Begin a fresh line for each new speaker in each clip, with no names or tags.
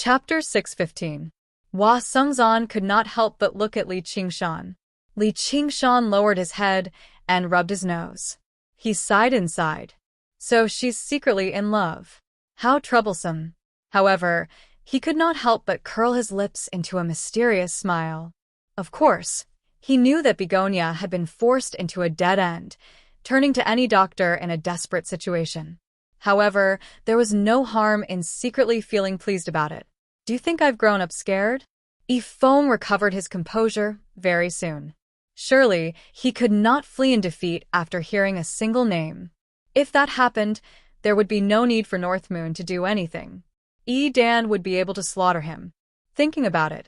Chapter 615. Hua Sungzan could not help but look at Li Qingshan. Li Qingshan lowered his head and rubbed his nose. He sighed inside. So she's secretly in love. How troublesome. However, he could not help but curl his lips into a mysterious smile. Of course, he knew that Begonia had been forced into a dead end, turning to any doctor in a desperate situation. However, there was no harm in secretly feeling pleased about it. Do you think I've grown up scared? Yifeng recovered his composure very soon. Surely, he could not flee in defeat after hearing a single name. If that happened, there would be no need for North Moon to do anything. Yi Dan would be able to slaughter him. Thinking about it,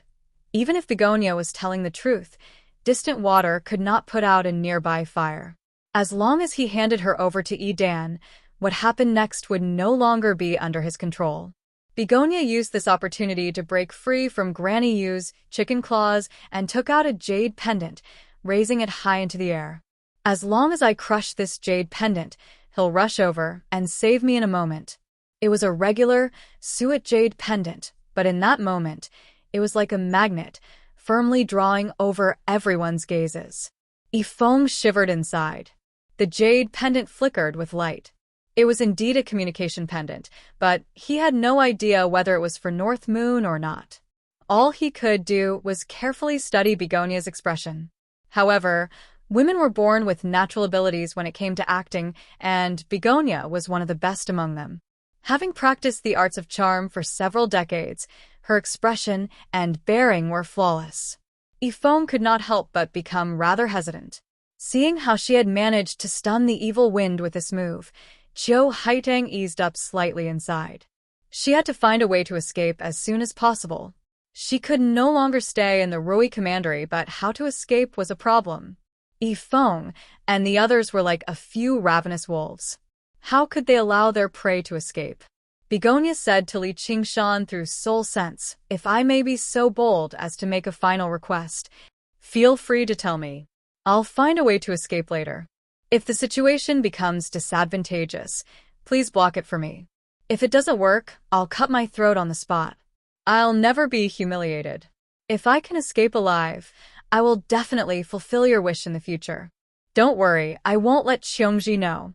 even if Begonia was telling the truth, distant water could not put out a nearby fire. As long as he handed her over to Yi Dan, what happened next would no longer be under his control. Begonia used this opportunity to break free from Granny Yu's chicken claws and took out a jade pendant, raising it high into the air. As long as I crush this jade pendant, he'll rush over and save me in a moment. It was a regular, suet jade pendant, but in that moment, it was like a magnet, firmly drawing over everyone's gazes. Yifeng shivered inside. The jade pendant flickered with light. It was indeed a communication pendant, but he had no idea whether it was for North Moon or not. All he could do was carefully study Begonia's expression. However, women were born with natural abilities when it came to acting, and Begonia was one of the best among them. Having practiced the arts of charm for several decades, her expression and bearing were flawless. Yifeng could not help but become rather hesitant. Seeing how she had managed to stun the evil wind with this move, Qiu Haitang eased up slightly inside. She had to find a way to escape as soon as possible. She could no longer stay in the Rui Commandery, but how to escape was a problem. Yifeng and the others were like a few ravenous wolves. How could they allow their prey to escape? Begonia said to Li Qingshan through soul sense, "If I may be so bold as to make a final request, feel free to tell me. I'll find a way to escape later. If the situation becomes disadvantageous, please block it for me. If it doesn't work, I'll cut my throat on the spot. I'll never be humiliated. If I can escape alive, I will definitely fulfill your wish in the future. Don't worry, I won't let Qiongji know."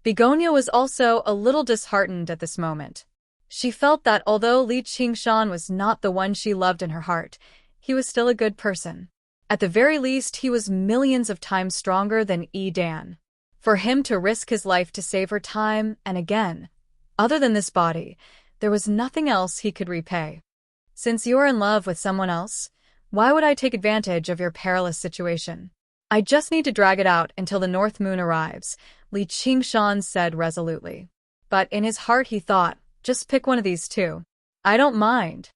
Begonia was also a little disheartened at this moment. She felt that although Li Qingshan was not the one she loved in her heart, he was still a good person. At the very least, he was millions of times stronger than Yi Dan. For him to risk his life to save her time and again, other than this body, there was nothing else he could repay. Since you are in love with someone else, why would I take advantage of your perilous situation? I just need to drag it out until the North Moon arrives, Li Qingshan said resolutely. But in his heart he thought, just pick one of these two. I don't mind.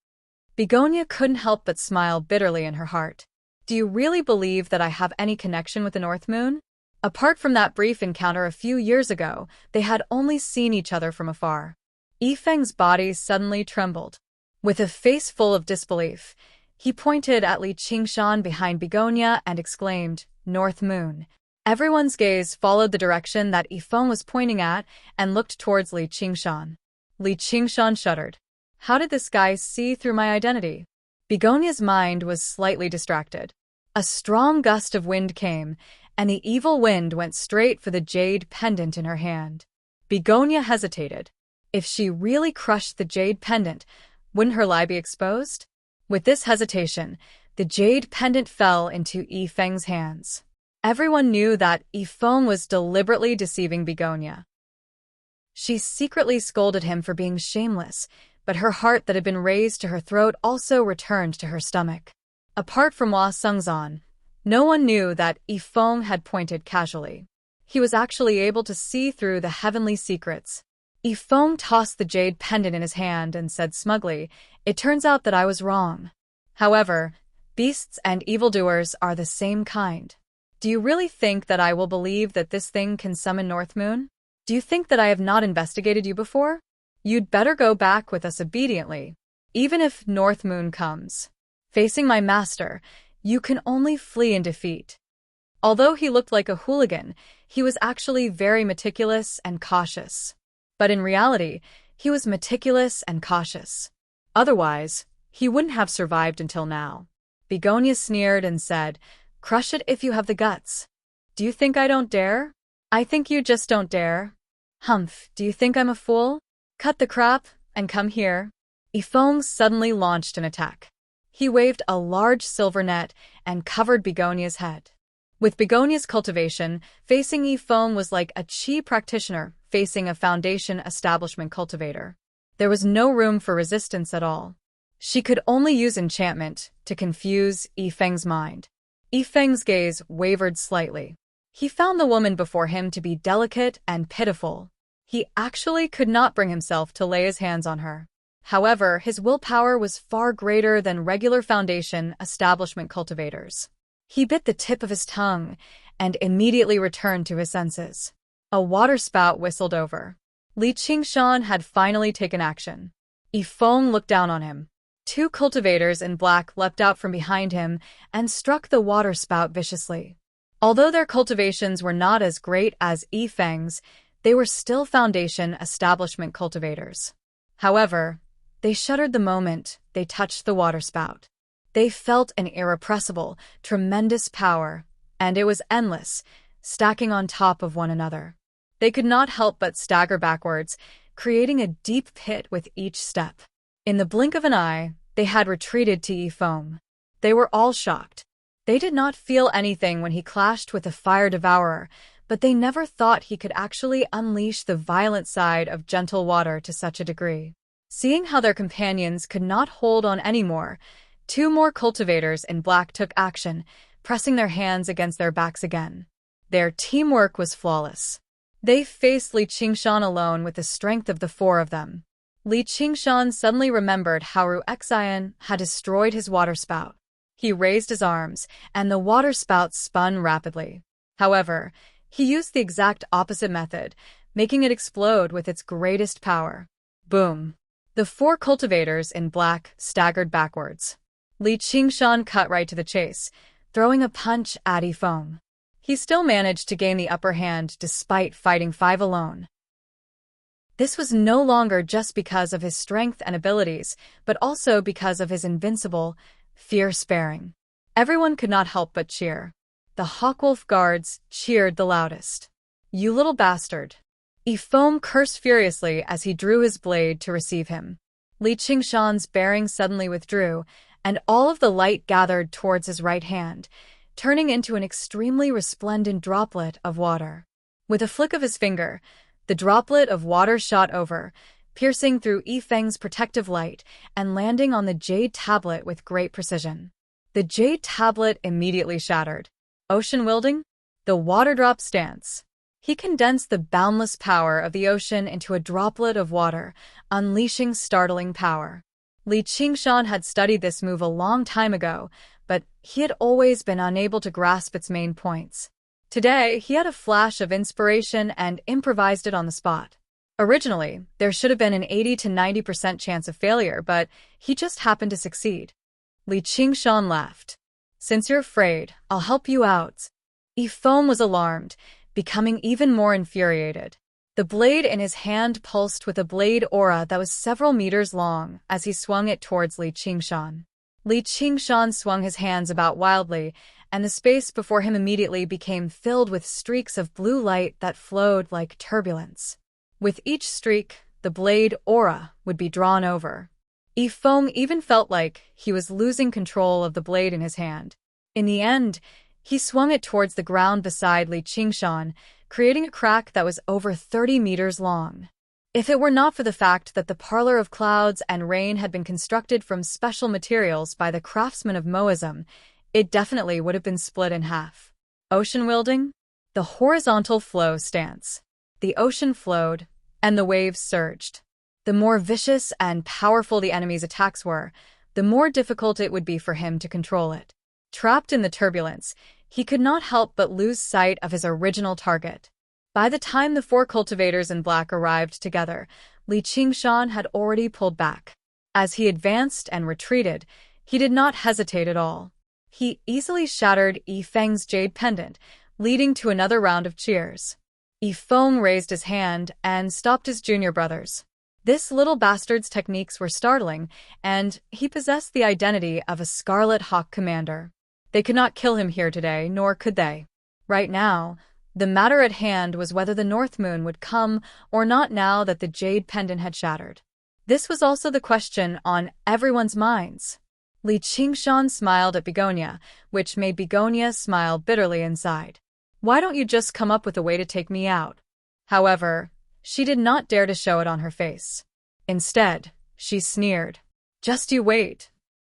Begonia couldn't help but smile bitterly in her heart. Do you really believe that I have any connection with the North Moon? Apart from that brief encounter a few years ago, they had only seen each other from afar. Yifeng's body suddenly trembled. With a face full of disbelief, he pointed at Li Qingshan behind Begonia and exclaimed, "North Moon." Everyone's gaze followed the direction that Yifeng was pointing at and looked towards Li Qingshan. Li Qingshan shuddered. How did this guy see through my identity? Begonia's mind was slightly distracted. A strong gust of wind came, and the evil wind went straight for the jade pendant in her hand. Begonia hesitated. If she really crushed the jade pendant, wouldn't her lie be exposed? With this hesitation, the jade pendant fell into Yifeng's hands. Everyone knew that Yifeng was deliberately deceiving Begonia. She secretly scolded him for being shameless, but her heart that had been raised to her throat also returned to her stomach. Apart from Hua Sungzan, no one knew that Yifeng had pointed casually. He was actually able to see through the heavenly secrets. Yifeng tossed the jade pendant in his hand and said smugly, "It turns out that I was wrong. However, beasts and evildoers are the same kind. Do you really think that I will believe that this thing can summon North Moon? Do you think that I have not investigated you before? You'd better go back with us obediently. Even if North Moon comes, facing my master, you can only flee in defeat." Although he looked like a hooligan, he was actually very meticulous and cautious. But in reality, he was meticulous and cautious. Otherwise, he wouldn't have survived until now. Begonia sneered and said, "Crush it if you have the guts. Do you think I don't dare? I think you just don't dare. Humph, do you think I'm a fool? Cut the crap and come here." Yifeng suddenly launched an attack. He waved a large silver net and covered Begonia's head. With Begonia's cultivation, facing Yifeng was like a chi practitioner facing a foundation establishment cultivator. There was no room for resistance at all. She could only use enchantment to confuse Yifeng's mind. Yifeng's gaze wavered slightly. He found the woman before him to be delicate and pitiful. He actually could not bring himself to lay his hands on her. However, his willpower was far greater than regular foundation establishment cultivators. He bit the tip of his tongue and immediately returned to his senses. A waterspout whistled over. Li Qingshan had finally taken action. Yifeng looked down on him. Two cultivators in black leapt out from behind him and struck the waterspout viciously. Although their cultivations were not as great as Yifeng's, they were still foundation establishment cultivators. However, they shuddered the moment they touched the waterspout. They felt an irrepressible, tremendous power, and it was endless, stacking on top of one another. They could not help but stagger backwards, creating a deep pit with each step. In the blink of an eye, they had retreated to Yifeng. They were all shocked. They did not feel anything when he clashed with the fire devourer, but they never thought he could actually unleash the violent side of gentle water to such a degree. Seeing how their companions could not hold on anymore, two more cultivators in black took action, pressing their hands against their backs again. Their teamwork was flawless. They faced Li Qingshan alone with the strength of the four of them. Li Qingshan suddenly remembered how Ruexian had destroyed his waterspout. He raised his arms, and the waterspout spun rapidly. However, he used the exact opposite method, making it explode with its greatest power. Boom! The four cultivators in black staggered backwards. Li Qingshan cut right to the chase, throwing a punch at Yifeng. He still managed to gain the upper hand despite fighting five alone. This was no longer just because of his strength and abilities, but also because of his invincible, fierce sparring. Everyone could not help but cheer. The Hawkwolf guards cheered the loudest. "You little bastard!" Yifeng cursed furiously as he drew his blade to receive him. Li Qingshan's bearing suddenly withdrew, and all of the light gathered towards his right hand, turning into an extremely resplendent droplet of water. With a flick of his finger, the droplet of water shot over, piercing through Yifeng's protective light and landing on the jade tablet with great precision. The jade tablet immediately shattered. Ocean wielding? The water drop stance. He condensed the boundless power of the ocean into a droplet of water, unleashing startling power. Li Qingshan had studied this move a long time ago, but he had always been unable to grasp its main points. Today, he had a flash of inspiration and improvised it on the spot. Originally, there should have been an 80 to 90% chance of failure, but he just happened to succeed. Li Qingshan laughed. "Since you're afraid, I'll help you out." Yifeng was alarmed, becoming even more infuriated. The blade in his hand pulsed with a blade aura that was several meters long as he swung it towards Li Qingshan. Li Qingshan swung his hands about wildly, and the space before him immediately became filled with streaks of blue light that flowed like turbulence. With each streak, the blade aura would be drawn over. Yifeng even felt like he was losing control of the blade in his hand. In the end, he swung it towards the ground beside Li Qingshan, creating a crack that was over 30 meters long. If it were not for the fact that the Parlor of Clouds and Rain had been constructed from special materials by the craftsmen of Moism, it definitely would have been split in half. Ocean wielding? The horizontal flow stance. The ocean flowed, and the waves surged. The more vicious and powerful the enemy's attacks were, the more difficult it would be for him to control it. Trapped in the turbulence, he could not help but lose sight of his original target. By the time the four cultivators in black arrived together, Li Qingshan had already pulled back. As he advanced and retreated, he did not hesitate at all. He easily shattered Yifeng's jade pendant, leading to another round of cheers. Yifeng raised his hand and stopped his junior brothers. This little bastard's techniques were startling, and he possessed the identity of a Scarlet Hawk commander. They could not kill him here today, nor could they. Right now, the matter at hand was whether the North Moon would come or not now that the jade pendant had shattered. This was also the question on everyone's minds. Li Qingshan smiled at Begonia, which made Begonia smile bitterly inside. Why don't you just come up with a way to take me out? However, she did not dare to show it on her face. Instead, she sneered. Just you wait.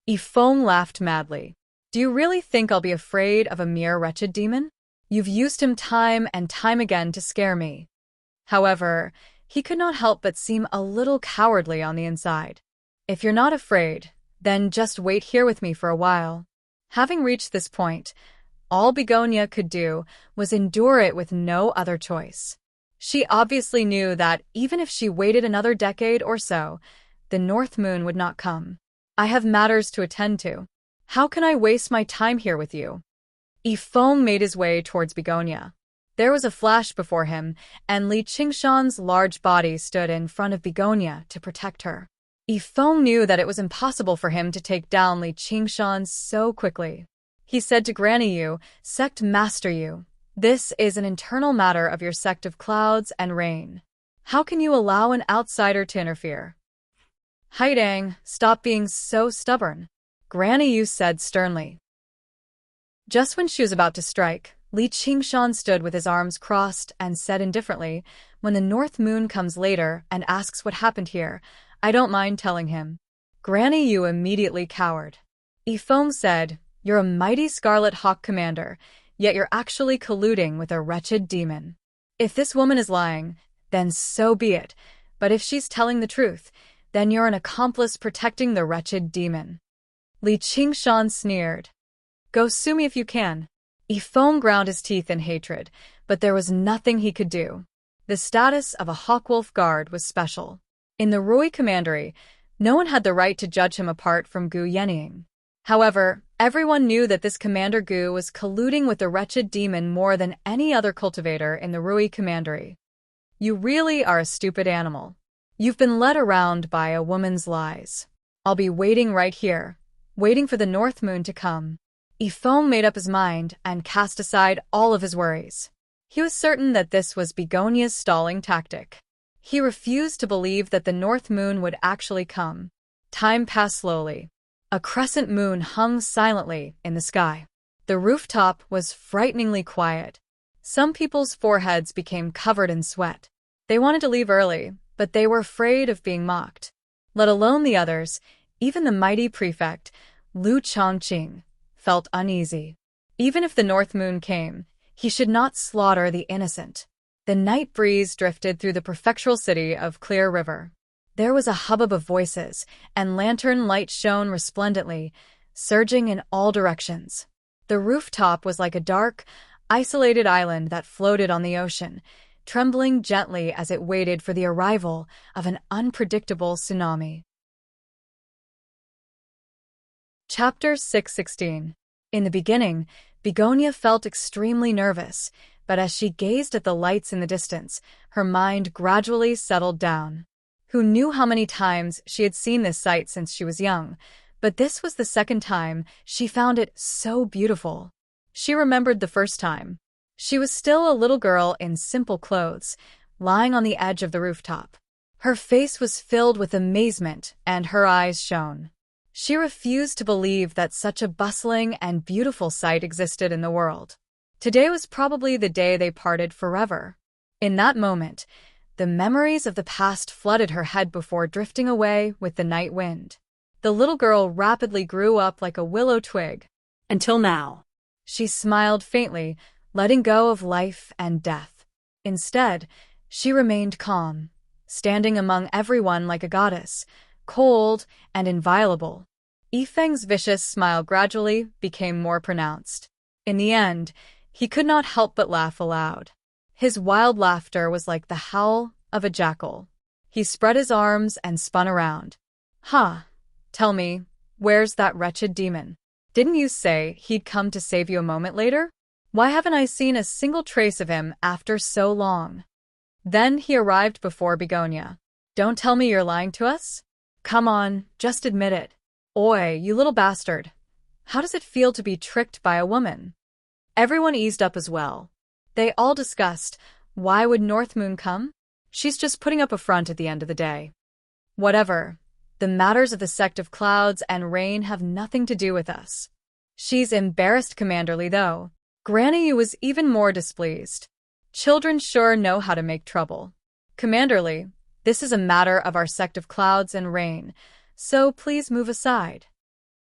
Yifeng laughed madly. Do you really think I'll be afraid of a mere wretched demon? You've used him time and time again to scare me. However, he could not help but seem a little cowardly on the inside. If you're not afraid, then just wait here with me for a while. Having reached this point, all Begonia could do was endure it with no other choice. She obviously knew that even if she waited another decade or so, the North Moon would not come. I have matters to attend to. How can I waste my time here with you? Yifeng made his way towards Begonia. There was a flash before him, and Li Qingshan's large body stood in front of Begonia to protect her. Yifeng knew that it was impossible for him to take down Li Qingshan so quickly. He said to Granny Yu, Sect Master Yu, this is an internal matter of your sect of clouds and rain. How can you allow an outsider to interfere? Haidang, stop being so stubborn, Granny Yu said sternly. Just when she was about to strike, Li Qingshan stood with his arms crossed and said indifferently, when the North Moon comes later and asks what happened here, I don't mind telling him. Granny Yu immediately cowered. Yifeng said, You're a mighty Scarlet Hawk commander, yet you're actually colluding with a wretched demon. If this woman is lying, then so be it, but if she's telling the truth, then you're an accomplice protecting the wretched demon. Li Qingshan sneered. Go sue me if you can. Yifeng ground his teeth in hatred, but there was nothing he could do. The status of a Hawkwolf guard was special. In the Rui Commandery, no one had the right to judge him apart from Gu Yenying. However, everyone knew that this Commander Gu was colluding with the wretched demon more than any other cultivator in the Rui Commandery. You really are a stupid animal. You've been led around by a woman's lies. I'll be waiting right here, waiting for the North Moon to come. Yifeng made up his mind and cast aside all of his worries. He was certain that this was Begonia's stalling tactic. He refused to believe that the North Moon would actually come. Time passed slowly. A crescent moon hung silently in the sky. The rooftop was frighteningly quiet. Some people's foreheads became covered in sweat. They wanted to leave early, but they were afraid of being mocked. Let alone the others, even the mighty prefect, Lu Chongqing, felt uneasy. Even if the North Moon came, he should not slaughter the innocent. The night breeze drifted through the prefectural city of Clear River. There was a hubbub of voices, and lantern light shone resplendently, surging in all directions. The rooftop was like a dark, isolated island that floated on the ocean, trembling gently as it waited for the arrival of an unpredictable tsunami. Chapter 616. In the beginning, Begonia felt extremely nervous, but as she gazed at the lights in the distance, her mind gradually settled down. Who knew how many times she had seen this sight since she was young, but this was the second time she found it so beautiful. She remembered the first time. She was still a little girl in simple clothes, lying on the edge of the rooftop. Her face was filled with amazement, and her eyes shone. She refused to believe that such a bustling and beautiful sight existed in the world. Today was probably the day they parted forever. In that moment, the memories of the past flooded her head before drifting away with the night wind. The little girl rapidly grew up like a willow twig. Until now. She smiled faintly, letting go of life and death. Instead, she remained calm, standing among everyone like a goddess, cold and inviolable. Yifeng's vicious smile gradually became more pronounced. In the end, he could not help but laugh aloud. His wild laughter was like the howl of a jackal. He spread his arms and spun around. Tell me, where's that wretched demon? Didn't you say he'd come to save you a moment later? Why haven't I seen a single trace of him after so long? Then he arrived before Begonia. Don't tell me you're lying to us? Come on, just admit it. Oi, you little bastard. How does it feel to be tricked by a woman? Everyone eased up as well. They all discussed, why would North Moon come? She's just putting up a front at the end of the day. Whatever. The matters of the sect of clouds and rain have nothing to do with us. She's embarrassed commanderly, though. Granny Yu was even more displeased. Children sure know how to make trouble. Commanderly, this is a matter of our sect of clouds and rain, so please move aside.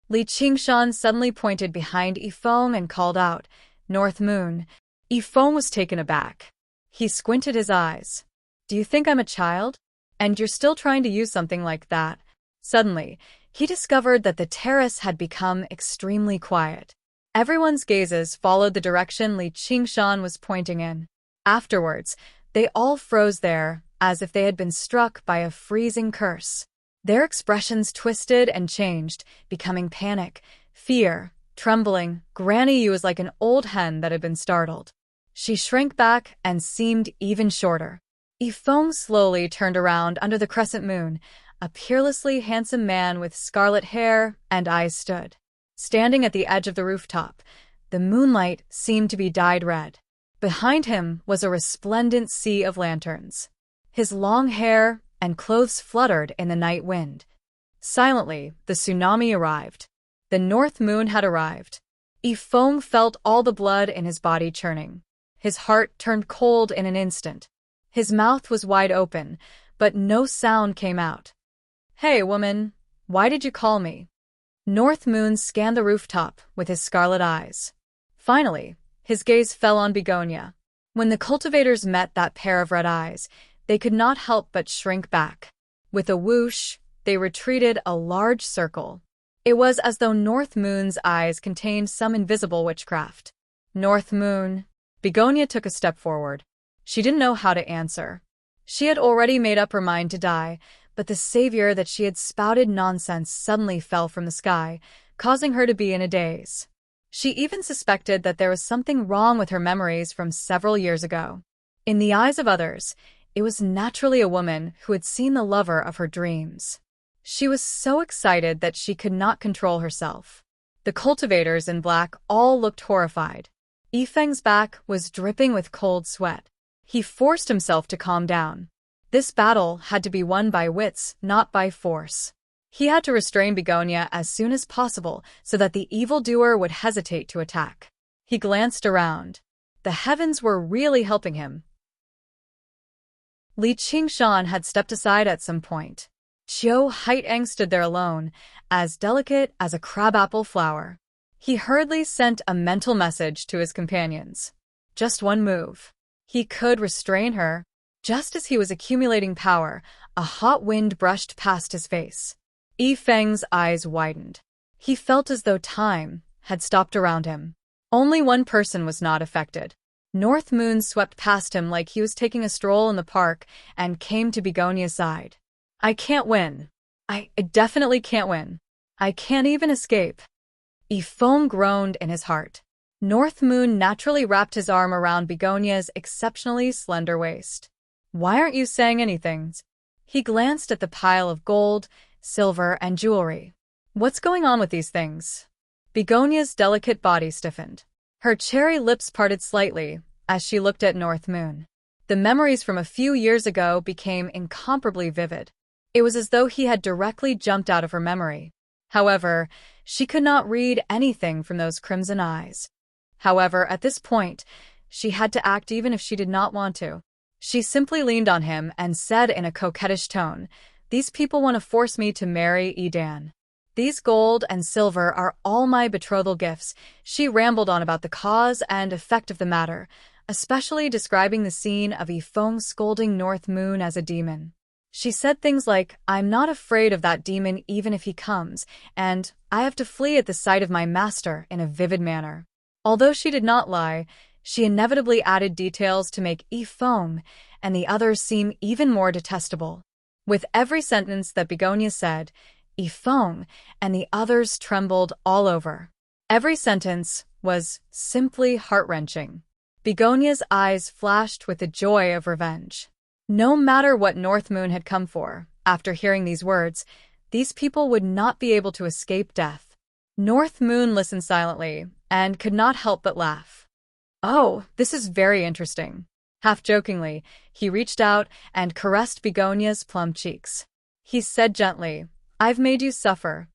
Li Qingshan suddenly pointed behind Yifeng and called out, North Moon. Yifeng was taken aback. He squinted his eyes. Do you think I'm a child? And you're still trying to use something like that? Suddenly, he discovered that the terrace had become extremely quiet. Everyone's gazes followed the direction Li Qingshan was pointing in. Afterwards, they all froze there, as if they had been struck by a freezing curse. Their expressions twisted and changed, becoming panic, fear, trembling. Granny Yu was like an old hen that had been startled. She shrank back and seemed even shorter. Yifeng slowly turned around under the crescent moon. A peerlessly handsome man with scarlet hair and eyes stood. Standing at the edge of the rooftop, the moonlight seemed to be dyed red. Behind him was a resplendent sea of lanterns. His long hair and clothes fluttered in the night wind. Silently, the tsunami arrived. The North Moon had arrived. Yifeng felt all the blood in his body churning. His heart turned cold in an instant. His mouth was wide open, but no sound came out. Hey, woman, why did you call me? North Moon scanned the rooftop with his scarlet eyes. Finally, his gaze fell on Begonia. When the cultivators met that pair of red eyes, they could not help but shrink back. With a whoosh, they retreated a large circle. It was as though North Moon's eyes contained some invisible witchcraft. North Moon. Begonia took a step forward. She didn't know how to answer. She had already made up her mind to die, but the savior that she had spouted nonsense suddenly fell from the sky, causing her to be in a daze. She even suspected that there was something wrong with her memories from several years ago. In the eyes of others, it was naturally a woman who had seen the lover of her dreams. She was so excited that she could not control herself. The cultivators in black all looked horrified. Yifeng's back was dripping with cold sweat. He forced himself to calm down. This battle had to be won by wits, not by force. He had to restrain Begonia as soon as possible so that the evildoer would hesitate to attack. He glanced around. The heavens were really helping him. Li Qingshan had stepped aside at some point. Qiu Haiteng stood there alone, as delicate as a crabapple flower. He hurriedly sent a mental message to his companions. Just one move. He could restrain her. Just as he was accumulating power, a hot wind brushed past his face. Yifeng's eyes widened. He felt as though time had stopped around him. Only one person was not affected. North Moon swept past him like he was taking a stroll in the park and came to Begonia's side. I can't win. I definitely can't win. I can't even escape. Yifeng groaned in his heart. North Moon naturally wrapped his arm around Begonia's exceptionally slender waist. Why aren't you saying anything? He glanced at the pile of gold, silver, and jewelry. What's going on with these things? Begonia's delicate body stiffened. Her cherry lips parted slightly as she looked at North Moon. The memories from a few years ago became incomparably vivid. It was as though he had directly jumped out of her memory. However, she could not read anything from those crimson eyes. However, at this point, she had to act even if she did not want to. She simply leaned on him and said in a coquettish tone, "These people want to force me to marry Edan. These gold and silver are all my betrothal gifts." She rambled on about the cause and effect of the matter, especially describing the scene of Yifeng scolding North Moon as a demon. She said things like, "I'm not afraid of that demon even if he comes, and I have to flee at the sight of my master," in a vivid manner. Although she did not lie, she inevitably added details to make Yifeng and the others seem even more detestable. With every sentence that Begonia said, Yifeng and the others trembled all over. Every sentence was simply heart-wrenching. Begonia's eyes flashed with the joy of revenge. No matter what North Moon had come for, after hearing these words, these people would not be able to escape death. North Moon listened silently and could not help but laugh. "Oh, this is very interesting." Half-jokingly, he reached out and caressed Begonia's plump cheeks. He said gently, "I've made you suffer.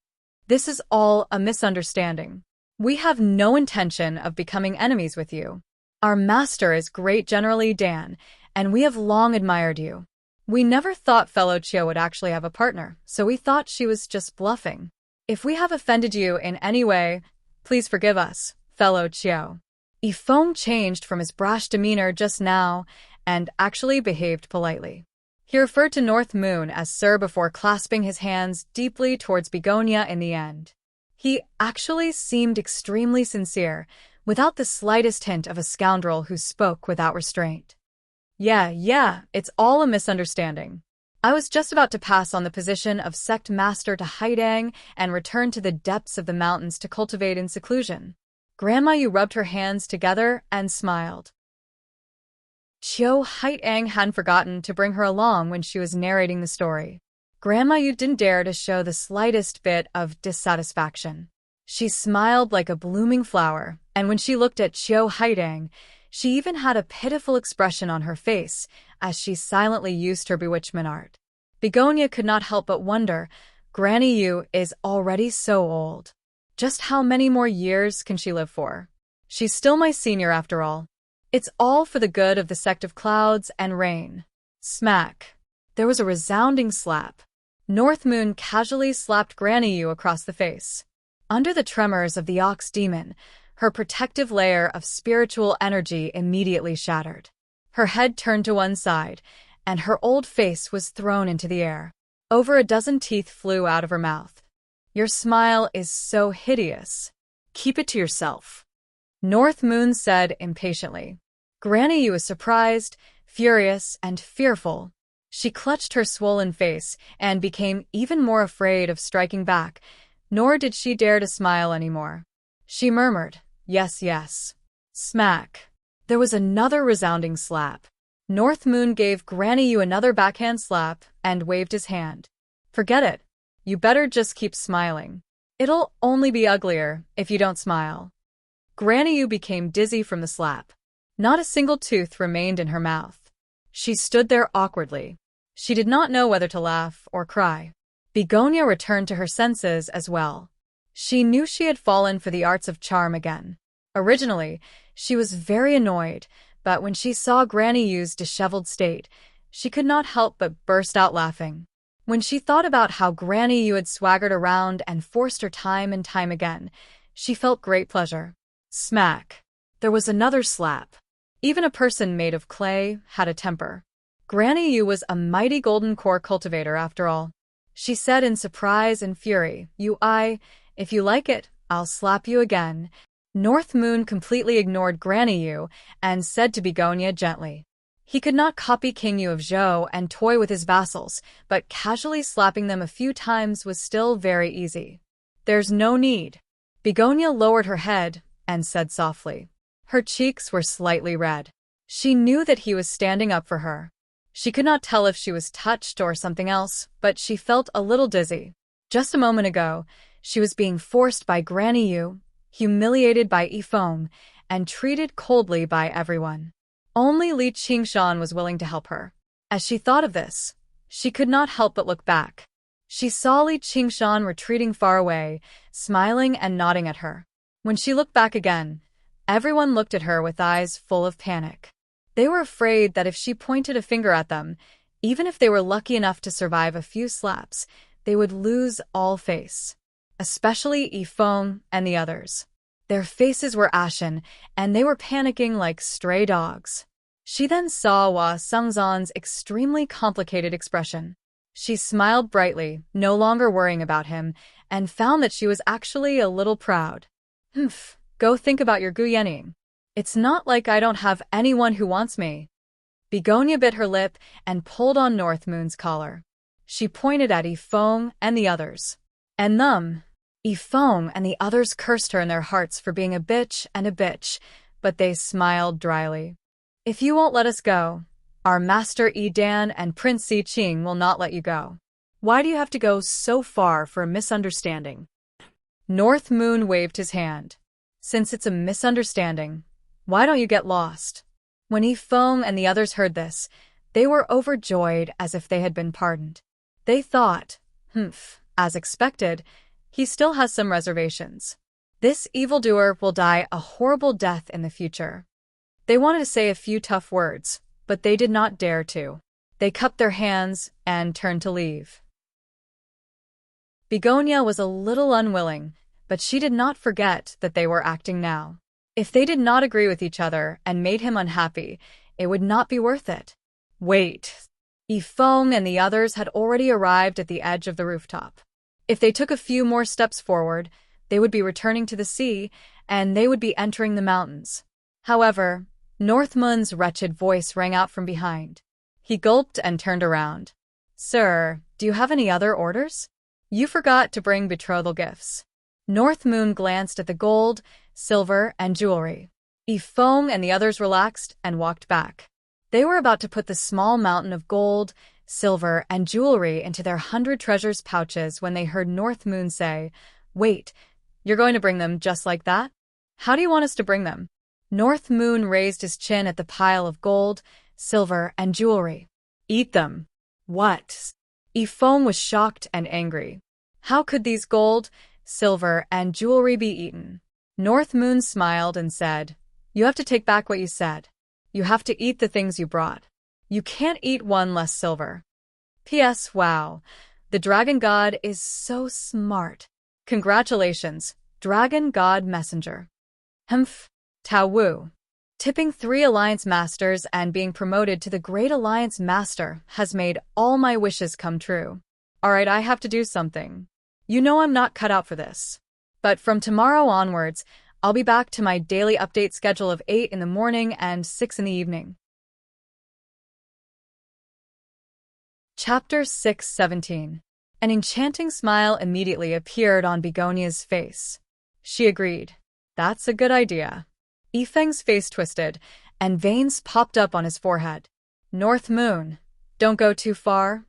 This is all a misunderstanding. We have no intention of becoming enemies with you. Our master is Great General Li Dan, and we have long admired you. We never thought fellow Chiu would actually have a partner, so we thought she was just bluffing. If we have offended you in any way, please forgive us, fellow Chiu." Yifeng changed from his brash demeanor just now and actually behaved politely. He referred to North Moon as Sir before clasping his hands deeply towards Begonia in the end. He actually seemed extremely sincere, without the slightest hint of a scoundrel who spoke without restraint. Yeah, it's all a misunderstanding. I was just about to pass on the position of sect master to Haidang and return to the depths of the mountains to cultivate in seclusion. Grandma Yu rubbed her hands together and smiled. Chiu Haidang hadn't forgotten to bring her along when she was narrating the story. Grandma Yu didn't dare to show the slightest bit of dissatisfaction. She smiled like a blooming flower, and when she looked at Chiu Haidang, she even had a pitiful expression on her face as she silently used her bewitchment art. Begonia could not help but wonder, Granny Yu is already so old. Just how many more years can she live for? She's still my senior after all. It's all for the good of the sect of clouds and rain. Smack. There was a resounding slap. North Moon casually slapped Granny Yu across the face. Under the tremors of the ox demon, her protective layer of spiritual energy immediately shattered. Her head turned to one side, and her old face was thrown into the air. Over a dozen teeth flew out of her mouth. "Your smile is so hideous. Keep it to yourself," North Moon said impatiently. Granny Yu was surprised, furious, and fearful. She clutched her swollen face and became even more afraid of striking back, nor did she dare to smile anymore. She murmured, Yes. Smack. There was another resounding slap. North Moon gave Granny Yu another backhand slap and waved his hand. "Forget it. You better just keep smiling. It'll only be uglier if you don't smile." Granny Yu became dizzy from the slap. Not a single tooth remained in her mouth. She stood there awkwardly. She did not know whether to laugh or cry. Begonia returned to her senses as well. She knew she had fallen for the arts of charm again. Originally, she was very annoyed, but when she saw Granny Yu's disheveled state, she could not help but burst out laughing. When she thought about how Granny Yu had swaggered around and forced her time and time again, she felt great pleasure. Smack. There was another slap. Even a person made of clay had a temper. Granny Yu was a mighty golden core cultivator after all. She said in surprise and fury, If you like it, I'll slap you again." North Moon completely ignored Granny Yu and said to Begonia gently. He could not copy King Yu of Zhou and toy with his vassals, but casually slapping them a few times was still very easy. "There's no need." Begonia lowered her head and said softly. Her cheeks were slightly red. She knew that he was standing up for her. She could not tell if she was touched or something else, but she felt a little dizzy. Just a moment ago, she was being forced by Granny Yu, humiliated by Yifeng, and treated coldly by everyone. Only Li Qingshan was willing to help her. As she thought of this, she could not help but look back. She saw Li Qingshan retreating far away, smiling and nodding at her. When she looked back again, everyone looked at her with eyes full of panic. They were afraid that if she pointed a finger at them, even if they were lucky enough to survive a few slaps, they would lose all face. Especially Yifeng and the others. Their faces were ashen, and they were panicking like stray dogs. She then saw Hua Sengzan's extremely complicated expression. She smiled brightly, no longer worrying about him, and found that she was actually a little proud. Go think about your Guyening. It's not like I don't have anyone who wants me." Begonia bit her lip and pulled on North Moon's collar. She pointed at Yifeng and the others. And them. Yifeng and the others cursed her in their hearts for being a bitch, but they smiled dryly. "If you won't let us go, Our master Dan and Prince Qing will not let you go. Why do you have to go so far for a misunderstanding? North Moon waved his hand. Since it's a misunderstanding, why don't you get lost? When Yifeng and the others heard this, they were overjoyed as if they had been pardoned. They thought, as expected, he still has some reservations. This evildoer will die a horrible death in the future. They wanted to say a few tough words, but they did not dare to. They cupped their hands and turned to leave. Begonia was a little unwilling, but she did not forget that they were acting now. If they did not agree with each other and made him unhappy, it would not be worth it. Wait. Yifeng and the others had already arrived at the edge of the rooftop. If they took a few more steps forward, they would be returning to the sea, and they would be entering the mountains. However, North Moon's wretched voice rang out from behind. He gulped and turned around. Sir, do you have any other orders? You forgot to bring betrothal gifts. North Moon glanced at the gold, silver, and jewelry. Yifeng and the others relaxed and walked back. They were about to put the small mountain of gold, silver, and jewelry into their 100 treasures pouches when they heard North Moon say, Wait, you're going to bring them just like that? How do you want us to bring them? North Moon raised his chin at the pile of gold, silver, and jewelry. Eat them. What? Yifeng was shocked and angry. How could these gold, silver, and jewelry be eaten? North Moon smiled and said, You have to take back what you said. You have to eat the things you brought. You can't eat one less silver. P.S. Wow, the Dragon God is so smart. Congratulations, Dragon God Messenger. Tao Wu. Tipping 3 Alliance Masters and being promoted to the Great Alliance Master has made all my wishes come true. Alright, I have to do something. You know I'm not cut out for this. But from tomorrow onwards, I'll be back to my daily update schedule of 8 in the morning and 6 in the evening. Chapter 6:17. An enchanting smile immediately appeared on Begonia's face. She agreed. That's a good idea. Yifeng's face twisted, and veins popped up on his forehead. North Moon, don't go too far.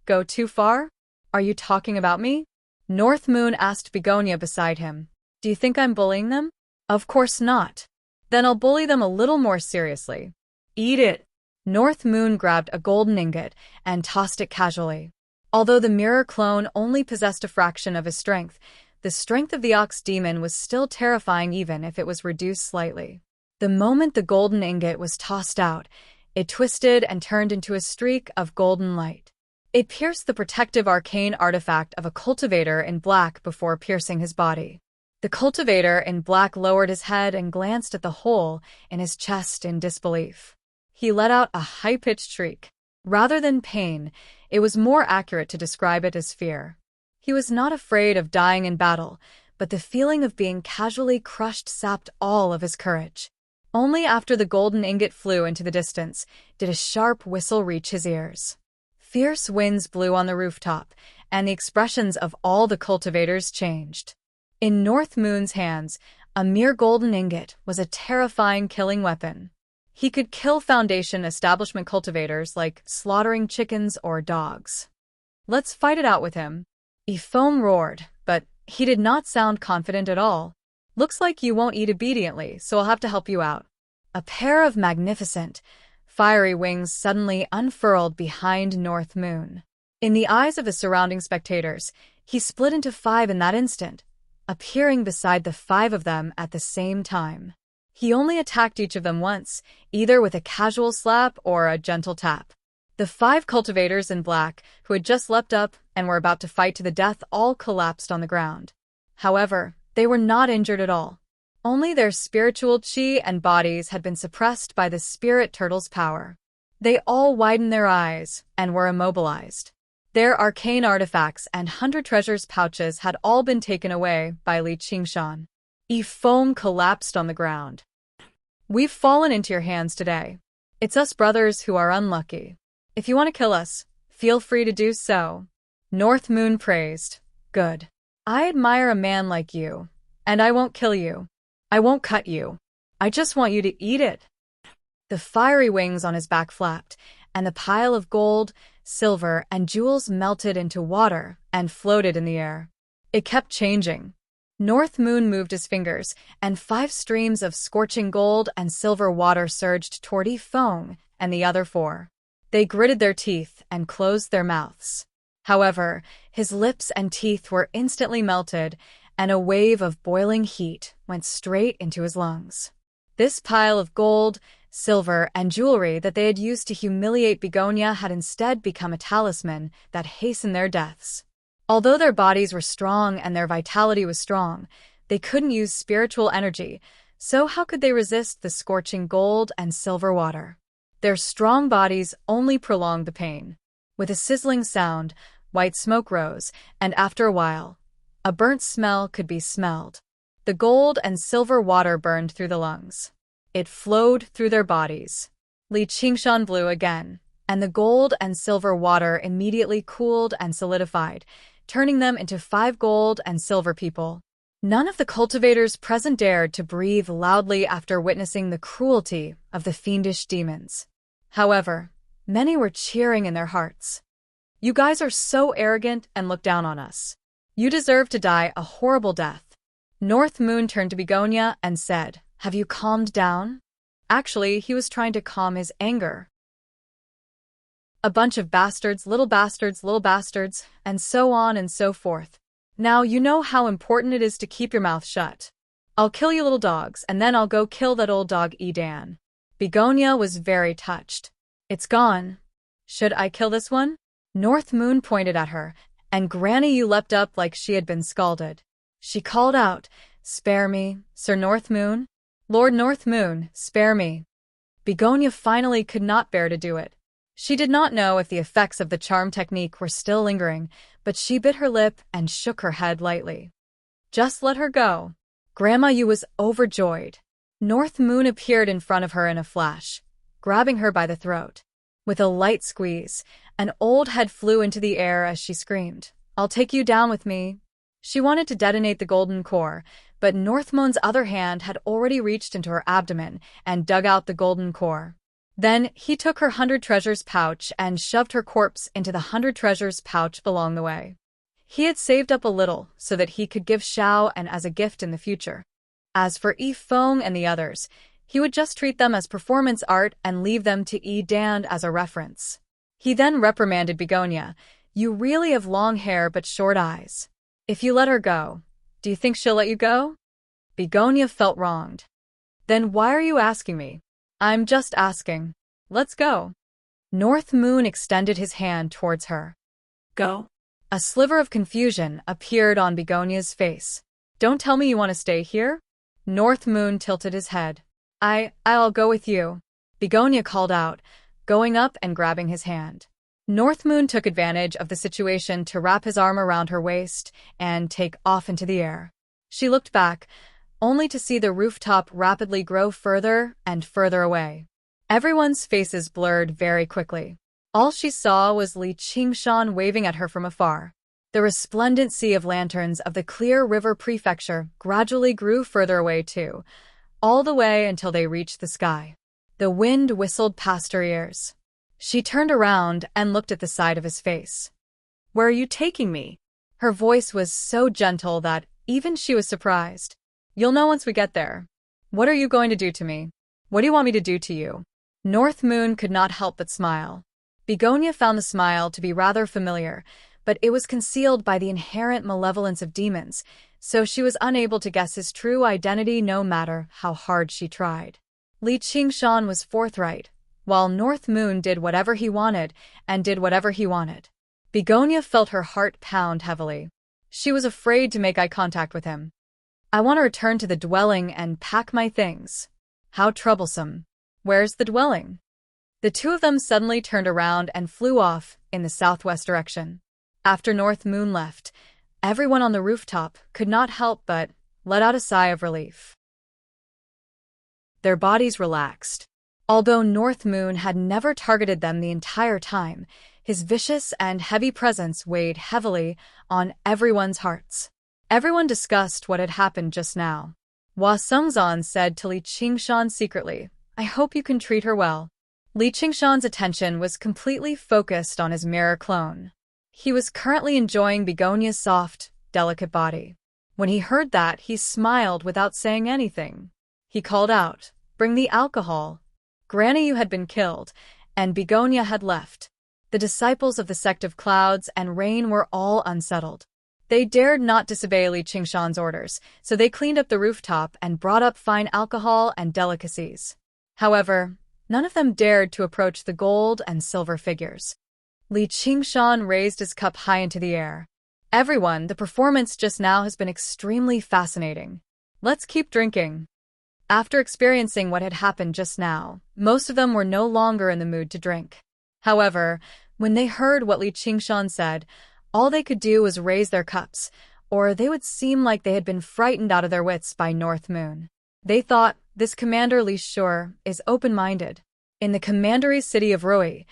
Go too far? Are you talking about me? North Moon asked Begonia beside him. Do you think I'm bullying them? Of course not. Then I'll bully them a little more seriously. Eat it. North Moon grabbed a golden ingot and tossed it casually. Although the mirror clone only possessed a fraction of his strength, the strength of the ox demon was still terrifying even if it was reduced slightly. The moment the golden ingot was tossed out, it twisted and turned into a streak of golden light. It pierced the protective arcane artifact of a cultivator in black before piercing his body. The cultivator in black lowered his head and glanced at the hole in his chest in disbelief. He let out a high-pitched shriek. Rather than pain, it was more accurate to describe it as fear. He was not afraid of dying in battle, but the feeling of being casually crushed sapped all of his courage. Only after the golden ingot flew into the distance did a sharp whistle reach his ears. Fierce winds blew on the rooftop, and the expressions of all the cultivators changed. In North Moon's hands, a mere golden ingot was a terrifying killing weapon. He could kill Foundation establishment cultivators like slaughtering chickens or dogs. Let's fight it out with him. Yifeng roared, but he did not sound confident at all. Looks like you won't eat obediently, so I'll have to help you out. A pair of magnificent, fiery wings suddenly unfurled behind North Moon. In the eyes of the surrounding spectators, he split into 5 in that instant, appearing beside the 5 of them at the same time. He only attacked each of them once, either with a casual slap or a gentle tap. The 5 cultivators in black, who had just leapt up and were about to fight to the death, all collapsed on the ground. However, they were not injured at all. Only their spiritual chi and bodies had been suppressed by the spirit turtle's power. They all widened their eyes and were immobilized. Their arcane artifacts and 100 treasures pouches had all been taken away by Li Qingshan. Yifeng collapsed on the ground. We've fallen into your hands today. It's us brothers who are unlucky. If you want to kill us, feel free to do so. North Moon praised. Good. I admire a man like you, and I won't kill you. I won't cut you. I just want you to eat it. The fiery wings on his back flapped, and the pile of gold, silver, and jewels melted into water and floated in the air. It kept changing. North Moon moved his fingers, and 5 streams of scorching gold and silver water surged toward Feng and the other 4. They gritted their teeth and closed their mouths. However, his lips and teeth were instantly melted, and a wave of boiling heat went straight into his lungs. This pile of gold, silver, and jewelry that they had used to humiliate Begonia had instead become a talisman that hastened their deaths. Although their bodies were strong and their vitality was strong, they couldn't use spiritual energy, so how could they resist the scorching gold and silver water? Their strong bodies only prolonged the pain. With a sizzling sound, white smoke rose, and after a while, a burnt smell could be smelled. The gold and silver water burned through the lungs. It flowed through their bodies. Li Qingshan blew again, and the gold and silver water immediately cooled and solidified, turning them into 5 gold and silver people. None of the cultivators present dared to breathe loudly after witnessing the cruelty of the fiendish demons. However, many were cheering in their hearts. "You guys are so arrogant and look down on us. You deserve to die a horrible death." North Moon turned to Begonia and said, "Have you calmed down?" Actually, he was trying to calm his anger. "A bunch of bastards, little bastards, and so on and so forth. Now you know how important it is to keep your mouth shut. I'll kill you little dogs, and then I'll go kill that old dog Edan." Begonia was very touched. "It's gone. Should I kill this one?" North Moon pointed at her, and Granny Yu leapt up like she had been scalded. She called out, "Spare me, Sir North Moon. Lord North Moon, spare me." Begonia finally could not bear to do it. She did not know if the effects of the charm technique were still lingering, but she bit her lip and shook her head lightly. "Just let her go." Grandma Yu was overjoyed. North Moon appeared in front of her in a flash, grabbing her by the throat. With a light squeeze, an old head flew into the air as she screamed, "I'll take you down with me." She wanted to detonate the golden core, but North Moon's other hand had already reached into her abdomen and dug out the golden core. Then he took her 100 treasures pouch and shoved her corpse into the 100 treasures pouch along the way. He had saved up a little so that he could give Xiao and as a gift in the future. As for Feng and the others, he would just treat them as performance art and leave them to Edan as a reference. He then reprimanded Begonia, "You really have long hair but short eyes. If you let her go, do you think she'll let you go?" Begonia felt wronged. "Then why are you asking me?" "I'm just asking. Let's go." North Moon extended his hand towards her.
"Go?"
A sliver of confusion appeared on Begonia's face. "Don't tell me you want to stay here?" North Moon tilted his head. I'll go with you," Begonia called out, going up and grabbing his hand. North Moon took advantage of the situation to wrap his arm around her waist and take off into the air. She looked back, only to see the rooftop rapidly grow further and further away. Everyone's faces blurred very quickly. All she saw was Li Qingshan waving at her from afar. The resplendent sea of lanterns of the Clear River Prefecture gradually grew further away too, all the way until they reached the sky. The wind whistled past her ears. She turned around and looked at the side of his face. "Where are you taking me?" Her voice was so gentle that even she was surprised. "You'll know once we get there." "What are you going to do to me?" "What do you want me to do to you?" North Moon could not help but smile. Begonia found the smile to be rather familiar, but it was concealed by the inherent malevolence of demons, so she was unable to guess his true identity no matter how hard she tried. Li Qingshan was forthright, while North Moon did whatever he wanted and did whatever he wanted. Begonia felt her heart pound heavily. She was afraid to make eye contact with him. "I want to return to the dwelling and pack my things." "How troublesome. Where's the dwelling?" The two of them suddenly turned around and flew off in the southwest direction. After North Moon left, everyone on the rooftop could not help but let out a sigh of relief. Their bodies relaxed. Although North Moon had never targeted them the entire time, his vicious and heavy presence weighed heavily on everyone's hearts. Everyone discussed what had happened just now. Hua Sengzan said to Li Qingshan secretly, "I hope you can treat her well." Li Qingshan's attention was completely focused on his mirror clone. He was currently enjoying Begonia's soft, delicate body. When he heard that, he smiled without saying anything. He called out, "Bring the alcohol." Granny Yu had been killed, and Begonia had left. The disciples of the sect of clouds and rain were all unsettled. They dared not disobey Li Qingshan's orders, so they cleaned up the rooftop and brought up fine alcohol and delicacies. However, none of them dared to approach the gold and silver figures. Li Qingshan raised his cup high into the air. "Everyone, the performance just now has been extremely fascinating. Let's keep drinking." After experiencing what had happened just now, most of them were no longer in the mood to drink. However, when they heard what Li Qingshan said, all they could do was raise their cups, or they would seem like they had been frightened out of their wits by North Moon. They thought, this Commander Li Shur is open-minded. In the commandery city of Rui,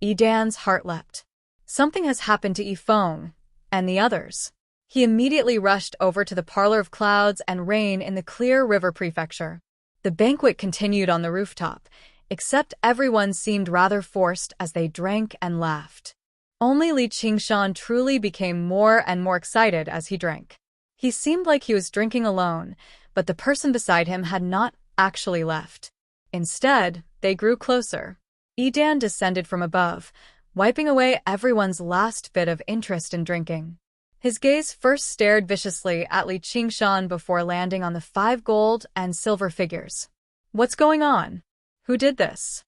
Yidan's heart leapt. Something has happened to Yifeng and the others. He immediately rushed over to the Parlor of Clouds and Rain in the Clear River Prefecture. The banquet continued on the rooftop, except everyone seemed rather forced as they drank and laughed. Only Li Qingshan truly became more and more excited as he drank. He seemed like he was drinking alone, but the person beside him had not actually left. Instead, they grew closer. Yidan descended from above, wiping away everyone's last bit of interest in drinking. His gaze first stared viciously at Li Qingshan before landing on the 5 gold and silver figures. "What's going on? Who did this?"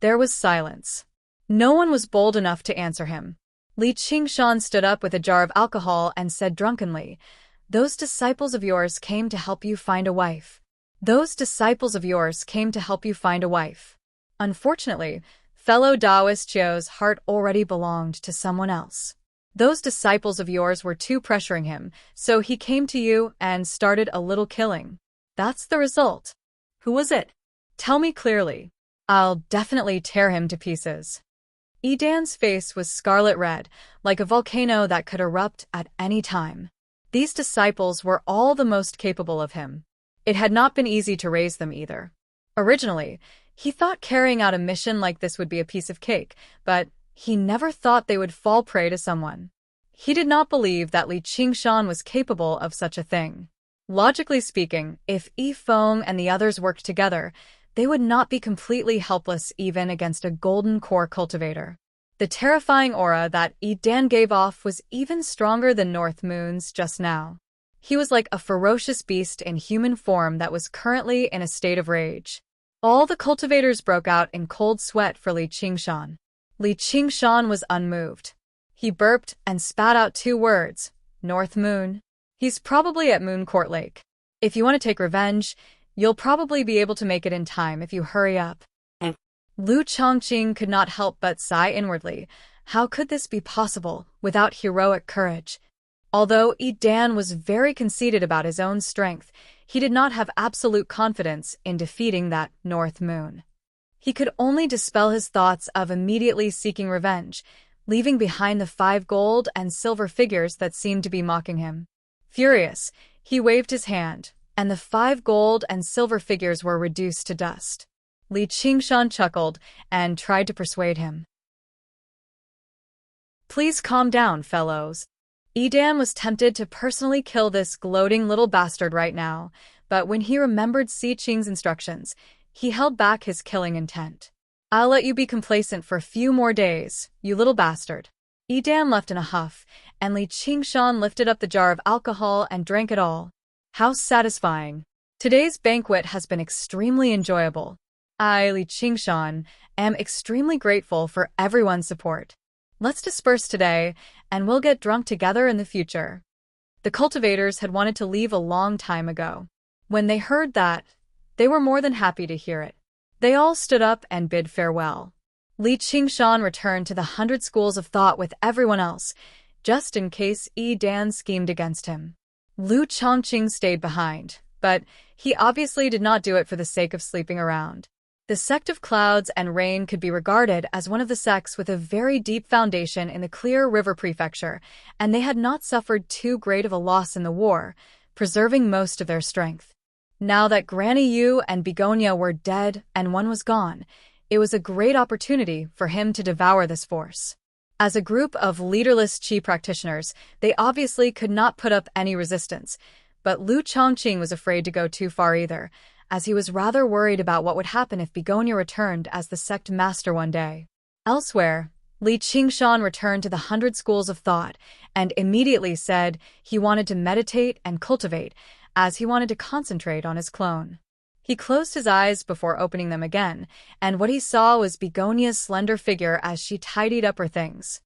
There was silence. No one was bold enough to answer him. Li Qingshan stood up with a jar of alcohol and said drunkenly, "Those disciples of yours came to help you find a wife. Those disciples of yours came to help you find a wife." Unfortunately, fellow Taoist Chio's heart already belonged to someone else. Those disciples of yours were too pressuring him, so he came to you and started a little killing. That's the result. Who was it? Tell me clearly. I'll definitely tear him to pieces. Yidan's face was scarlet red, like a volcano that could erupt at any time. These disciples were all the most capable of him. It had not been easy to raise them either. Originally, he thought carrying out a mission like this would be a piece of cake, but he never thought they would fall prey to someone. He did not believe that Li Qingshan was capable of such a thing. Logically speaking, if Yifeng and the others worked together, they would not be completely helpless even against a golden core cultivator. The terrifying aura that Yidan gave off was even stronger than North Moon's just now. He was like a ferocious beast in human form that was currently in a state of rage. All the cultivators broke out in cold sweat for Li Qingshan. Li Qingshan was unmoved. He burped and spat out 2 words, "North Moon." He's probably at Moon Court Lake. If you want to take revenge, you'll probably be able to make it in time if you hurry up. Lu Chongqing could not help but sigh inwardly. How could this be possible without heroic courage? Although Yidan was very conceited about his own strength, he did not have absolute confidence in defeating that North Moon. He could only dispel his thoughts of immediately seeking revenge, leaving behind the 5 gold and silver figures that seemed to be mocking him. Furious, he waved his hand, and the 5 gold and silver figures were reduced to dust. Li Qingshan chuckled and tried to persuade him. "Please calm down, fellows." Yidan was tempted to personally kill this gloating little bastard right now, but when he remembered Si Qing's instructions, he held back his killing intent. "I'll let you be complacent for a few more days, you little bastard." Yidan left in a huff, and Li Qingshan lifted up the jar of alcohol and drank it all. How satisfying. Today's banquet has been extremely enjoyable. I, Li Qingshan, am extremely grateful for everyone's support. Let's disperse today, and we'll get drunk together in the future. The cultivators had wanted to leave a long time ago. When they heard that, they were more than happy to hear it. They all stood up and bid farewell. Li Qingshan returned to the 100 schools of thought with everyone else, just in case Yidan schemed against him. Lu Chongqing stayed behind, but he obviously did not do it for the sake of sleeping around. The sect of Clouds and Rain could be regarded as one of the sects with a very deep foundation in the Clear River Prefecture, and they had not suffered too great of a loss in the war, preserving most of their strength. Now that Granny Yu and Begonia were dead and one was gone, it was a great opportunity for him to devour this force. As a group of leaderless qi practitioners, they obviously could not put up any resistance, but Lu Chongqing was afraid to go too far either, as he was rather worried about what would happen if Begonia returned as the sect master one day. Elsewhere, Li Qingshan returned to the 100 schools of thought and immediately said he wanted to meditate and cultivate, as he wanted to concentrate on his clone. He closed his eyes before opening them again, and what he saw was Begonia's slender figure as she tidied up her things.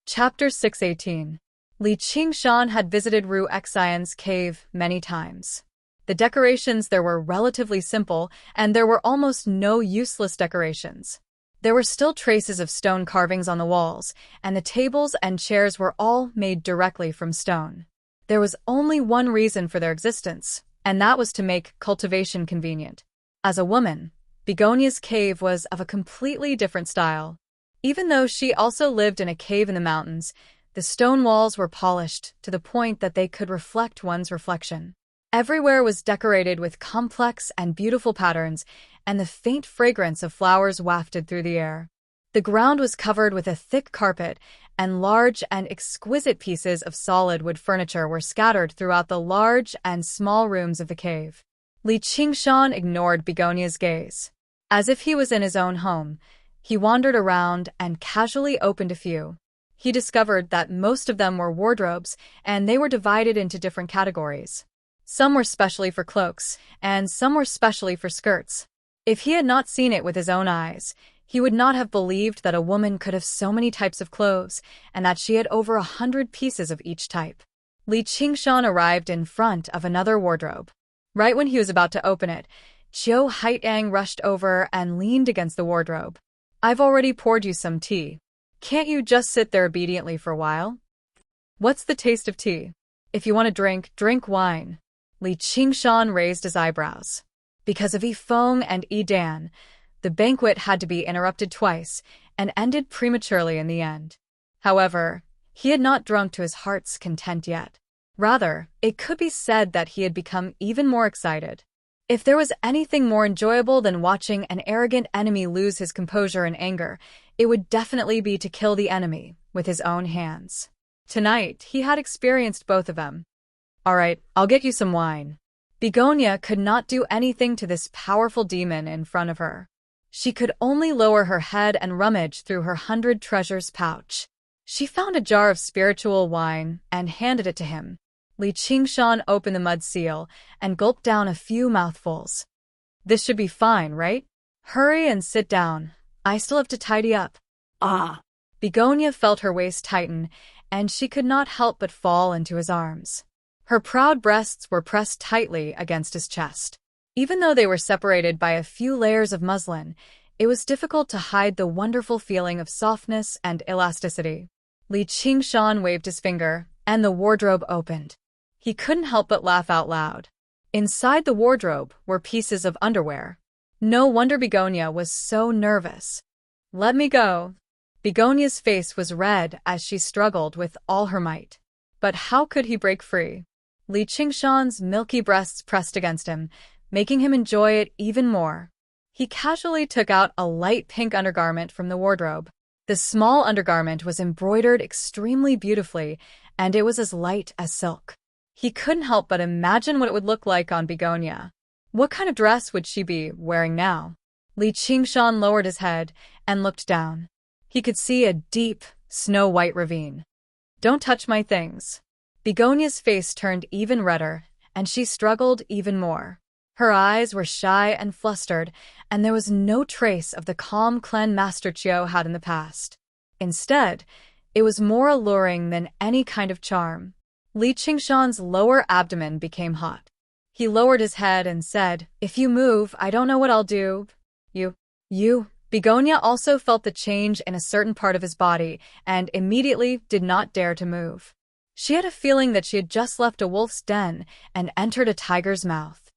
Chapter 618. Li Qingshan had visited Ru Xian's cave many times. The decorations there were relatively simple, and there were almost no useless decorations. There were still traces of stone carvings on the walls, and the tables and chairs were all made directly from stone. There was only one reason for their existence, and that was to make cultivation convenient. As a woman, Begonia's cave was of a completely different style. Even though she also lived in a cave in the mountains, the stone walls were polished to the point that they could reflect one's reflection. Everywhere was decorated with complex and beautiful patterns, and the faint fragrance of flowers wafted through the air. The ground was covered with a thick carpet, and large and exquisite pieces of solid wood furniture were scattered throughout the large and small rooms of the cave. Li Qingshan ignored Begonia's gaze. As if he was in his own home, he wandered around and casually opened a few. He discovered that most of them were wardrobes, and they were divided into different categories. Some were specially for cloaks, and some were specially for skirts. If he had not seen it with his own eyes, he would not have believed that a woman could have so many types of clothes, and that she had over 100 pieces of each type. Li Qingshan arrived in front of another wardrobe. Right when he was about to open it, Qiu Haitang rushed over and leaned against the wardrobe. "I've already poured you some tea. Can't you just sit there obediently for a while? What's the taste of tea? If you want to drink, drink wine." Li Qingshan raised his eyebrows. Because of Yi Feng and Yi Dan, the banquet had to be interrupted twice and ended prematurely in the end. However, he had not drunk to his heart's content yet. Rather, it could be said that he had become even more excited. If there was anything more enjoyable than watching an arrogant enemy lose his composure in anger, it would definitely be to kill the enemy with his own hands. Tonight, he had experienced both of them. "All right, I'll get you some wine." Begonia could not do anything to this powerful demon in front of her. She could only lower her head and rummage through her 100 treasures pouch. She found a jar of spiritual wine and handed it to him. Li Qingshan opened the mud seal and gulped down a few mouthfuls. "This should be fine, right? Hurry and sit down. I still have to tidy up." "Ah." Begonia felt her waist tighten, and she could not help but fall into his arms. Her proud breasts were pressed tightly against his chest. Even though they were separated by a few layers of muslin, it was difficult to hide the wonderful feeling of softness and elasticity. Li Qingshan waved his finger, and the wardrobe opened. He couldn't help but laugh out loud. Inside the wardrobe were pieces of underwear. No wonder Begonia was so nervous. "Let me go." Begonia's face was red as she struggled with all her might. But how could he break free? Li Qingshan's milky breasts pressed against him, making him enjoy it even more. He casually took out a light pink undergarment from the wardrobe. The small undergarment was embroidered extremely beautifully, and it was as light as silk. He couldn't help but imagine what it would look like on Begonia. What kind of dress would she be wearing now? Li Qingshan lowered his head and looked down. He could see a deep, snow-white ravine. "Don't touch my things." Begonia's face turned even redder, and she struggled even more. Her eyes were shy and flustered, and there was no trace of the calm clan Master Qiu had in the past. Instead, it was more alluring than any kind of charm. Li Qingshan's lower abdomen became hot. He lowered his head and said, "If you move, I don't know what I'll do." You. Begonia also felt the change in a certain part of his body and immediately did not dare to move. She had a feeling that she had just left a wolf's den and entered a tiger's mouth.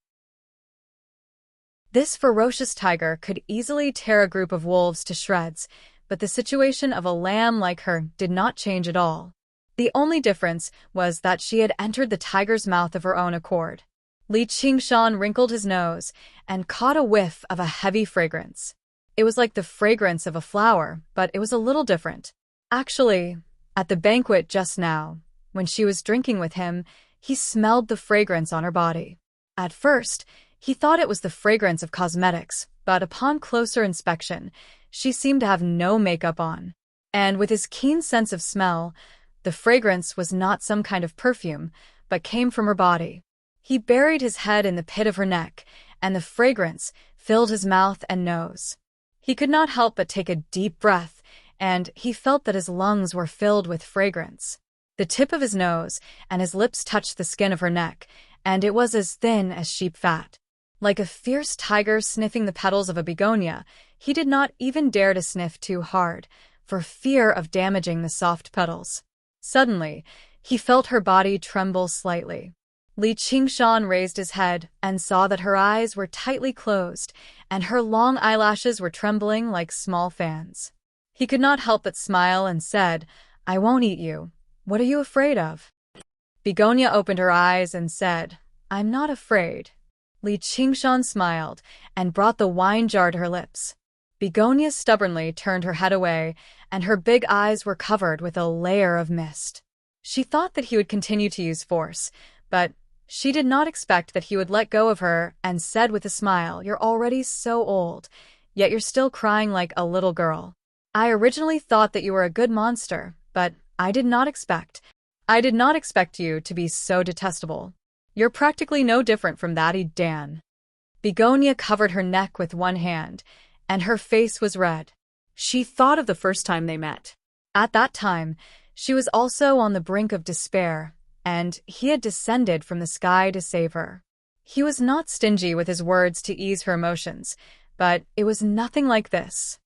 This ferocious tiger could easily tear a group of wolves to shreds, but the situation of a lamb like her did not change at all. The only difference was that she had entered the tiger's mouth of her own accord. Li Qingshan wrinkled his nose and caught a whiff of a heavy fragrance. It was like the fragrance of a flower, but it was a little different. Actually, at the banquet just now, when she was drinking with him, he smelled the fragrance on her body. At first, he thought it was the fragrance of cosmetics, but upon closer inspection, she seemed to have no makeup on. And with his keen sense of smell, the fragrance was not some kind of perfume, but came from her body. He buried his head in the pit of her neck, and the fragrance filled his mouth and nose. He could not help but take a deep breath, and he felt that his lungs were filled with fragrance. The tip of his nose and his lips touched the skin of her neck, and it was as thin as sheep fat. Like a fierce tiger sniffing the petals of a begonia, he did not even dare to sniff too hard, for fear of damaging the soft petals. Suddenly, he felt her body tremble slightly. Li Qingshan raised his head and saw that her eyes were tightly closed, and her long eyelashes were trembling like small fans. He could not help but smile and said, "I won't eat you. What are you afraid of?" Begonia opened her eyes and said, "I'm not afraid." Li Qingshan smiled and brought the wine jar to her lips. Begonia stubbornly turned her head away, and her big eyes were covered with a layer of mist. She thought that he would continue to use force, but she did not expect that he would let go of her and said with a smile, "You're already so old, yet you're still crying like a little girl. I originally thought that you were a good monster, but I did not expect you to be so detestable. You're practically no different from that Dan." Begonia covered her neck with one hand, and her face was red. She thought of the first time they met. At that time, she was also on the brink of despair, and he had descended from the sky to save her. He was not stingy with his words to ease her emotions, but it was nothing like this.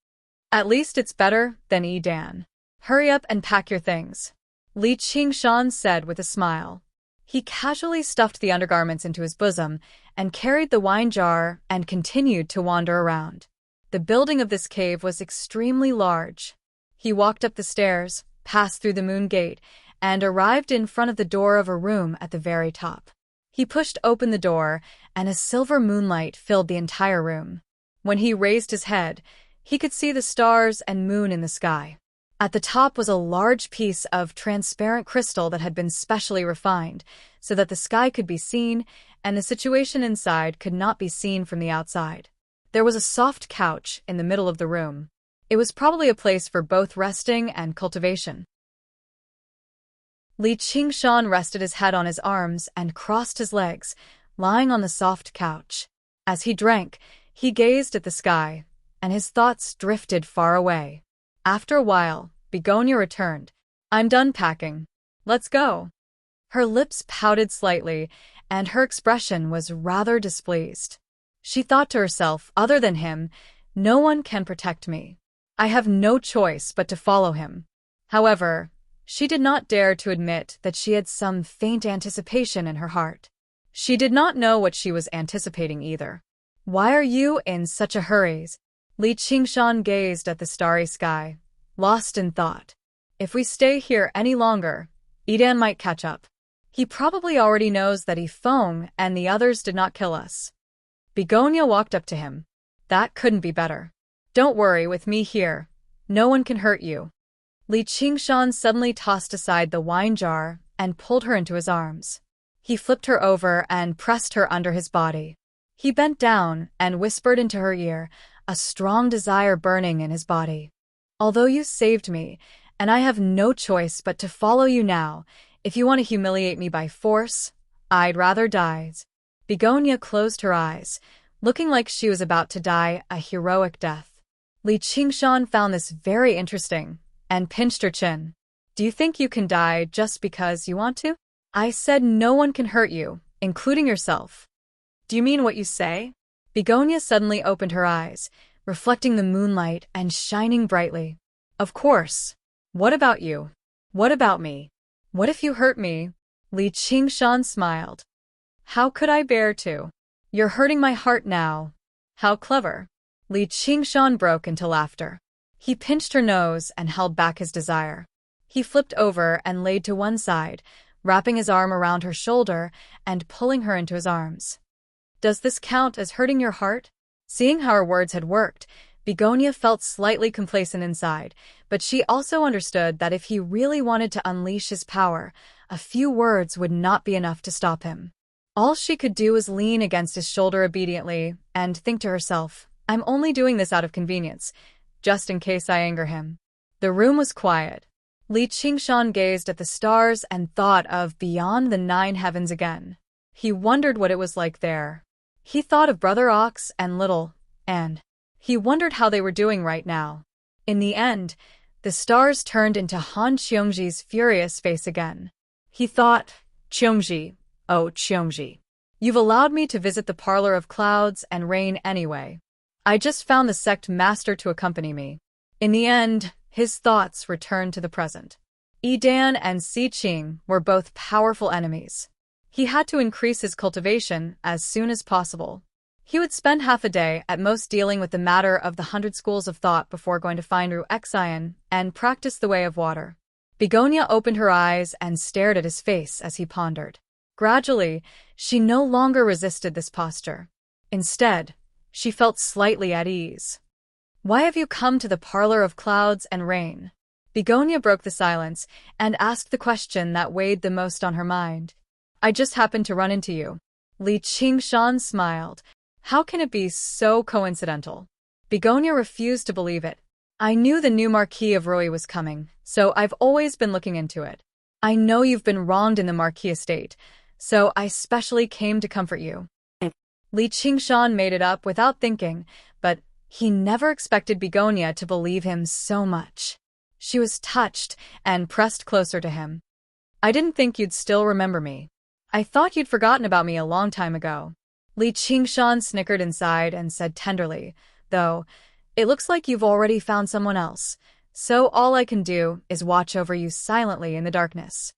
"At least it's better than Dan. Hurry up and pack your things," Li Qingshan said with a smile. He casually stuffed the undergarments into his bosom and carried the wine jar and continued to wander around. The building of this cave was extremely large. He walked up the stairs, passed through the moon gate, and arrived in front of the door of a room at the very top. He pushed open the door, and a silver moonlight filled the entire room. When he raised his head, he could see the stars and moon in the sky. At the top was a large piece of transparent crystal that had been specially refined, so that the sky could be seen, and the situation inside could not be seen from the outside. There was a soft couch in the middle of the room. It was probably a place for both resting and cultivation. Li Qingshan rested his head on his arms and crossed his legs, lying on the soft couch. As he drank, he gazed at the sky, and his thoughts drifted far away. After a while, Begonia returned. "I'm done packing. Let's go." Her lips pouted slightly, and her expression was rather displeased. She thought to herself, other than him, no one can protect me. I have no choice but to follow him. However, she did not dare to admit that she had some faint anticipation in her heart. She did not know what she was anticipating either. "Why are you in such a hurry?" Li Qingshan gazed at the starry sky, lost in thought. "If we stay here any longer, Dan might catch up. He probably already knows that Feng and the others did not kill us." Begonia walked up to him. "That couldn't be better. Don't worry, with me here, no one can hurt you." Li Qingshan suddenly tossed aside the wine jar and pulled her into his arms. He flipped her over and pressed her under his body. He bent down and whispered into her ear, a strong desire burning in his body. "Although you saved me, and I have no choice but to follow you now, if you want to humiliate me by force, I'd rather die." Begonia closed her eyes, looking like she was about to die a heroic death. Li Qingshan found this very interesting and pinched her chin. "Do you think you can die just because you want to? I said no one can hurt you, including yourself." "Do you mean what you say?" Begonia suddenly opened her eyes, reflecting the moonlight and shining brightly. "Of course. What about you? What about me? What if you hurt me?" Li Qingshan smiled. "How could I bear to? You're hurting my heart now." "How clever." Li Qingshan broke into laughter. He pinched her nose and held back his desire. He flipped over and laid to one side, wrapping his arm around her shoulder and pulling her into his arms. "Does this count as hurting your heart?" Seeing how her words had worked, Begonia felt slightly complacent inside, but she also understood that if he really wanted to unleash his power, a few words would not be enough to stop him. All she could do was lean against his shoulder obediently and think to herself, "I'm only doing this out of convenience, just in case I anger him." The room was quiet. Li Qingshan gazed at the stars and thought of beyond the 9 heavens again. He wondered what it was like there. He thought of Brother Ox and Little, and he wondered how they were doing right now. In the end, the stars turned into Han Qiongji's furious face again. He thought, "Qiongji, oh Qiongji, you've allowed me to visit the parlor of clouds and rain anyway. I just found the sect master to accompany me." In the end, his thoughts returned to the present. Yidan and Si Qing were both powerful enemies. He had to increase his cultivation as soon as possible. He would spend half a day at most dealing with the matter of the 100 schools of thought before going to find Ru Xian and practice the way of water. Begonia opened her eyes and stared at his face as he pondered. Gradually, she no longer resisted this posture. Instead, she felt slightly at ease. "Why have you come to the parlor of clouds and rain?" Begonia broke the silence and asked the question that weighed the most on her mind. "I just happened to run into you." Li Qingshan smiled. "How can it be so coincidental?" Begonia refused to believe it. "I knew the new Marquis of Rui was coming, so I've always been looking into it. I know you've been wronged in the Marquis estate, so I specially came to comfort you." Li Qingshan made it up without thinking, but he never expected Begonia to believe him so much. She was touched and pressed closer to him. "I didn't think you'd still remember me. I thought you'd forgotten about me a long time ago." Li Qingshan snickered inside and said tenderly, "Though, it looks like you've already found someone else, so all I can do is watch over you silently in the darkness."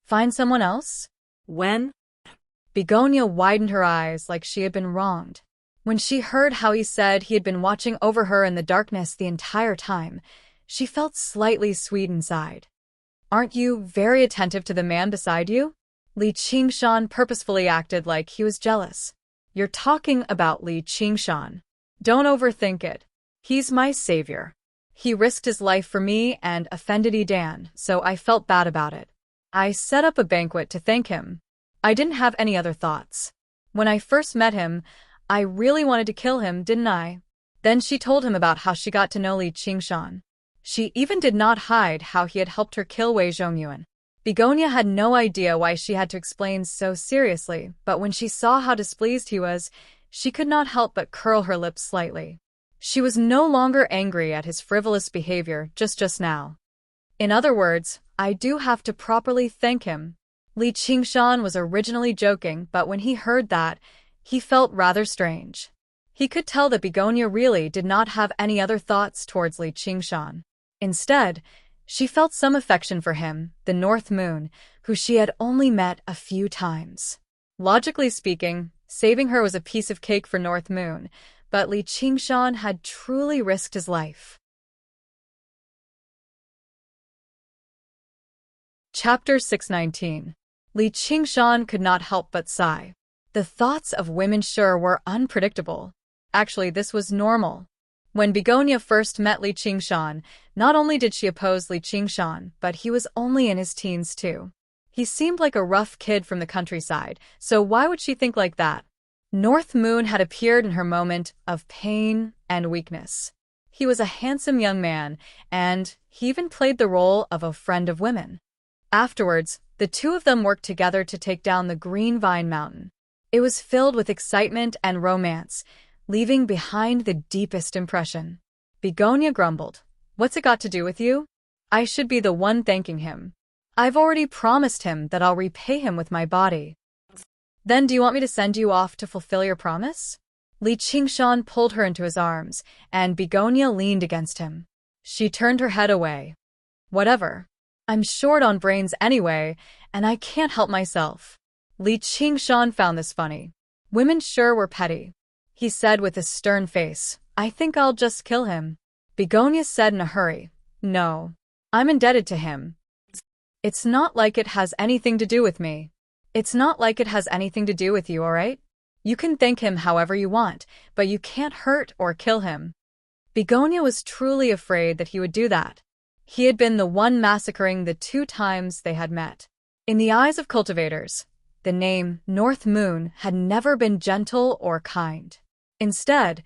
"Find someone else? When?" Begonia widened her eyes like she had been wronged. When she heard how he said he had been watching over her in the darkness the entire time, she felt slightly sweet inside. "Aren't you very attentive to the man beside you?" Li Qingshan purposefully acted like he was jealous. "You're talking about Li Qingshan. Don't overthink it. He's my savior. He risked his life for me and offended Yidan, so I felt bad about it. I set up a banquet to thank him. I didn't have any other thoughts. When I first met him, I really wanted to kill him, didn't I?" Then she told him about how she got to know Li Qingshan. She even did not hide how he had helped her kill Wei Zhongyuan. Begonia had no idea why she had to explain so seriously, but when she saw how displeased he was, she could not help but curl her lips slightly. She was no longer angry at his frivolous behavior just now. "In other words, I do have to properly thank him." Li Qingshan was originally joking, but when he heard that, he felt rather strange. He could tell that Begonia really did not have any other thoughts towards Li Qingshan. Instead, she felt some affection for him, the North Moon, who she had only met a few times. Logically speaking, saving her was a piece of cake for North Moon, but Li Qingshan had truly risked his life. Chapter 619. Li Qingshan could not help but sigh. The thoughts of women sure were unpredictable. Actually, this was normal. When Begonia first met Li Qingshan, not only did she oppose Li Qingshan, but he was only in his teens too. He seemed like a rough kid from the countryside, so why would she think like that? North Moon had appeared in her moment of pain and weakness. He was a handsome young man, and he even played the role of a friend of women. Afterwards, the two of them worked together to take down the Green Vine Mountain. It was filled with excitement and romance, leaving behind the deepest impression. Begonia grumbled, "What's it got to do with you? I should be the one thanking him. I've already promised him that I'll repay him with my body." "Then do you want me to send you off to fulfill your promise?" Li Qingshan pulled her into his arms, and Begonia leaned against him. She turned her head away. "Whatever. I'm short on brains anyway, and I can't help myself." Li Qingshan found this funny. Women sure were petty. He said with a stern face, "I think I'll just kill him." Begonia said in a hurry, "No. I'm indebted to him." It's not like it has anything to do with me. It's not like it has anything to do with you, alright? You can thank him however you want, but you can't hurt or kill him. Begonia was truly afraid that he would do that. He had been the one massacring the 2 times they had met. In the eyes of cultivators, the name North Moon had never been gentle or kind. Instead,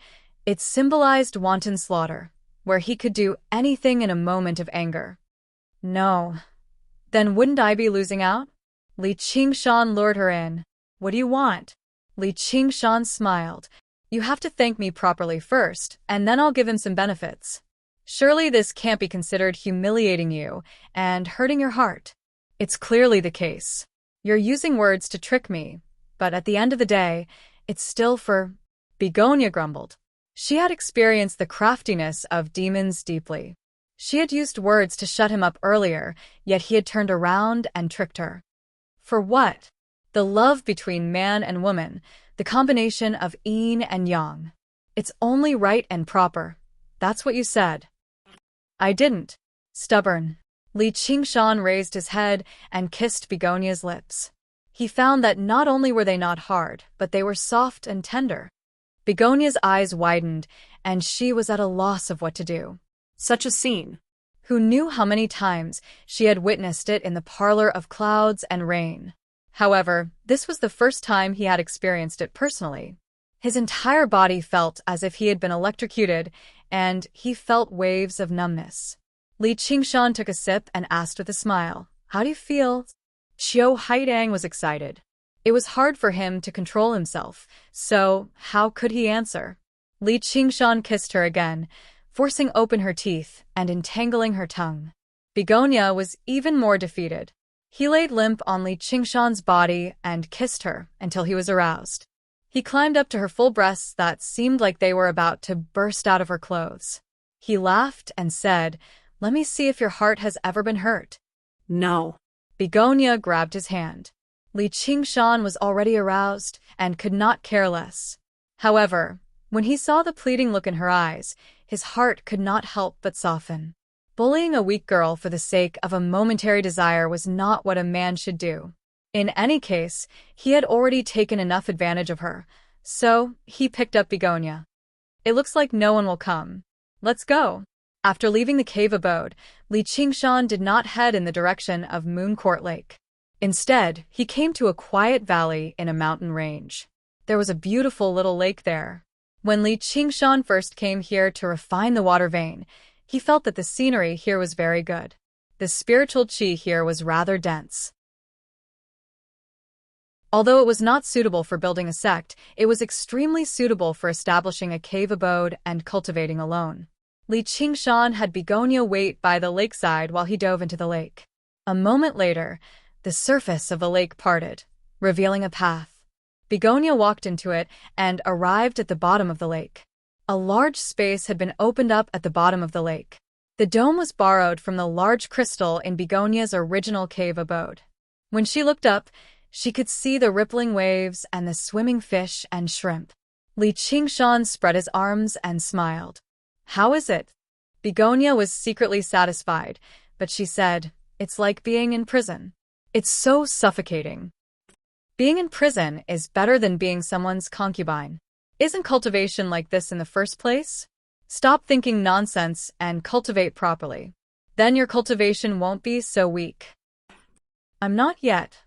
it symbolized wanton slaughter, where he could do anything in a moment of anger. No. Then wouldn't I be losing out? Li Qingshan lured her in. What do you want? Li Qingshan smiled. You have to thank me properly first, and then I'll give him some benefits. Surely this can't be considered humiliating you and hurting your heart. It's clearly the case. You're using words to trick me, but at the end of the day, it's still for... Begonia grumbled. She had experienced the craftiness of demons deeply. She had used words to shut him up earlier, yet he had turned around and tricked her. For what? The love between man and woman, the combination of yin and yang. It's only right and proper. That's what you said. I didn't. Stubborn. Li Qingshan raised his head and kissed Begonia's lips. He found that not only were they not hard, but they were soft and tender. Begonia's eyes widened, and she was at a loss of what to do. Such a scene. Who knew how many times she had witnessed it in the parlor of clouds and rain? However, this was the first time he had experienced it personally. His entire body felt as if he had been electrocuted, and he felt waves of numbness. Li Qingshan took a sip and asked with a smile, "How do you feel?" Qiu Haidang was excited. It was hard for him to control himself, so how could he answer? Li Qingshan kissed her again, forcing open her teeth and entangling her tongue. Begonia was even more defeated. He laid limp on Li Qingshan's body and kissed her until he was aroused. He climbed up to her full breasts that seemed like they were about to burst out of her clothes. He laughed and said, "Let me see if your heart has ever been hurt."
No.
Begonia grabbed his hand. Li Qingshan was already aroused and could not care less. However, when he saw the pleading look in her eyes, his heart could not help but soften. Bullying a weak girl for the sake of a momentary desire was not what a man should do. In any case, he had already taken enough advantage of her, so he picked up Begonia. It looks like no one will come. Let's go. After leaving the cave abode, Li Qingshan did not head in the direction of Mooncourt Lake. Instead, he came to a quiet valley in a mountain range. There was a beautiful little lake there. When Li Qingshan first came here to refine the water vein, he felt that the scenery here was very good. The spiritual qi here was rather dense. Although it was not suitable for building a sect, it was extremely suitable for establishing a cave abode and cultivating alone. Li Qingshan had Begonia wait by the lakeside while he dove into the lake. A moment later, the surface of the lake parted, revealing a path. Begonia walked into it and arrived at the bottom of the lake. A large space had been opened up at the bottom of the lake. The dome was borrowed from the large crystal in Begonia's original cave abode. When she looked up, she could see the rippling waves and the swimming fish and shrimp. Li Qingshan spread his arms and smiled. How is it? Begonia was secretly satisfied, but she said, "It's like being in prison. It's so suffocating." Being in prison is better than being someone's concubine. Isn't cultivation like this in the first place? Stop thinking nonsense and cultivate properly. Then your cultivation won't be so weak. I'm not yet.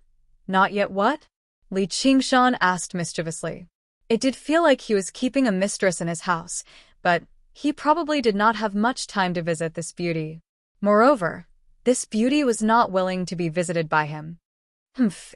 Not yet what? Li Qingshan asked mischievously. It did feel like he was keeping a mistress in his house, but he probably did not have much time to visit this beauty. Moreover, this beauty was not willing to be visited by him.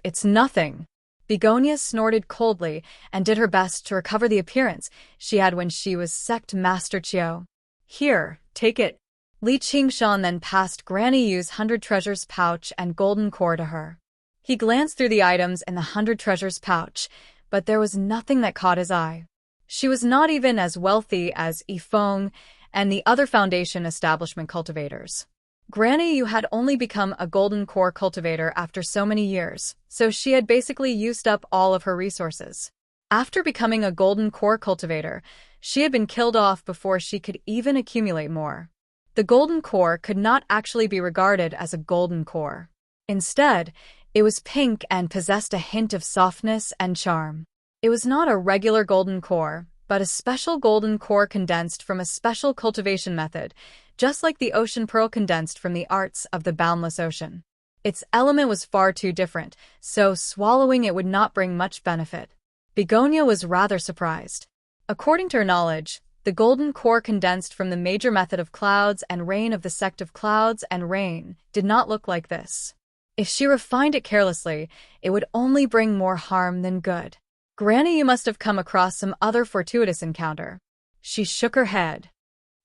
It's nothing. Begonia snorted coldly and did her best to recover the appearance she had when she was sect Master Qiu. Here, take it. Li Qingshan then passed Granny Yu's 100 treasures pouch and golden core to her. He glanced through the items in the 100 treasures pouch, but there was nothing that caught his eye. She was not even as wealthy as Yifeng and the other foundation establishment cultivators. Granny Yu had only become a golden core cultivator after so many years, so she had basically used up all of her resources. After becoming a golden core cultivator, she had been killed off before she could even accumulate more. The golden core could not actually be regarded as a golden core. Instead, it was pink and possessed a hint of softness and charm. It was not a regular golden core, but a special golden core condensed from a special cultivation method, just like the ocean pearl condensed from the arts of the boundless ocean. Its element was far too different, so swallowing it would not bring much benefit. Begonia was rather surprised. According to her knowledge, the golden core condensed from the major method of clouds and rain of the sect of clouds and rain did not look like this. If she refined it carelessly, it would only bring more harm than good. Granny, you must have come across some other fortuitous encounter. She shook her head.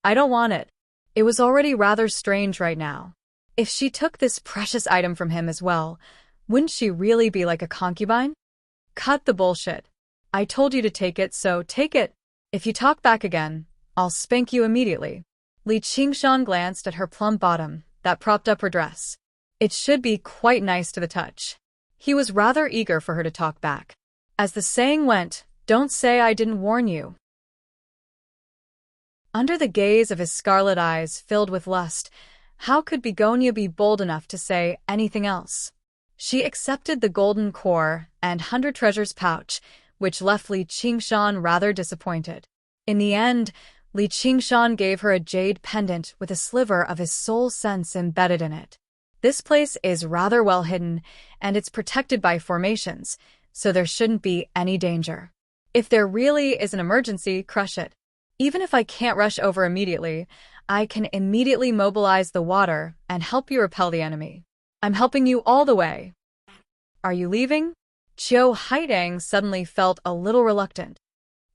I don't want it. It was already rather strange right now. If she took this precious item from him as well, wouldn't she really be like a concubine? Cut the bullshit. I told you to take it, so take it. If you talk back again, I'll spank you immediately. Li Qingshan glanced at her plump bottom that propped up her dress. It should be quite nice to the touch. He was rather eager for her to talk back. As the saying went, don't say I didn't warn you. Under the gaze of his scarlet eyes filled with lust, how could Begonia be bold enough to say anything else? She accepted the golden core and 100 treasures pouch, which left Li Qingshan rather disappointed. In the end, Li Qingshan gave her a jade pendant with a sliver of his soul sense embedded in it. This place is rather well hidden, and it's protected by formations, so there shouldn't be any danger. If there really is an emergency, crush it. Even if I can't rush over immediately, I can immediately mobilize the water and help you repel the enemy. I'm helping you all the way. Are you leaving? Qiu Haidang suddenly felt a little reluctant.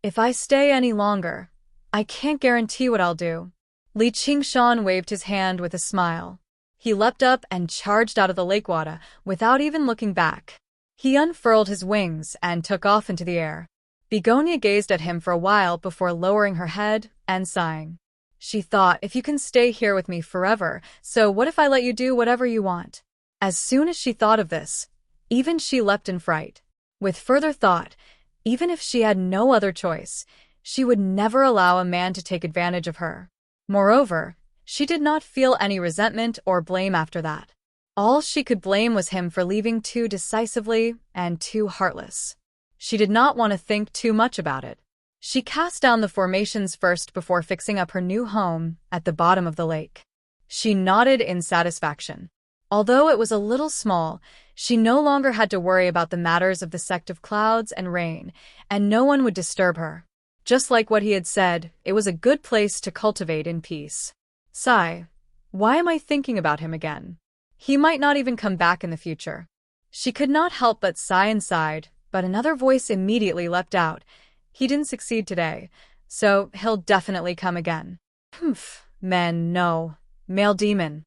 If I stay any longer, I can't guarantee what I'll do. Li Qingshan waved his hand with a smile. He leapt up and charged out of the lake water without even looking back. He unfurled his wings and took off into the air. Begonia gazed at him for a while before lowering her head and sighing. She thought, if you can stay here with me forever, so what if I let you do whatever you want? As soon as she thought of this, even she leapt in fright. With further thought, even if she had no other choice, she would never allow a man to take advantage of her. Moreover, she did not feel any resentment or blame after that. All she could blame was him for leaving too decisively and too heartless. She did not want to think too much about it. She cast down the formations first before fixing up her new home at the bottom of the lake. She nodded in satisfaction. Although it was a little small, she no longer had to worry about the matters of the sect of clouds and rain, and no one would disturb her. Just like what he had said, it was a good place to cultivate in peace. Sigh. Why am I thinking about him again? He might not even come back in the future. She could not help but sigh and sighed, but another voice immediately leapt out. He didn't succeed today, so he'll definitely come again. Humph, men, no. Male demon.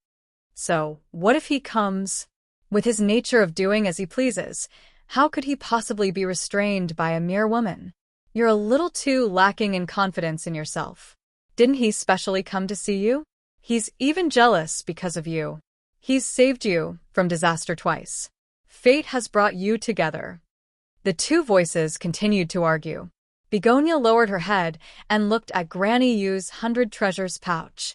So, what if he comes? With his nature of doing as he pleases, how could he possibly be restrained by a mere woman? You're a little too lacking in confidence in yourself. Didn't he specially come to see you? He's even jealous because of you. He's saved you from disaster twice. Fate has brought you together. The two voices continued to argue. Begonia lowered her head and looked at Granny Yu's 100 treasures pouch.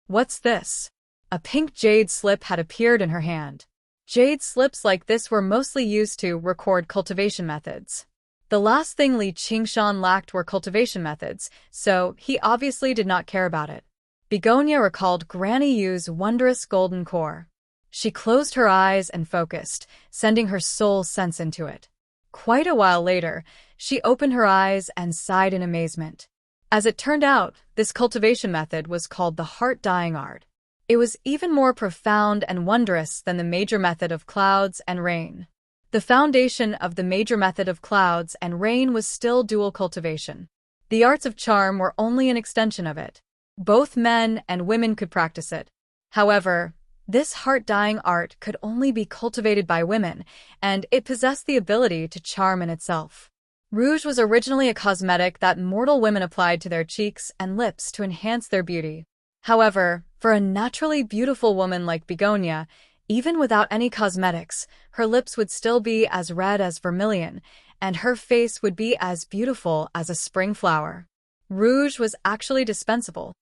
What's this? A pink jade slip had appeared in her hand. Jade slips like this were mostly used to record cultivation methods. The last thing Li Qingshan lacked were cultivation methods, so he obviously did not care about it. Begonia recalled Granny Yu's wondrous golden core. She closed her eyes and focused, sending her soul sense into it. Quite a while later, she opened her eyes and sighed in amazement. As it turned out, this cultivation method was called the heart-dyeing art. It was even more profound and wondrous than the major method of clouds and rain. The foundation of the major method of clouds and rain was still dual cultivation. The arts of charm were only an extension of it. Both men and women could practice it. However, this heart-dyeing art could only be cultivated by women, and it possessed the ability to charm in itself. Rouge was originally a cosmetic that mortal women applied to their cheeks and lips to enhance their beauty. However, for a naturally beautiful woman like Begonia, even without any cosmetics, her lips would still be as red as vermilion, and her face would be as beautiful as a spring flower. Rouge was actually dispensable.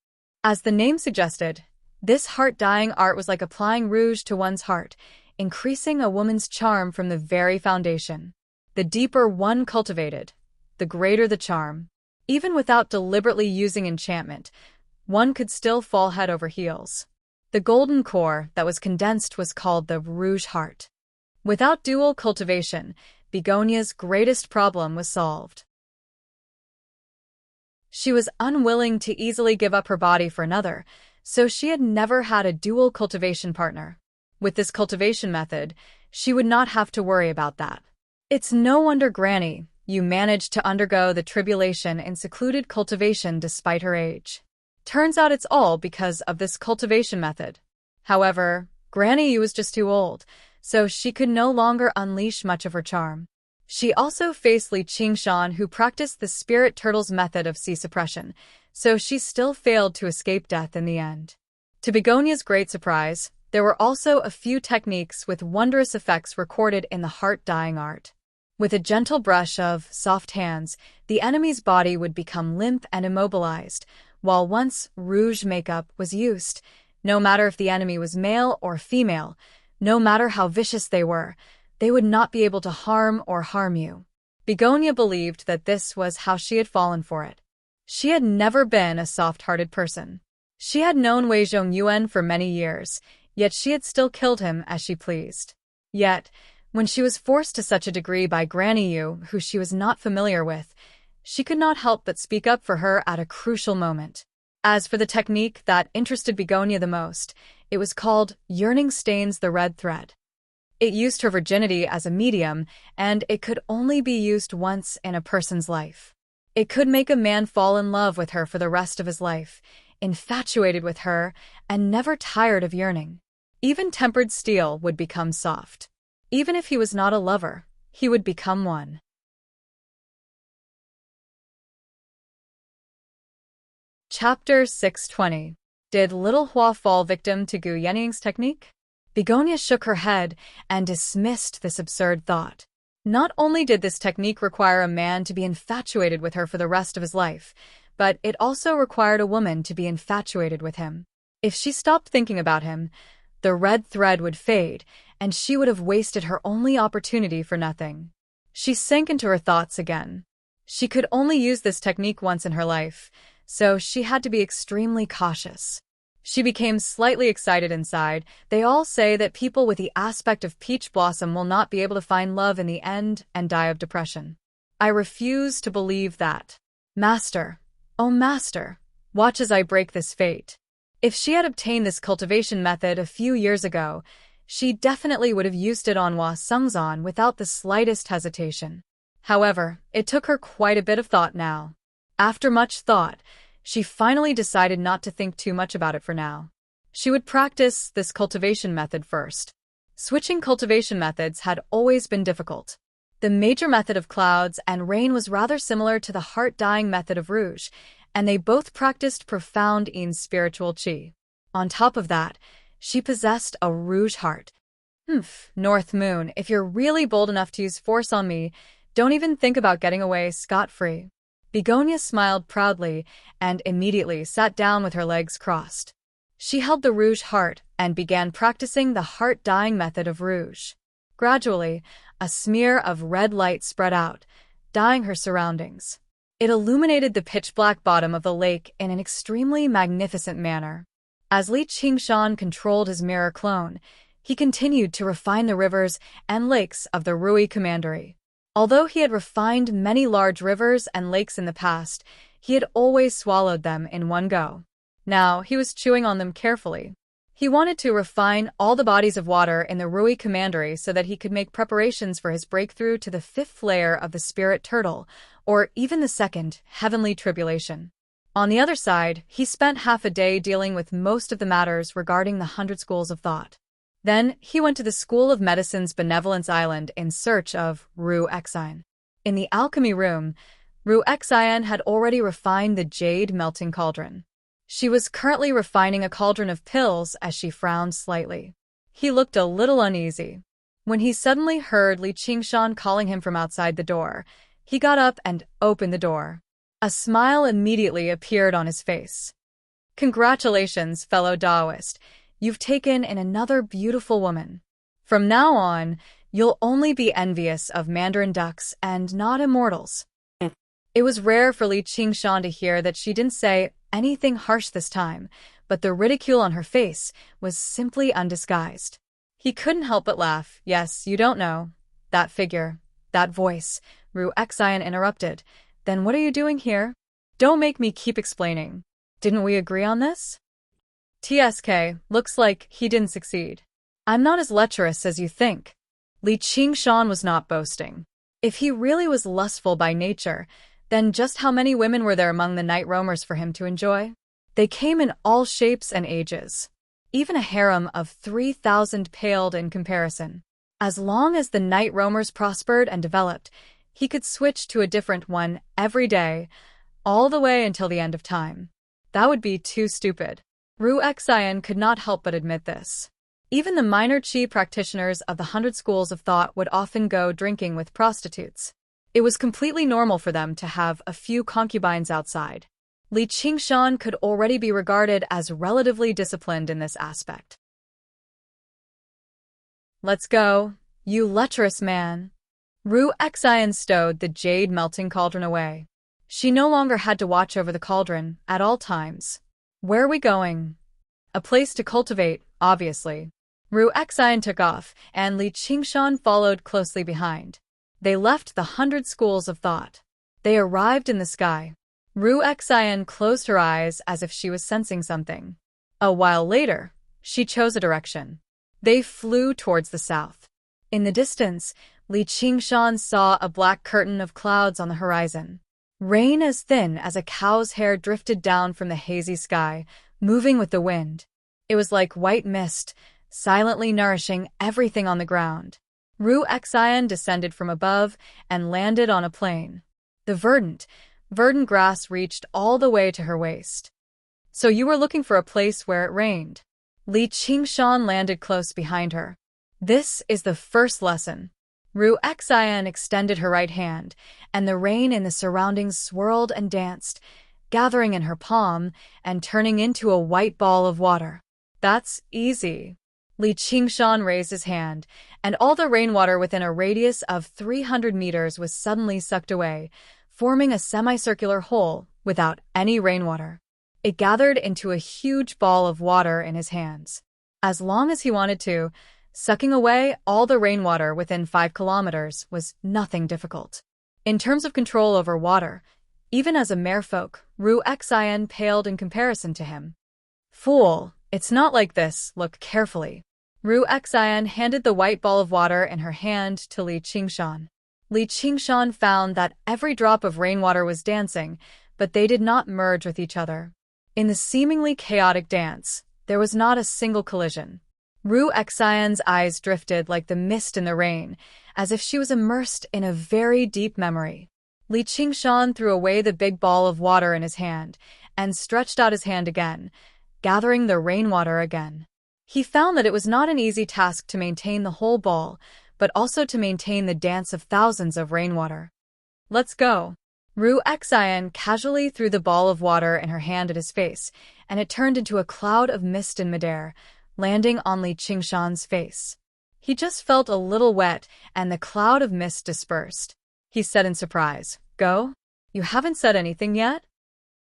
As the name suggested, this heart-dyeing art was like applying rouge to one's heart. increasing a woman's charm from the very foundation. The deeper one cultivated, the greater the charm. Even without deliberately using enchantment, one could still fall head over heels. The golden core that was condensed was called the Rouge Heart. Without dual cultivation, Begonia's greatest problem was solved. She was unwilling to easily give up her body for another, so she had never had a dual cultivation partner. With this cultivation method, she would not have to worry about that. It's no wonder, Granny, you managed to undergo the tribulation in secluded cultivation despite her age. Turns out it's all because of this cultivation method. However, Granny Yu was just too old, so she could no longer unleash much of her charm. She also faced Li Qingshan, who practiced the spirit turtle's method of sea suppression, so she still failed to escape death in the end. To Begonia's great surprise, there were also a few techniques with wondrous effects recorded in the heart-dyeing art. With a gentle brush of soft hands, the enemy's body would become limp and immobilized, while once rouge makeup was used, no matter if the enemy was male or female, no matter how vicious they would not be able to harm you. Begonia believed that this was how she had fallen for it. She had never been a soft-hearted person. She had known Wei Zhongyuan for many years, yet she had still killed him as she pleased. Yet, when she was forced to such a degree by Granny Yu, who she was not familiar with, she could not help but speak up for her at a crucial moment. As for the technique that interested Begonia the most, it was called Yearning Stains the Red Thread. It used her virginity as a medium, and it could only be used once in a person's life. It could make a man fall in love with her for the rest of his life, infatuated with her, and never tired of yearning. Even tempered steel would become soft. Even if he was not a lover, he would become one. Chapter 620. Did Little Hua fall victim to Gu Yanning's technique? Begonia shook her head and dismissed this absurd thought. Not only did this technique require a man to be infatuated with her for the rest of his life, but it also required a woman to be infatuated with him. If she stopped thinking about him, the red thread would fade, and she would have wasted her only opportunity for nothing. She sank into her thoughts again. She could only use this technique once in her life, so she had to be extremely cautious. She became slightly excited inside. They all say that people with the aspect of peach blossom will not be able to find love in the end and die of depression. I refuse to believe that. Master, oh master, watch as I break this fate. If she had obtained this cultivation method a few years ago, she definitely would have used it on Hua Sengzan without the slightest hesitation. However, it took her quite a bit of thought now. After much thought, she finally decided not to think too much about it for now. She would practice this cultivation method first. Switching cultivation methods had always been difficult. The major method of clouds and rain was rather similar to the heart-dyeing method of rouge, and they both practiced profound spiritual qi. On top of that, she possessed a rouge heart. North Moon, if you're really bold enough to use force on me, don't even think about getting away scot-free. Begonia smiled proudly and immediately sat down with her legs crossed. She held the rouge heart and began practicing the heart-dyeing method of rouge. Gradually, a smear of red light spread out, dyeing her surroundings. It illuminated the pitch-black bottom of the lake in an extremely magnificent manner. As Li Qingshan controlled his mirror clone, he continued to refine the rivers and lakes of the Rui Commandery. Although he had refined many large rivers and lakes in the past, he had always swallowed them in one go. Now he was chewing on them carefully. He wanted to refine all the bodies of water in the Rui Commandery so that he could make preparations for his breakthrough to the 5th layer of the spirit turtle, or even the 2nd, heavenly tribulation. On the other side, he spent half a day dealing with most of the matters regarding the 100 schools of thought. Then he went to the School of Medicine's Benevolence Island in search of Ru Xian. In the alchemy room, Ru Xian had already refined the jade melting cauldron. She was currently refining a cauldron of pills as she frowned slightly. He looked a little uneasy. When he suddenly heard Li Qingshan calling him from outside the door, he got up and opened the door. A smile immediately appeared on his face. "Congratulations, fellow Taoist. You've taken in another beautiful woman." From now on, you'll only be envious of mandarin ducks and not immortals. It was rare for Li Qingshan to hear that she didn't say anything harsh this time, but the ridicule on her face was simply undisguised. He couldn't help but laugh. Yes, you don't know. That figure, that voice, Ru Xian interrupted. Then what are you doing here? Don't make me keep explaining. Didn't we agree on this? TSK, looks like he didn't succeed. I'm not as lecherous as you think. Li Qingshan was not boasting. If he really was lustful by nature, then just how many women were there among the night roamers for him to enjoy? They came in all shapes and ages. Even a harem of 3,000 paled in comparison. As long as the night roamers prospered and developed, he could switch to a different one every day, all the way until the end of time. That would be too stupid. Ru Xian could not help but admit this. Even the minor qi practitioners of the 100 schools of thought would often go drinking with prostitutes. It was completely normal for them to have a few concubines outside. Li Qingshan could already be regarded as relatively disciplined in this aspect. Let's go, you lecherous man. Ru Xian stowed the jade melting cauldron away. She no longer had to watch over the cauldron at all times. Where are we going? A place to cultivate, obviously. Ru Xian took off, and Li Qingshan followed closely behind. They left the 100 schools of thought. They arrived in the sky. Ru Xian closed her eyes as if she was sensing something. A while later, she chose a direction. They flew towards the south. In the distance, Li Qingshan saw a black curtain of clouds on the horizon. Rain as thin as a cow's hair drifted down from the hazy sky, moving with the wind. It was like white mist, silently nourishing everything on the ground. Ru Xian descended from above and landed on a plain. The verdant grass reached all the way to her waist. So you were looking for a place where it rained. Li Qingshan landed close behind her. This is the first lesson. Ru Xian extended her right hand, and the rain in the surroundings swirled and danced, gathering in her palm and turning into a white ball of water. That's easy. Li Qingshan raised his hand, and all the rainwater within a radius of 300 meters was suddenly sucked away, forming a semicircular hole without any rainwater. It gathered into a huge ball of water in his hands. As long as he wanted to, sucking away all the rainwater within 5 kilometers was nothing difficult. In terms of control over water, even as a merfolk, Ru Xian paled in comparison to him. Fool, it's not like this, look carefully. Ru Xian handed the white ball of water in her hand to Li Qingshan. Li Qingshan found that every drop of rainwater was dancing, but they did not merge with each other. In the seemingly chaotic dance, there was not a single collision. Ru Xian's eyes drifted like the mist in the rain, as if she was immersed in a very deep memory. Li Qingshan threw away the big ball of water in his hand and stretched out his hand again, gathering the rainwater again. He found that it was not an easy task to maintain the whole ball, but also to maintain the dance of thousands of rainwater. Let's go. Ru Xian casually threw the ball of water in her hand at his face, and it turned into a cloud of mist in midair, landing on Li Qingshan's face. He just felt a little wet, and the cloud of mist dispersed. He said in surprise, "Go? You haven't said anything yet?"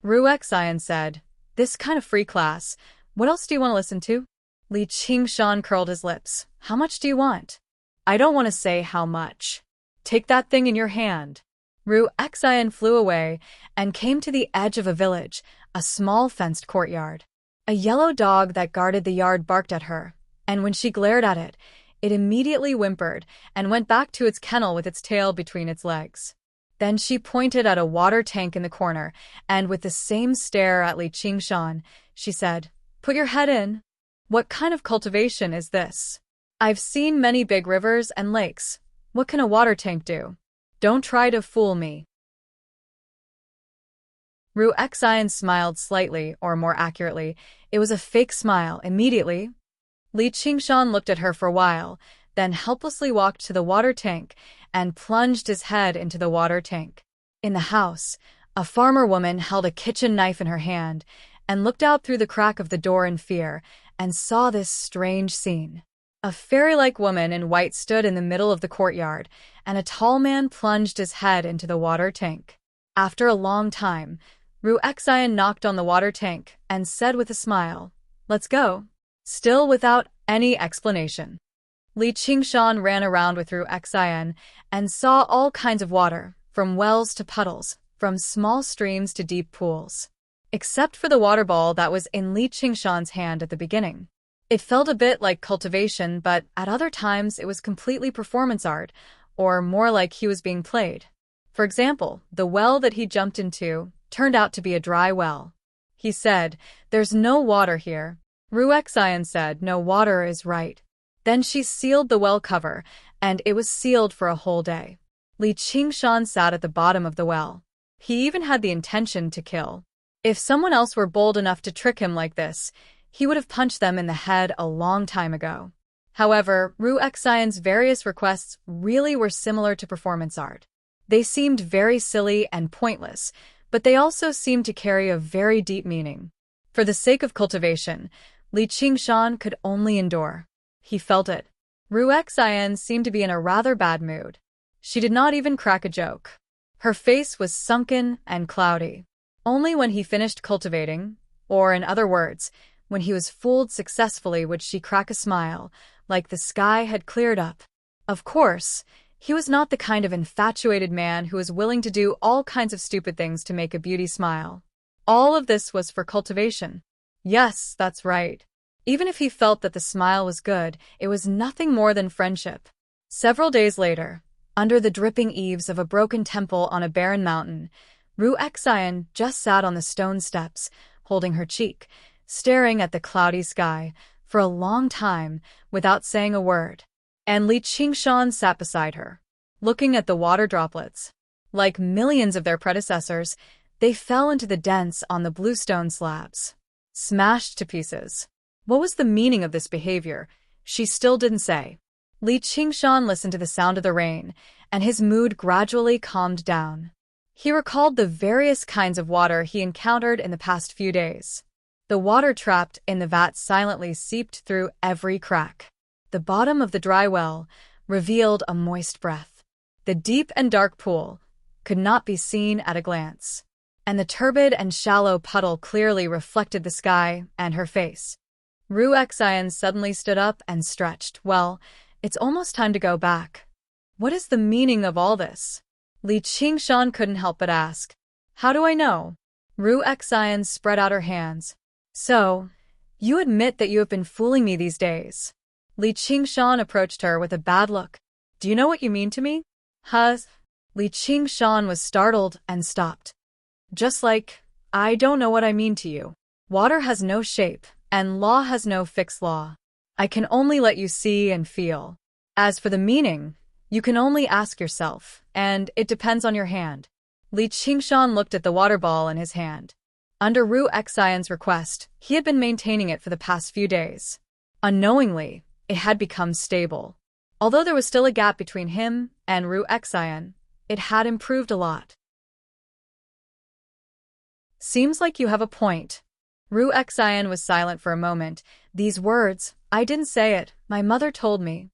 Ru Xian said, "This kind of free class. What else do you want to listen to?" Li Qingshan curled his lips. "How much do you want?" "I don't want to say how much. Take that thing in your hand." Ru Xian flew away and came to the edge of a village, a small fenced courtyard. A yellow dog that guarded the yard barked at her, and when she glared at it, it immediately whimpered and went back to its kennel with its tail between its legs. Then she pointed at a water tank in the corner, and with the same stare at Li Qingshan, she said, "Put your head in. What kind of cultivation is this? I've seen many big rivers and lakes. What can a water tank do? Don't try to fool me." Ru Xian smiled slightly, or more accurately, it was a fake smile immediately. Li Qingshan looked at her for a while, then helplessly walked to the water tank and plunged his head into the water tank. In the house, a farmer woman held a kitchen knife in her hand and looked out through the crack of the door in fear and saw this strange scene. A fairy-like woman in white stood in the middle of the courtyard, and a tall man plunged his head into the water tank. After a long time, Ruexian knocked on the water tank and said with a smile, "Let's go." Still without any explanation. Li Qingshan ran around with Ruexian and saw all kinds of water, from wells to puddles, from small streams to deep pools. Except for the water ball that was in Li Qingshan's hand at the beginning. It felt a bit like cultivation, but at other times it was completely performance art, or more like he was being played. For example, the well that he jumped into turned out to be a dry well. He said, "There's no water here." Ruexian said, "No water is right." Then she sealed the well cover, and it was sealed for a whole day. Li Qingshan sat at the bottom of the well. He even had the intention to kill. If someone else were bold enough to trick him like this, he would have punched them in the head a long time ago. However, Ruexian's various requests really were similar to performance art. They seemed very silly and pointless, but they also seemed to carry a very deep meaning. For the sake of cultivation, Li Qingshan could only endure. He felt it. Ruexian seemed to be in a rather bad mood. She did not even crack a joke. Her face was sunken and cloudy. Only when he finished cultivating, or in other words, when he was fooled successfully, would she crack a smile, like the sky had cleared up. Of course, he was not the kind of infatuated man who was willing to do all kinds of stupid things to make a beauty smile. All of this was for cultivation. Yes, that's right. Even if he felt that the smile was good, it was nothing more than friendship. Several days later, under the dripping eaves of a broken temple on a barren mountain, Ruexian just sat on the stone steps, holding her cheek, staring at the cloudy sky, for a long time, without saying a word. And Li Qingshan sat beside her, looking at the water droplets. Like millions of their predecessors, they fell into the dents on the blue stone slabs, smashed to pieces. What was the meaning of this behavior? She still didn't say. Li Qingshan listened to the sound of the rain, and his mood gradually calmed down. He recalled the various kinds of water he encountered in the past few days. The water trapped in the vat silently seeped through every crack. The bottom of the dry well revealed a moist breath. The deep and dark pool could not be seen at a glance, and the turbid and shallow puddle clearly reflected the sky and her face. Ruexian suddenly stood up and stretched. "Well, it's almost time to go back. What is the meaning of all this?" Li Qingshan couldn't help but ask. "How do I know?" Ruexian spread out her hands. "So, you admit that you have been fooling me these days." Li Qingshan approached her with a bad look. "Do you know what you mean to me?" "Huh?" Li Qingshan was startled and stopped. "Just like, I don't know what I mean to you. Water has no shape, and law has no fixed law. I can only let you see and feel. As for the meaning, you can only ask yourself, and it depends on your hand." Li Qingshan looked at the water ball in his hand. Under Ruexian's request, he had been maintaining it for the past few days. Unknowingly, it had become stable. Although there was still a gap between him and Ruexian, it had improved a lot. "Seems like you have a point." Ruexian was silent for a moment. "These words, I didn't say it, my mother told me."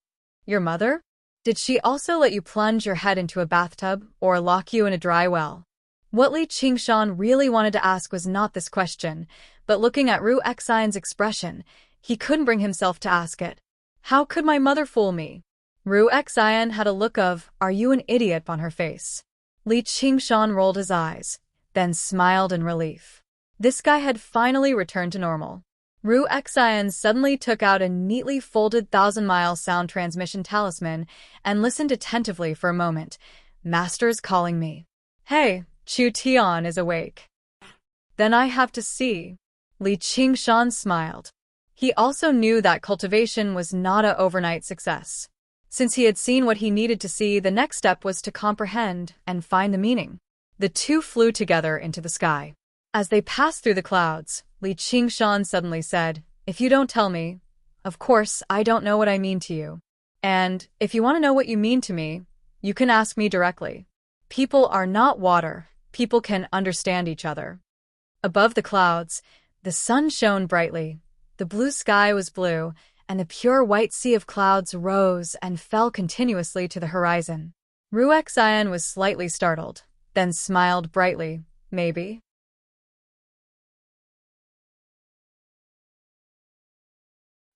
"Your mother? Did she also let you plunge your head into a bathtub or lock you in a dry well?" What Li Qingshan really wanted to ask was not this question, but looking at Ruexian's expression, he couldn't bring himself to ask it. "How could my mother fool me?" Ruexian had a look of, "Are you an idiot?" on her face. Li Qingshan rolled his eyes, then smiled in relief. This guy had finally returned to normal. Ruexian suddenly took out a neatly folded 1,000-mile sound transmission talisman and listened attentively for a moment. "Master's calling me. Hey, Chu Tian is awake. Then I have to see." Li Qingshan smiled. He also knew that cultivation was not an overnight success. Since he had seen what he needed to see, the next step was to comprehend and find the meaning. The two flew together into the sky. As they passed through the clouds, Li Qingshan suddenly said, "If you don't tell me, of course I don't know what I mean to you. And if you want to know what you mean to me, you can ask me directly. People are not water, people can understand each other." Above the clouds, the sun shone brightly. The blue sky was blue, and the pure white sea of clouds rose and fell continuously to the horizon. Ruexian was slightly startled, then smiled brightly. Maybe.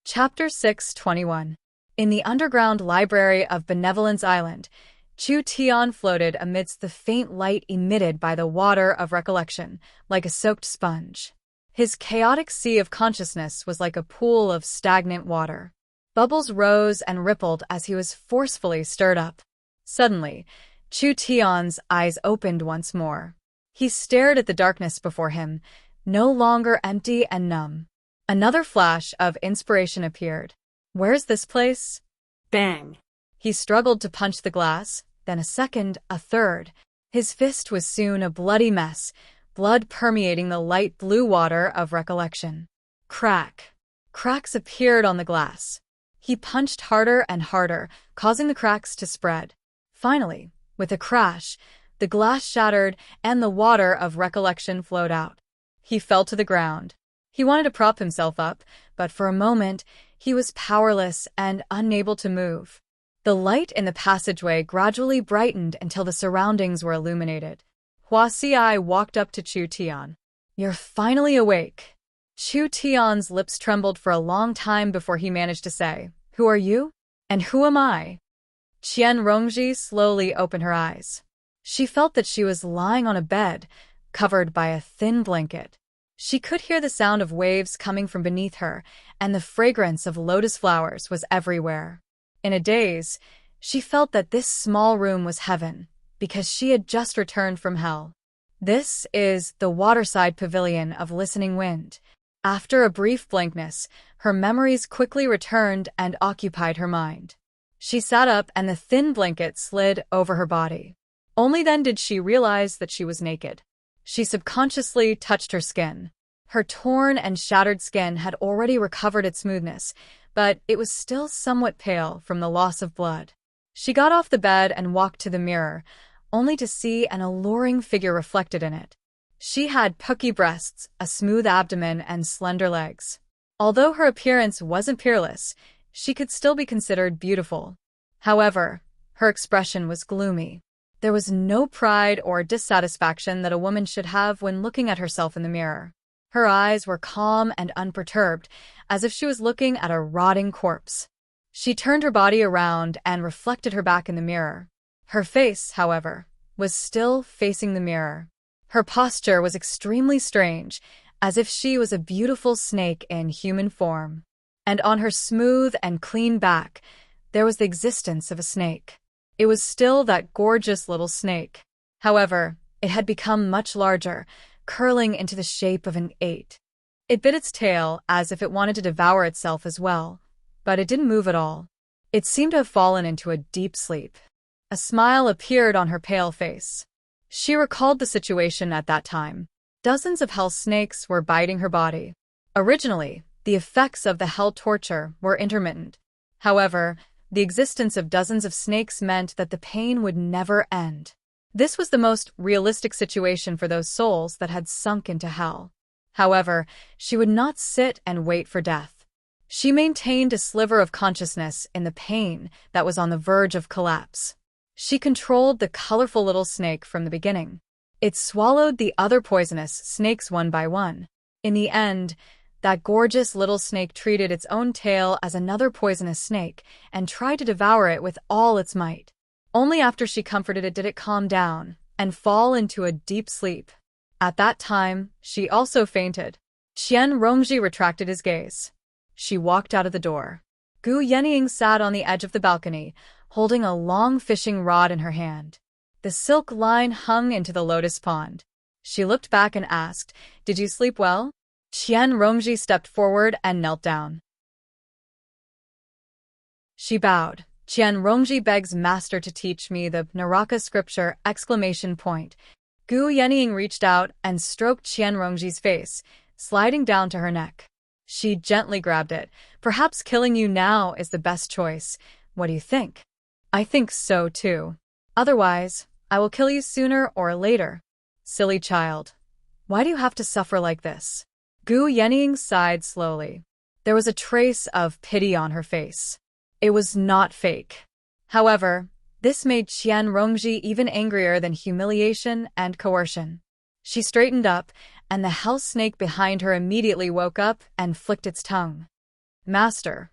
Chapter 6:21. In the underground library of Benevolence Island, Chu Tian floated amidst the faint light emitted by the water of recollection, like a soaked sponge. His chaotic sea of consciousness was like a pool of stagnant water. Bubbles rose and rippled as he was forcefully stirred up. Suddenly, Chu Tian's eyes opened once more. He stared at the darkness before him, no longer empty and numb. Another flash of inspiration appeared. Where's this place?
Bang!
He struggled to punch the glass, then a second, a third. His fist was soon a bloody mess, blood permeating the light blue water of recollection. Crack! Cracks appeared on the glass. He punched harder and harder, causing the cracks to spread. Finally, with a crash, the glass shattered and the water of recollection flowed out. He fell to the ground. He wanted to prop himself up, but for a moment, he was powerless and unable to move. The light in the passageway gradually brightened until the surroundings were illuminated. Hua Xiai walked up to Chu Tian. You're finally awake. Chu Tian's lips trembled for a long time before he managed to say, Who are you? And who am I? Qian Rongji slowly opened her eyes. She felt that she was lying on a bed, covered by a thin blanket. She could hear the sound of waves coming from beneath her, and the fragrance of lotus flowers was everywhere. In a daze, she felt that this small room was heaven, because she had just returned from hell. This is the waterside pavilion of listening wind. After a brief blankness, her memories quickly returned and occupied her mind. She sat up and the thin blanket slid over her body. Only then did she realize that she was naked. She subconsciously touched her skin. Her torn and shattered skin had already recovered its smoothness, but it was still somewhat pale from the loss of blood. She got off the bed and walked to the mirror, only to see an alluring figure reflected in it. She had pucky breasts, a smooth abdomen, and slender legs. Although her appearance wasn't peerless, she could still be considered beautiful. However, her expression was gloomy. There was no pride or dissatisfaction that a woman should have when looking at herself in the mirror. Her eyes were calm and unperturbed, as if she was looking at a rotting corpse. She turned her body around and reflected her back in the mirror. Her face, however, was still facing the mirror. Her posture was extremely strange, as if she was a beautiful snake in human form. And on her smooth and clean back, there was the existence of a snake. It was still that gorgeous little snake. However, it had become much larger, curling into the shape of an 8. It bit its tail as if it wanted to devour itself as well, but it didn't move at all. It seemed to have fallen into a deep sleep. A smile appeared on her pale face. She recalled the situation at that time. Dozens of hell snakes were biting her body. Originally, the effects of the hell torture were intermittent. However, the existence of dozens of snakes meant that the pain would never end. This was the most realistic situation for those souls that had sunk into hell. However, she would not sit and wait for death. She maintained a sliver of consciousness in the pain that was on the verge of collapse. She controlled the colorful little snake from the beginning. It swallowed the other poisonous snakes one by one. In the end, that gorgeous little snake treated its own tail as another poisonous snake and tried to devour it with all its might. Only after she comforted it did it calm down and fall into a deep sleep. At that time, she also fainted. Qian Rongji retracted his gaze. She walked out of the door. Gu Yenying sat on the edge of the balcony, holding a long fishing rod in her hand. The silk line hung into the lotus pond. She looked back and asked, Did you sleep well? Qian Rongji stepped forward and knelt down. She bowed. Qian Rongji begs master to teach me the Naraka scripture! Gu Yenying reached out and stroked Qian Rongji's face, sliding down to her neck. She gently grabbed it. Perhaps killing you now is the best choice. What do you think? I think so too. Otherwise, I will kill you sooner or later. Silly child. Why do you have to suffer like this? Gu Yenying sighed slowly. There was a trace of pity on her face. It was not fake. However, this made Qian Rongji even angrier than humiliation and coercion. She straightened up, and the house snake behind her immediately woke up and flicked its tongue. Master,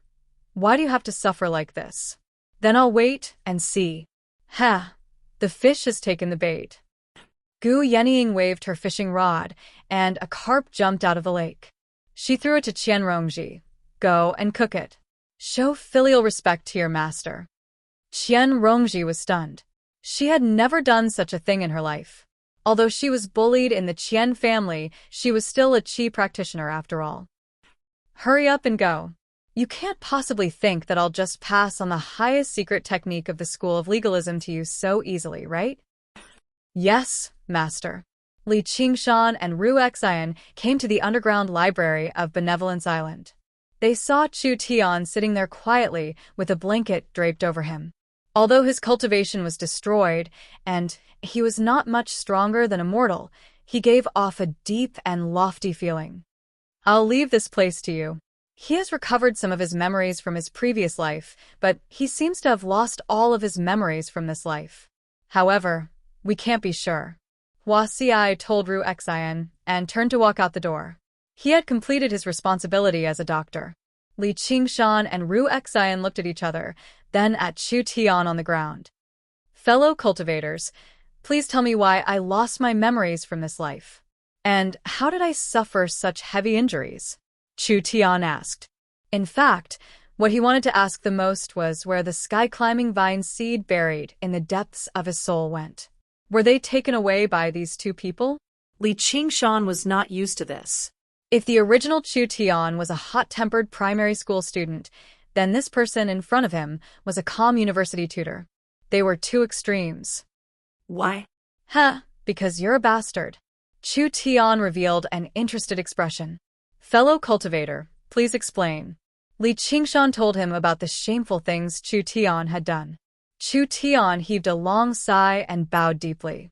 why do you have to suffer like this? Then I'll wait and see. Ha! The fish has taken the bait. Gu Yenying waved her fishing rod, and a carp jumped out of the lake. She threw it to Qian Rongji. Go and cook it. Show filial respect to your master. Qian Rongji was stunned. She had never done such a thing in her life. Although she was bullied in the Qian family, she was still a qi practitioner after all. Hurry up and go. You can't possibly think that I'll just pass on the highest secret technique of the school of legalism to you so easily, right? Yes, master. Li Qingshan and Ru Xian came to the underground library of Benevolence Island. They saw Chu Tian sitting there quietly with a blanket draped over him. Although his cultivation was destroyed, and he was not much stronger than a mortal, he gave off a deep and lofty feeling. I'll leave this place to you. He has recovered some of his memories from his previous life, but he seems to have lost all of his memories from this life. However, we can't be sure. Hua Xiai told Ru Xian and turned to walk out the door. He had completed his responsibility as a doctor. Li Qingshan and Ru Xian looked at each other, then at Chu Tian on the ground. Fellow cultivators, please tell me why I lost my memories from this life. And how did I suffer such heavy injuries? Chu Tian asked. In fact, what he wanted to ask the most was where the sky-climbing vine seed buried in the depths of his soul went. Were they taken away by these two people? Li Qingshan was not used to this. If the original Chu Tian was a hot-tempered primary school student, then this person in front of him was a calm university tutor. They were two extremes. Why? Because you're a bastard. Chu Tian revealed an interested expression. Fellow cultivator, please explain. Li Qingshan told him about the shameful things Chu Tian had done. Chu Tian heaved a long sigh and bowed deeply.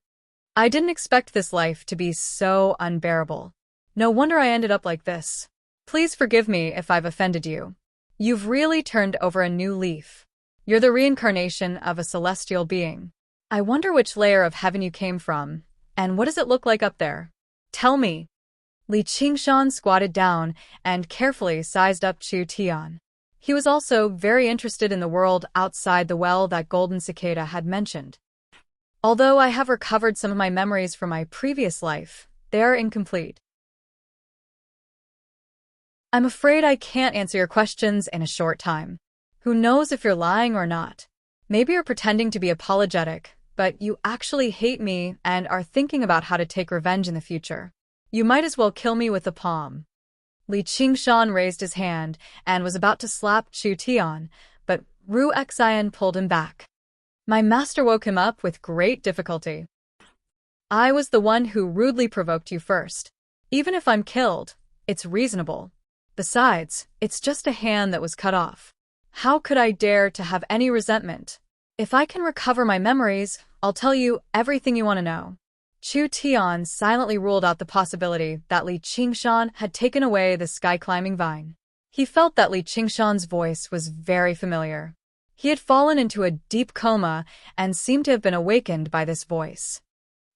I didn't expect this life to be so unbearable. No wonder I ended up like this. Please forgive me if I've offended you. You've really turned over a new leaf. You're the reincarnation of a celestial being. I wonder which layer of heaven you came from, and what does it look like up there? Tell me. Li Qingshan squatted down and carefully sized up Chu Tian. He was also very interested in the world outside the well that Golden Cicada had mentioned. Although I have recovered some of my memories from my previous life, they are incomplete. I'm afraid I can't answer your questions in a short time. Who knows if you're lying or not? Maybe you're pretending to be apologetic, but you actually hate me and are thinking about how to take revenge in the future. You might as well kill me with the palm. Li Qingshan raised his hand and was about to slap Chu Tian, but Ru Xian pulled him back. My master woke him up with great difficulty. I was the one who rudely provoked you first. Even if I'm killed, it's reasonable. Besides, it's just a hand that was cut off. How could I dare to have any resentment? If I can recover my memories, I'll tell you everything you want to know. Chu Tian silently ruled out the possibility that Li Qingshan had taken away the sky-climbing vine. He felt that Li Qingshan's voice was very familiar. He had fallen into a deep coma and seemed to have been awakened by this voice.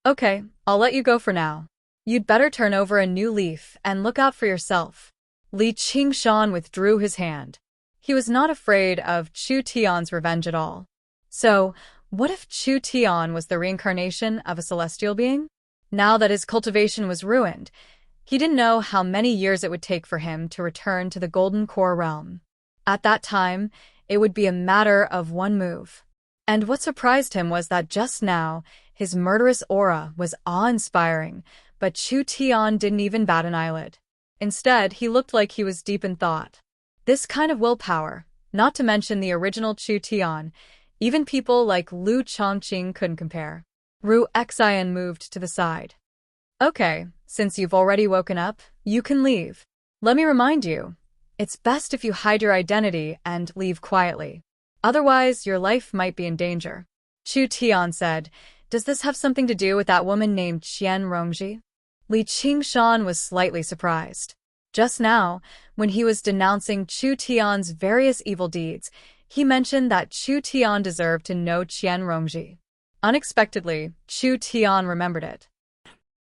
Okay, I'll let you go for now. You'd better turn over a new leaf and look out for yourself. Li Qingshan withdrew his hand. He was not afraid of Chu Tian's revenge at all. So, what if Chu Tian was the reincarnation of a celestial being? Now that his cultivation was ruined, he didn't know how many years it would take for him to return to the Golden Core realm. At that time, it would be a matter of one move. And what surprised him was that just now, his murderous aura was awe-inspiring, but Chu Tian didn't even bat an eyelid. Instead, he looked like he was deep in thought. This kind of willpower, not to mention the original Chu Tian, even people like Lu Chongqing couldn't compare. Ru Xian moved to the side. Okay, since you've already woken up, you can leave. Let me remind you, it's best if you hide your identity and leave quietly. Otherwise, your life might be in danger. Chu Tian said, Does this have something to do with that woman named Qian Rongji? Li Qingshan was slightly surprised. Just now, when he was denouncing Chu Tian's various evil deeds, he mentioned that Chu Tian deserved to know Qian Rongji. Unexpectedly, Chu Tian remembered it.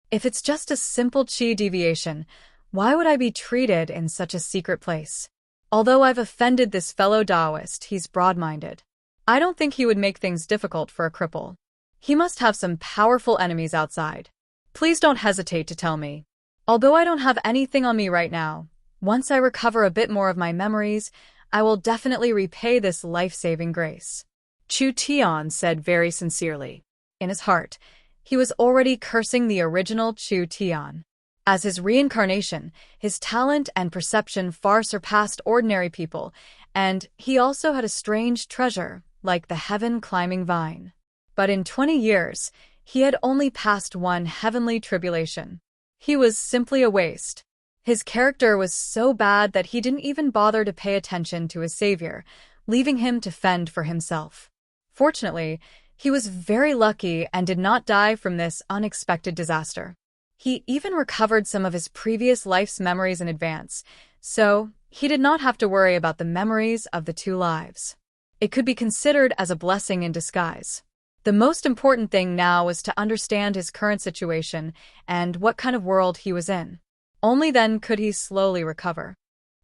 If it's just a simple qi deviation, why would I be treated in such a secret place? Although I've offended this fellow Taoist, he's broad-minded. I don't think he would make things difficult for a cripple. He must have some powerful enemies outside. Please don't hesitate to tell me. Although I don't have anything on me right now, once I recover a bit more of my memories, I will definitely repay this life-saving grace. Chu Tian said very sincerely. In his heart, he was already cursing the original Chu Tian. As his reincarnation, his talent and perception far surpassed ordinary people, and he also had a strange treasure, like the heaven-climbing vine. But in 20 years, he had only passed one heavenly tribulation. He was simply a waste. His character was so bad that he didn't even bother to pay attention to his savior, leaving him to fend for himself. Fortunately, he was very lucky and did not die from this unexpected disaster. He even recovered some of his previous life's memories in advance, so he did not have to worry about the memories of the two lives. It could be considered as a blessing in disguise. The most important thing now was to understand his current situation and what kind of world he was in. Only then could he slowly recover.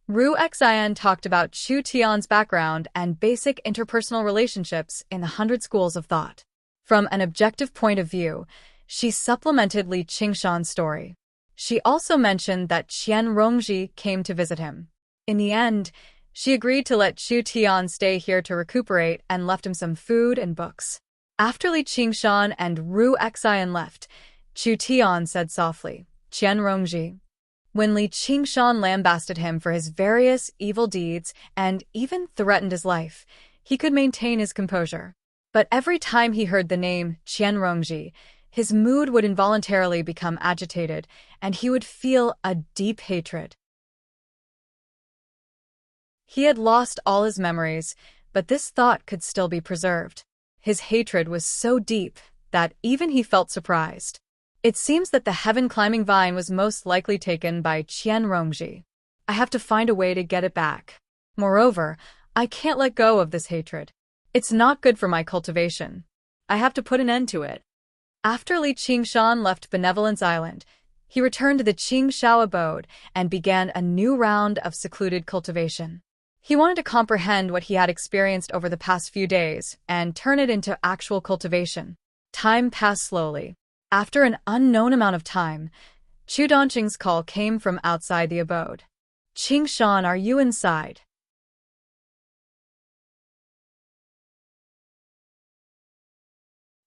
Ru Xian talked about Chu Tian's background and basic interpersonal relationships in the 100 Schools of Thought. From an objective point of view, she supplemented Li Qingshan's story. She also mentioned that Qian Rongji came to visit him. In the end, she agreed to let Chu Tian stay here to recuperate and left him some food and books. After Li Qingshan and Ru Xian left, Chu Tian said softly, "Qian Rongji." When Li Qingshan lambasted him for his various evil deeds and even threatened his life, he could maintain his composure. But every time he heard the name Qian Rongji, his mood would involuntarily become agitated, and he would feel a deep hatred. He had lost all his memories, but this thought could still be preserved. His hatred was so deep that even he felt surprised. It seems that the heaven-climbing vine was most likely taken by Qian Rongji. I have to find a way to get it back. Moreover, I can't let go of this hatred. It's not good for my cultivation. I have to put an end to it. After Li Qingshan left Benevolence Island, he returned to the Qingshao abode and began a new round of secluded cultivation. He wanted to comprehend what he had experienced over the past few days and turn it into actual cultivation. Time passed slowly. After an unknown amount of time, Chu Donqing's call came from outside the abode. "Qingshan, are you inside?"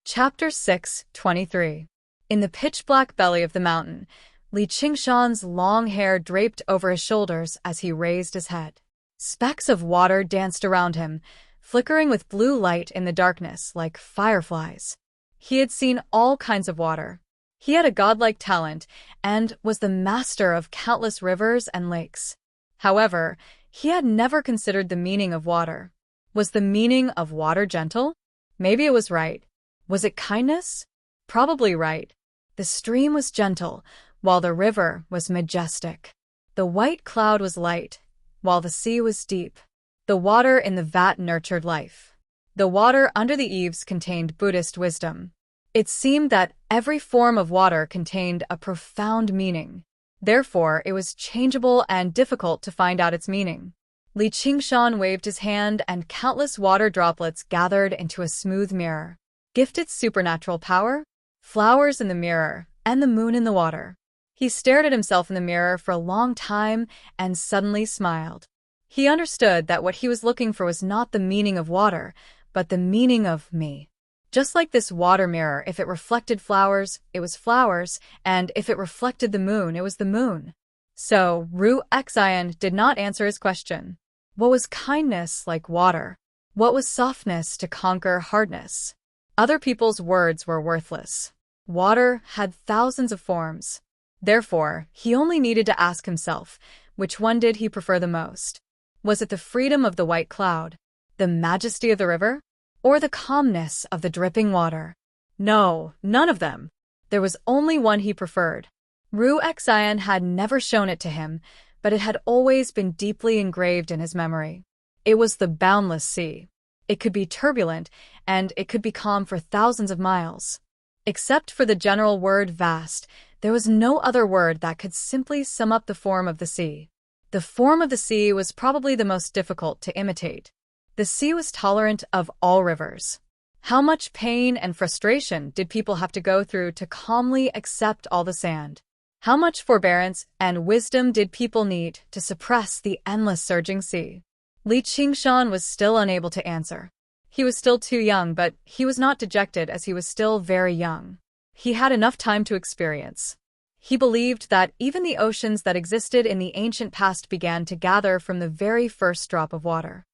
Chapter 6:23. In the pitch-black belly of the mountain, Li Qingshan's long hair draped over his shoulders as he raised his head. Specks of water danced around him, flickering with blue light in the darkness like fireflies. He had seen all kinds of water. He had a godlike talent and was the master of countless rivers and lakes. However, he had never considered the meaning of water. Was the meaning of water gentle? Maybe it was right. Was it kindness? Probably right. The stream was gentle, while the river was majestic. The white cloud was light, while the sea was deep. The water in the vat nurtured life. The water under the eaves contained Buddhist wisdom. It seemed that every form of water contained a profound meaning. Therefore, it was changeable and difficult to find out its meaning. Li Qingshan waved his hand and countless water droplets gathered into a smooth mirror. Gifted supernatural power? Flowers in the mirror, and the moon in the water. He stared at himself in the mirror for a long time and suddenly smiled. He understood that what he was looking for was not the meaning of water, but the meaning of me. Just like this water mirror, if it reflected flowers, it was flowers, and if it reflected the moon, it was the moon. So, Ru Xian did not answer his question. What was kindness like water? What was softness to conquer hardness? Other people's words were worthless. Water had thousands of forms. Therefore, he only needed to ask himself, which one did he prefer the most? Was it the freedom of the white cloud, the majesty of the river, or the calmness of the dripping water? No, none of them. There was only one he preferred. Ru Xian had never shown it to him, but it had always been deeply engraved in his memory. It was the boundless sea. It could be turbulent, and it could be calm for thousands of miles. Except for the general word vast, there was no other word that could simply sum up the form of the sea. The form of the sea was probably the most difficult to imitate. The sea was tolerant of all rivers. How much pain and frustration did people have to go through to calmly accept all the sand? How much forbearance and wisdom did people need to suppress the endless surging sea? Li Qingshan was still unable to answer. He was still too young, but he was not dejected as he was still very young. He had enough time to experience. He believed that even the oceans that existed in the ancient past began to gather from the very first drop of water.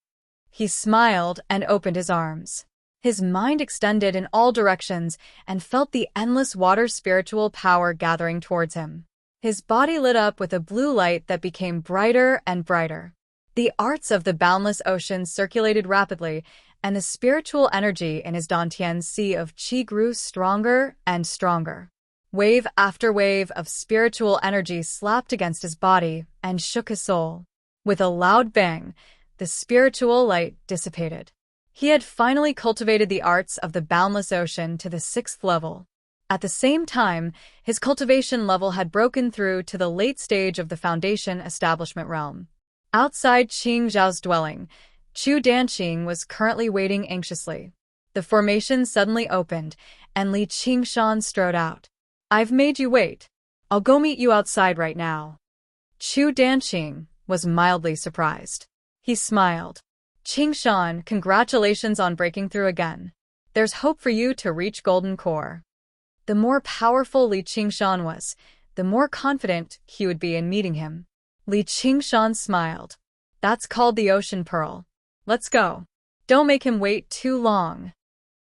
He smiled and opened his arms. His mind extended in all directions and felt the endless water spiritual power gathering towards him. His body lit up with a blue light that became brighter and brighter. The arts of the boundless ocean circulated rapidly, and the spiritual energy in his Dantian sea of qi grew stronger and stronger. Wave after wave of spiritual energy slapped against his body and shook his soul. With a loud bang, the spiritual light dissipated. He had finally cultivated the arts of the boundless ocean to the 6th level. At the same time, his cultivation level had broken through to the late stage of the foundation establishment realm. Outside Qing Zhao's dwelling, Chu Danqing was currently waiting anxiously. The formation suddenly opened, and Li Qingshan strode out. "I've made you wait. I'll go meet you outside right now." Chu Danqing was mildly surprised. He smiled. "Qingshan, congratulations on breaking through again. There's hope for you to reach Golden Core." The more powerful Li Qingshan was, the more confident he would be in meeting him. Li Qingshan smiled. "That's called the Ocean Pearl. Let's go. Don't make him wait too long."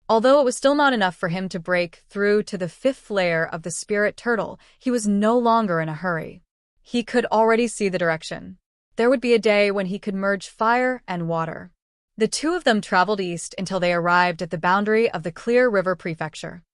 Although it was still not enough for him to break through to the 5th layer of the spirit turtle, he was no longer in a hurry. He could already see the direction. There would be a day when he could merge fire and water. The two of them traveled east until they arrived at the boundary of the Clear River Prefecture.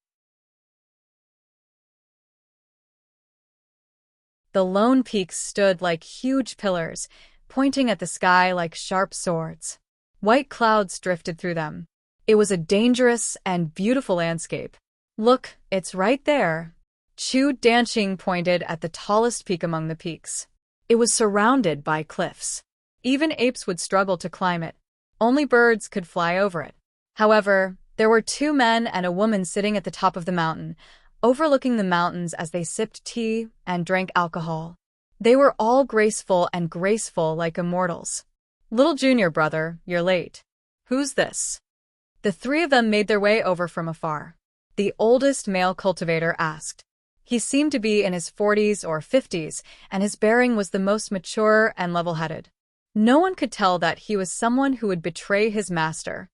The lone peaks stood like huge pillars, pointing at the sky like sharp swords. White clouds drifted through them. It was a dangerous and beautiful landscape. "Look, it's right there." Chu Danqing pointed at the tallest peak among the peaks. It was surrounded by cliffs. Even apes would struggle to climb it. Only birds could fly over it. However, there were 2 men and a woman sitting at the top of the mountain, overlooking the mountains as they sipped tea and drank alcohol. They were all graceful like immortals. "Little junior brother, you're late. Who's this?" The 3 of them made their way over from afar. The oldest male cultivator asked. He seemed to be in his 40s or 50s, and his bearing was the most mature and level-headed. No one could tell that he was someone who would betray his master.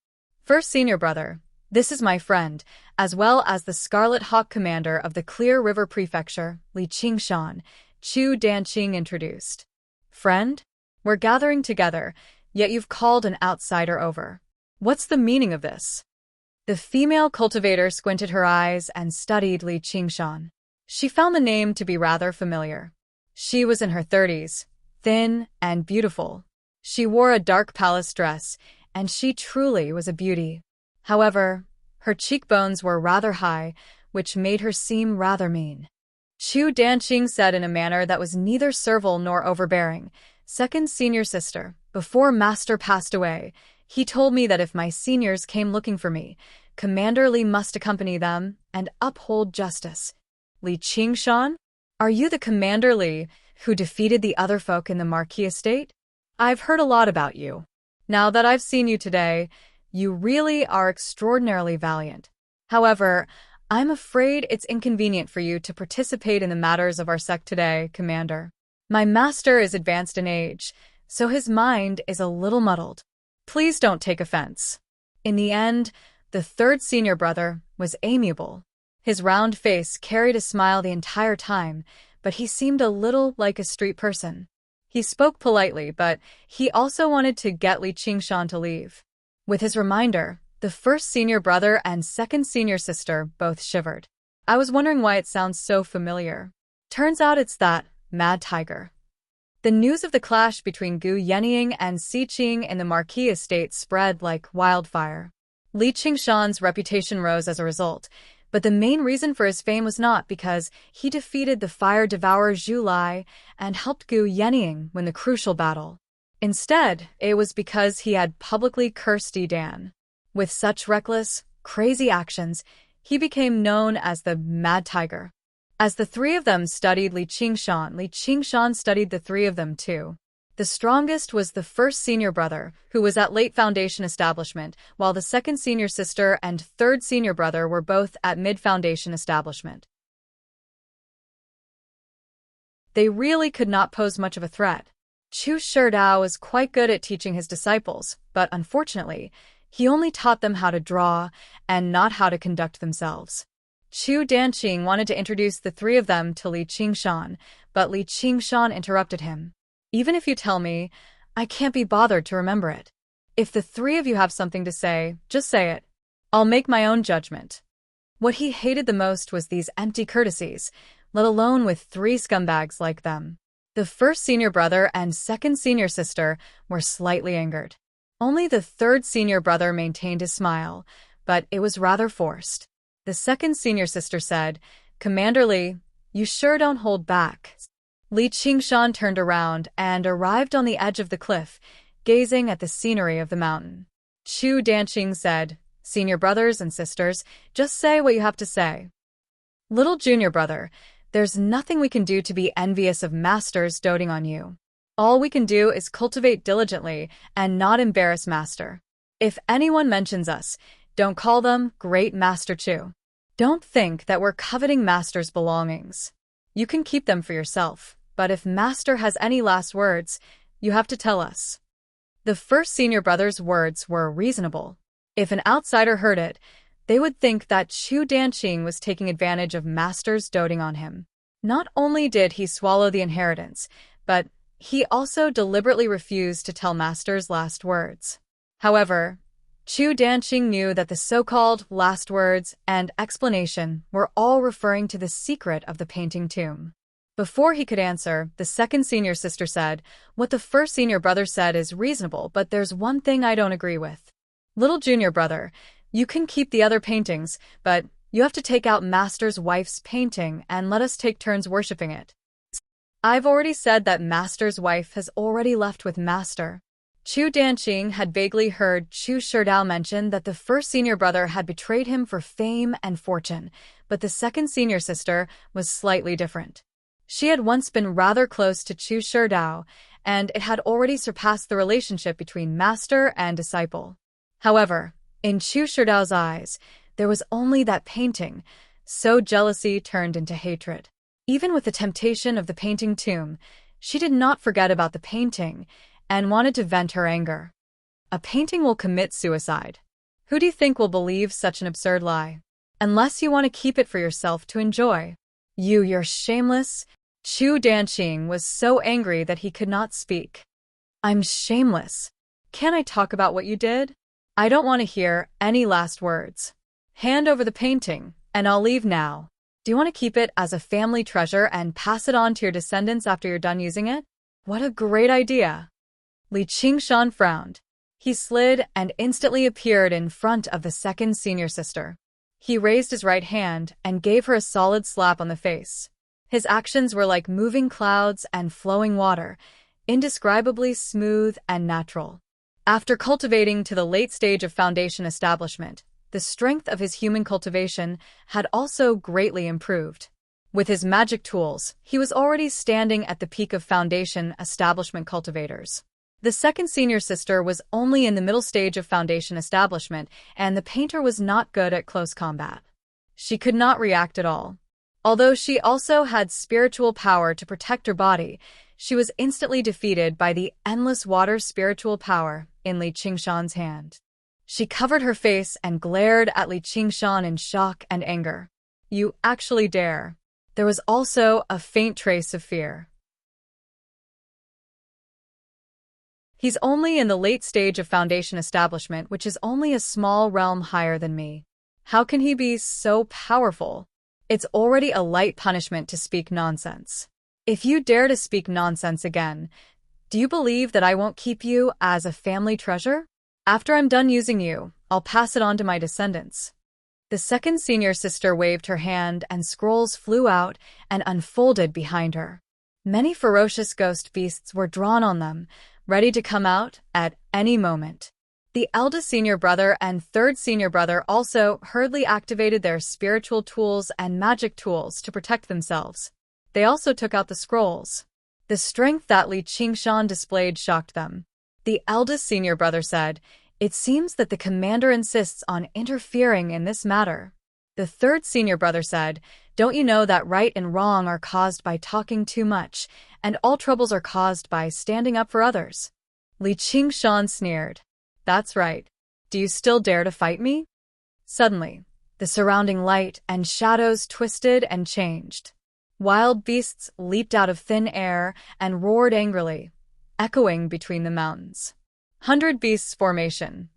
"First senior brother, this is my friend, as well as the Scarlet Hawk commander of the Clear River Prefecture, Li Qingshan," Chu Danqing introduced. "Friend? We're gathering together, yet you've called an outsider over. What's the meaning of this?" The female cultivator squinted her eyes and studied Li Qingshan. She found the name to be rather familiar. She was in her 30s, thin and beautiful. She wore a dark palace dress, and she truly was a beauty. However, her cheekbones were rather high, which made her seem rather mean. Chu Danqing said in a manner that was neither servile nor overbearing, "Second senior sister, before master passed away, he told me that if my seniors came looking for me, Commander Li must accompany them and uphold justice." "Li Qingshan? Are you the Commander Li who defeated the other folk in the Marquis estate? I've heard a lot about you. Now that I've seen you today, you really are extraordinarily valiant. However, I'm afraid it's inconvenient for you to participate in the matters of our sect today, Commander. My master is advanced in age, so his mind is a little muddled. Please don't take offense." In the end, the 3rd senior brother was amiable. His round face carried a smile the entire time, but he seemed a little like a street person. He spoke politely, but he also wanted to get Li Qingshan to leave. With his reminder, the 1st senior brother and 2nd senior sister both shivered. "I was wondering why it sounds so familiar. Turns out it's that mad tiger." The news of the clash between Gu Yenying and Si Qing in the Marquis estate spread like wildfire. Li Qingshan's reputation rose as a result, but the main reason for his fame was not because he defeated the fire devourer Zhu Lai and helped Gu Yenying win the crucial battle. Instead, it was because he had publicly cursed Yi Dan. With such reckless, crazy actions, he became known as the Mad Tiger. As the three of them studied Li Qingshan studied the three of them too. The strongest was the first senior brother, who was at late foundation establishment, while the second senior sister and third senior brother were both at mid-foundation establishment. They really could not pose much of a threat. Chu Sherdao was quite good at teaching his disciples, but unfortunately, he only taught them how to draw and not how to conduct themselves. Chu Danqing wanted to introduce the three of them to Li Qingshan, but Li Qingshan interrupted him. Even if you tell me, I can't be bothered to remember it. If the three of you have something to say, just say it. I'll make my own judgment. What he hated the most was these empty courtesies, let alone with three scumbags like them. The first senior brother and second senior sister were slightly angered. Only the third senior brother maintained his smile, but it was rather forced. The second senior sister said, Commander Li, you sure don't hold back. Li Qingshan turned around and arrived on the edge of the cliff, gazing at the scenery of the mountain. Chu Danqing said, Senior brothers and sisters, just say what you have to say. Little junior brother, there's nothing we can do to be envious of masters doting on you. All we can do is cultivate diligently and not embarrass master. If anyone mentions us, don't call them Great Master Chu. Don't think that we're coveting master's belongings. You can keep them for yourself, but if master has any last words, you have to tell us. The first senior brother's words were reasonable. If an outsider heard it, they would think that Chu Danqing was taking advantage of master's doting on him. Not only did he swallow the inheritance, but he also deliberately refused to tell master's last words. However, Chu Danqing knew that the so-called last words and explanation were all referring to the secret of the painting tomb. Before he could answer, the second senior sister said, What the first senior brother said is reasonable, but there's one thing I don't agree with. Little junior brother, you can keep the other paintings, but you have to take out master's wife's painting and let us take turns worshipping it. I've already said that master's wife has already left with master. Chu Danqing had vaguely heard Chu Sherdao mention that the first senior brother had betrayed him for fame and fortune, but the second senior sister was slightly different. She had once been rather close to Chu Sherdao, and it had already surpassed the relationship between master and disciple. However, in Chu Sherdao's eyes, there was only that painting, so jealousy turned into hatred. Even with the temptation of the painting tomb, she did not forget about the painting and wanted to vent her anger. A painting will commit suicide. Who do you think will believe such an absurd lie? Unless you want to keep it for yourself to enjoy. You're shameless. Chu Danqing was so angry that he could not speak. I'm shameless. Can I talk about what you did? I don't want to hear any last words. Hand over the painting, and I'll leave now. Do you want to keep it as a family treasure and pass it on to your descendants after you're done using it? What a great idea. Li Qingshan frowned. He slid and instantly appeared in front of the second senior sister. He raised his right hand and gave her a solid slap on the face. His actions were like moving clouds and flowing water, indescribably smooth and natural. After cultivating to the late stage of foundation establishment, the strength of his human cultivation had also greatly improved. With his magic tools, he was already standing at the peak of foundation establishment cultivators. The second senior sister was only in the middle stage of foundation establishment, and the painter was not good at close combat. She could not react at all. Although she also had spiritual power to protect her body, she was instantly defeated by the endless water spiritual power in Li Qingshan's hand. She covered her face and glared at Li Qingshan in shock and anger. You actually dare. There was also a faint trace of fear. He's only in the late stage of foundation establishment, which is only a small realm higher than me. How can he be so powerful? It's already a light punishment to speak nonsense. If you dare to speak nonsense again, do you believe that I won't keep you as a family treasure? After I'm done using you, I'll pass it on to my descendants." The second senior sister waved her hand and scrolls flew out and unfolded behind her. Many ferocious ghost beasts were drawn on them, ready to come out at any moment. The eldest senior brother and third senior brother also hurriedly activated their spiritual tools and magic tools to protect themselves. They also took out the scrolls. The strength that Li Qingshan displayed shocked them. The eldest senior brother said, "It seems that the commander insists on interfering in this matter." The third senior brother said, "Don't you know that right and wrong are caused by talking too much, and all troubles are caused by standing up for others?" Li Qingshan sneered. "That's right. Do you still dare to fight me?" Suddenly, the surrounding light and shadows twisted and changed. Wild beasts leaped out of thin air and roared angrily, echoing between the mountains. 100 Beasts Formation.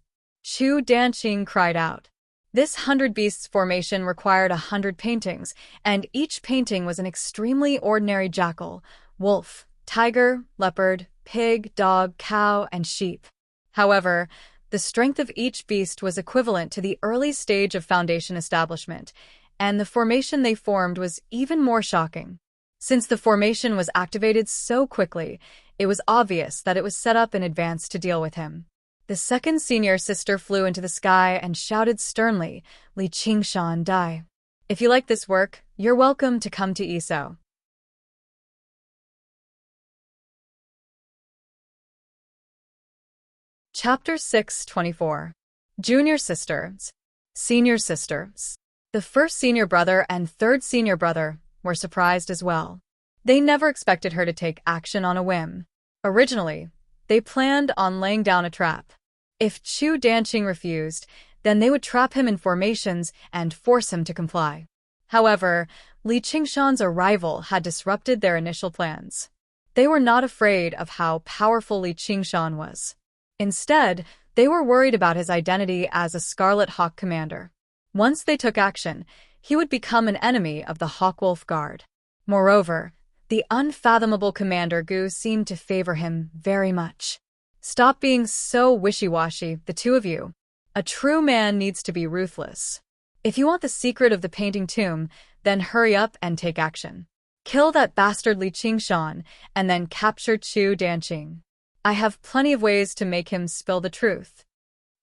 Chu Danqing cried out. This 100 Beasts formation required 100 paintings, and each painting was an extremely ordinary jackal, wolf, tiger, leopard, pig, dog, cow, and sheep. However, the strength of each beast was equivalent to the early stage of foundation establishment, and the formation they formed was even more shocking. Since the formation was activated so quickly, it was obvious that it was set up in advance to deal with him. The second senior sister flew into the sky and shouted sternly, "Li Qingshan, die. If you like this work, you're welcome to come to ESO." Chapter 624. Junior Sisters. Senior Sisters. The first senior brother and third senior brother were surprised as well. They never expected her to take action on a whim. Originally, they planned on laying down a trap. If Chu Danqing refused, then they would trap him in formations and force him to comply. However, Li Qingshan's arrival had disrupted their initial plans. They were not afraid of how powerful Li Qingshan was. Instead, they were worried about his identity as a Scarlet Hawk commander. Once they took action, he would become an enemy of the Hawkwolf Guard. Moreover, the unfathomable Commander Gu seemed to favor him very much. "Stop being so wishy-washy, the two of you. A true man needs to be ruthless. If you want the secret of the painting tomb, then hurry up and take action. Kill that bastard Li Qingshan, and then capture Chu Danqing. I have plenty of ways to make him spill the truth."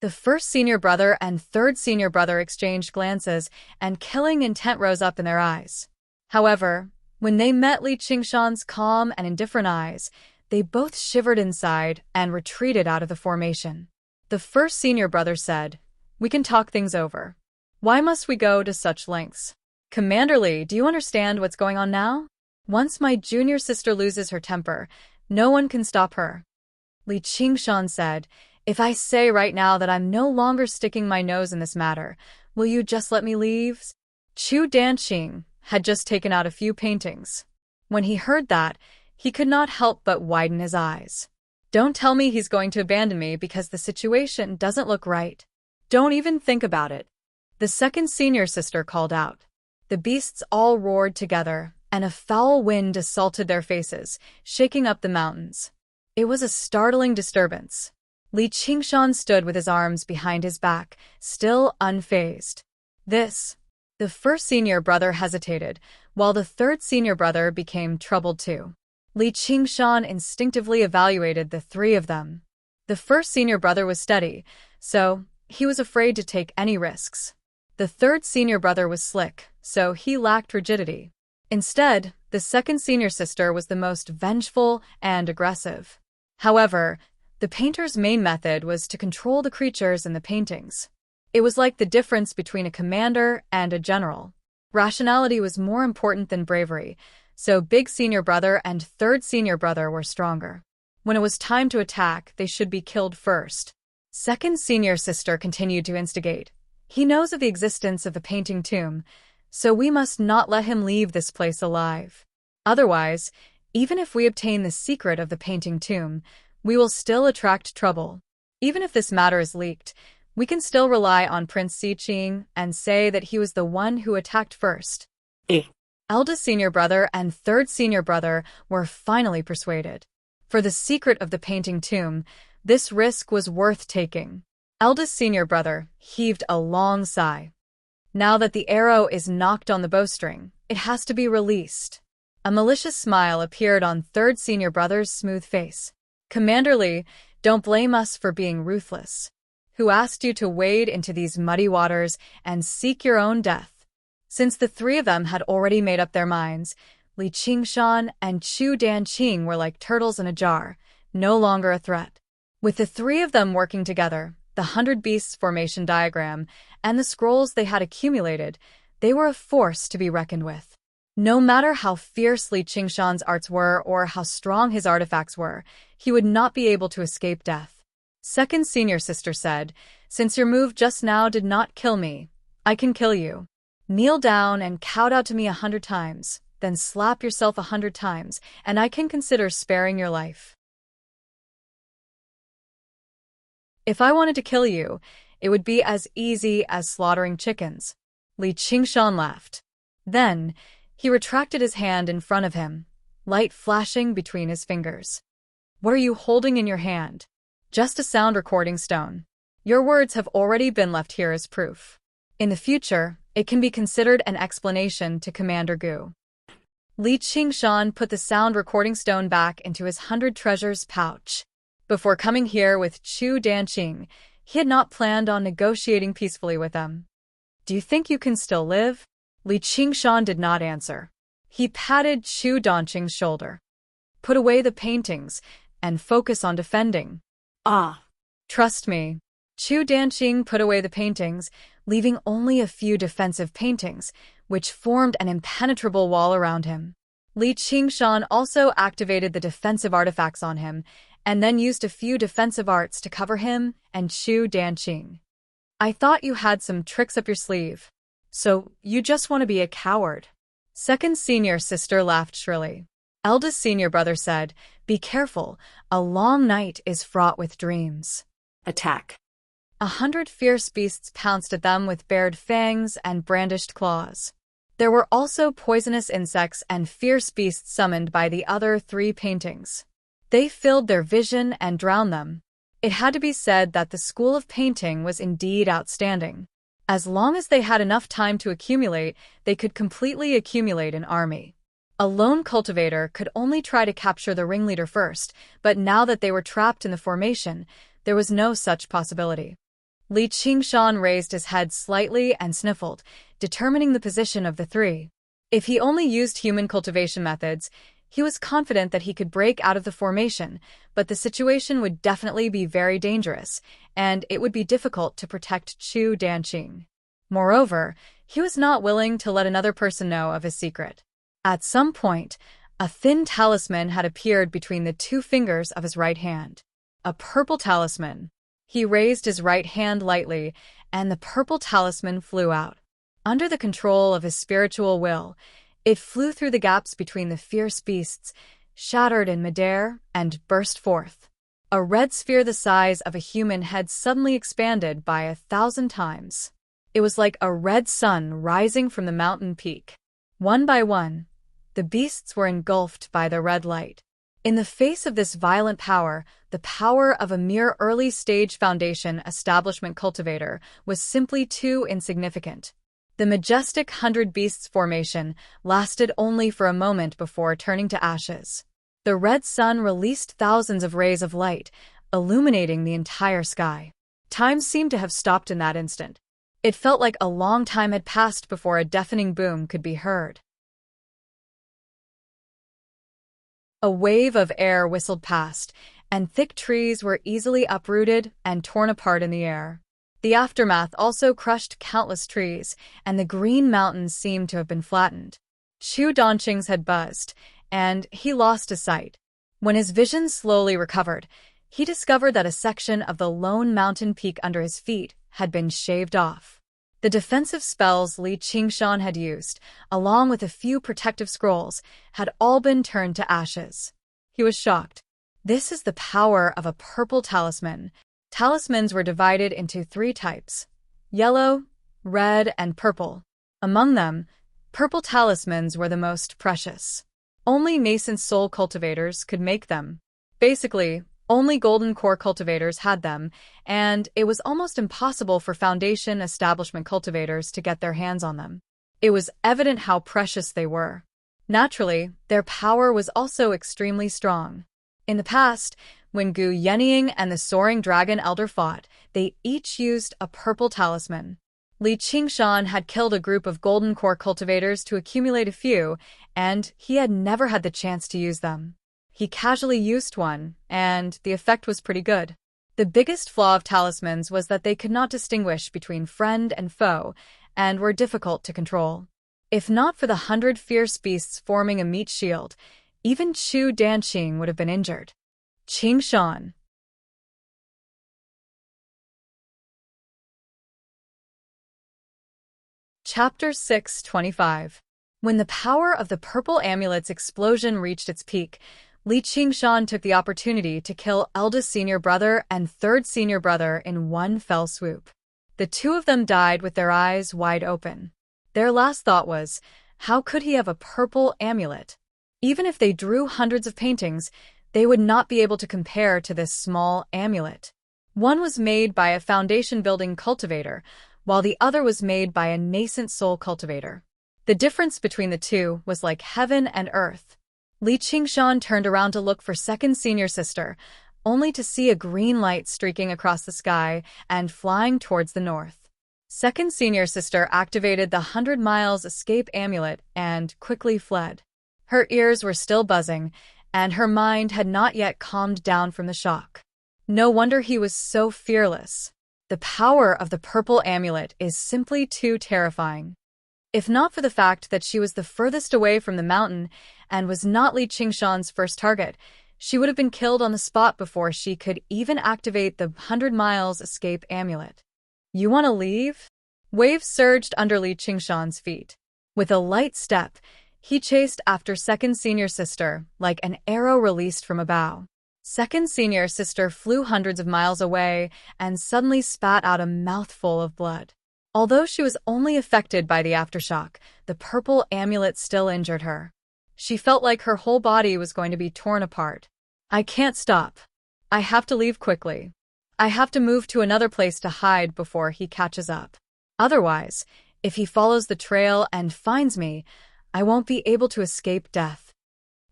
The first senior brother and third senior brother exchanged glances, and killing intent rose up in their eyes. However, when they met Li Qingshan's calm and indifferent eyes, they both shivered inside and retreated out of the formation. The first senior brother said, "We can talk things over. Why must we go to such lengths? Commander Li, do you understand what's going on now? Once my junior sister loses her temper, no one can stop her." Li Qingshan said, "If I say right now that I'm no longer sticking my nose in this matter, will you just let me leave?" Chu Danqing had just taken out a few paintings. When he heard that, he could not help but widen his eyes. "Don't tell me he's going to abandon me because the situation doesn't look right. Don't even think about it." The second senior sister called out. The beasts all roared together, and a foul wind assaulted their faces, shaking up the mountains. It was a startling disturbance. Li Qingshan stood with his arms behind his back, still unfazed. The first senior brother hesitated, while the third senior brother became troubled too. Li Qingshan instinctively evaluated the three of them. The first senior brother was steady, so he was afraid to take any risks. The third senior brother was slick, so he lacked rigidity. Instead, the second senior sister was the most vengeful and aggressive. However, the painter's main method was to control the creatures in the paintings. It was like the difference between a commander and a general. Rationality was more important than bravery, so big senior brother and third senior brother were stronger. When it was time to attack, they should be killed first. Second senior sister continued to instigate. "He knows of the existence of the painting tomb, so we must not let him leave this place alive. Otherwise, even if we obtain the secret of the painting tomb, we will still attract trouble. Even if this matter is leaked, we can still rely on Prince Xiqing and say that he was the one who attacked first." Eldest senior brother and third senior brother were finally persuaded. For the secret of the painting tomb, this risk was worth taking. Eldest senior brother heaved a long sigh. Now that the arrow is knocked on the bowstring, it has to be released. A malicious smile appeared on third senior brother's smooth face. Commander Lee, don't blame us for being ruthless. Who asked you to wade into these muddy waters and seek your own death? Since the three of them had already made up their minds, Li Qingshan and Chu Danqing were like turtles in a jar, no longer a threat. With the three of them working together, the 100 Beasts formation diagram, and the scrolls they had accumulated, they were a force to be reckoned with. No matter how fierce Li Qingshan's arts were or how strong his artifacts were, he would not be able to escape death. Second senior sister said, "Since your move just now did not kill me, I can kill you. Kneel down and kowtow to me 100 times, then slap yourself 100 times, and I can consider sparing your life." If I wanted to kill you, it would be as easy as slaughtering chickens. Li Qingshan laughed. Then, he retracted his hand in front of him, light flashing between his fingers. "What are you holding in your hand?" "Just a sound recording stone. Your words have already been left here as proof. In the future, it can be considered an explanation to Commander Gu." Li Qingshan put the sound recording stone back into his 100 treasures pouch. Before coming here with Chu Danqing, he had not planned on negotiating peacefully with them. "Do you think you can still live?" Li Qingshan did not answer. He patted Chu Danqing's shoulder. "Put away the paintings and focus on defending."
"Ah.
"Trust me." Chu Danqing put away the paintings, leaving only a few defensive paintings, which formed an impenetrable wall around him. Li Qingshan also activated the defensive artifacts on him, and then used a few defensive arts to cover him and Chu Danqing. "I thought you had some tricks up your sleeve. So, you just want to be a coward." Second senior sister laughed shrilly. Eldest senior brother said, "Be careful, a long night is fraught with dreams."
Attack.
100 fierce beasts pounced at them with bared fangs and brandished claws. There were also poisonous insects and fierce beasts summoned by the other 3 paintings. They filled their vision and drowned them. It had to be said that the school of painting was indeed outstanding. As long as they had enough time to accumulate, they could completely accumulate an army. A lone cultivator could only try to capture the ringleader first, but now that they were trapped in the formation, there was no such possibility. Li Qingshan raised his head slightly and sniffled, determining the position of the 3. If he only used human cultivation methods, he was confident that he could break out of the formation, but the situation would definitely be very dangerous, and it would be difficult to protect Chu Danqing. Moreover, he was not willing to let another person know of his secret. At some point, a thin talisman had appeared between the 2 fingers of his right hand. A purple talisman. He raised his right hand lightly, and the purple talisman flew out. Under the control of his spiritual will, it flew through the gaps between the fierce beasts, shattered in midair, and burst forth. A red sphere the size of a human head suddenly expanded by 1,000 times. It was like a red sun rising from the mountain peak. One by one, the beasts were engulfed by the red light. In the face of this violent power, the power of a mere early-stage foundation establishment cultivator was simply too insignificant. The majestic 100 Beasts formation lasted only for a moment before turning to ashes. The red sun released thousands of rays of light, illuminating the entire sky. Time seemed to have stopped in that instant. It felt like a long time had passed before a deafening boom could be heard. A wave of air whistled past, and thick trees were easily uprooted and torn apart in the air. The aftermath also crushed countless trees, and the green mountains seemed to have been flattened. Chu Danqing's head buzzed, and he lost his sight. When his vision slowly recovered, he discovered that a section of the lone mountain peak under his feet had been shaved off. The defensive spells Li Qingshan had used, along with a few protective scrolls, had all been turned to ashes. He was shocked. This is the power of a purple talisman. Talismans were divided into 3 types: yellow, red, and purple. Among them, Purple talismans were the most precious. Only nascent soul cultivators could make them. Basically, only golden core cultivators had them, and it was almost impossible for Foundation establishment cultivators to get their hands on them. It was evident how precious they were. Naturally, their power was also extremely strong. In the past, when Gu Yenying and the Soaring Dragon Elder fought, they each used a purple talisman. Li Qingshan had killed a group of golden core cultivators to accumulate a few, and he had never had the chance to use them. He casually used one, and the effect was pretty good. The biggest flaw of talismans was that they could not distinguish between friend and foe, and were difficult to control. If not for the 100 fierce beasts forming a meat shield, even Chu Danqing would have been injured. Qingshan. Chapter 6:25. When the power of the purple amulet's explosion reached its peak, Li Qingshan took the opportunity to kill eldest senior brother and third senior brother in one fell swoop. The two of them died with their eyes wide open. Their last thought was, how could he have a purple amulet? Even if they drew hundreds of paintings, they would not be able to compare to this small amulet. One was made by a foundation-building cultivator, while the other was made by a nascent soul cultivator. The difference between the two was like heaven and earth. Li Qingshan turned around to look for second senior sister, only to see a green light streaking across the sky and flying towards the north. Second senior sister activated the 100 miles escape amulet and quickly fled. Her ears were still buzzing, and her mind had not yet calmed down from the shock. No wonder he was so fearless. The power of the purple amulet is simply too terrifying. If not for the fact that she was the furthest away from the mountain and was not Li Qingshan's first target, she would have been killed on the spot before she could even activate the 100 miles escape amulet. You want to leave? Waves surged under Li Qingshan's feet. With a light step, he chased after second senior sister like an arrow released from a bow. Second senior sister flew hundreds of miles away and suddenly spat out a mouthful of blood. Although she was only affected by the aftershock, the purple amulet still injured her. She felt like her whole body was going to be torn apart. I can't stop. I have to leave quickly. I have to move to another place to hide before he catches up. Otherwise, if he follows the trail and finds me, I won't be able to escape death.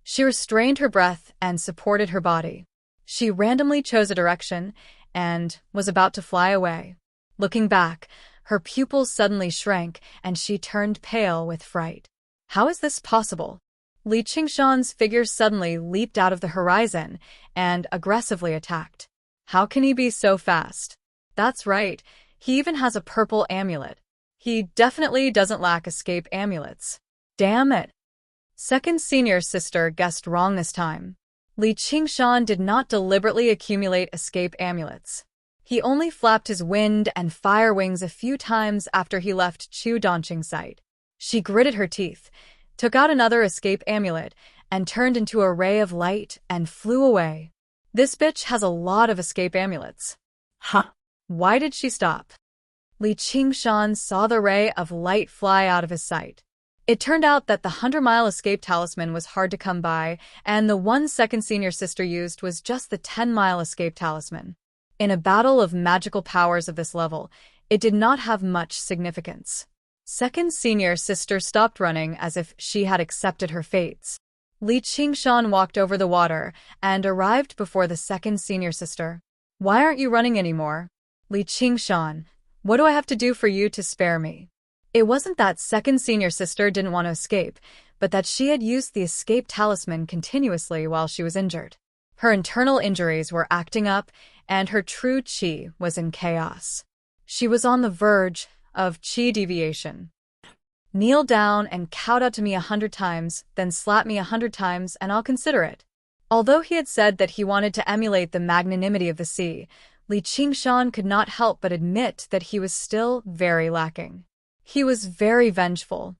She restrained her breath and supported her body. She randomly chose a direction and was about to fly away. Looking back, her pupils suddenly shrank and she turned pale with fright. How is this possible? Li Qingshan's figure suddenly leaped out of the horizon and aggressively attacked. How can he be so fast? That's right, he even has a purple amulet. He definitely doesn't lack escape amulets. Damn it! Second senior sister guessed wrong this time. Li Qingshan did not deliberately accumulate escape amulets. He only flapped his wind and fire wings a few times after he left Chu Danqing's sight. She gritted her teeth, took out another escape amulet, and turned into a ray of light and flew away. This bitch has a lot of escape amulets. Huh. Why did she stop? Li Qingshan saw the ray of light fly out of his sight. It turned out that the 100-mile escape talisman was hard to come by, and the one second senior sister used was just the 10-mile escape talisman. In a battle of magical powers of this level, it did not have much significance. Second senior sister stopped running as if she had accepted her fates. Li Qingshan walked over the water and arrived before the second senior sister. Why aren't you running anymore? Li Qingshan, what do I have to do for you to spare me? It wasn't that second senior sister didn't want to escape, but that she had used the escape talisman continuously while she was injured. Her internal injuries were acting up, and her true qi was in chaos. She was on the verge of qi deviation. Kneel down and kowtow to me 100 times, then slap me 100 times, and I'll consider it. Although he had said that he wanted to emulate the magnanimity of the sea, Li Qingshan could not help but admit that he was still very lacking. He was very vengeful.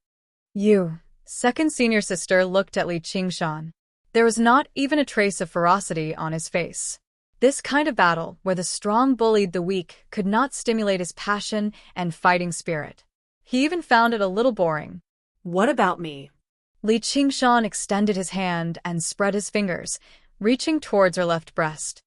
You, second senior sister looked at Li Qingshan. There was not even a trace of ferocity on his face. This kind of battle, where the strong bullied the weak, could not stimulate his passion and fighting spirit. He even found it a little boring.
What about me?
Li Qingshan extended his hand and spread his fingers, reaching towards her left breast.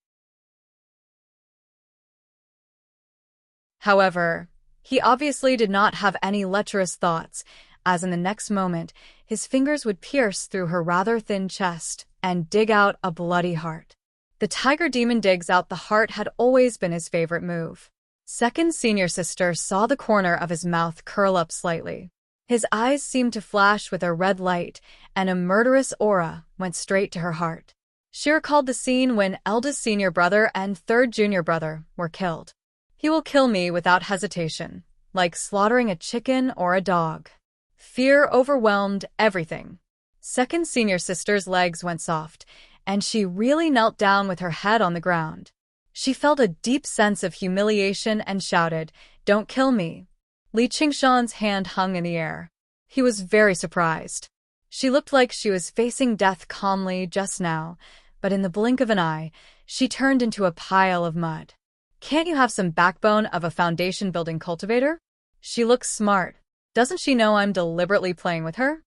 However, he obviously did not have any lecherous thoughts, as in the next moment, his fingers would pierce through her rather thin chest and dig out a bloody heart. The tiger demon digs out the heart had always been his favorite move. Second senior sister saw the corner of his mouth curl up slightly. His eyes seemed to flash with a red light, and a murderous aura went straight to her heart. She recalled the scene when eldest senior brother and third junior brother were killed. He will kill me without hesitation, like slaughtering a chicken or a dog. Fear overwhelmed everything. Second senior sister's legs went soft, and she really knelt down with her head on the ground. She felt a deep sense of humiliation and shouted, "Don't kill me." Li Qingshan's hand hung in the air. He was very surprised. She looked like she was facing death calmly just now, but in the blink of an eye, she turned into a pile of mud. Can't you have some backbone of a foundation-building cultivator? She looks smart. Doesn't she know I'm deliberately playing with her?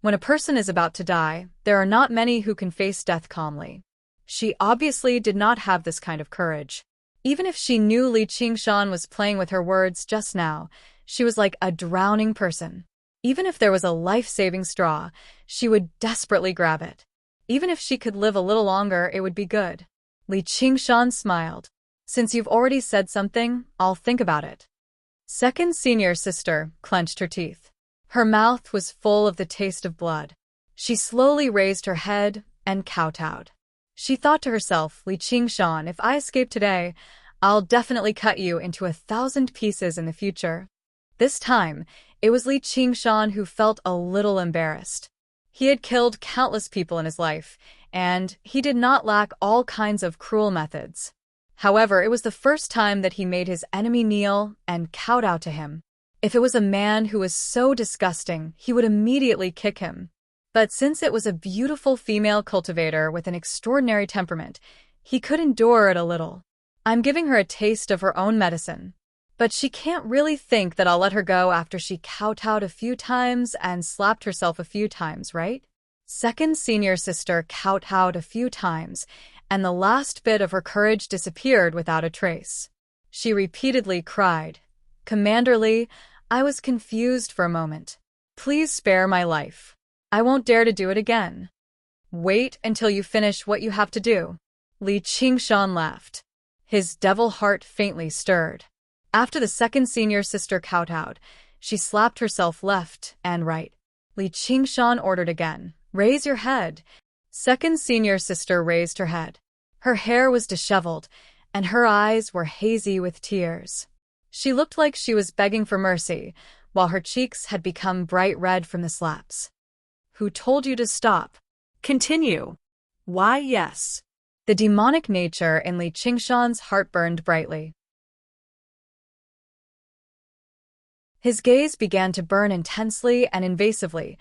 When a person is about to die, there are not many who can face death calmly. She obviously did not have this kind of courage. Even if she knew Li Qingshan was playing with her words just now, she was like a drowning person. Even if there was a life-saving straw, she would desperately grab it. Even if she could live a little longer, it would be good. Li Qingshan smiled. Since you've already said something, I'll think about it. Second senior sister clenched her teeth. Her mouth was full of the taste of blood. She slowly raised her head and kowtowed. She thought to herself, Li Qingshan, if I escape today, I'll definitely cut you into 1,000 pieces in the future. This time, it was Li Qingshan who felt a little embarrassed. He had killed countless people in his life, and he did not lack all kinds of cruel methods. However, it was the first time that he made his enemy kneel and kowtow to him. If it was a man who was so disgusting, he would immediately kick him. But since it was a beautiful female cultivator with an extraordinary temperament, he could endure it a little. I'm giving her a taste of her own medicine. But she can't really think that I'll let her go after she kowtowed a few times and slapped herself a few times, right? Second senior sister kowtowed a few times, and the last bit of her courage disappeared without a trace. She repeatedly cried, "Commander Li, I was confused for a moment. Please spare my life. I won't dare to do it again." "Wait until you finish what you have to do." Li Qingshan laughed. His devil heart faintly stirred. After the second senior sister kowtowed, she slapped herself left and right. Li Qingshan ordered again, "Raise your head." Second senior sister raised her head. Her hair was disheveled, and her eyes were hazy with tears. She looked like she was begging for mercy, while her cheeks had become bright red from the slaps. "Who told you to stop?"
Continue. Why, yes.
The demonic nature in Li Qingshan's heart burned brightly. His gaze began to burn intensely and invasively,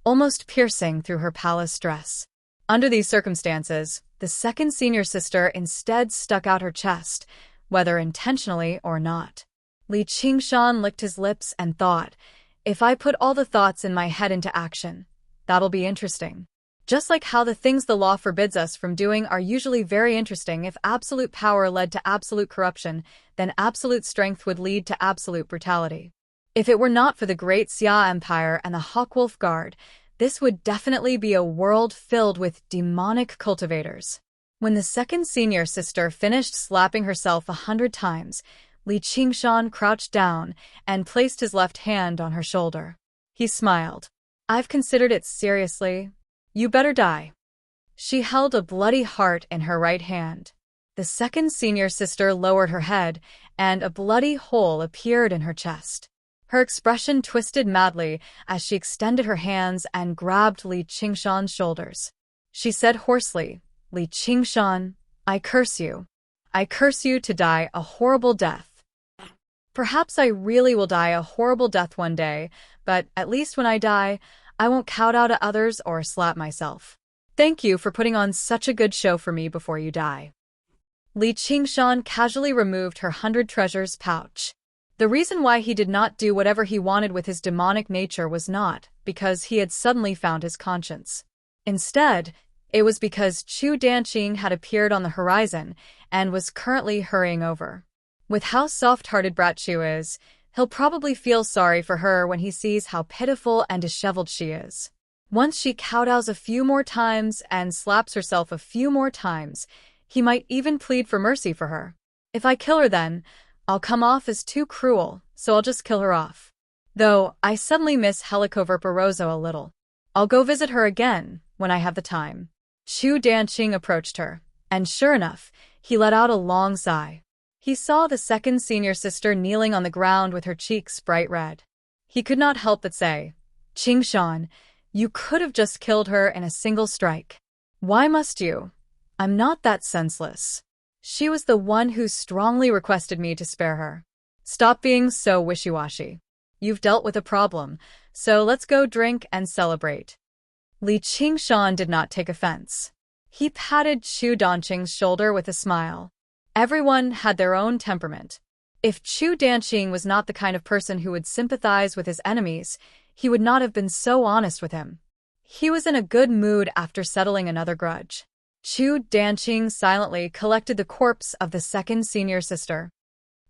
almost piercing through her palace dress. Under these circumstances, the second senior sister instead stuck out her chest, whether intentionally or not. Li Qingshan licked his lips and thought, if I put all the thoughts in my head into action, that'll be interesting. Just like how the things the law forbids us from doing are usually very interesting. If absolute power led to absolute corruption, then absolute strength would lead to absolute brutality. If it were not for the Great Xia Empire and the Hawkwolf Guard, this would definitely be a world filled with demonic cultivators. When the second senior sister finished slapping herself 100 times, Li Qingshan crouched down and placed his left hand on her shoulder. He smiled. I've considered it seriously. You better die. She held a bloody heart in her right hand. The second senior sister lowered her head, and a bloody hole appeared in her chest. Her expression twisted madly as she extended her hands and grabbed Li Qingshan's shoulders. She said hoarsely, Li Qingshan, I curse you. I curse you to die a horrible death. Perhaps I really will die a horrible death one day, but at least when I die, I won't kowtow to others or slap myself. Thank you for putting on such a good show for me before you die. Li Qingshan casually removed her 100 treasures pouch. The reason why he did not do whatever he wanted with his demonic nature was not, because he had suddenly found his conscience. Instead, it was because Chu Danqing had appeared on the horizon and was currently hurrying over. With how soft-hearted brat Chu is, he'll probably feel sorry for her when he sees how pitiful and disheveled she is. Once she kowtows a few more times and slaps herself a few more times, he might even plead for mercy for her. If I kill her then, I'll come off as too cruel, so I'll just kill her off. Though, I suddenly miss Helicoverpa a little. I'll go visit her again, when I have the time. Chu Danqing approached her, and sure enough, he let out a long sigh. He saw the second senior sister kneeling on the ground with her cheeks bright red. He could not help but say, "Qingshan, you could have just killed her in a single strike. Why must you? I'm not that senseless. She was the one who strongly requested me to spare her. Stop being so wishy-washy. You've dealt with a problem, so let's go drink and celebrate." Li Qingshan did not take offense. He patted Chu Danqing's shoulder with a smile. Everyone had their own temperament. If Chu Danqing was not the kind of person who would sympathize with his enemies, he would not have been so honest with him. He was in a good mood after settling another grudge. Chu Danqing silently collected the corpse of the second senior sister.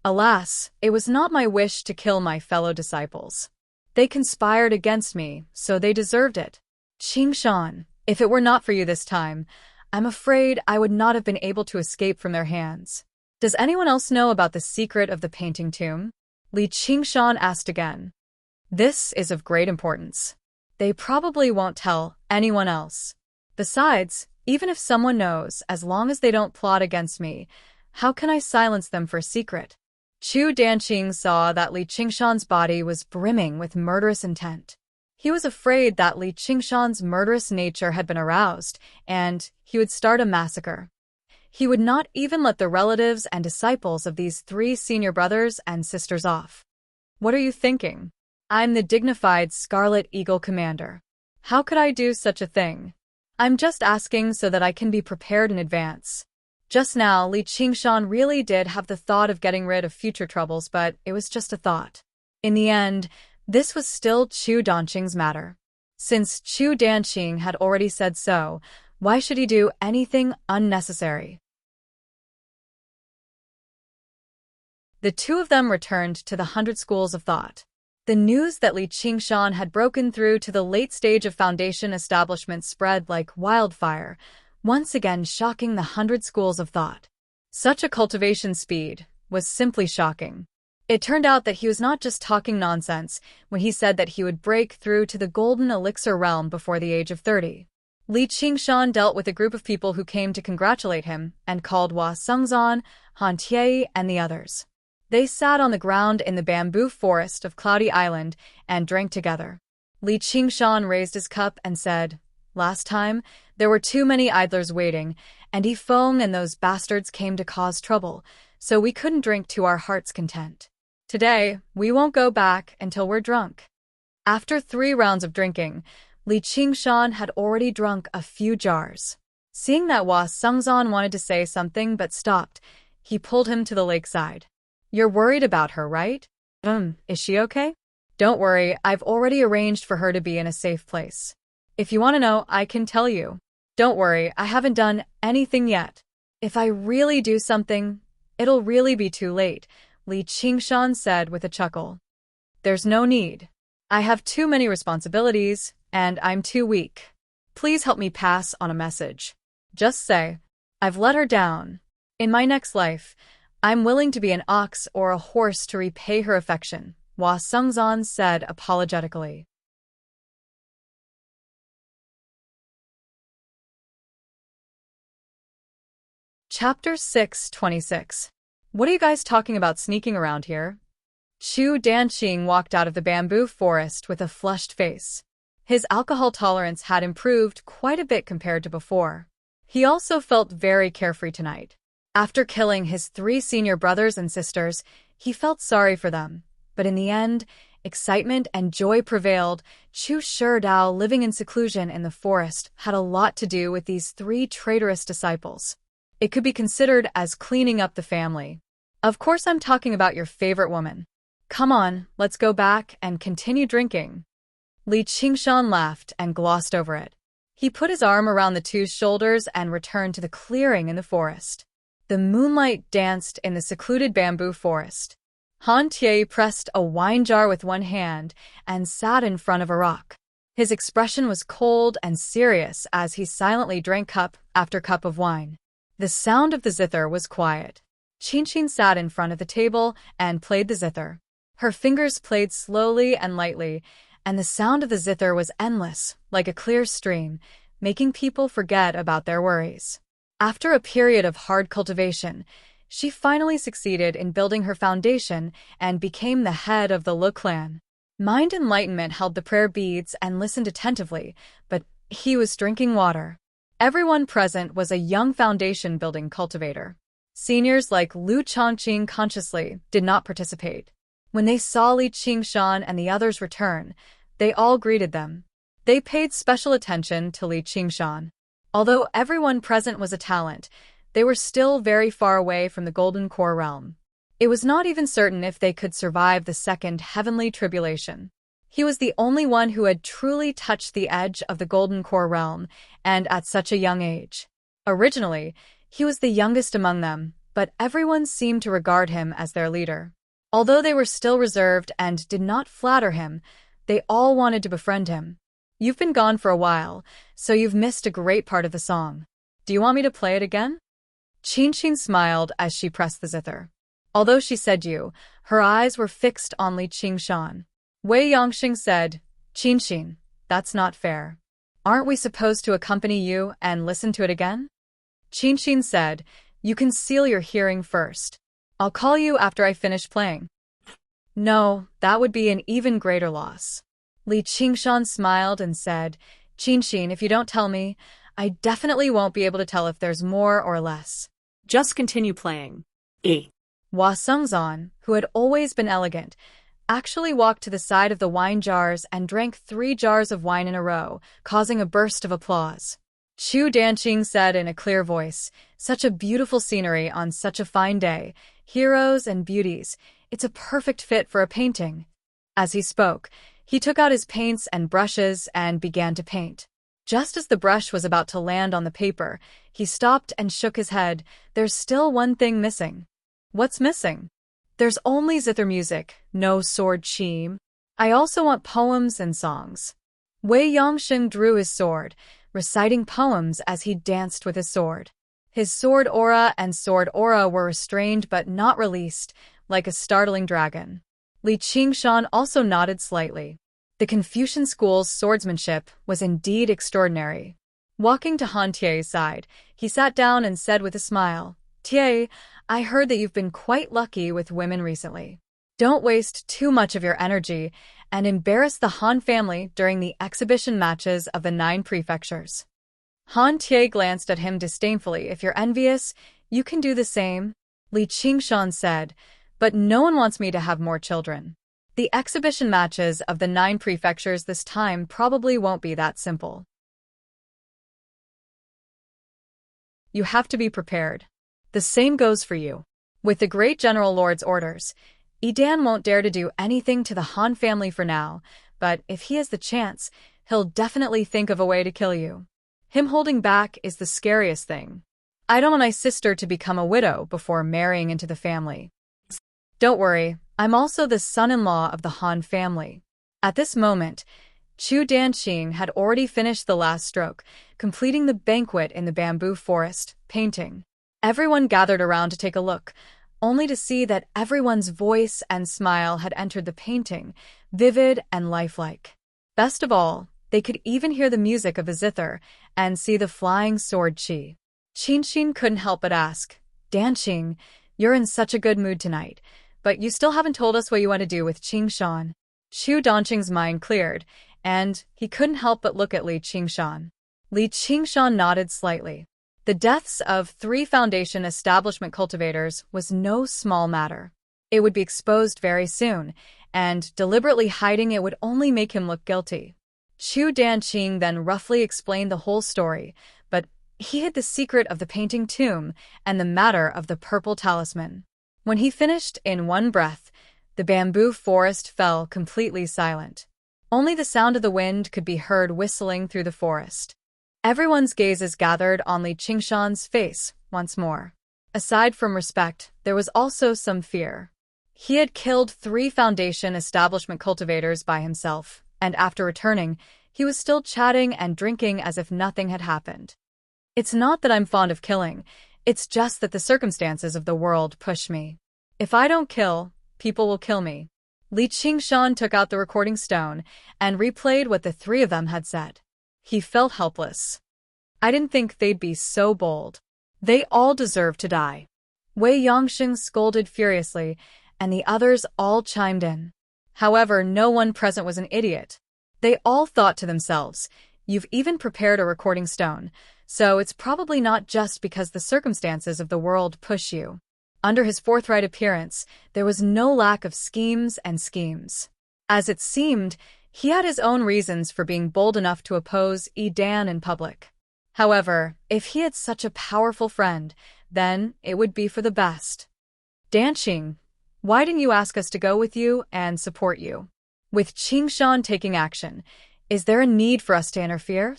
Alas, it was not my wish to kill my fellow disciples. They conspired against me, so they deserved it. Qingshan, if it were not for you this time, I'm afraid I would not have been able to escape from their hands. Does anyone else know about the secret of the painting tomb? Li Qingshan asked again. This is of great importance. They probably won't tell anyone else. Besides, even if someone knows, as long as they don't plot against me, how can I silence them for a secret? Chu Danqing saw that Li Qingshan's body was brimming with murderous intent. He was afraid that Li Qingshan's murderous nature had been aroused, and he would start a massacre. He would not even let the relatives and disciples of these 3 senior brothers and sisters off. What are you thinking? I'm the dignified Scarlet Eagle commander. How could I do such a thing? I'm just asking so that I can be prepared in advance. Just now, Li Qingshan really did have the thought of getting rid of future troubles, but it was just a thought. In the end, this was still Chu Danqing's matter. Since Chu Danqing had already said so, why should he do anything unnecessary? The two of them returned to the 100 Schools of Thought. The news that Li Qingshan had broken through to the late stage of foundation establishment spread like wildfire, once again shocking the 100 Schools of Thought. Such a cultivation speed was simply shocking. It turned out that he was not just talking nonsense when he said that he would break through to the golden elixir realm before the age of 30. Li Qingshan dealt with a group of people who came to congratulate him and called Hua Sengzan, Han Tie, and the others. They sat on the ground in the bamboo forest of Cloudy Island and drank together. Li Qingshan raised his cup and said, "Last time, there were too many idlers waiting, and Yifeng and those bastards came to cause trouble, so we couldn't drink to our heart's content. Today, we won't go back until we're drunk." After 3 rounds of drinking, Li Qingshan had already drunk a few jars. Seeing that Hua Sengzan wanted to say something but stopped, he pulled him to the lakeside. "You're worried about her, right? Is she okay?" "Don't worry, I've already arranged for her to be in a safe place. If you want to know, I can tell you. Don't worry, I haven't done anything yet. If I really do something, it'll really be too late," Li Qingshan said with a chuckle. "There's no need. I have too many responsibilities, and I'm too weak. Please help me pass on a message. Just say, I've let her down. In my next life, I'm willing to be an ox or a horse to repay her affection," Hua Sengzan said apologetically. Chapter 6:26. What are you guys talking about sneaking around here? Chu Danqing walked out of the bamboo forest with a flushed face. His alcohol tolerance had improved quite a bit compared to before. He also felt very carefree tonight. After killing his 3 senior brothers and sisters, he felt sorry for them. But in the end, excitement and joy prevailed. Chu Shidao, living in seclusion in the forest, had a lot to do with these 3 traitorous disciples. It could be considered as cleaning up the family. Of course, I'm talking about your favorite woman. Come on, let's go back and continue drinking. Li Qingshan laughed and glossed over it. He put his arm around the two's shoulders and returned to the clearing in the forest. The moonlight danced in the secluded bamboo forest. Han Tie pressed a wine jar with one hand and sat in front of a rock. His expression was cold and serious as he silently drank cup after cup of wine. The sound of the zither was quiet. Qingqing sat in front of the table and played the zither. Her fingers played slowly and lightly, and the sound of the zither was endless, like a clear stream, making people forget about their worries. After a period of hard cultivation, she finally succeeded in building her foundation and became the head of the Lu clan. Mind Enlightenment held the prayer beads and listened attentively, but he was drinking water. Everyone present was a young foundation-building cultivator. Seniors like Lu Chongqing consciously did not participate. When they saw Li Qingshan and the others return, they all greeted them. They paid special attention to Li Qingshan. Although everyone present was a talent, they were still very far away from the Golden Core realm. It was not even certain if they could survive the second heavenly tribulation. He was the only one who had truly touched the edge of the Golden Core realm, and at such a young age. Originally, he was the youngest among them, but everyone seemed to regard him as their leader. Although they were still reserved and did not flatter him, they all wanted to befriend him. You've been gone for a while, so you've missed a great part of the song. Do you want me to play it again? Qingqing smiled as she pressed the zither. Although she said you, her eyes were fixed on Li Qingshan. Wei Yongxing said, Qingqing, that's not fair. Aren't we supposed to accompany you and listen to it again? Qingqing said, you can seal your hearing first. I'll call you after I finish playing. No, that would be an even greater loss. Li Qingshan smiled and said, Qingqing, if you don't tell me, I definitely won't be able to tell if there's more or less.
Just continue playing.
Hua Sengzan, who had always been elegant, actually walked to the side of the wine jars and drank 3 jars of wine in a row, causing a burst of applause. Chu Danqing said in a clear voice, such a beautiful scenery on such a fine day, heroes and beauties, it's a perfect fit for a painting. As he spoke, he took out his paints and brushes and began to paint. Just as the brush was about to land on the paper, he stopped and shook his head. There's still one thing missing. What's missing? There's only zither music, no sword chime. I also want poems and songs. Wei Yongxing drew his sword, reciting poems as he danced with his sword. His sword aura and sword aura were restrained but not released, like a startling dragon. Li Qingshan also nodded slightly. The Confucian school's swordsmanship was indeed extraordinary. Walking to Han Tie's side, he sat down and said with a smile, Tie, I heard that you've been quite lucky with women recently. Don't waste too much of your energy and embarrass the Han family during the exhibition matches of the 9 prefectures. Han Tie glanced at him disdainfully. If you're envious, you can do the same, Li Qingshan said, but no one wants me to have more children. The exhibition matches of the 9 prefectures this time probably won't be that simple. You have to be prepared. The same goes for you. With the great General Lord's orders, Yidan won't dare to do anything to the Han family for now, but if he has the chance, he'll definitely think of a way to kill you. Him holding back is the scariest thing. I don't want my sister to become a widow before marrying into the family. Don't worry, I'm also the son-in-law of the Han family. At this moment, Chu Danqing had already finished the last stroke, completing the banquet in the bamboo forest, painting. Everyone gathered around to take a look, only to see that everyone's voice and smile had entered the painting, vivid and lifelike. Best of all, they could even hear the music of the zither and see the flying sword chi. Qingqing couldn't help but ask, Danqing, you're in such a good mood tonight, but you still haven't told us what you want to do with Qingshan. Chu Danqing's mind cleared, and he couldn't help but look at Li Qingshan. Li Qingshan nodded slightly. The deaths of 3 foundation establishment cultivators was no small matter. It would be exposed very soon, and deliberately hiding it would only make him look guilty. Chu Danqing then roughly explained the whole story, but he hid the secret of the painting tomb and the matter of the purple talisman. When he finished in one breath, the bamboo forest fell completely silent. Only the sound of the wind could be heard whistling through the forest. Everyone's gazes gathered on Li Qingshan's face once more. Aside from respect, there was also some fear. He had killed 3 Foundation establishment cultivators by himself, and after returning, he was still chatting and drinking as if nothing had happened. It's not that I'm fond of killing, it's just that the circumstances of the world push me. If I don't kill, people will kill me. Li Qingshan took out the recording stone and replayed what the 3 of them had said. He felt helpless. I didn't think they'd be so bold. They all deserve to die. Wei Yongxing scolded furiously, and the others all chimed in. However, no one present was an idiot. They all thought to themselves, you've even prepared a recording stone, so it's probably not just because the circumstances of the world push you. Under his forthright appearance, there was no lack of schemes and schemes. As it seemed, he had his own reasons for being bold enough to oppose Yi Dan in public. However, if he had such a powerful friend, then it would be for the best. Danqing, why didn't you ask us to go with you and support you? With Qingshan taking action, is there a need for us to interfere?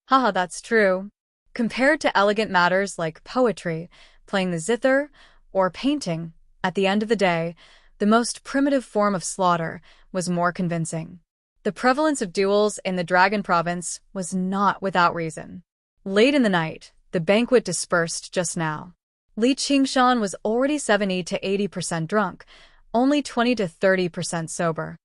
Haha, that's true. Compared to elegant matters like poetry, playing the zither, or painting, at the end of the day, the most primitive form of slaughter was more convincing. The prevalence of duels in the Dragon Province was not without reason. Late in the night, the banquet dispersed just now. Li Qingshan was already 70 to 80% drunk, only 20 to 30% sober.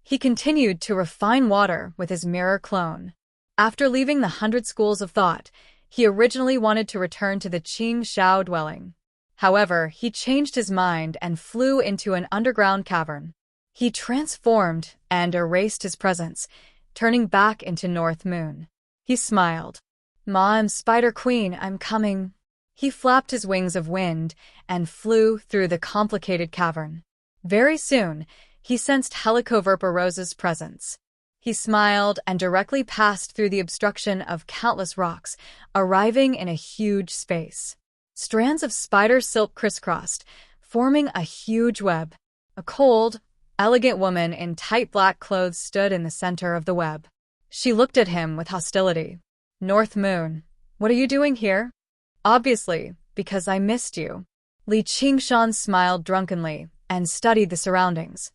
He continued to refine water with his mirror clone. After leaving the 100 schools of thought, he originally wanted to return to the Qing Shao dwelling. However, he changed his mind and flew into an underground cavern. He transformed and erased his presence, turning back into North Moon. He smiled. "Ma, I'm Spider Queen, I'm coming." He flapped his wings of wind and flew through the complicated cavern. Very soon, he sensed Helicoverpa Rosa's presence. He smiled and directly passed through the obstruction of countless rocks, arriving in a huge space. Strands of spider silk crisscrossed, forming a huge web. A cold, elegant woman in tight black clothes stood in the center of the web. She looked at him with hostility. "North Moon, what are you doing here?" "Obviously, because I missed you." Li Qingshan smiled drunkenly and studied the surroundings.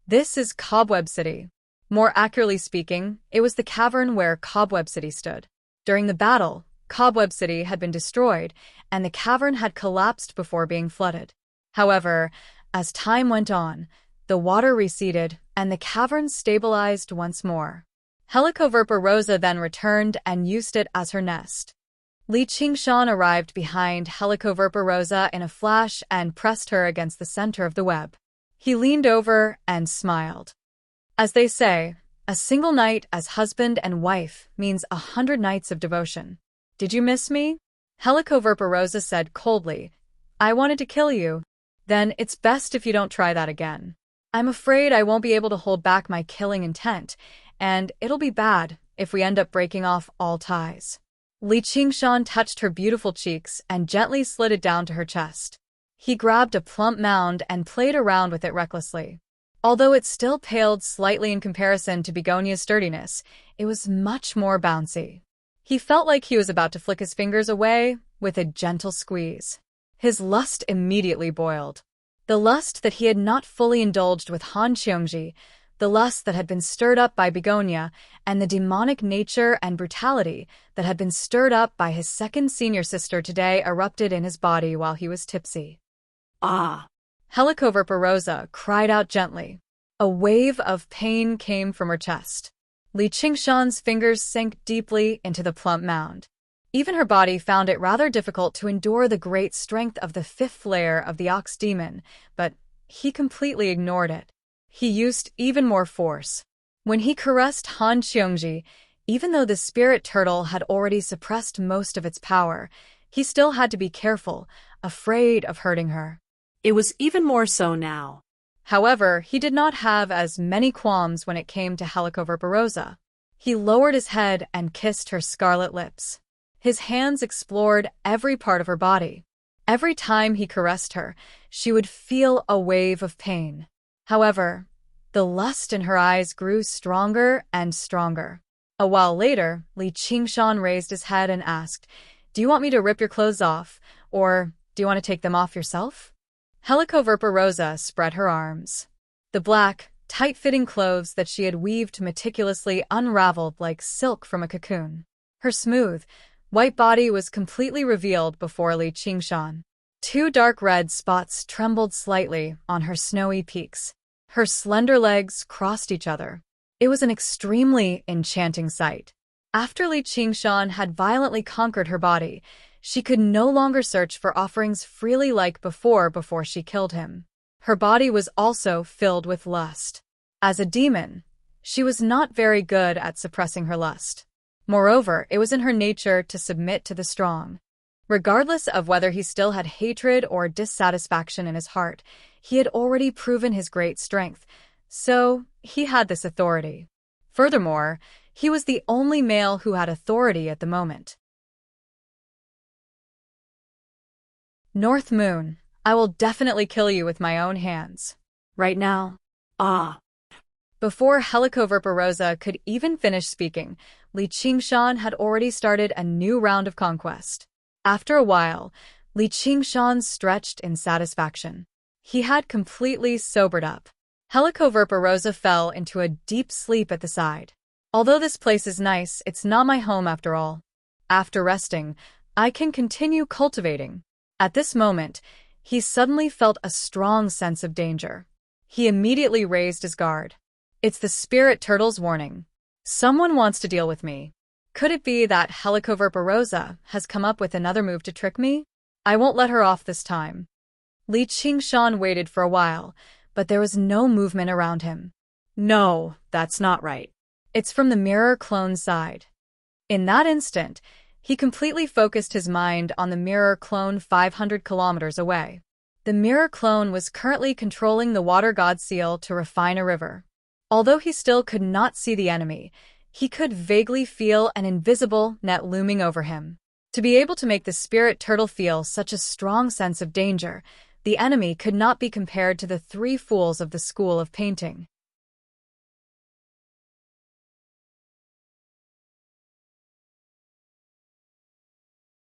This is Cobweb City. More accurately speaking, it was the cavern where Cobweb City stood. During the battle, Cobweb City had been destroyed, and the cavern had collapsed before being flooded. However, as time went on, the water receded, and the cavern stabilized once more. Helicoverpa Rosa then returned and used it as her nest. Li Qingshan arrived behind Helicoverpa Rosa in a flash and pressed her against the center of the web. He leaned over and smiled. As they say, a single night as husband and wife means 100 nights of devotion. "Did you miss me?" Helicoverpa Rosa said coldly. "I wanted to kill you." "Then it's best if you don't try that again. I'm afraid I won't be able to hold back my killing intent, and it'll be bad if we end up breaking off all ties." Li Qingshan touched her beautiful cheeks and gently slid it down to her chest. He grabbed a plump mound and played around with it recklessly. Although it still paled slightly in comparison to Begonia's sturdiness, it was much more bouncy. He felt like he was about to flick his fingers away with a gentle squeeze. His lust immediately boiled. The lust that he had not fully indulged with Han Qiongji, the lust that had been stirred up by Begonia, and the demonic nature and brutality that had been stirred up by his second senior sister today erupted in his body while he was tipsy.
Ah!
Helicoverpa Rosa cried out gently. A wave of pain came from her chest. Li Qingshan's fingers sank deeply into the plump mound. Even her body found it rather difficult to endure the great strength of the 5th layer of the Ox Demon, but he completely ignored it. He used even more force. When he caressed Han Qiongji, even though the spirit turtle had already suppressed most of its power, he still had to be careful, afraid of hurting her.
It was even more so now.
However, he did not have as many qualms when it came to Helicoverpa Rosa. He lowered his head and kissed her scarlet lips. His hands explored every part of her body. Every time he caressed her, she would feel a wave of pain. However, the lust in her eyes grew stronger and stronger. A while later, Li Qingshan raised his head and asked, "Do you want me to rip your clothes off, or do you want to take them off yourself?" Helicoverpa Rosa spread her arms. The black, tight-fitting clothes that she had weaved meticulously unraveled like silk from a cocoon. Her smooth, white body was completely revealed before Li Qingshan. Two dark red spots trembled slightly on her snowy peaks. Her slender legs crossed each other. It was an extremely enchanting sight. After Li Qingshan had violently conquered her body, she could no longer search for offerings freely like before she killed him. Her body was also filled with lust. As a demon, she was not very good at suppressing her lust. Moreover, it was in her nature to submit to the strong. Regardless of whether he still had hatred or dissatisfaction in his heart, he had already proven his great strength, so he had this authority. Furthermore, he was the only male who had authority at the moment. North Moon, I will definitely kill you with my own hands.
Right now? Ah.
Before Helicoverpa Rosa could even finish speaking, Li Qingshan had already started a new round of conquest. After a while, Li Qingshan stretched in satisfaction. He had completely sobered up. Helicoverpa Rosa fell into a deep sleep at the side. Although this place is nice, it's not my home after all. After resting, I can continue cultivating. At this moment, he suddenly felt a strong sense of danger. He immediately raised his guard. It's the spirit turtle's warning. Someone wants to deal with me. Could it be that Helicoverpa Rosa has come up with another move to trick me? I won't let her off this time. Li Qingshan waited for a while, but there was no movement around him.
No, that's not right.
It's from the mirror clone side. In that instant, he completely focused his mind on the mirror clone 500 kilometers away. The mirror clone was currently controlling the water god seal to refine a river. Although he still could not see the enemy, he could vaguely feel an invisible net looming over him. To be able to make the spirit turtle feel such a strong sense of danger, the enemy could not be compared to the three fools of the school of painting.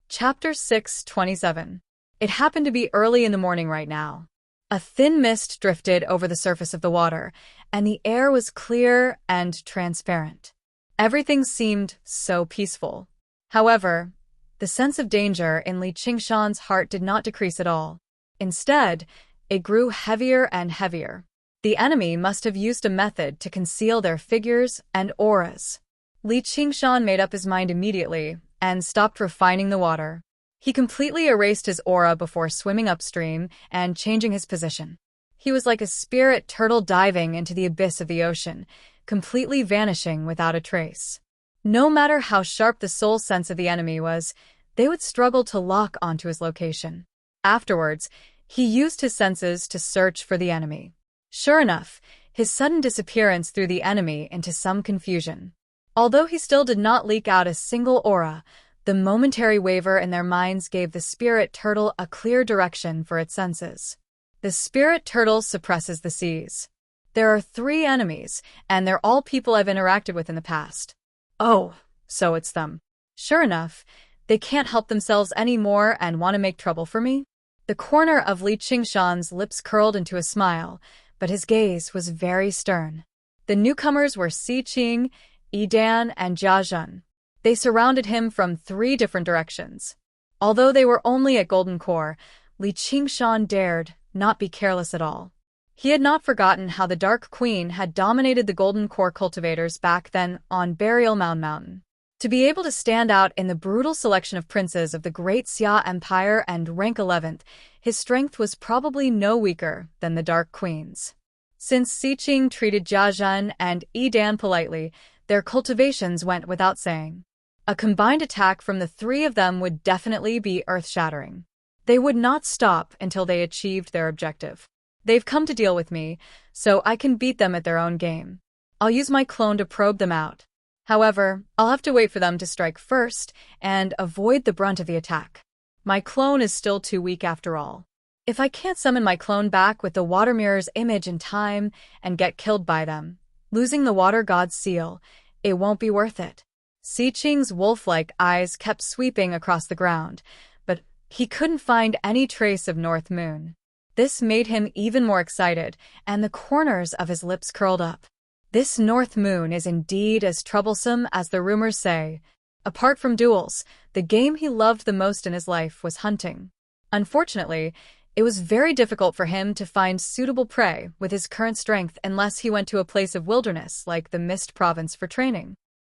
Chapter 6:27. It happened to be early in the morning right now. A thin mist drifted over the surface of the water, and the air was clear and transparent. Everything seemed so peaceful. However, the sense of danger in Li Qingshan's heart did not decrease at all. Instead, it grew heavier and heavier. The enemy must have used a method to conceal their figures and auras. Li Qingshan made up his mind immediately and stopped refining the water. He completely erased his aura before swimming upstream and changing his position. He was like a spirit turtle diving into the abyss of the ocean, completely vanishing without a trace. No matter how sharp the soul sense of the enemy was, they would struggle to lock onto his location. Afterwards, he used his senses to search for the enemy. Sure enough, his sudden disappearance threw the enemy into some confusion. Although he still did not leak out a single aura, the momentary waver in their minds gave the spirit turtle a clear direction for its senses. The spirit turtle suppresses the seas. There are 3 enemies, and they're all people I've interacted with in the past. Oh, so it's them. Sure enough, they can't help themselves anymore and want to make trouble for me? The corner of Li Qingshan's lips curled into a smile, but his gaze was very stern. The newcomers were Si Qing, Yi Dan, and Jia Zhen. They surrounded him from 3 different directions. Although they were only at Golden Core, Li Qingshan dared not be careless at all. He had not forgotten how the Dark Queen had dominated the Golden Core cultivators back then on Burial Mountain. To be able to stand out in the brutal selection of princes of the Great Xia Empire and rank 11th, his strength was probably no weaker than the Dark Queen's. Since Si Qing treated Jia Zhen and Yi Dan politely, their cultivations went without saying. A combined attack from the 3 of them would definitely be earth-shattering. They would not stop until they achieved their objective. They've come to deal with me, so I can beat them at their own game. I'll use my clone to probe them out. However, I'll have to wait for them to strike first and avoid the brunt of the attack. My clone is still too weak after all. If I can't summon my clone back with the water mirror's image in time and get killed by them, losing the water god's seal, it won't be worth it. Si Qing's wolf-like eyes kept sweeping across the ground, but he couldn't find any trace of North Moon. This made him even more excited, and the corners of his lips curled up. This North Moon is indeed as troublesome as the rumors say. Apart from duels, the game he loved the most in his life was hunting. Unfortunately, it was very difficult for him to find suitable prey with his current strength unless he went to a place of wilderness like the Mist Province for training.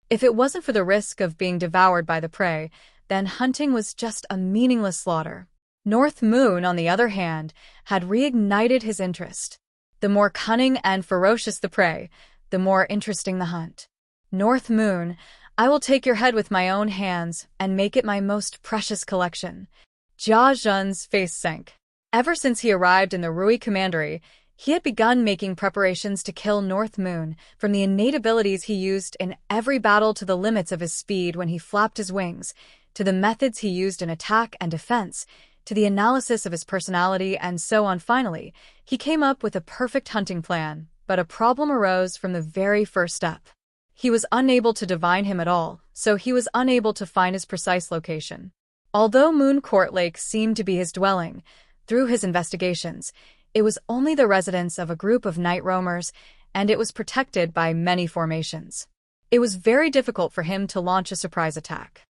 If it wasn't for the risk of being devoured by the prey, then hunting was just a meaningless slaughter. North Moon, on the other hand, had reignited his interest. The more cunning and ferocious the prey, the more interesting the hunt. North Moon, I will take your head with my own hands and make it my most precious collection. Jia Zhen's face sank. Ever since he arrived in the Rui Commandery, he had begun making preparations to kill North Moon, from the innate abilities he used in every battle to the limits of his speed when he flapped his wings, to the methods he used in attack and defense, to the analysis of his personality, and so on. Finally, he came up with a perfect hunting plan, but a problem arose from the very first step. He was unable to divine him at all, so he was unable to find his precise location. Although Moon Court Lake seemed to be his dwelling, through his investigations, it was only the residence of a group of night roamers, and it was protected by many formations. It was very difficult for him to launch a surprise attack.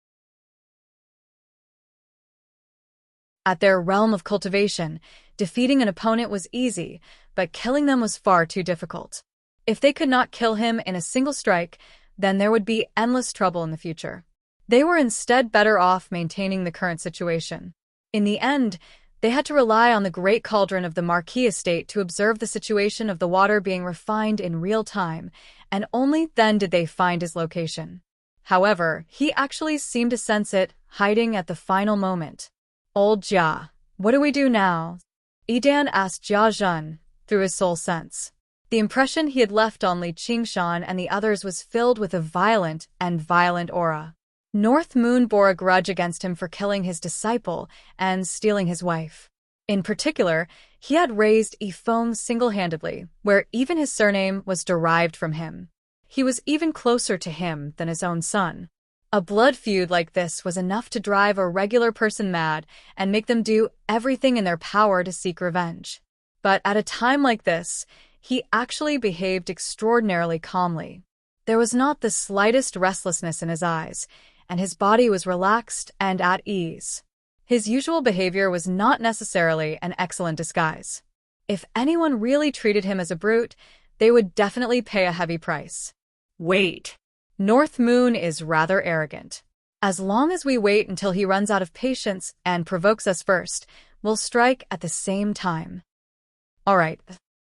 At their realm of cultivation, defeating an opponent was easy, but killing them was far too difficult. If they could not kill him in a single strike, then there would be endless trouble in the future. They were instead better off maintaining the current situation. In the end, they had to rely on the great cauldron of the Marquis estate to observe the situation of the water being refined in real time, and only then did they find his location. However, he actually seemed to sense it, hiding at the final moment. Old Jia, what do we do now? Yidan asked Jia Zhen, through his soul sense. The impression he had left on Li Qingshan and the others was filled with a violent aura. North Moon bore a grudge against him for killing his disciple and stealing his wife. In particular, he had raised Yifeng single-handedly, where even his surname was derived from him. He was even closer to him than his own son. A blood feud like this was enough to drive a regular person mad and make them do everything in their power to seek revenge. But at a time like this, he actually behaved extraordinarily calmly. There was not the slightest restlessness in his eyes, and his body was relaxed and at ease. His usual behavior was not necessarily an excellent disguise. If anyone really treated him as a brute, they would definitely pay a heavy price.
Wait.
North Moon is rather arrogant. As long as we wait until he runs out of patience and provokes us first, we'll strike at the same time. All right.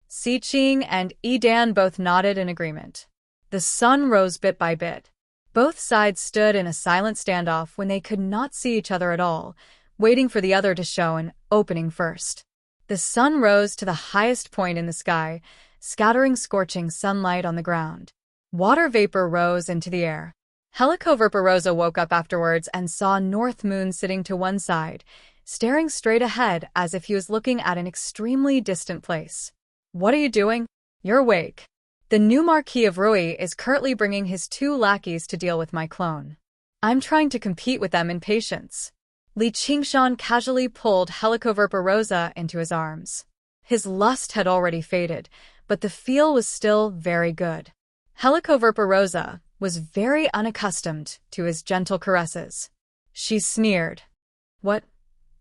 Si Qing and Yidan both nodded in agreement. The sun rose bit by bit. Both sides stood in a silent standoff when they could not see each other at all, waiting for the other to show an opening first. The sun rose to the highest point in the sky, scattering scorching sunlight on the ground. Water vapor rose into the air. Helicoverpa woke up afterwards and saw North Moon sitting to one side, staring straight ahead as if he was looking at an extremely distant place. What are you doing? You're awake. The new Marquis of Rui is currently bringing his 2 lackeys to deal with my clone. I'm trying to compete with them in patience. Li Qingshan casually pulled Helicoverpa into his arms. His lust had already faded, but the feel was still very good. Helicoverpa was very unaccustomed to his gentle caresses. She sneered. What?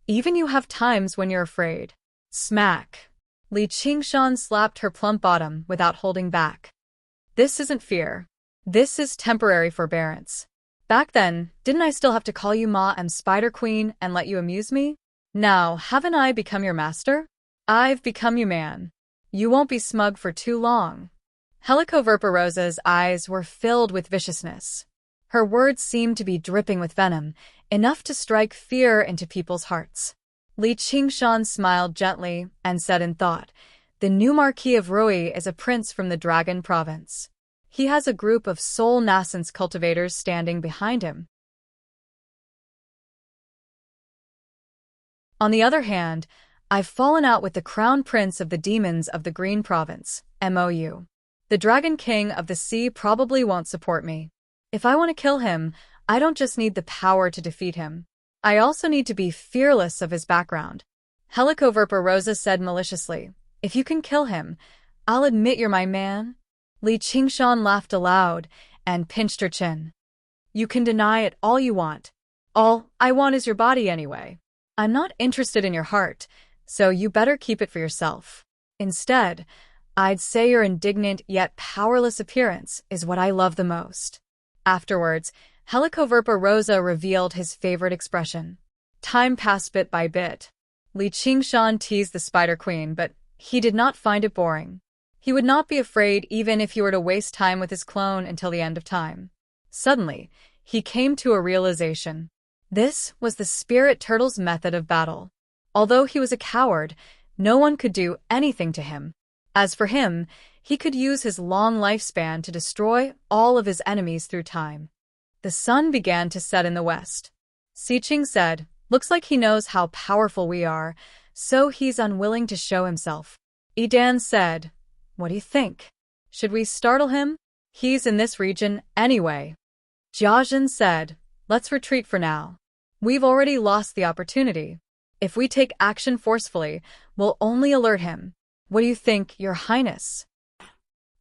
Even you have times when you're afraid. Smack. Li Qingshan slapped her plump bottom without holding back. This isn't fear. This is temporary forbearance. Back then, didn't I still have to call you Ma and Spider Queen and let you amuse me? Now, haven't I become your master? I've become your man. You won't be smug for too long. Helicoverpa eyes were filled with viciousness. Her words seemed to be dripping with venom, enough to strike fear into people's hearts. Li Qingshan smiled gently and said in thought, "The new Marquis of Rui is a prince from the Dragon Province. He has a group of soul nascence cultivators standing behind him." On the other hand, I've fallen out with the crown prince of the demons of the Green Province, MOU. The Dragon King of the Sea probably won't support me. If I want to kill him, I don't just need the power to defeat him. I also need to be fearless of his background. Helicoverpa Rosa said maliciously, if you can kill him, I'll admit you're my man. Li Qingshan laughed aloud and pinched her chin. You can deny it all you want. All I want is your body anyway. I'm not interested in your heart, so you better keep it for yourself. Instead, I'd say your indignant yet powerless appearance is what I love the most. Afterwards, Helicoverpa Rosa revealed his favorite expression. Time passed bit by bit. Li Qingshan teased the Spider Queen, but he did not find it boring. He would not be afraid even if he were to waste time with his clone until the end of time. Suddenly, he came to a realization. This was the Spirit Turtle's method of battle. Although he was a coward, no one could do anything to him. As for him, he could use his long lifespan to destroy all of his enemies through time. The sun began to set in the west. Siqing said, looks like he knows how powerful we are, so he's unwilling to show himself. Edan said, what do you think? Should we startle him? He's in this region anyway. Jiazhen said, let's retreat for now. We've already lost the opportunity. If we take action forcefully, we'll only alert him. What do you think, Your Highness?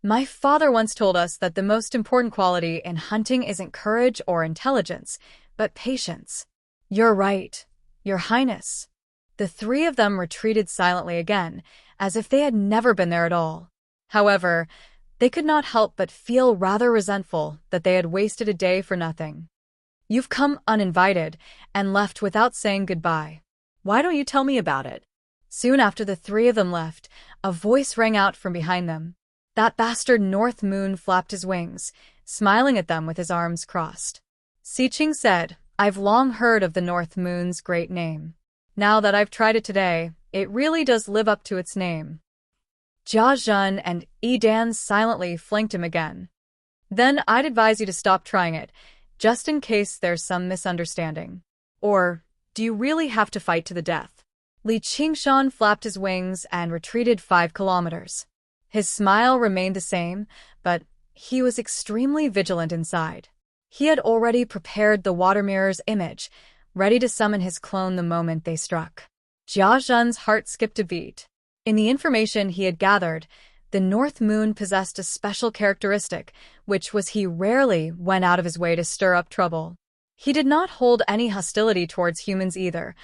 My father once told us that the most important quality in hunting isn't courage or intelligence, but patience. You're right, Your Highness. The three of them retreated silently again, as if they had never been there at all. However, they could not help but feel rather resentful that they had wasted a day for nothing. You've come uninvited and left without saying goodbye. Why don't you tell me about it? Soon after the three of them left, a voice rang out from behind them. That bastard North Moon flapped his wings, smiling at them with his arms crossed. Siqing said, I've long heard of the North Moon's great name. Now that I've tried it today, it really does live up to its name. Jiazhen and Edan silently flanked him again. Then I'd advise you to stop trying it, just in case there's some misunderstanding. Or, do you really have to fight to the death? Li Qingshan flapped his wings and retreated 5 kilometers. His smile remained the same, but he was extremely vigilant inside. He had already prepared the water mirror's image, ready to summon his clone the moment they struck. Jiazhen's heart skipped a beat. In the information he had gathered, the North Moon possessed a special characteristic, which was he rarely went out of his way to stir up trouble. He did not hold any hostility towards humans either,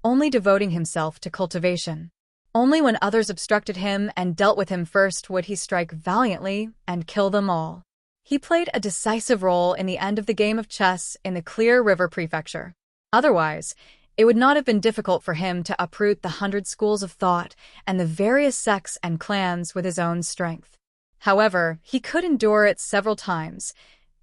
only devoting himself to cultivation. Only when others obstructed him and dealt with him first would he strike valiantly and kill them all. He played a decisive role in the end of the game of chess in the Clear River Prefecture. Otherwise, it would not have been difficult for him to uproot the 100 schools of thought and the various sects and clans with his own strength. However, he could endure it several times,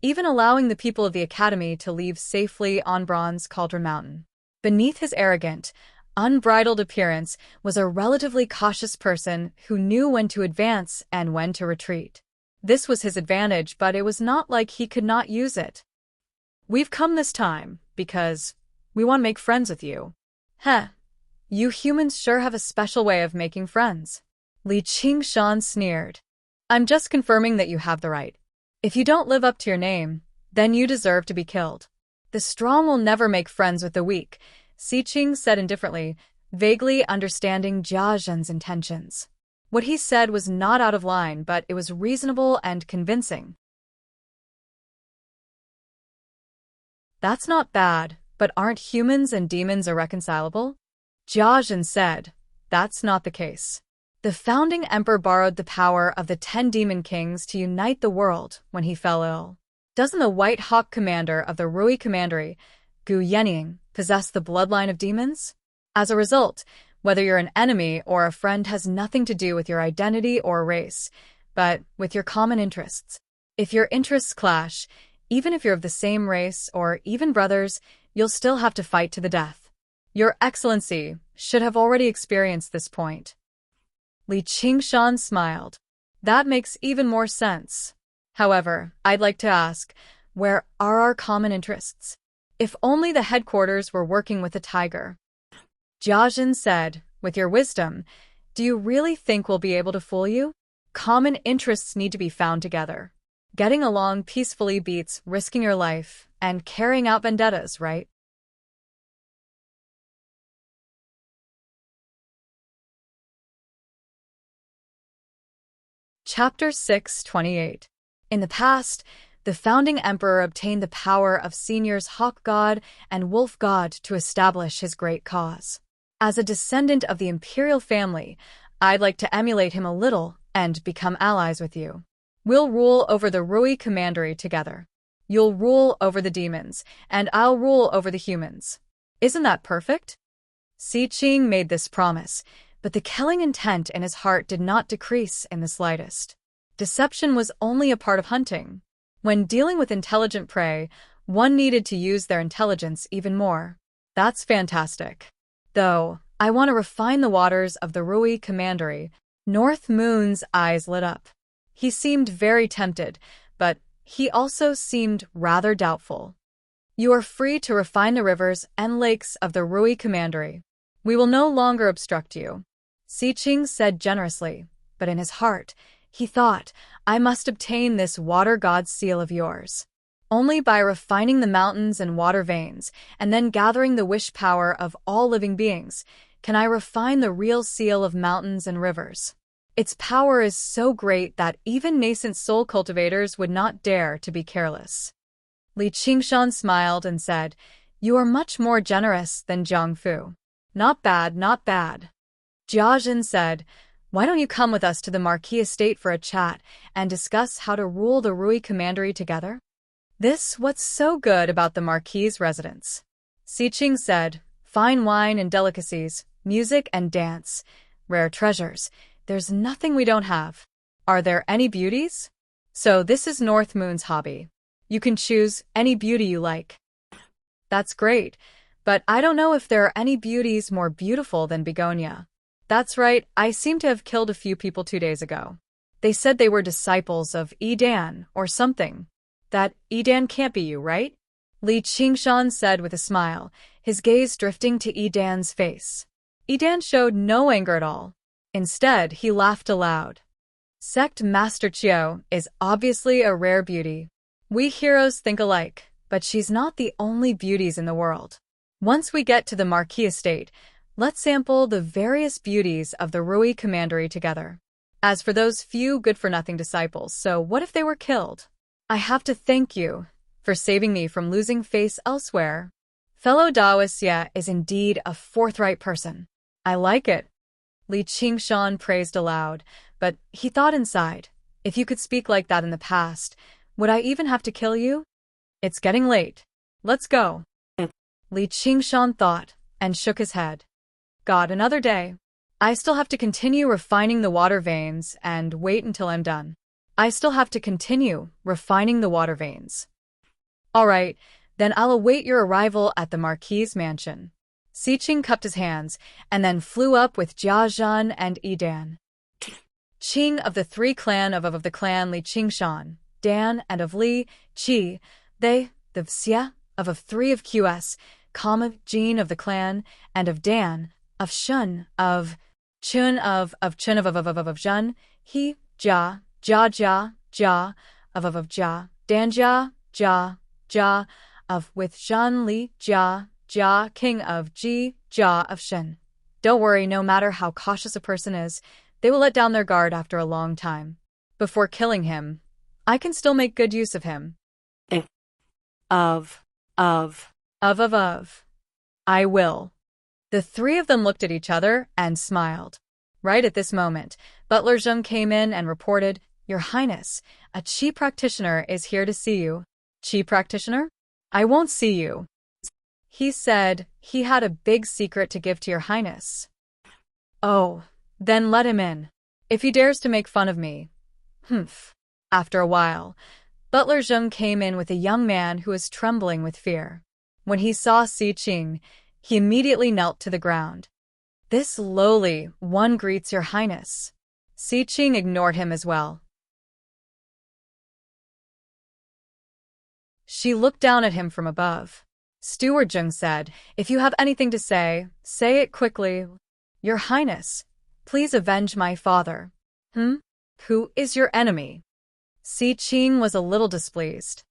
even allowing the people of the Academy to leave safely on Bronze Cauldron Mountain. Beneath his arrogant, unbridled appearance was a relatively cautious person who knew when to advance and when to retreat. This was his advantage, but it was not like he could not use it. We've come this time because we want to make friends with you. Heh, you humans sure have a special way of making friends. Li Qingshan sneered. I'm just confirming that you have the right. If you don't live up to your name, then you deserve to be killed. The strong will never make friends with the weak, Siqing said indifferently, vaguely understanding Jiazhen's intentions. What he said was not out of line, but it was reasonable and convincing. That's not bad, but aren't humans and demons irreconcilable? Jiazhen said, that's not the case. The founding emperor borrowed the power of the 10 demon kings to unite the world when he fell ill. Doesn't the White Hawk commander of the Rui Commandery, Gu Yenying, possess the bloodline of demons? As a result, whether you're an enemy or a friend has nothing to do with your identity or race, but with your common interests. If your interests clash, even if you're of the same race or even brothers, you'll still have to fight to the death. Your Excellency should have already experienced this point. Li Qingshan smiled. That makes even more sense. However, I'd like to ask, where are our common interests? If only the headquarters were working with a tiger. Jiazhen said, with your wisdom, do you really think we'll be able to fool you? Common interests need to be found together. Getting along peacefully beats risking your life and carrying out vendettas, right? Chapter 6:28. In the past, the founding emperor obtained the power of seniors Hawk God and Wolf God to establish his great cause. As a descendant of the imperial family, I'd like to emulate him a little and become allies with you. We'll rule over the Rui commandery together. You'll rule over the demons, and I'll rule over the humans. Isn't that perfect? Si Qing made this promise, but the killing intent in his heart did not decrease in the slightest. Deception was only a part of hunting. When dealing with intelligent prey, one needed to use their intelligence even more. That's fantastic. Though, I want to refine the waters of the Rui commandery. North Moon's eyes lit up. He seemed very tempted, but he also seemed rather doubtful. You are free to refine the rivers and lakes of the Rui commandery. We will no longer obstruct you. Si Qing said generously, but in his heart, he thought, I must obtain this water god's seal of yours. Only by refining the mountains and water veins, and then gathering the wish power of all living beings, can I refine the real seal of mountains and rivers. Its power is so great that even nascent soul cultivators would not dare to be careless. Li Qingshan smiled and said, You are much more generous than Jiang Fu. Not bad, not bad. Jia Jin said, Why don't you come with us to the Marquis estate for a chat and discuss how to rule the Rui commandery together? What's so good about the Marquis' residence? Si Qing said, Fine wine and delicacies, music and dance, rare treasures. There's nothing we don't have. Are there any beauties? So this is North Moon's hobby. You can choose any beauty you like. That's great, but I don't know if there are any beauties more beautiful than Begonia. That's right, I seem to have killed a few people 2 days ago. They said they were disciples of Edan or something. That Edan can't be you, right? Li Qingshan said with a smile, his gaze drifting to Edan's face. Edan showed no anger at all. Instead, he laughed aloud. Sect Master Chiao is obviously a rare beauty. We heroes think alike, but she's not the only beauties in the world. Once we get to the Marquis estate, let's sample the various beauties of the Rui commandery together. As for those few good-for-nothing disciples, so what if they were killed? I have to thank you for saving me from losing face elsewhere. Fellow Taoist Xie is indeed a forthright person. I like it. Li Qingshan praised aloud, but he thought inside, if you could speak like that in the past, would I even have to kill you? It's getting late. Let's go. Li Qingshan thought, and shook his head. God, another day. I still have to continue refining the water veins and wait until I'm done. I still have to continue refining the water veins. All right, then I'll await your arrival at the Marquis' mansion. Si Qing cupped his hands and then flew up with Jia Zhan and Edan. Qing of the three clan of the clan Li Qingshan, Dan and of Li, Qi, they, the Xie, of three of QS, Kama, Jean of the clan, and of Dan, of Shun, of Chun of Chun of Zhun, he, Jia, Jia, of Jia, Dan Jia, of with Zhan Li, Jia, king of Ji, Jia of Shen. Don't worry, no matter how cautious a person is, they will let down their guard after a long time. Before killing him, I can still make good use of him. Of. I will. The three of them looked at each other and smiled. Right at this moment, Butler Zheng came in and reported, Your Highness, a Qi practitioner is here to see you. Qi practitioner? I won't see you. He said he had a big secret to give to Your Highness. Oh, then let him in. If he dares to make fun of me. Humph. After a while, Butler Zheng came in with a young man who was trembling with fear. When he saw Si Qing, he immediately knelt to the ground. This lowly one greets Your Highness. Si Qing ignored him as well. She looked down at him from above. Steward Zheng said, If you have anything to say, say it quickly. Your Highness, please avenge my father. Who is your enemy? Si Qing was a little displeased.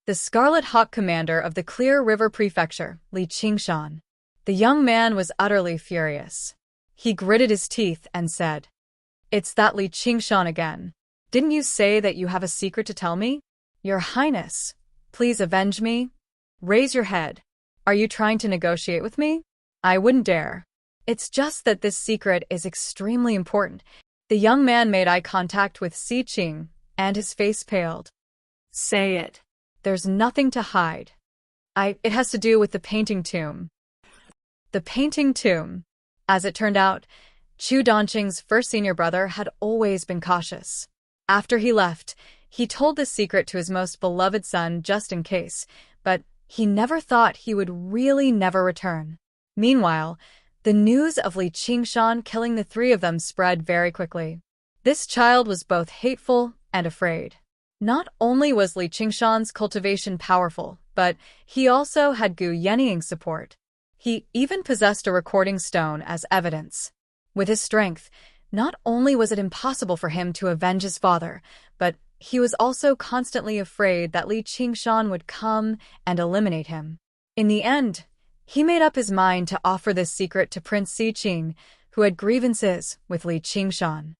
The Scarlet Hawk commander of the Clear River Prefecture, Li Qingshan. The young man was utterly furious. He gritted his teeth and said, "It's that Li Qingshan again. Didn't you say that you have a secret to tell me? Your Highness, please avenge me. Raise your head. Are you trying to negotiate with me? I wouldn't dare. It's just that this secret is extremely important." The young man made eye contact with Si Qing, and his face paled.
Say it.
There's nothing to hide. It has to do with the painting tomb. The painting tomb. As it turned out, Chu Donqing's first senior brother had always been cautious. After he left, he told this secret to his most beloved son just in case, but he never thought he would really never return. Meanwhile, the news of Li Qingshan killing the three of them spread very quickly. This child was both hateful and afraid. Not only was Li Qingshan's cultivation powerful, but he also had Gu Yeniying's support. He even possessed a recording stone as evidence. With his strength, not only was it impossible for him to avenge his father, but he was also constantly afraid that Li Qingshan would come and eliminate him. In the end, he made up his mind to offer this secret to Prince Si Qing, who had grievances with Li Qingshan.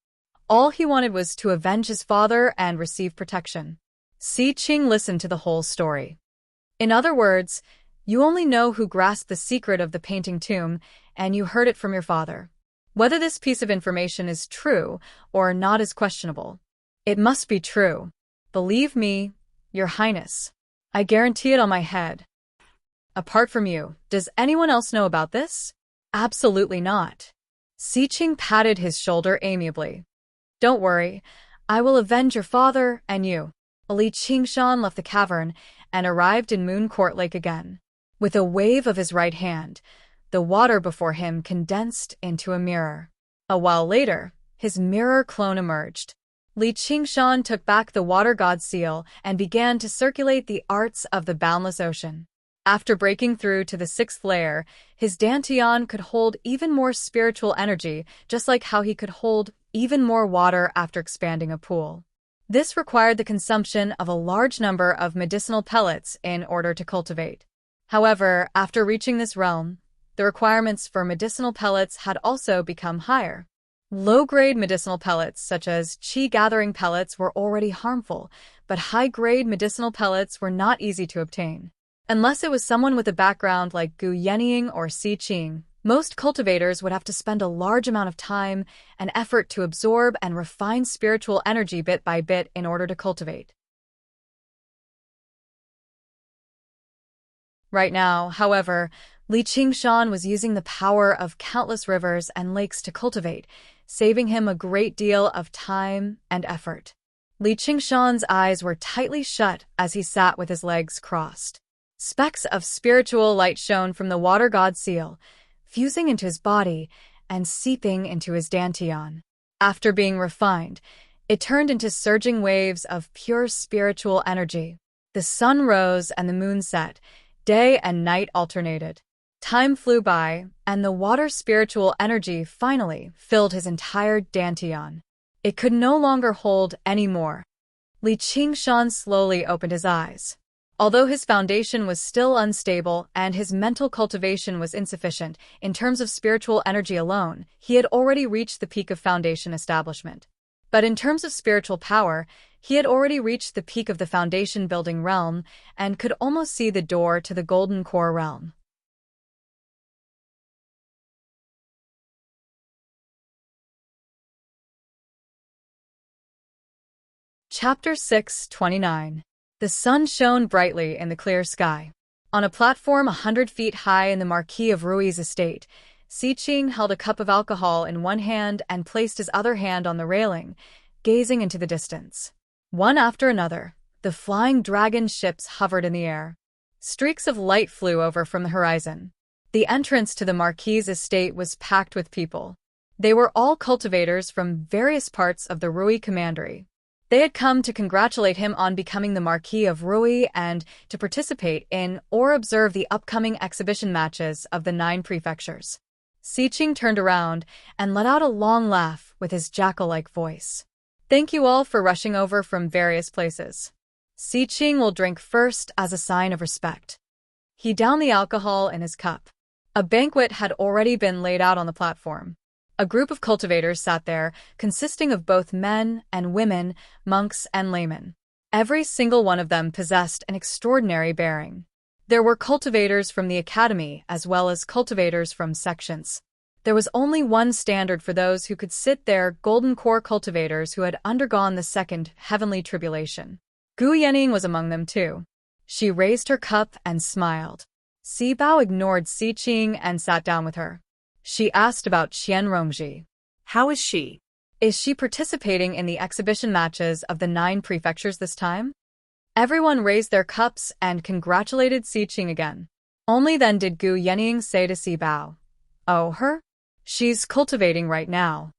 All he wanted was to avenge his father and receive protection. Si Qing listened to the whole story. In other words, you only know who grasped the secret of the painting tomb, and you heard it from your father. Whether this piece of information is true or not is questionable. It must be true. Believe me, Your Highness. I guarantee it on my head. Apart from you, does anyone else know about this? Absolutely not. Si Qing patted his shoulder amiably. Don't worry, I will avenge your father and you. Li Qingshan left the cavern and arrived in Moon Court Lake again. With a wave of his right hand, the water before him condensed into a mirror. A while later, his mirror clone emerged. Li Qingshan took back the water god's seal and began to circulate the arts of the boundless ocean. After breaking through to the sixth layer, his dantian could hold even more spiritual energy, just like how he could hold even more water after expanding a pool. This required the consumption of a large number of medicinal pellets in order to cultivate. However, after reaching this realm, the requirements for medicinal pellets had also become higher. Low-grade medicinal pellets, such as qi-gathering pellets, were already harmful, but high-grade medicinal pellets were not easy to obtain. Unless it was someone with a background like Gu Yenying or Si Qing, most cultivators would have to spend a large amount of time and effort to absorb and refine spiritual energy bit by bit in order to cultivate. Right now, however, Li Qingshan was using the power of countless rivers and lakes to cultivate, saving him a great deal of time and effort. Li Qingshan's eyes were tightly shut as he sat with his legs crossed. Specks of spiritual light shone from the water god's seal, fusing into his body and seeping into his dantian. After being refined, it turned into surging waves of pure spiritual energy. The sun rose and the moon set. Day and night alternated. Time flew by, and the water's spiritual energy finally filled his entire dantian. It could no longer hold any more. Li Qingshan slowly opened his eyes. Although his foundation was still unstable and his mental cultivation was insufficient in terms of spiritual energy alone, he had already reached the peak of foundation establishment. But in terms of spiritual power, he had already reached the peak of the foundation-building realm and could almost see the door to the Golden Core realm. Chapter 6:29. The sun shone brightly in the clear sky. On a platform 100 feet high in the Marquis of Rui's estate, Si Qing held a cup of alcohol in one hand and placed his other hand on the railing, gazing into the distance. One after another, the flying dragon ships hovered in the air. Streaks of light flew over from the horizon. The entrance to the Marquis's estate was packed with people. They were all cultivators from various parts of the Rui commandery. They had come to congratulate him on becoming the Marquis of Rui and to participate in or observe the upcoming exhibition matches of the 9 prefectures. Siqing turned around and let out a long laugh with his jackal-like voice. Thank you all for rushing over from various places. Siqing will drink first as a sign of respect. He downed the alcohol in his cup. A banquet had already been laid out on the platform. A group of cultivators sat there, consisting of both men and women, monks and laymen. Every single one of them possessed an extraordinary bearing. There were cultivators from the academy as well as cultivators from sections. There was only one standard for those who could sit there, golden core cultivators who had undergone the second heavenly tribulation. Gu Yanning was among them too. She raised her cup and smiled. Si Bao ignored Siqing and sat down with her. She asked about Qian Rongji.
How is she?
Is she participating in the exhibition matches of the 9 prefectures this time? Everyone raised their cups and congratulated Siqing again. Only then did Gu Yanning say to Si Bao, "Oh, her? She's cultivating right now."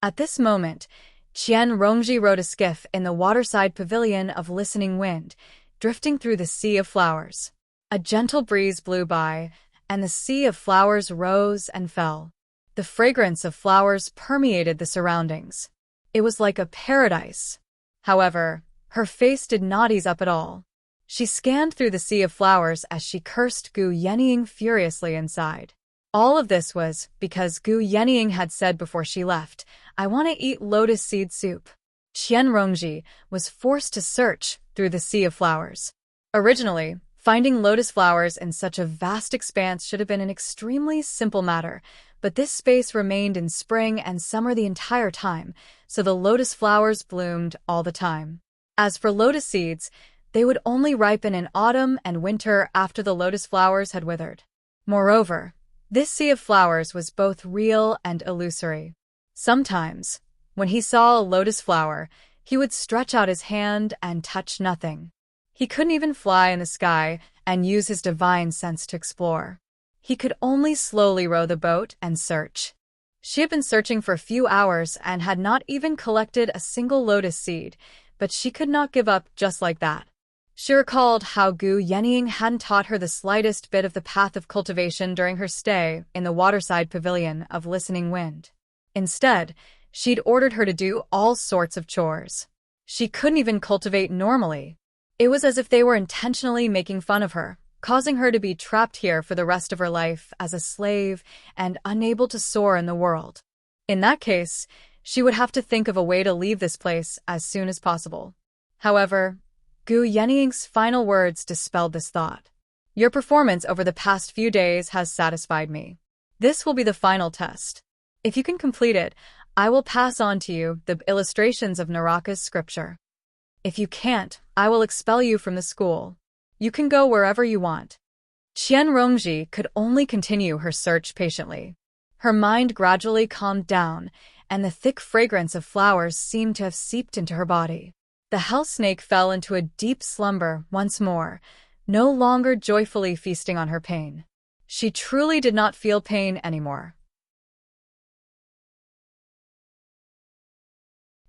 At this moment, Qian Rongji rowed a skiff in the waterside pavilion of listening wind, drifting through the sea of flowers. A gentle breeze blew by, and the sea of flowers rose and fell. The fragrance of flowers permeated the surroundings. It was like a paradise. However, her face did not ease up at all. She scanned through the sea of flowers as she cursed Gu Yanning furiously inside. All of this was because Gu Yanning had said before she left, "I want to eat lotus seed soup." Qian Rongji was forced to search through the sea of flowers. Originally, finding lotus flowers in such a vast expanse should have been an extremely simple matter, but this space remained in spring and summer the entire time, so the lotus flowers bloomed all the time. As for lotus seeds, they would only ripen in autumn and winter after the lotus flowers had withered. Moreover, this sea of flowers was both real and illusory. Sometimes, when he saw a lotus flower, he would stretch out his hand and touch nothing. He couldn't even fly in the sky and use his divine sense to explore. He could only slowly row the boat and search. She had been searching for a few hours and had not even collected a single lotus seed, but she could not give up just like that. She recalled how Gu Yanning hadn't taught her the slightest bit of the path of cultivation during her stay in the waterside pavilion of listening wind. Instead, she'd ordered her to do all sorts of chores. She couldn't even cultivate normally. It was as if they were intentionally making fun of her, causing her to be trapped here for the rest of her life as a slave and unable to soar in the world. In that case, she would have to think of a way to leave this place as soon as possible. However, Gu Yanning's final words dispelled this thought. Your performance over the past few days has satisfied me. This will be the final test. If you can complete it, I will pass on to you the illustrations of Naraka's scripture. If you can't, I will expel you from the school. You can go wherever you want. Qian Rongji could only continue her search patiently. Her mind gradually calmed down, and the thick fragrance of flowers seemed to have seeped into her body. The hell snake fell into a deep slumber once more, no longer joyfully feasting on her pain. She truly did not feel pain anymore.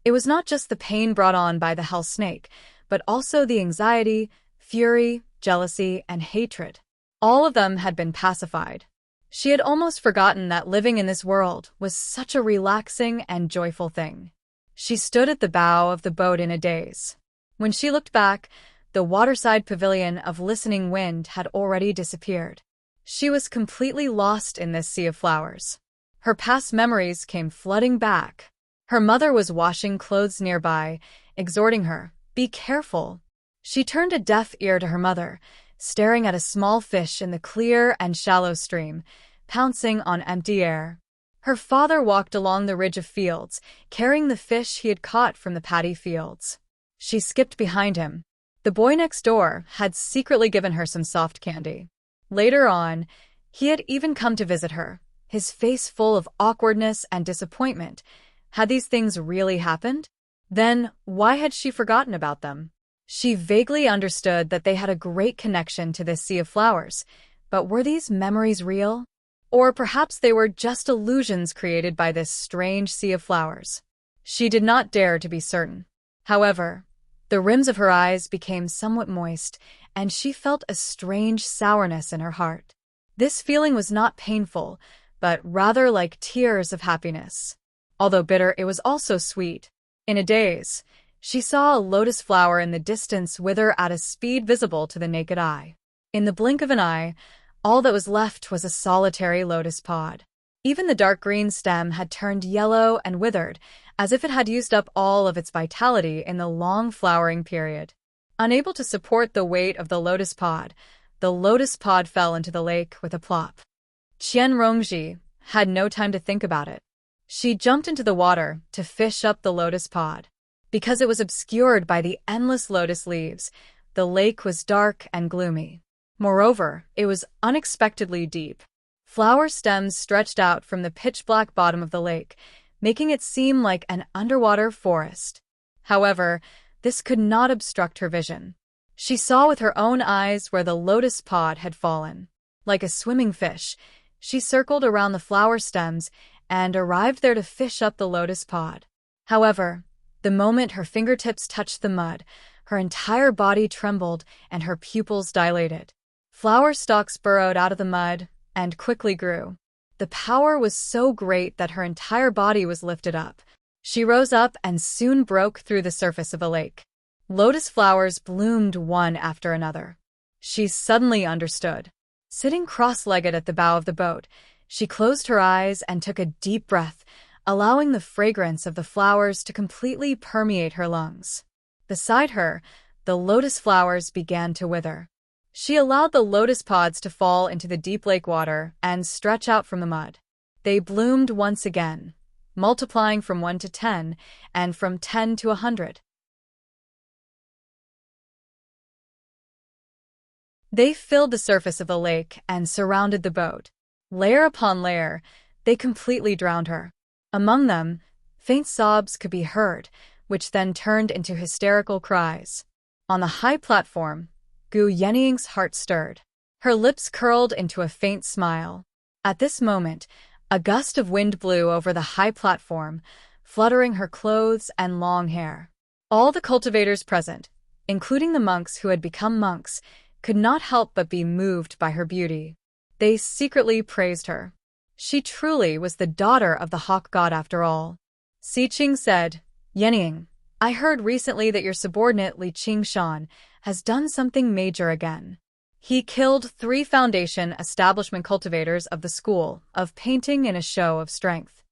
It was not just the pain brought on by the hell snake, but also the anxiety, fury, jealousy, and hatred. All of them had been pacified. She had almost forgotten that living in this world was such a relaxing and joyful thing. She stood at the bow of the boat in a daze. When she looked back, the waterside pavilion of listening wind had already disappeared. She was completely lost in this sea of flowers. Her past memories came flooding back. Her mother was washing clothes nearby, exhorting her, "Be careful." She turned a deaf ear to her mother, staring at a small fish in the clear and shallow stream, pouncing on empty air. Her father walked along the ridge of fields, carrying the fish he had caught from the paddy fields. She skipped behind him. The boy next door had secretly given her some soft candy. Later on, he had even come to visit her, his face full of awkwardness and disappointment. Had these things really happened? Then, why had she forgotten about them? She vaguely understood that they had a great connection to this sea of flowers, but were these memories real? Or perhaps they were just illusions created by this strange sea of flowers. She did not dare to be certain. However, the rims of her eyes became somewhat moist, and she felt a strange sourness in her heart. This feeling was not painful, but rather like tears of happiness. Although bitter, it was also sweet. In a daze, she saw a lotus flower in the distance wither at a speed visible to the naked eye. In the blink of an eye, all that was left was a solitary lotus pod. Even the dark green stem had turned yellow and withered, as if it had used up all of its vitality in the long flowering period. Unable to support the weight of the lotus pod fell into the lake with a plop. Qian Rongji had no time to think about it. She jumped into the water to fish up the lotus pod. Because it was obscured by the endless lotus leaves, the lake was dark and gloomy. Moreover, it was unexpectedly deep. Flower stems stretched out from the pitch-black bottom of the lake, making it seem like an underwater forest. However, this could not obstruct her vision. She saw with her own eyes where the lotus pod had fallen. Like a swimming fish, she circled around the flower stems and arrived there to fish up the lotus pod. However, the moment her fingertips touched the mud, her entire body trembled and her pupils dilated. Flower stalks burrowed out of the mud and quickly grew. The power was so great that her entire body was lifted up. She rose up and soon broke through the surface of the lake. Lotus flowers bloomed one after another. She suddenly understood. Sitting cross-legged at the bow of the boat, she closed her eyes and took a deep breath, allowing the fragrance of the flowers to completely permeate her lungs. Beside her, the lotus flowers began to wither. She allowed the lotus pods to fall into the deep lake water and stretch out from the mud. They bloomed once again, multiplying from 1 to 10 and from 10 to 100. They filled the surface of the lake and surrounded the boat. Layer upon layer, they completely drowned her. Among them, faint sobs could be heard, which then turned into hysterical cries. On the high platform, Gu Yenying's heart stirred. Her lips curled into a faint smile. At this moment, a gust of wind blew over the high platform, fluttering her clothes and long hair. All the cultivators present, including the monks who had become monks, could not help but be moved by her beauty. They secretly praised her. She truly was the daughter of the hawk god after all. Si Qing said, "Yenying, I heard recently that your subordinate Li Qingshan has done something major again. He killed 3 foundation establishment cultivators of the school of painting in a show of strength."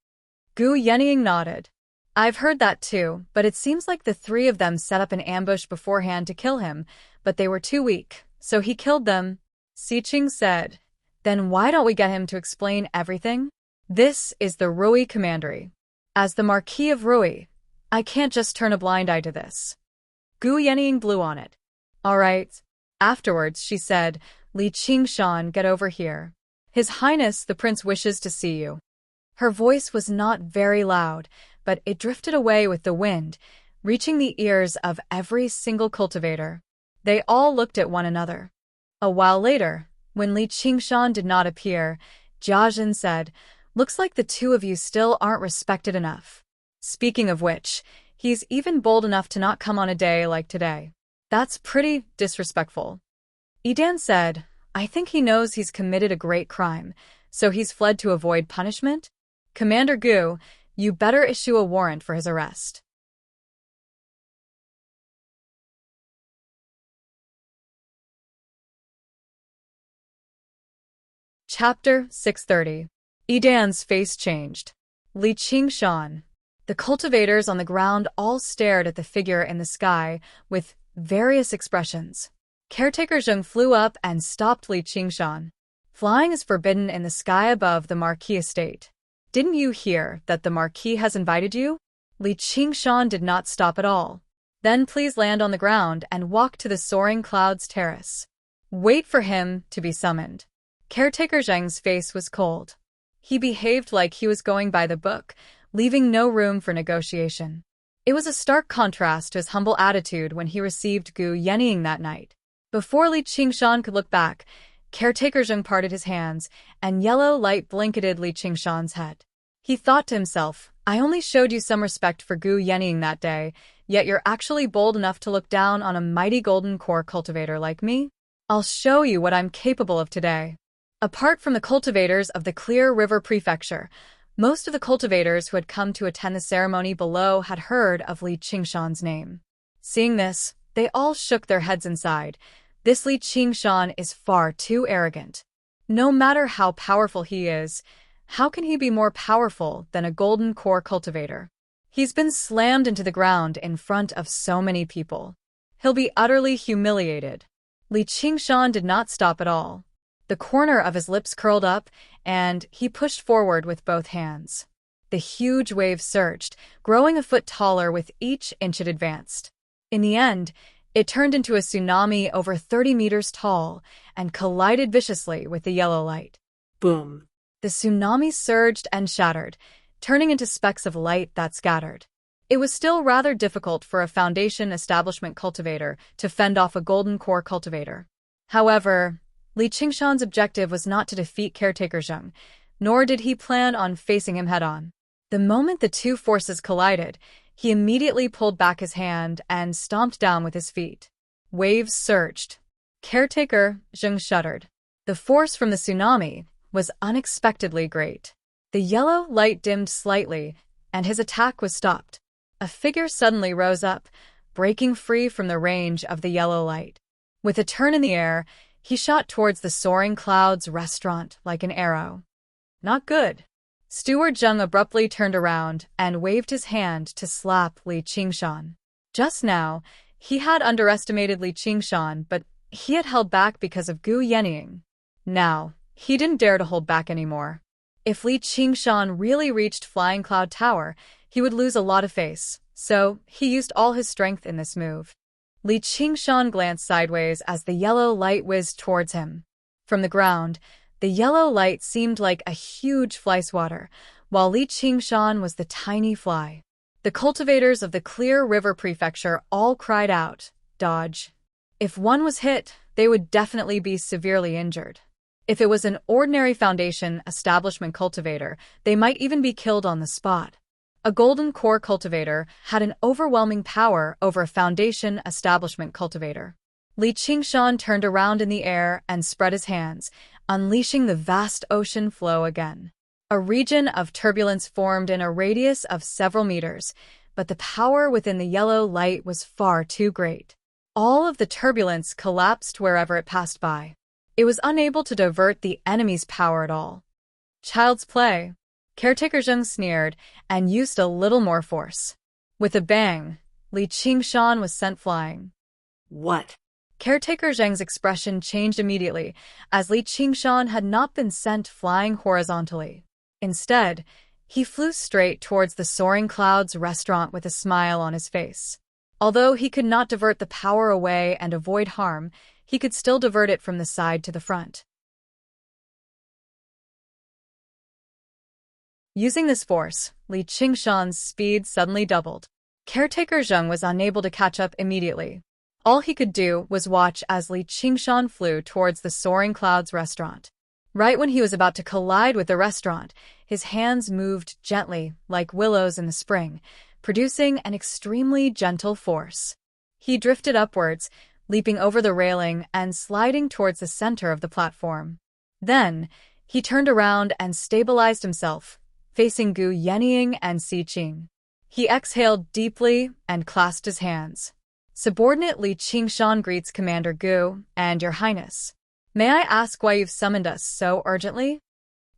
Gu Yenying nodded. "I've heard that too, but it seems like the 3 of them set up an ambush beforehand to kill him, but they were too weak, so he killed them." Si Qing said, "Then why don't we get him to explain everything? This is the Rui Commandery. As the Marquis of Rui, I can't just turn a blind eye to this." Gu Yenying blew on it. "All right." Afterwards, she said, "Li Qingshan, get over here. His Highness the Prince wishes to see you." Her voice was not very loud, but it drifted away with the wind, reaching the ears of every single cultivator. They all looked at one another. A while later, when Li Qingshan did not appear, Jiazhen said, "Looks like the 2 of you still aren't respected enough. Speaking of which, he's even bold enough to not come on a day like today. That's pretty disrespectful." Yidan said, "I think he knows he's committed a great crime, so he's fled to avoid punishment. Commander Gu, you better issue a warrant for his arrest." Chapter 630. Yidan's face changed. Li Qingshan. The cultivators on the ground all stared at the figure in the sky with various expressions. Caretaker Zheng flew up and stopped Li Qingshan. "Flying is forbidden in the sky above the Marquis estate. Didn't you hear that the Marquis has invited you?" Li Qingshan did not stop at all. "Then please land on the ground and walk to the soaring clouds terrace. Wait for him to be summoned." Caretaker Zheng's face was cold. He behaved like he was going by the book, leaving no room for negotiation. It was a stark contrast to his humble attitude when he received Gu Yenying that night. Before Li Qingshan could look back, Caretaker Zheng parted his hands, and yellow light blanketed Li Qingshan's head. He thought to himself, "I only showed you some respect for Gu Yenying that day, yet you're actually bold enough to look down on a mighty golden core cultivator like me? I'll show you what I'm capable of today." Apart from the cultivators of the Clear River Prefecture, most of the cultivators who had come to attend the ceremony below had heard of Li Qingshan's name. Seeing this, they all shook their heads and sighed. This Li Qingshan is far too arrogant. No matter how powerful he is, how can he be more powerful than a golden core cultivator? He's been slammed into the ground in front of so many people. He'll be utterly humiliated. Li Qingshan did not stop at all. The corner of his lips curled up, and he pushed forward with both hands. The huge wave surged, growing a foot taller with each inch it advanced. In the end, it turned into a tsunami over 30 meters tall and collided viciously with the yellow light.
Boom.
The tsunami surged and shattered, turning into specks of light that scattered. It was still rather difficult for a Foundation establishment cultivator to fend off a golden core cultivator. However, Li Qingshan's objective was not to defeat Caretaker Zheng, nor did he plan on facing him head-on. The moment the two forces collided, he immediately pulled back his hand and stomped down with his feet. Waves surged. Caretaker Zheng shuddered. The force from the tsunami was unexpectedly great. The yellow light dimmed slightly, and his attack was stopped. A figure suddenly rose up, breaking free from the range of the yellow light. With a turn in the air, he shot towards the Soaring Clouds restaurant like an arrow. Not good. Steward Zheng abruptly turned around and waved his hand to slap Li Qingshan. Just now, he had underestimated Li Qingshan, but he had held back because of Gu Yenying. Now, he didn't dare to hold back anymore. If Li Qingshan really reached Flying Cloud Tower, he would lose a lot of face, so he used all his strength in this move. Li Qingshan glanced sideways as the yellow light whizzed towards him. From the ground, the yellow light seemed like a huge fly swatter, while Li Qingshan was the tiny fly. The cultivators of the Clear River Prefecture all cried out, "Dodge!" If one was hit, they would definitely be severely injured. If it was an ordinary Foundation establishment cultivator, they might even be killed on the spot. A golden core cultivator had an overwhelming power over a Foundation establishment cultivator. Li Qingshan turned around in the air and spread his hands, unleashing the vast ocean flow again. A region of turbulence formed in a radius of several meters, but the power within the yellow light was far too great. All of the turbulence collapsed wherever it passed by. It was unable to divert the enemy's power at all. Child's play. Caretaker Zheng sneered and used a little more force. With a bang, Li Qingshan was sent flying.
What?
Caretaker Zheng's expression changed immediately, as Li Qingshan had not been sent flying horizontally. Instead, he flew straight towards the Soaring Clouds restaurant with a smile on his face. Although he could not divert the power away and avoid harm, he could still divert it from the side to the front. Using this force, Li Qingshan's speed suddenly doubled. Caretaker Zheng was unable to catch up immediately. All he could do was watch as Li Qingshan flew towards the Soaring Clouds restaurant. Right when he was about to collide with the restaurant, his hands moved gently, like willows in the spring, producing an extremely gentle force. He drifted upwards, leaping over the railing and sliding towards the center of the platform. Then, he turned around and stabilized himself, facing Gu Yenying and Si Qing. He exhaled deeply and clasped his hands. Subordinate Li Qingshan greets Commander Gu and Your Highness. May I ask why you've summoned us so urgently?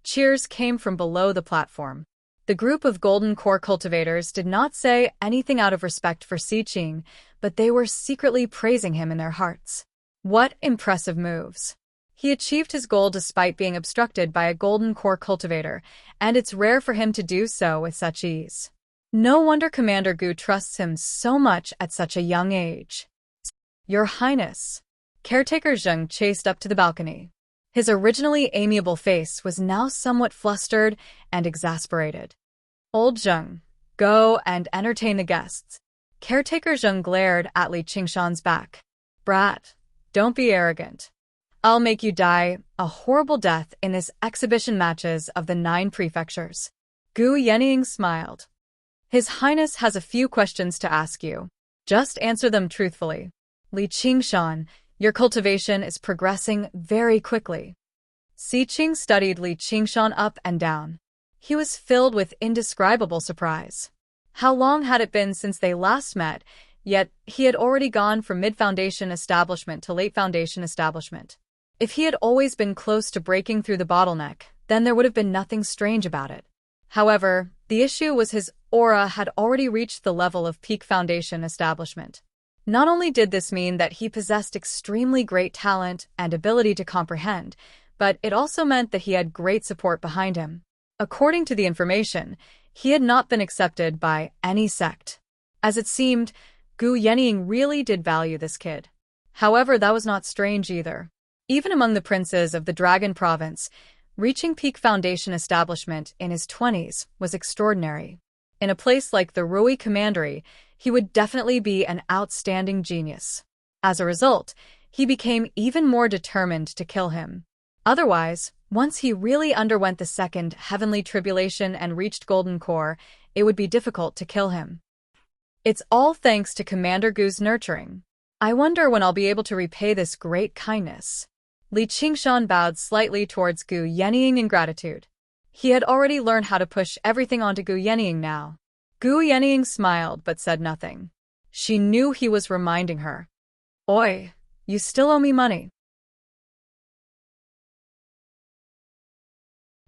Cheers came from below the platform. The group of golden core cultivators did not say anything out of respect for Si Qing, but they were secretly praising him in their hearts. What impressive moves! He achieved his goal despite being obstructed by a golden core cultivator, and it's rare for him to do so with such ease. No wonder Commander Gu trusts him so much at such a young age. Your Highness. Caretaker Zheng chased up to the balcony. His originally amiable face was now somewhat flustered and exasperated. Old Zheng, go and entertain the guests. Caretaker Zheng glared at Li Qingshan's back. Brat, don't be arrogant. I'll make you die a horrible death in this exhibition matches of the 9 prefectures. Gu Yenying smiled. His Highness has a few questions to ask you. Just answer them truthfully. Li Qingshan, your cultivation is progressing very quickly. Si Qing studied Li Qingshan up and down. He was filled with indescribable surprise. How long had it been since they last met, yet he had already gone from mid-foundation establishment to late foundation establishment. If he had always been close to breaking through the bottleneck, then there would have been nothing strange about it. However, the issue was his aura had already reached the level of peak foundation establishment. Not only did this mean that he possessed extremely great talent and ability to comprehend, but it also meant that he had great support behind him. According to the information, he had not been accepted by any sect. As it seemed, Gu Yenying really did value this kid. However, that was not strange either. Even among the princes of the Dragon Province, reaching peak foundation establishment in his 20s was extraordinary. In a place like the Rui Commandery, he would definitely be an outstanding genius. As a result, he became even more determined to kill him. Otherwise, once he really underwent the second heavenly tribulation and reached Golden Core, it would be difficult to kill him. It's all thanks to Commander Gu's nurturing. I wonder when I'll be able to repay this great kindness. Li Qingshan bowed slightly towards Gu Yenying in gratitude. He had already learned how to push everything onto Gu Yenying now. Gu Yenying smiled but said nothing. She knew he was reminding her. Oi, you still owe me money.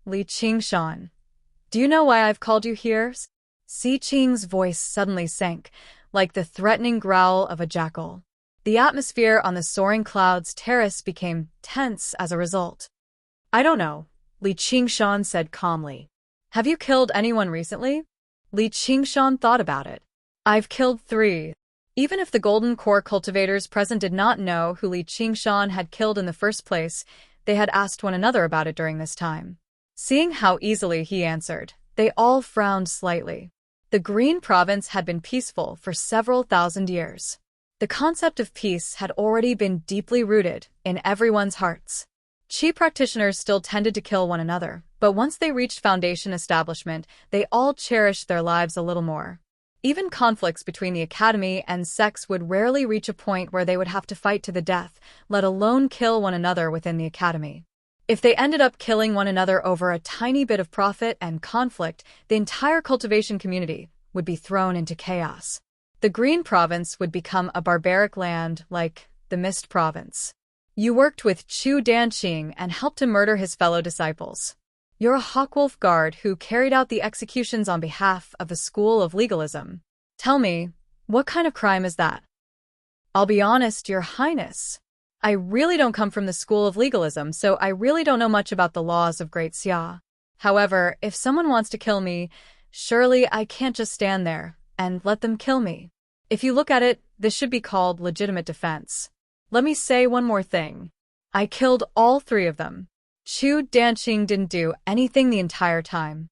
Li Qingshan, do you know why I've called you here? Si Qing's voice suddenly sank, like the threatening growl of a jackal. The atmosphere on the soaring clouds terrace became tense as a result. I don't know, Li Qingshan said calmly. Have you killed anyone recently? Li Qingshan thought about it. I've killed 3. Even if the Golden Core cultivators present did not know who Li Qingshan had killed in the first place, they had asked one another about it during this time. Seeing how easily he answered, they all frowned slightly. The Green Province had been peaceful for several thousand years. The concept of peace had already been deeply rooted in everyone's hearts. Qi practitioners still tended to kill one another, but once they reached foundation establishment, they all cherished their lives a little more. Even conflicts between the academy and sects would rarely reach a point where they would have to fight to the death, let alone kill one another within the academy. If they ended up killing one another over a tiny bit of profit and conflict, the entire cultivation community would be thrown into chaos. The Green Province would become a barbaric land like the Mist Province. You worked with Chu Danqing and helped him murder his fellow disciples. You're a Hawkwolf guard who carried out the executions on behalf of the School of Legalism. Tell me, what kind of crime is that? I'll be honest, Your Highness. I really don't come from the School of Legalism, so I really don't know much about the laws of Great Xia. However, if someone wants to kill me, surely I can't just stand there and let them kill me. If you look at it, this should be called legitimate defense. Let me say one more thing. I killed all 3 of them. Chu Danqing didn't do anything the entire time.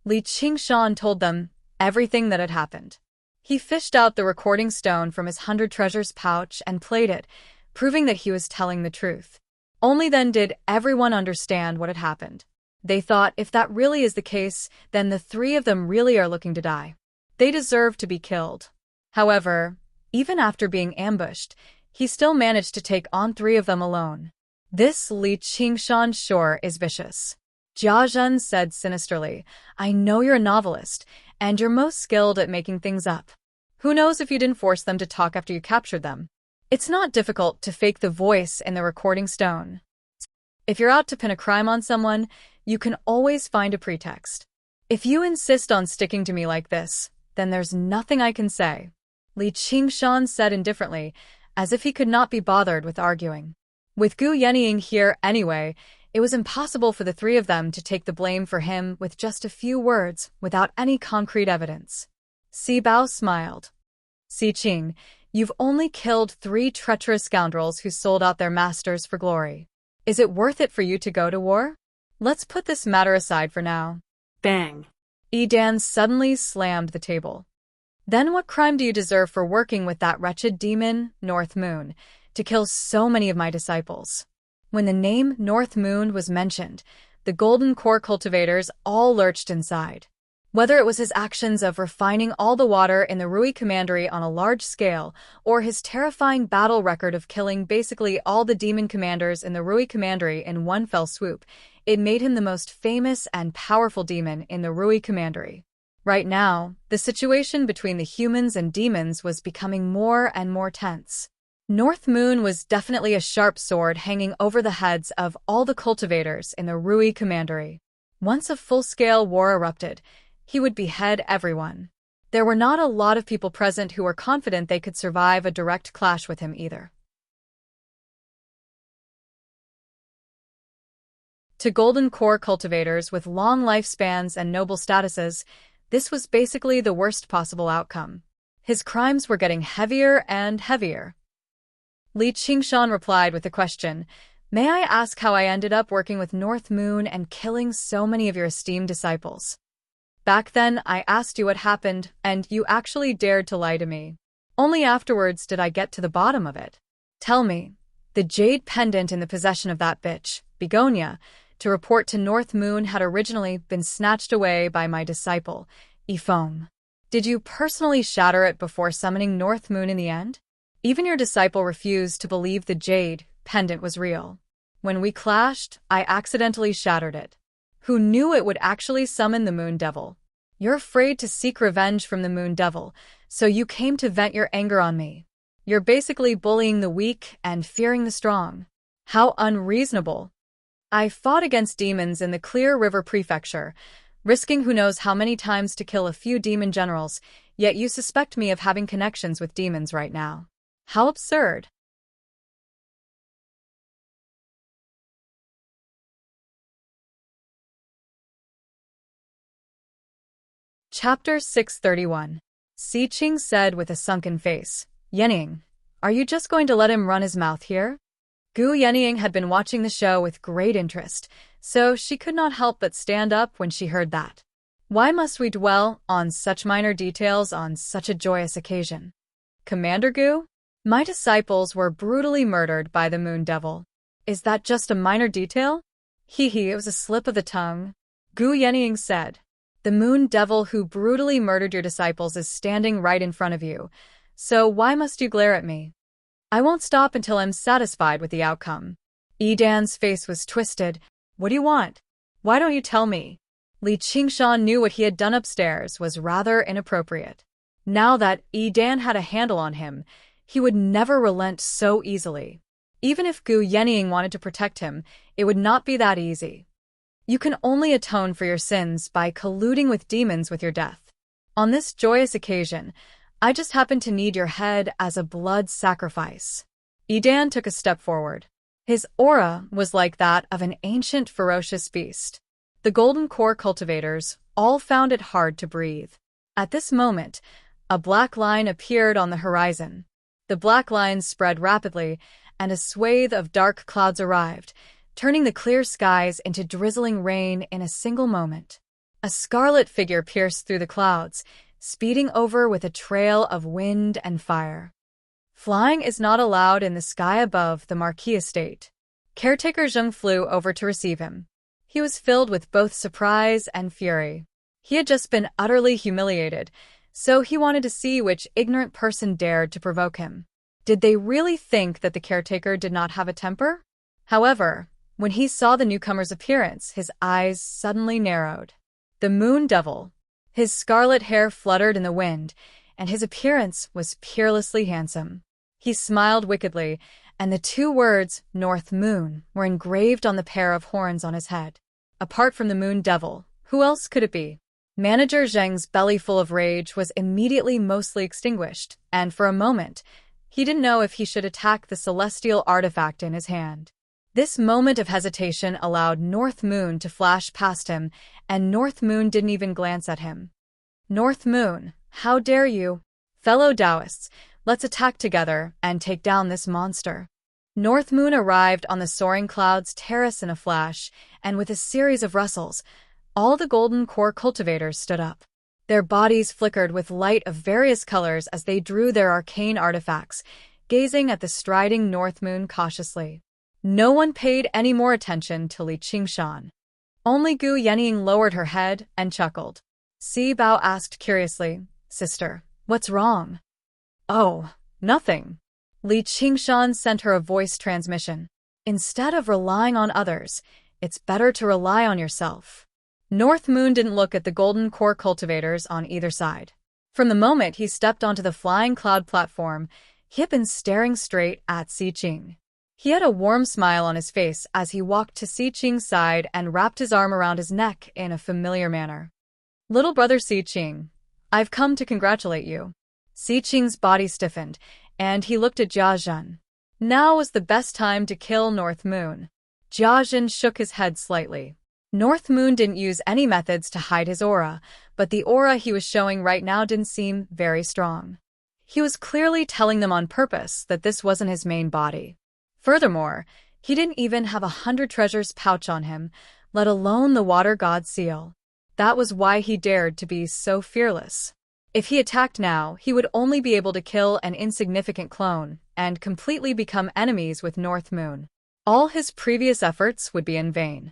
Li Qingshan told them everything that had happened. He fished out the recording stone from his 100 treasures pouch and played it, proving that he was telling the truth. Only then did everyone understand what had happened. They thought if that really is the case, then the 3 of them really are looking to die. They deserve to be killed. However, even after being ambushed, he still managed to take on 3 of them alone. This Li Qingshan sure is vicious. Jia Zhen said sinisterly, I know you're a novelist, and you're most skilled at making things up. Who knows if you didn't force them to talk after you captured them? It's not difficult to fake the voice in the recording stone. If you're out to pin a crime on someone, you can always find a pretext. If you insist on sticking to me like this, then there's nothing I can say. Li Qingshan said indifferently, as if he could not be bothered with arguing. With Gu Yenying here anyway, it was impossible for the 3 of them to take the blame for him with just a few words without any concrete evidence. Si Bao smiled. Si Qing, you've only killed 3 treacherous scoundrels who sold out their masters for glory. Is it worth it for you to go to war? Let's put this matter aside for now.
Bang.
Edan suddenly slammed the table. Then what crime do you deserve for working with that wretched demon, North Moon, to kill so many of my disciples? When the name North Moon was mentioned, the Golden Core cultivators all lurched inside. Whether it was his actions of refining all the water in the Rui Commandery on a large scale, or his terrifying battle record of killing basically all the demon commanders in the Rui Commandery in one fell swoop, it made him the most famous and powerful demon in the Rui Commandery. Right now, the situation between the humans and demons was becoming more and more tense. North Moon was definitely a sharp sword hanging over the heads of all the cultivators in the Rui Commandery. Once a full-scale war erupted, he would behead everyone. There were not a lot of people present who were confident they could survive a direct clash with him either. To Golden Core cultivators with long lifespans and noble statuses, this was basically the worst possible outcome. His crimes were getting heavier and heavier. Li Qingshan replied with a question, "May I ask how I ended up working with North Moon and killing so many of your esteemed disciples? Back then, I asked you what happened, and you actually dared to lie to me. Only afterwards did I get to the bottom of it. Tell me, the jade pendant in the possession of that bitch, Begonia, to report to North Moon had originally been snatched away by my disciple, Yifeng. Did you personally shatter it before summoning North Moon in the end? Even your disciple refused to believe the jade pendant was real. When we clashed, I accidentally shattered it. Who knew it would actually summon the Moon Devil? You're afraid to seek revenge from the Moon Devil, so you came to vent your anger on me. You're basically bullying the weak and fearing the strong. How unreasonable. I fought against demons in the Clear River Prefecture, risking who knows how many times to kill a few demon generals, yet you suspect me of having connections with demons right now. How absurd." Chapter 631. Si Qing said with a sunken face, "Yenying, are you just going to let him run his mouth here?" Gu Yenying had been watching the show with great interest, so she could not help but stand up when she heard that. Why must we dwell on such minor details on such a joyous occasion? Commander Gu? My disciples were brutally murdered by the Moon Devil. Is that just a minor detail? It was a slip of the tongue. Gu Yenying said. The Moon Devil who brutally murdered your disciples is standing right in front of you, so why must you glare at me? I won't stop until I'm satisfied with the outcome. Yidan's face was twisted. What do you want? Why don't you tell me? Li Qingshan knew what he had done upstairs was rather inappropriate. Now that Yidan had a handle on him, he would never relent so easily. Even if Gu Yenying wanted to protect him, it would not be that easy. You can only atone for your sins by colluding with demons with your death. On this joyous occasion, I just happen to need your head as a blood sacrifice. Yidan took a step forward. His aura was like that of an ancient ferocious beast. The Golden Core cultivators all found it hard to breathe. At this moment, a black line appeared on the horizon. The black line spread rapidly, and a swathe of dark clouds arrived, turning the clear skies into drizzling rain in a single moment. A scarlet figure pierced through the clouds, speeding over with a trail of wind and fire. Flying is not allowed in the sky above the Marquis estate. Caretaker Zheng flew over to receive him. He was filled with both surprise and fury. He had just been utterly humiliated, so he wanted to see which ignorant person dared to provoke him. Did they really think that the caretaker did not have a temper? However, when he saw the newcomer's appearance, his eyes suddenly narrowed. The Moon Devil. His scarlet hair fluttered in the wind, and his appearance was peerlessly handsome. He smiled wickedly, and the two words, North Moon, were engraved on the pair of horns on his head. Apart from the Moon Devil, who else could it be? Manager Zheng's belly full of rage was immediately mostly extinguished, and for a moment, he didn't know if he should attack the celestial artifact in his hand. This moment of hesitation allowed North Moon to flash past him, and North Moon didn't even glance at him. North Moon, how dare you? Fellow Taoists, let's attack together and take down this monster. North Moon arrived on the soaring clouds terrace in a flash, and with a series of rustles, all the Golden Core cultivators stood up. Their bodies flickered with light of various colors as they drew their arcane artifacts, gazing at the striding North Moon cautiously. No one paid any more attention to Li Qingshan. Only Gu Yenying lowered her head and chuckled. Si Bao asked curiously, "Sister, what's wrong?" "Oh, nothing." Li Qingshan sent her a voice transmission. "Instead of relying on others, it's better to rely on yourself." North Moon didn't look at the golden core cultivators on either side. From the moment he stepped onto the flying cloud platform, he had been staring straight at Si Qing. He had a warm smile on his face as he walked to Si Qing's side and wrapped his arm around his neck in a familiar manner. "Little brother Si Qing, I've come to congratulate you." Si Qing's body stiffened, and he looked at Jia Zhen. Now was the best time to kill North Moon. Jia Zhen shook his head slightly. North Moon didn't use any methods to hide his aura, but the aura he was showing right now didn't seem very strong. He was clearly telling them on purpose that this wasn't his main body. Furthermore, he didn't even have 100 treasures pouch on him, let alone the water god seal. That was why he dared to be so fearless. If he attacked now, he would only be able to kill an insignificant clone and completely become enemies with North Moon. All his previous efforts would be in vain.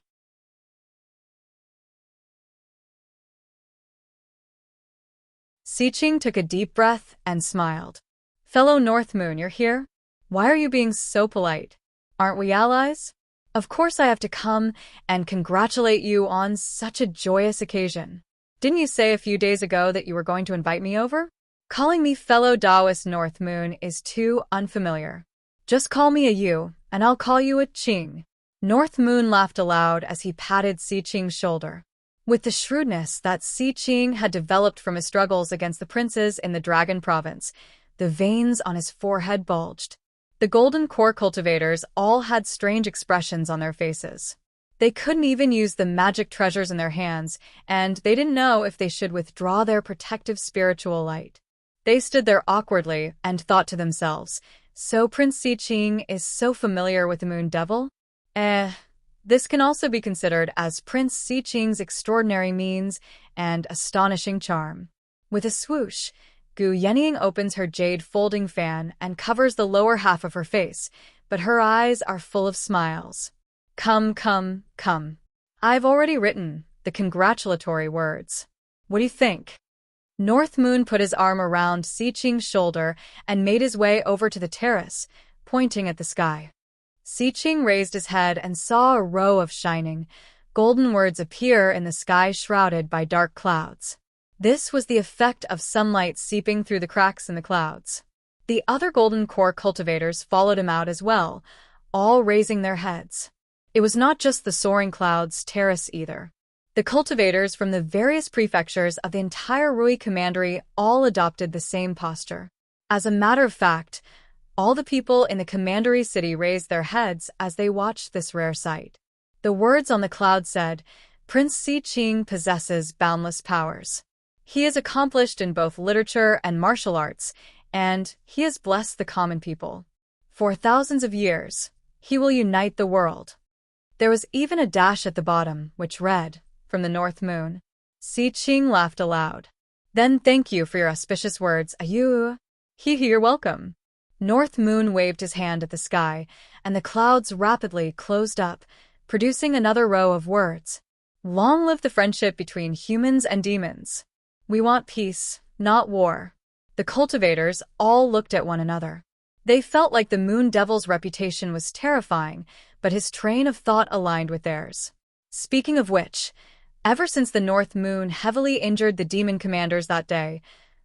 Si Qing took a deep breath and smiled. "Fellow North Moon, you're here? Why are you being so polite? Aren't we allies? Of course I have to come and congratulate you on such a joyous occasion. Didn't you say a few days ago that you were going to invite me over? Calling me fellow Taoist North Moon is too unfamiliar. Just call me a you, and I'll call you a Qing." North Moon laughed aloud as he patted Si Qing's shoulder. With the shrewdness that Si Qing had developed from his struggles against the princes in the Dragon Province, the veins on his forehead bulged. The golden core cultivators all had strange expressions on their faces. They couldn't even use the magic treasures in their hands, and they didn't know if they should withdraw their protective spiritual light. They stood there awkwardly and thought to themselves, "So Prince Si Qing is so familiar with the Moon Devil? This can also be considered as Prince Si Qing's extraordinary means and astonishing charm." With a swoosh, Gu Yenying opens her jade folding fan and covers the lower half of her face, but her eyes are full of smiles. Come, come, come. I've already written the congratulatory words. What do you think?" North Moon put his arm around Si Qing's shoulder and made his way over to the terrace, pointing at the sky. Si Qing raised his head and saw a row of shining, golden words appear in the sky shrouded by dark clouds. This was the effect of sunlight seeping through the cracks in the clouds. The other golden core cultivators followed him out as well, all raising their heads. It was not just the soaring clouds terrace either. The cultivators from the various prefectures of the entire Rui Commandery all adopted the same posture. As a matter of fact, all the people in the Commandery city raised their heads as they watched this rare sight. The words on the cloud said, "Prince Si Qing possesses boundless powers. He is accomplished in both literature and martial arts, and he has blessed the common people. For thousands of years, he will unite the world." There was even a dash at the bottom, which read, "From the North Moon." Si Qing laughed aloud. "Then thank you for your auspicious words, Ayu. You're welcome." North Moon waved his hand at the sky, and the clouds rapidly closed up, producing another row of words. "Long live the friendship between humans and demons. We want peace, not war." The cultivators all looked at one another. They felt like the Moon Devil's reputation was terrifying, but his train of thought aligned with theirs. Speaking of which, ever since the North Moon heavily injured the demon commanders that day,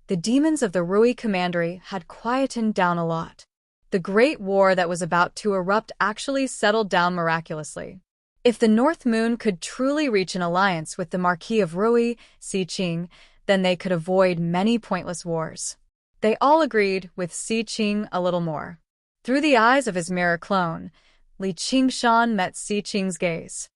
the demons of the Rui Commandery had quietened down a lot. The great war that was about to erupt actually settled down miraculously. If the North Moon could truly reach an alliance with the Marquis of Rui, Si Qing, then they could avoid many pointless wars. They all agreed with Si Qing a little more. Through the eyes of his mirror clone, Li Qingshan met Si Qing's gaze.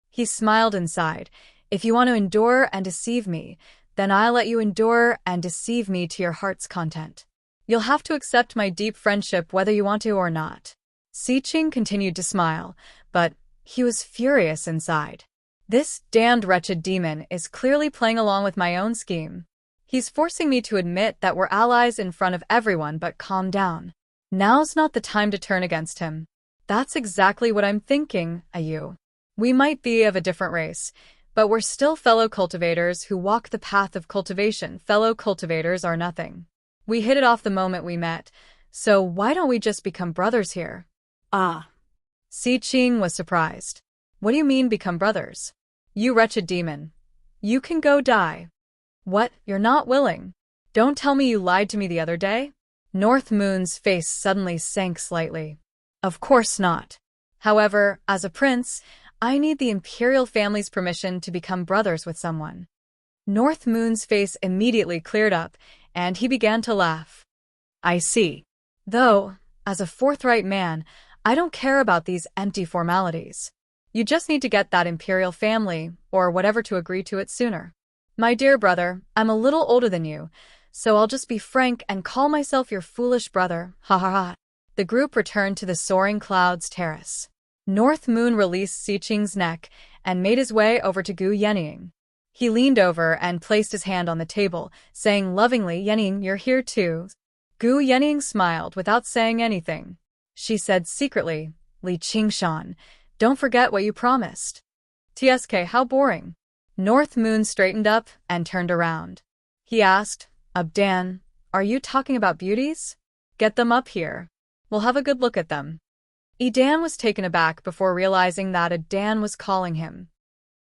He smiled and sighed. "If you want to endure and deceive me, then I'll let you endure and deceive me to your heart's content. You'll have to accept my deep friendship whether you want to or not." Si Qing continued to smile, but he was furious inside. This damned wretched demon is clearly playing along with my own scheme. He's forcing me to admit that we're allies in front of everyone, but calm down. Now's not the time to turn against him. That's exactly what I'm thinking, Ayu. We might be of a different race, but we're still fellow cultivators who walk the path of cultivation. Fellow cultivators are nothing. We hit it off the moment we met, so why don't we just become brothers here?
Ah.
Si Qing was surprised. What do you mean become brothers? You wretched demon. You can go die. What, you're not willing? Don't tell me you lied to me the other day? North Moon's face suddenly sank slightly. Of course not. However, as a prince, I need the imperial family's permission to become brothers with someone. North Moon's face immediately cleared up, and he began to laugh. I see. Though, as a forthright man, I don't care about these empty formalities. You just need to get that imperial family, or whatever, to agree to it sooner. My dear brother, I'm a little older than you, so I'll just be frank and call myself your foolish brother, ha ha ha. The group returned to the Soaring Clouds terrace. North Moon released Si Qing's neck and made his way over to Gu Yenying. He leaned over and placed his hand on the table, saying lovingly, Yenying, you're here too. Gu Yenying smiled without saying anything. She said secretly, Li Qingshan, don't forget what you promised. TSK, how boring. North Moon straightened up and turned around. He asked, Abdan, are you talking about beauties? Get them up here. We'll have a good look at them. Edan was taken aback before realizing that Adan was calling him.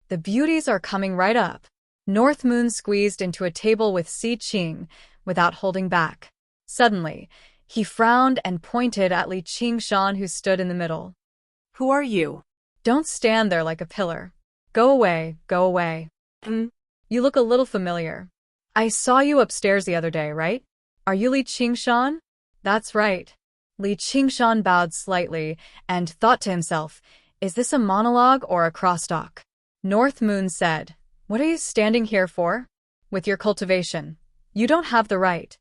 The beauties are coming right up. North Moon squeezed into a table with Si Qing without holding back. Suddenly, he frowned and pointed at Li Qingshan, who stood in the middle.
Who are you?
Don't stand there like a pillar. Go away, go away. You look a little familiar. I saw you upstairs the other day, right? Are you Li Qingshan? That's right. Li Qingshan bowed slightly and thought to himself, is this a monologue or a crosstalk? North Moon said, what are you standing here for? With your cultivation. You don't have the right.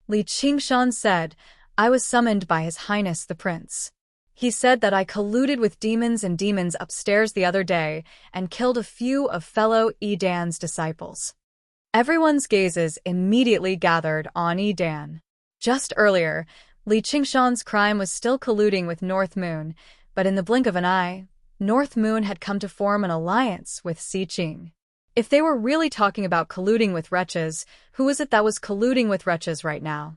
Li Qingshan said, I was summoned by His Highness the Prince. He said that I colluded with demons and demons upstairs the other day and killed a few of fellow Edan's disciples. Everyone's gazes immediately gathered on Edan. Just earlier, Li Qingshan's crime was still colluding with North Moon, but in the blink of an eye, North Moon had come to form an alliance with Si Qing. If they were really talking about colluding with wretches, who was it that was colluding with wretches right now?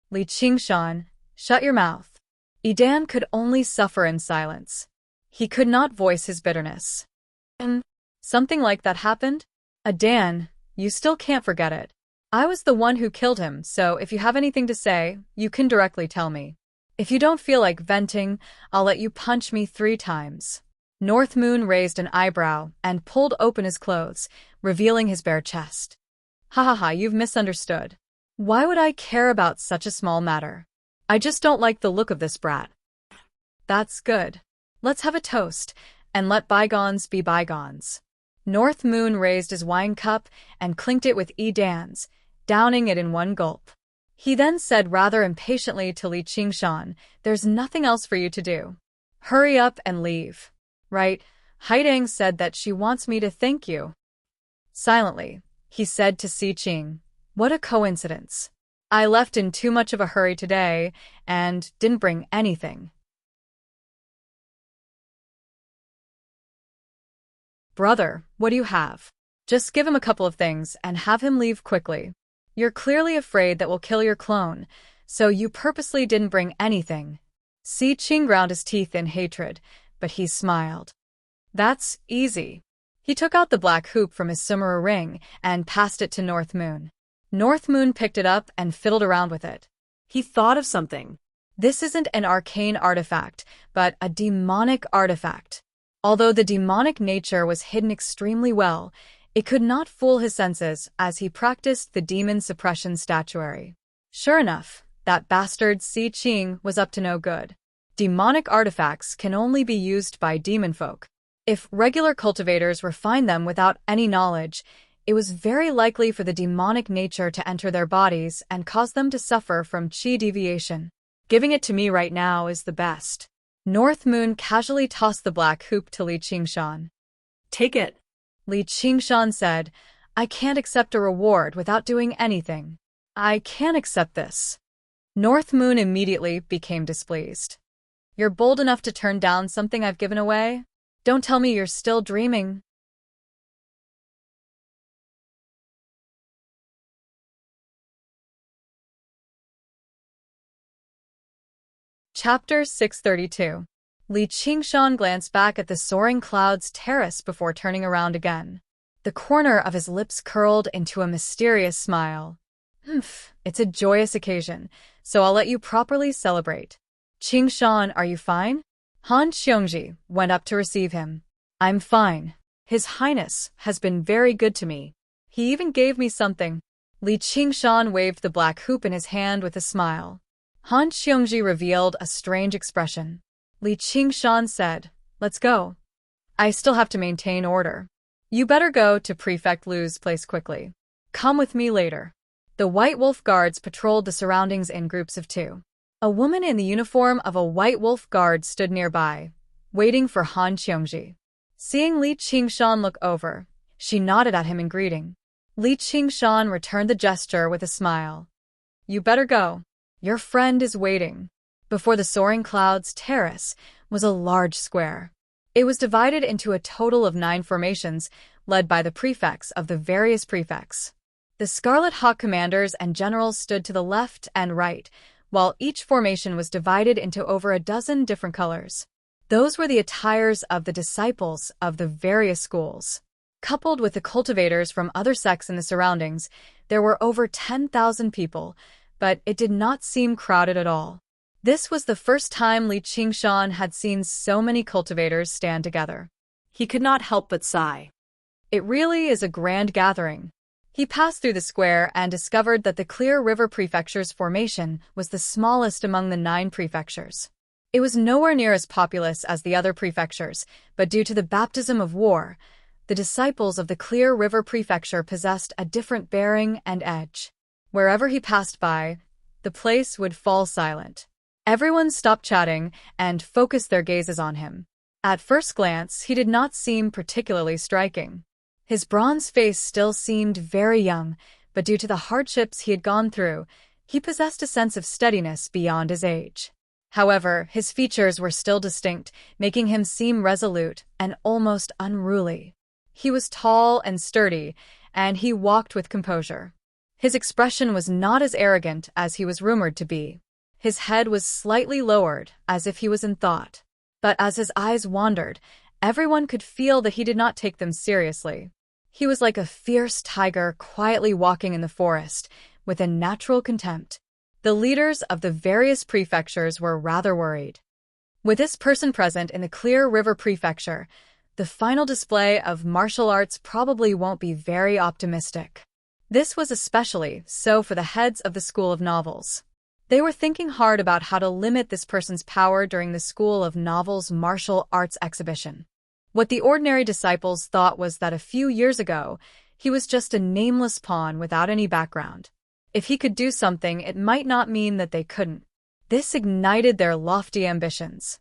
Li Qingshan, shut your mouth. Edan could only suffer in silence. He could not voice his bitterness. Something like that happened? Edan, you still can't forget it. I was the one who killed him, so if you have anything to say, you can directly tell me. If you don't feel like venting, I'll let you punch me 3 times. North Moon raised an eyebrow and pulled open his clothes, revealing his bare chest. Ha ha ha, you've misunderstood. Why would I care about such a small matter? I just don't like the look of this brat. That's good. Let's have a toast, and let bygones be bygones. North Moon raised his wine cup and clinked it with Edan's, downing it in one gulp. He then said rather impatiently to Li Qingshan, there's nothing else for you to do. Hurry up and leave. Right, Haidang said that she wants me to thank you. Silently, he said to Si Qing, what a coincidence. I left in too much of a hurry today and didn't bring anything. Brother, what do you have? Just give him a couple of things and have him leave quickly. You're clearly afraid that we'll kill your clone, so you purposely didn't bring anything. Si Qing ground his teeth in hatred, but he smiled. That's easy. He took out the black hoop from his Sumera ring and passed it to North Moon. North Moon picked it up and fiddled around with it.
He thought of something.
This isn't an arcane artifact, but a demonic artifact. Although the demonic nature was hidden extremely well, it could not fool his senses as he practiced the demon suppression statuary. Sure enough, that bastard Si Qing was up to no good. Demonic artifacts can only be used by demon folk. If regular cultivators refine them without any knowledge, it was very likely for the demonic nature to enter their bodies and cause them to suffer from qi deviation. Giving it to me right now is the best. North Moon casually tossed the black hoop to Li Qingshan.
Take it.
Li Qingshan said, I can't accept a reward without doing anything. I can't accept this. North Moon immediately became displeased. You're bold enough to turn down something I've given away? Don't tell me you're still dreaming. Chapter 632. Li Qingshan glanced back at the soaring clouds terrace before turning around again. The corner of his lips curled into a mysterious smile. It's a joyous occasion, so I'll let you properly celebrate. Qingshan, are you fine? Han Xiongji went up to receive him. I'm fine. His Highness has been very good to me. He even gave me something. Li Qingshan waved the black hoop in his hand with a smile. Han Xiongji revealed a strange expression. Li Qingshan said, "Let's go. I still have to maintain order. You better go to Prefect Lu's place quickly. Come with me later." The White Wolf Guards patrolled the surroundings in groups of 2. A woman in the uniform of a White Wolf Guard stood nearby, waiting for Han Xiongji. Seeing Li Qingshan look over, she nodded at him in greeting. Li Qingshan returned the gesture with a smile. "You better go. Your friend is waiting." Before the soaring clouds terrace was a large square. It was divided into a total of 9 formations, led by the prefects of the various prefects. The Scarlet Hawk commanders and generals stood to the left and right, while each formation was divided into over a dozen different colors. Those were the attires of the disciples of the various schools. Coupled with the cultivators from other sects in the surroundings, there were over 10,000 people, but it did not seem crowded at all. This was the first time Li Qingshan had seen so many cultivators stand together.
He could not help but sigh.
It really is a grand gathering. He passed through the square and discovered that the Clear River Prefecture's formation was the smallest among the 9 prefectures. It was nowhere near as populous as the other prefectures, but due to the baptism of war, the disciples of the Clear River Prefecture possessed a different bearing and edge. Wherever he passed by, the place would fall silent. Everyone stopped chatting and focused their gazes on him. At first glance, he did not seem particularly striking. His bronze face still seemed very young, but due to the hardships he had gone through, he possessed a sense of steadiness beyond his age. However, his features were still distinct, making him seem resolute and almost unruly. He was tall and sturdy, and he walked with composure. His expression was not as arrogant as he was rumored to be. His head was slightly lowered, as if he was in thought. But as his eyes wandered, everyone could feel that he did not take them seriously. He was like a fierce tiger quietly walking in the forest, with a natural contempt. The leaders of the various prefectures were rather worried. With this person present in the Clear River Prefecture, the final display of martial arts probably won't be very optimistic. This was especially so for the heads of the School of Novels. They were thinking hard about how to limit this person's power during the School of Novels martial arts exhibition. What the ordinary disciples thought was that a few years ago, he was just a nameless pawn without any background. If he could do something, it might not mean that they couldn't. This ignited their lofty ambitions.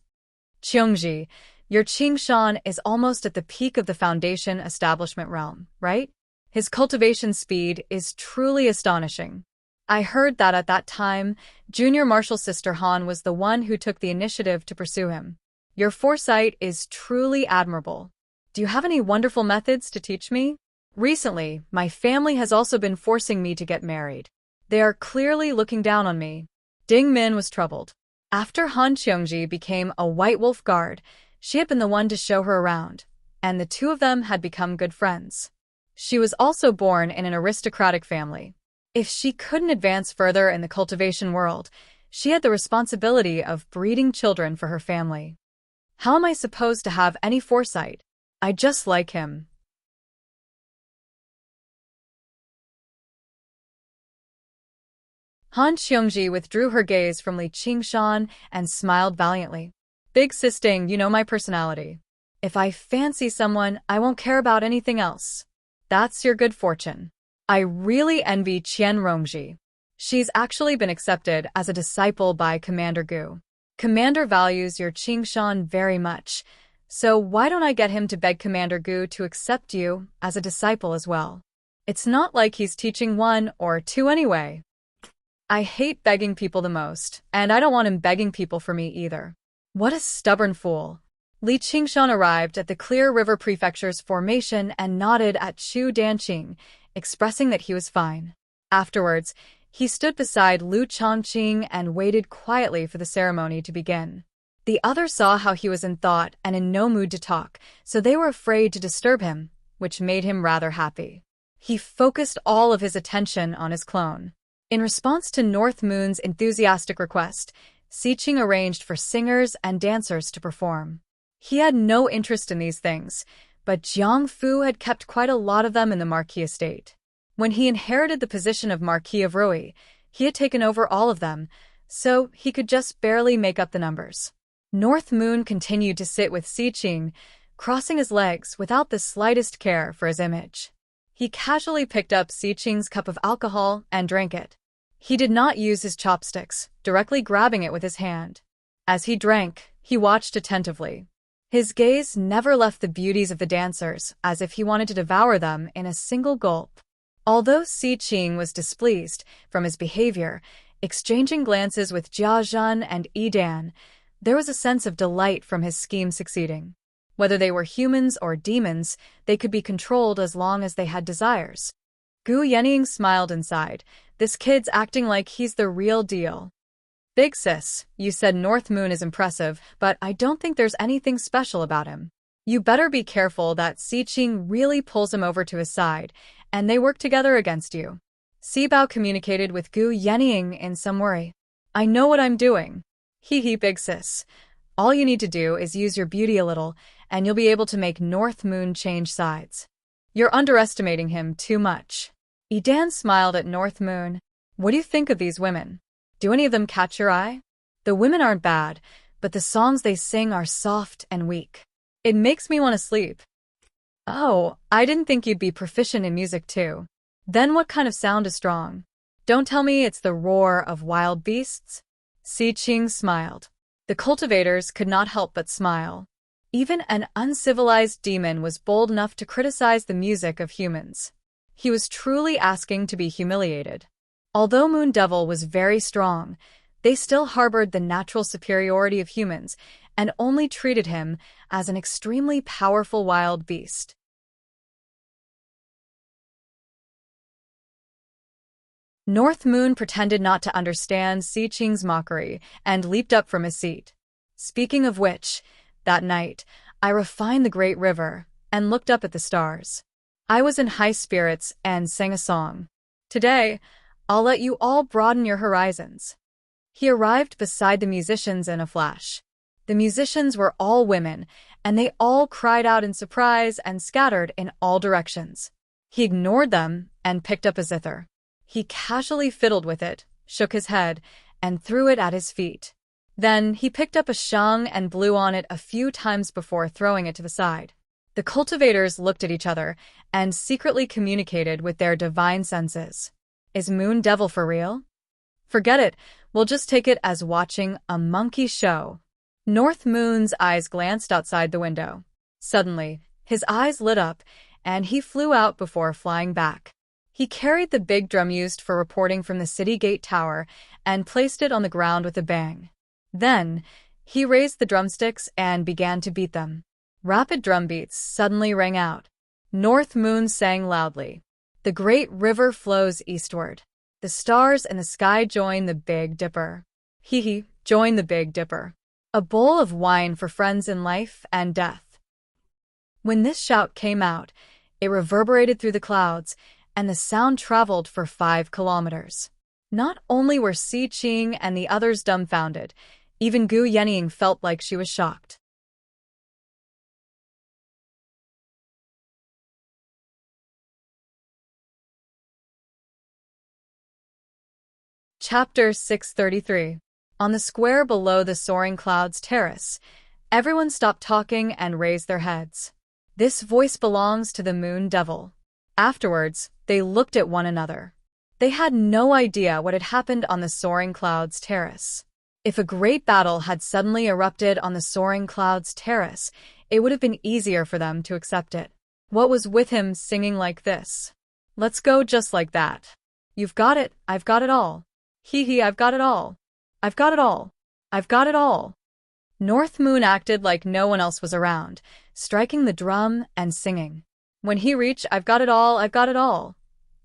Qiongji, your Qingshan is almost at the peak of the foundation establishment realm, right? His cultivation speed is truly astonishing. I heard that at that time, Junior Marshal Sister Han was the one who took the initiative to pursue him. Your foresight is truly admirable. Do you have any wonderful methods to teach me? Recently, my family has also been forcing me to get married. They are clearly looking down on me. Ding Min was troubled. After Han Qiongji became a White Wolf Guard, she had been the one to show her around, and the 2 of them had become good friends. She was also born in an aristocratic family. If she couldn't advance further in the cultivation world, she had the responsibility of breeding children for her family. How am I supposed to have any foresight? I just like him. Han Xiongji withdrew her gaze from Li Qingshan and smiled valiantly. Big sis Ding, you know my personality. If I fancy someone, I won't care about anything else. That's your good fortune. I really envy Qian Rongji. She's actually been accepted as a disciple by Commander Gu. Commander values your Qingshan very much, so why don't I get him to beg Commander Gu to accept you as a disciple as well? It's not like he's teaching 1 or 2 anyway. I hate begging people the most, and I don't want him begging people for me either. What a stubborn fool. Li Qingshan arrived at the Clear River Prefecture's formation and nodded at Chu Danqing, expressing that he was fine. Afterwards, he stood beside Lu Chongqing and waited quietly for the ceremony to begin. The others saw how he was in thought and in no mood to talk, so they were afraid to disturb him, which made him rather happy. He focused all of his attention on his clone. In response to North Moon's enthusiastic request, Xiqing arranged for singers and dancers to perform. He had no interest in these things, but Jiang Fu had kept quite a lot of them in the Marquis estate. When he inherited the position of Marquis of Rui, he had taken over all of them, so he could just barely make up the numbers. North Moon continued to sit with Xiqing, crossing his legs without the slightest care for his image. He casually picked up Xiqing's cup of alcohol and drank it. He did not use his chopsticks, directly grabbing it with his hand. As he drank, he watched attentively. His gaze never left the beauties of the dancers, as if he wanted to devour them in a single gulp. Although Xiqing was displeased from his behavior, exchanging glances with Jia Zhan and Yi Dan, there was a sense of delight from his scheme succeeding. Whether they were humans or demons, they could be controlled as long as they had desires. Gu Yenying smiled inside. This kid's acting like he's the real deal. Big sis, you said North Moon is impressive, but I don't think there's anything special about him. You better be careful that Xiqing really pulls him over to his side, and they work together against you. Sibao communicated with Gu Yenying in some worry. I know what I'm doing. Hee big sis. All you need to do is use your beauty a little, and you'll be able to make North Moon change sides. You're underestimating him too much. Edan smiled at North Moon. What do you think of these women? Do any of them catch your eye? The women aren't bad, but the songs they sing are soft and weak. It makes me want to sleep. Oh, I didn't think you'd be proficient in music too. Then what kind of sound is strong? Don't tell me it's the roar of wild beasts? Xiqing smiled. The cultivators could not help but smile. Even an uncivilized demon was bold enough to criticize the music of humans. He was truly asking to be humiliated. Although Moon Devil was very strong, they still harbored the natural superiority of humans and only treated him as an extremely powerful wild beast. North Moon pretended not to understand Xiqing's mockery and leaped up from his seat. Speaking of which, that night, I refined the great river and looked up at the stars. I was in high spirits and sang a song. Today, I'll let you all broaden your horizons. He arrived beside the musicians in a flash. The musicians were all women, and they all cried out in surprise and scattered in all directions. He ignored them and picked up a zither. He casually fiddled with it, shook his head, and threw it at his feet. Then he picked up a shang and blew on it a few times before throwing it to the side. The cultivators looked at each other and secretly communicated with their divine senses. Is Moon Devil for real? Forget it, we'll just take it as watching a monkey show. North Moon's eyes glanced outside the window. Suddenly, his eyes lit up, and he flew out before flying back. He carried the big drum used for reporting from the city gate tower and placed it on the ground with a bang. Then, he raised the drumsticks and began to beat them. Rapid drum beats suddenly rang out. North Moon sang loudly. The great river flows eastward. The stars in the sky join the Big Dipper. Join the Big Dipper. A bowl of wine for friends in life and death. When this shout came out, it reverberated through the clouds, and the sound traveled for 5 kilometers. Not only were Xiqing and the others dumbfounded, even Gu Yenying felt like she was shocked. Chapter 633. On the square below the Soaring Clouds terrace, everyone stopped talking and raised their heads. This voice belongs to the Moon Devil. Afterwards, they looked at one another. They had no idea what had happened on the Soaring Clouds terrace. If a great battle had suddenly erupted on the Soaring Clouds terrace, it would have been easier for them to accept it. What was with him singing like this? Let's go just like that. You've got it, I've got it all. I've got it all. I've got it all. I've got it all. North Moon acted like no one else was around, striking the drum and singing. When he reached, "I've got it all, I've got it all,"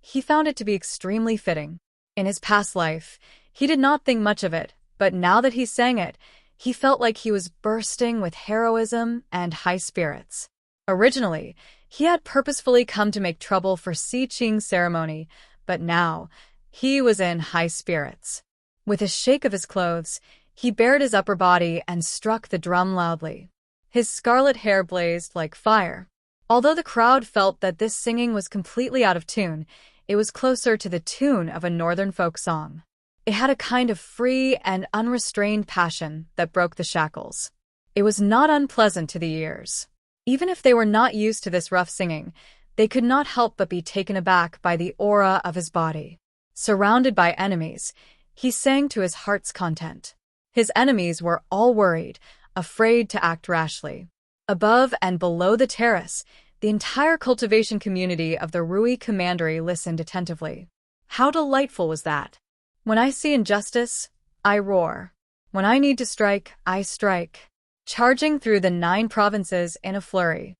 he found it to be extremely fitting. In his past life, he did not think much of it, but now that he sang it, he felt like he was bursting with heroism and high spirits. Originally, he had purposefully come to make trouble for Si Ching's ceremony, but now, he was in high spirits. With a shake of his clothes, he bared his upper body and struck the drum loudly. His scarlet hair blazed like fire. Although the crowd felt that this singing was completely out of tune, it was closer to the tune of a northern folk song. It had a kind of free and unrestrained passion that broke the shackles. It was not unpleasant to the ears. Even if they were not used to this rough singing, they could not help but be taken aback by the aura of his body. Surrounded by enemies, he sang to his heart's content. His enemies were all worried, afraid to act rashly. Above and below the terrace, the entire cultivation community of the Rui Commandery listened attentively. How delightful was that! When I see injustice, I roar. When I need to strike, I strike. Charging through the 9 provinces in a flurry.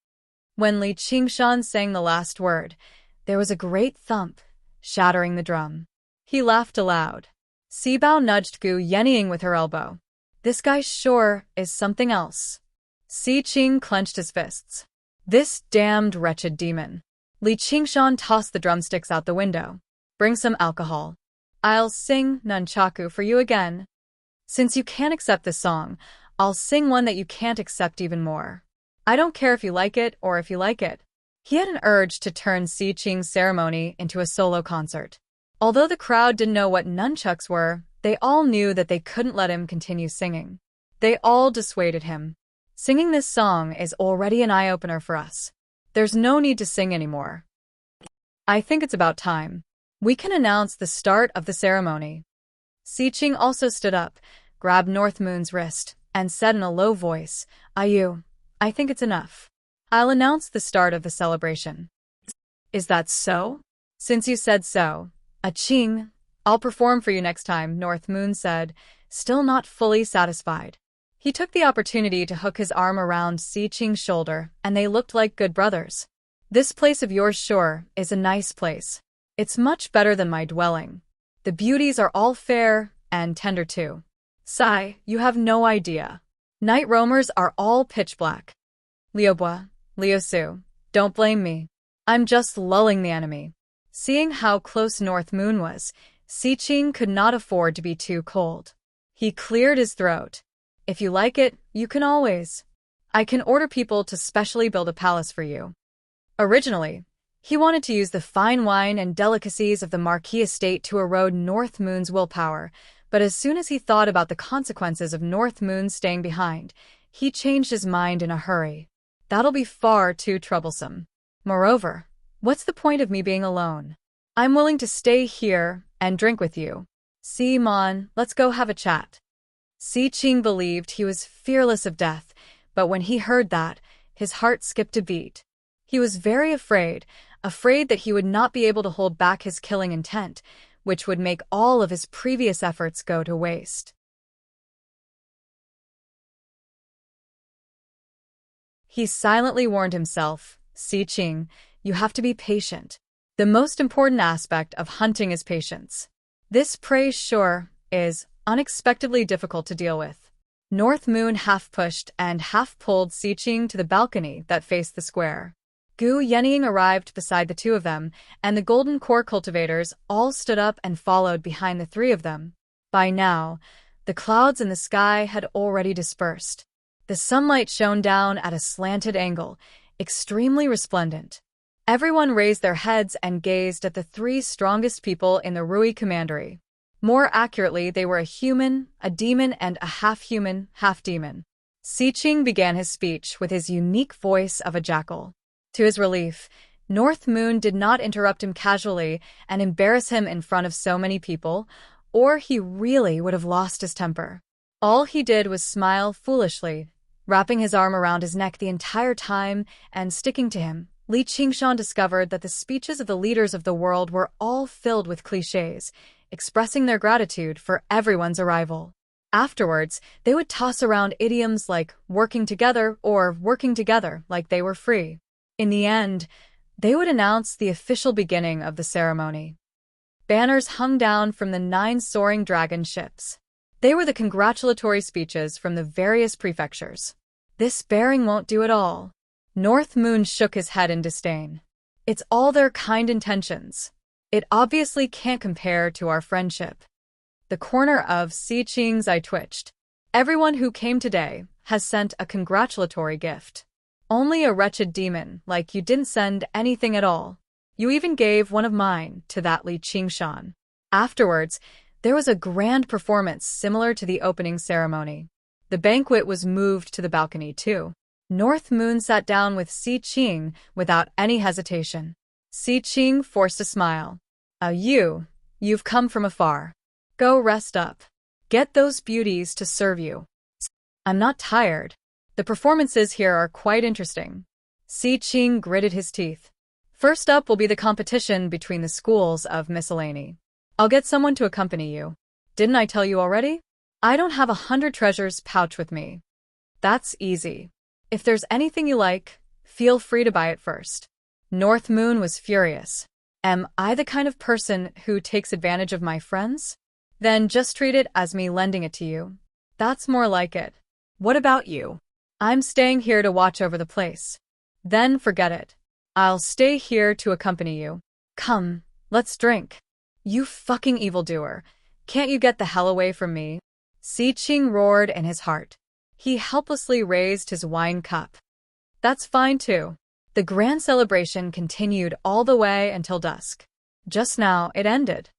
When Li Qingshan sang the last word, there was a great thump, shattering the drum. He laughed aloud. Sibao nudged Gu Yennying with her elbow. "This guy sure is something else." Si Qing clenched his fists. "This damned wretched demon." Li Qingshan tossed the drumsticks out the window. "Bring some alcohol. I'll sing Nunchaku for you again. Since you can't accept this song, I'll sing one that you can't accept even more. I don't care if you like it or if you like it." He had an urge to turn Si Qing's ceremony into a solo concert. Although the crowd didn't know what nunchucks were, they all knew that they couldn't let him continue singing. They all dissuaded him. "Singing this song is already an eye-opener for us. There's no need to sing anymore. I think it's about time. We can announce the start of the ceremony." Si Qing also stood up, grabbed North Moon's wrist, and said in a low voice, "Ayu, I think it's enough. I'll announce the start of the celebration." "Is that so?" "Since you said so, Qing, I'll perform for you next time," North Moon said, still not fully satisfied. He took the opportunity to hook his arm around Si Qing's shoulder, and they looked like good brothers. "This place of yours sure is a nice place. It's much better than my dwelling. The beauties are all fair and tender too. Sai, you have no idea. Night roamers are all pitch black. Liubois, Liusu, don't blame me. I'm just lulling the enemy." Seeing how close North Moon was, Si Qing could not afford to be too cold. He cleared his throat. "If you like it, you can always. I can order people to specially build a palace for you." Originally, he wanted to use the fine wine and delicacies of the Marquis estate to erode North Moon's willpower, but as soon as he thought about the consequences of North Moon staying behind, he changed his mind in a hurry. That'll be far too troublesome. Moreover, what's the point of me being alone? I'm willing to stay here and drink with you. Si Mon, let's go have a chat. Si Qing believed he was fearless of death, but when he heard that, his heart skipped a beat. He was very afraid that he would not be able to hold back his killing intent, which would make all of his previous efforts go to waste. He silently warned himself, "Si Qing, you have to be patient. The most important aspect of hunting is patience. This prey sure is unexpectedly difficult to deal with." North Moon half pushed and half pulled Si Qing to the balcony that faced the square. Gu Yennying arrived beside the two of them, and the golden core cultivators all stood up and followed behind the 3 of them. By now, the clouds in the sky had already dispersed. The sunlight shone down at a slanted angle, extremely resplendent. Everyone raised their heads and gazed at the 3 strongest people in the Rui Commandery. More accurately, they were a human, a demon, and a half-human, half-demon. Si Qing began his speech with his unique voice of a jackal. To his relief, North Moon did not interrupt him casually and embarrass him in front of so many people, or he really would have lost his temper. All he did was smile foolishly, wrapping his arm around his neck the entire time and sticking to him. Li Qingshan discovered that the speeches of the leaders of the world were all filled with clichés, expressing their gratitude for everyone's arrival. Afterwards, they would toss around idioms like working together or working together like they were free. In the end, they would announce the official beginning of the ceremony. Banners hung down from the 9 soaring dragon ships. They were the congratulatory speeches from the various prefectures. This bearing won't do at all. North Moon shook his head in disdain. It's all their kind intentions. It obviously can't compare to our friendship. The corner of Si Qing's eye twitched. Everyone who came today has sent a congratulatory gift. Only a wretched demon like you didn't send anything at all. You even gave one of mine to that Li Qingshan. Afterwards, there was a grand performance similar to the opening ceremony. The banquet was moved to the balcony too. North Moon sat down with Si Qing without any hesitation. Si Qing forced a smile. You've come from afar. Go rest up. Get those beauties to serve you. I'm not tired. The performances here are quite interesting. Si Qing gritted his teeth. First up will be the competition between the schools of miscellany. I'll get someone to accompany you. Didn't I tell you already? I don't have 100 treasures pouch with me. That's easy. If there's anything you like, feel free to buy it first. North Moon was furious. Am I the kind of person who takes advantage of my friends? Then just treat it as me lending it to you. That's more like it. What about you? I'm staying here to watch over the place. Then forget it. I'll stay here to accompany you. Come, let's drink. You fucking evildoer. Can't you get the hell away from me? Si Qing roared in his heart. He helplessly raised his wine cup. That's fine too. The grand celebration continued all the way until dusk. Just now it ended.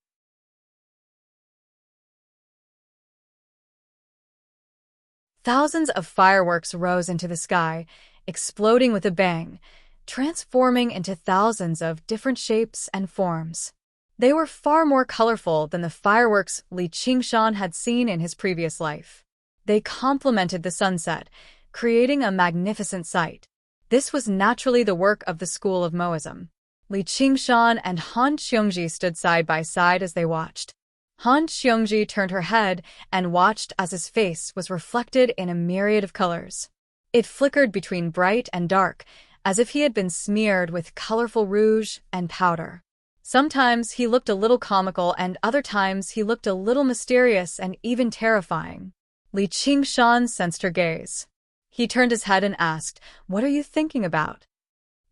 Thousands of fireworks rose into the sky, exploding with a bang, transforming into thousands of different shapes and forms. They were far more colorful than the fireworks Li Qingshan had seen in his previous life. They complemented the sunset, creating a magnificent sight. This was naturally the work of the school of Moism. Li Qingshan and Han Xiongji stood side by side as they watched. Han Xiongji turned her head and watched as his face was reflected in a myriad of colors. It flickered between bright and dark, as if he had been smeared with colorful rouge and powder. Sometimes he looked a little comical and other times he looked a little mysterious and even terrifying. Li Qingshan sensed her gaze. He turned his head and asked, "What are you thinking about?"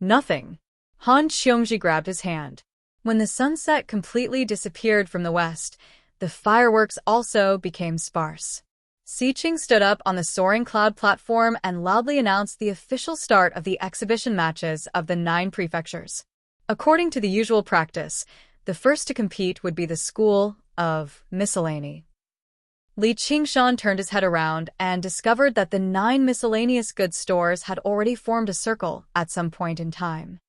"Nothing." Han Xiongji grabbed his hand. When the sunset completely disappeared from the west, the fireworks also became sparse. Si Qing stood up on the soaring cloud platform and loudly announced the official start of the exhibition matches of the 9 prefectures. According to the usual practice, the first to compete would be the school of miscellany. Li Qingshan turned his head around and discovered that the 9 miscellaneous goods stores had already formed a circle at some point in time.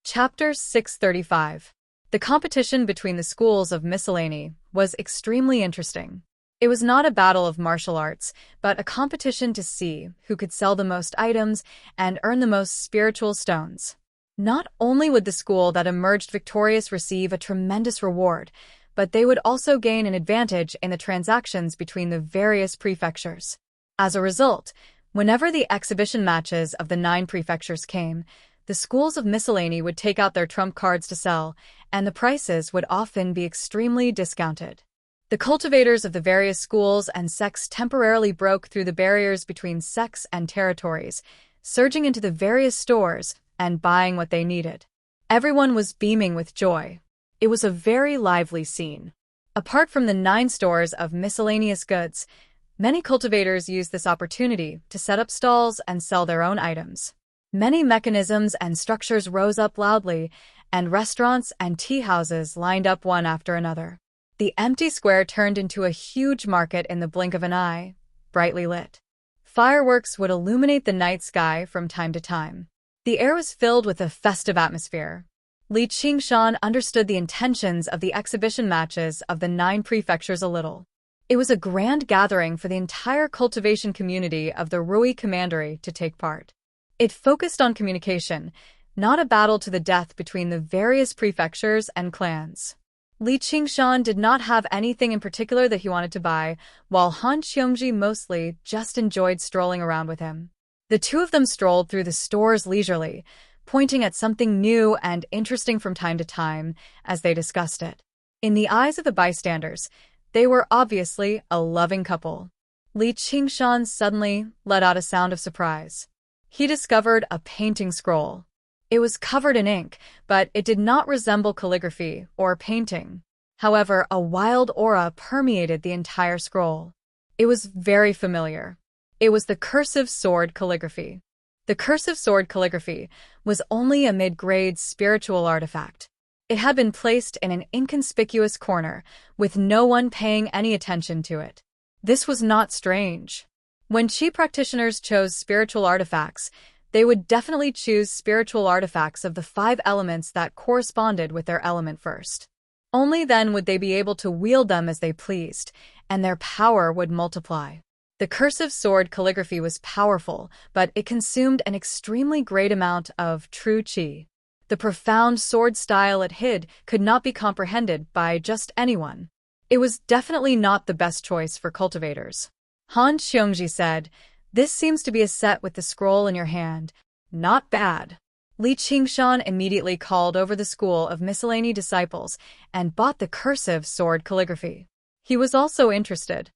Chapter 635. The competition between the schools of miscellany was extremely interesting. It was not a battle of martial arts, but a competition to see who could sell the most items and earn the most spiritual stones. Not only would the school that emerged victorious receive a tremendous reward, but they would also gain an advantage in the transactions between the various prefectures. As a result, whenever the exhibition matches of the 9 prefectures came, the schools of miscellany would take out their trump cards to sell, and the prices would often be extremely discounted. The cultivators of the various schools and sects temporarily broke through the barriers between sects and territories, surging into the various stores and buying what they needed. Everyone was beaming with joy. It was a very lively scene. Apart from the 9 stores of miscellaneous goods, many cultivators used this opportunity to set up stalls and sell their own items. Many mechanisms and structures rose up loudly, and restaurants and tea houses lined up one after another. The empty square turned into a huge market in the blink of an eye, brightly lit. Fireworks would illuminate the night sky from time to time. The air was filled with a festive atmosphere. Li Qingshan understood the intentions of the exhibition matches of the 9 prefectures a little. It was a grand gathering for the entire cultivation community of the Rui Commandery to take part. It focused on communication, not a battle to the death between the various prefectures and clans. Li Qingshan did not have anything in particular that he wanted to buy, while Han Xiongji mostly just enjoyed strolling around with him. The two of them strolled through the stores leisurely, pointing at something new and interesting from time to time as they discussed it. In the eyes of the bystanders, they were obviously a loving couple. Li Qingshan suddenly let out a sound of surprise. He discovered a painting scroll. It was covered in ink, but it did not resemble calligraphy or painting. However, a wild aura permeated the entire scroll. It was very familiar. It was the cursive sword calligraphy. The cursive sword calligraphy was only a mid-grade spiritual artifact. It had been placed in an inconspicuous corner, with no one paying any attention to it. This was not strange. When Qi practitioners chose spiritual artifacts, they would definitely choose spiritual artifacts of the 5 elements that corresponded with their element first. Only then would they be able to wield them as they pleased, and their power would multiply. The cursive sword calligraphy was powerful, but it consumed an extremely great amount of true qi. The profound sword style it hid could not be comprehended by just anyone. It was definitely not the best choice for cultivators. Han Xiongji said, "This seems to be a set with the scroll in your hand. Not bad." Li Qingshan immediately called over the school of miscellany disciples and bought the cursive sword calligraphy. He was also interested.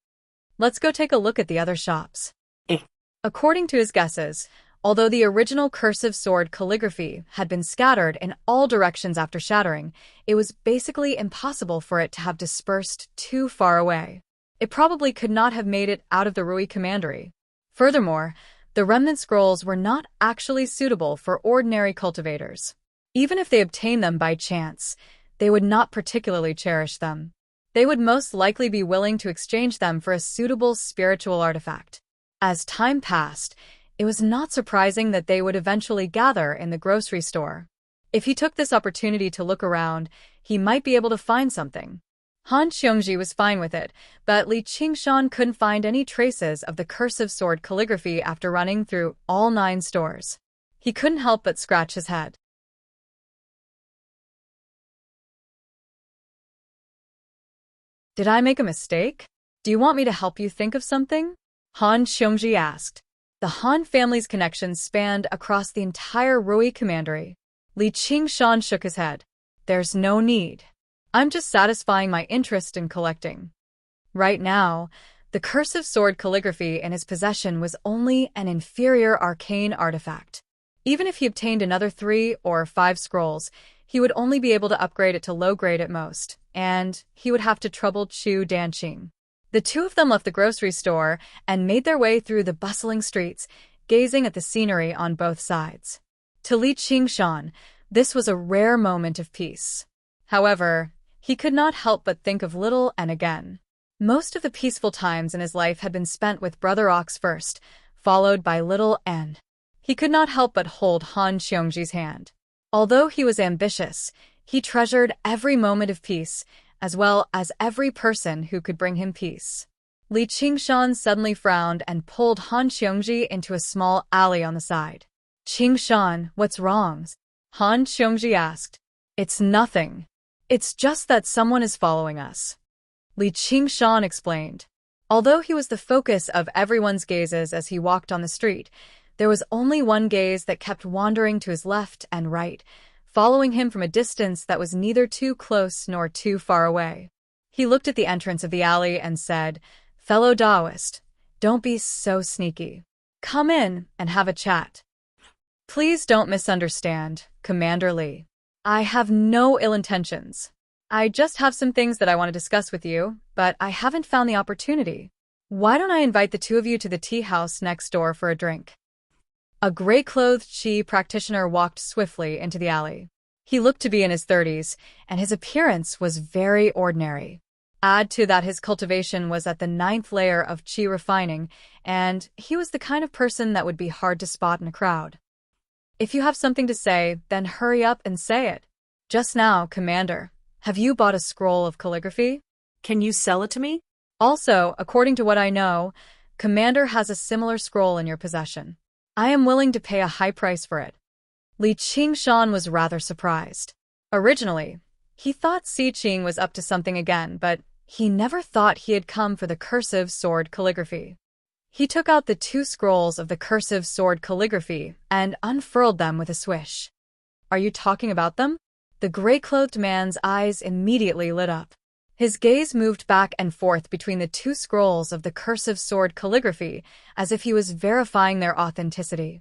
Let's go take a look at the other shops. According to his guesses, although the original cursive sword calligraphy had been scattered in all directions after shattering, it was basically impossible for it to have dispersed too far away. It probably could not have made it out of the Rui Commandery. Furthermore, the remnant scrolls were not actually suitable for ordinary cultivators. Even if they obtained them by chance, they would not particularly cherish them. They would most likely be willing to exchange them for a suitable spiritual artifact. As time passed, it was not surprising that they would eventually gather in the grocery store. If he took this opportunity to look around, he might be able to find something. Han Xiongji was fine with it, but Li Qingshan couldn't find any traces of the cursive sword calligraphy after running through all 9 stores. He couldn't help but scratch his head. Did I make a mistake? Do you want me to help you think of something? Han Xiongji asked. The Han family's connections spanned across the entire Rui Commandery. Li Qingshan shook his head. There's no need. I'm just satisfying my interest in collecting. Right now, the cursive sword calligraphy in his possession was only an inferior arcane artifact. Even if he obtained another 3 or 5 scrolls, he would only be able to upgrade it to low grade at most, and he would have to trouble Chu Danqing. The two of them left the grocery store and made their way through the bustling streets, gazing at the scenery on both sides. To Li Qingshan, this was a rare moment of peace. However, he could not help but think of Little N again. Most of the peaceful times in his life had been spent with Brother Ox first, followed by Little N. He could not help but hold Han Xiongji's hand. Although he was ambitious, he treasured every moment of peace, as well as every person who could bring him peace. Li Qingshan suddenly frowned and pulled Han Xiongji into a small alley on the side. "Qingshan, what's wrong?" Han Xiongji asked. "It's nothing. It's just that someone is following us," Li Qingshan explained. Although he was the focus of everyone's gazes as he walked on the street, there was only one gaze that kept wandering to his left and right, following him from a distance that was neither too close nor too far away. He looked at the entrance of the alley and said, "Fellow Taoist, don't be so sneaky. Come in and have a chat." "Please don't misunderstand, Commander Li. I have no ill intentions. I just have some things that I want to discuss with you, but I haven't found the opportunity. Why don't I invite the two of you to the tea house next door for a drink?" A gray-clothed Qi practitioner walked swiftly into the alley. He looked to be in his 30s, and his appearance was very ordinary. Add to that his cultivation was at the 9th layer of Qi refining, and he was the kind of person that would be hard to spot in a crowd. "If you have something to say, then hurry up and say it. Just now, Commander, have you bought a scroll of calligraphy?
Can you sell it to me?
Also, according to what I know, Commander has a similar scroll in your possession. I am willing to pay a high price for it. Li Qingshan was rather surprised. Originally, he thought Si Qing was up to something again, but he never thought he had come for the cursive sword calligraphy. He took out the 2 scrolls of the cursive sword calligraphy and unfurled them with a swish. Are you talking about them? The gray-clothed man's eyes immediately lit up. His gaze moved back and forth between the 2 scrolls of the cursive sword calligraphy as if he was verifying their authenticity.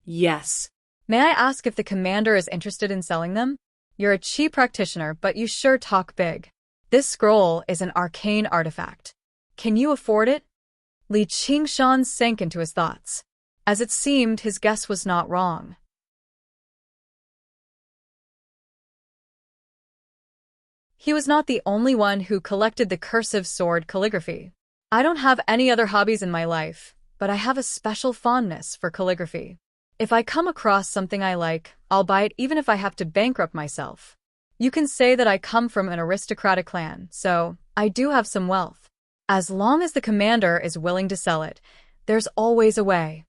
Yes.
May I ask if the commander is interested in selling them? You're a chi practitioner, but you sure talk big. This scroll is an arcane artifact. Can you afford it? Li Qingshan sank into his thoughts. As it seemed, his guess was not wrong. He was not the only one who collected the cursive sword calligraphy. I don't have any other hobbies in my life, but I have a special fondness for calligraphy. If I come across something I like, I'll buy it even if I have to bankrupt myself. You can say that I come from an aristocratic clan, so I do have some wealth. As long as the commander is willing to sell it, there's always a way.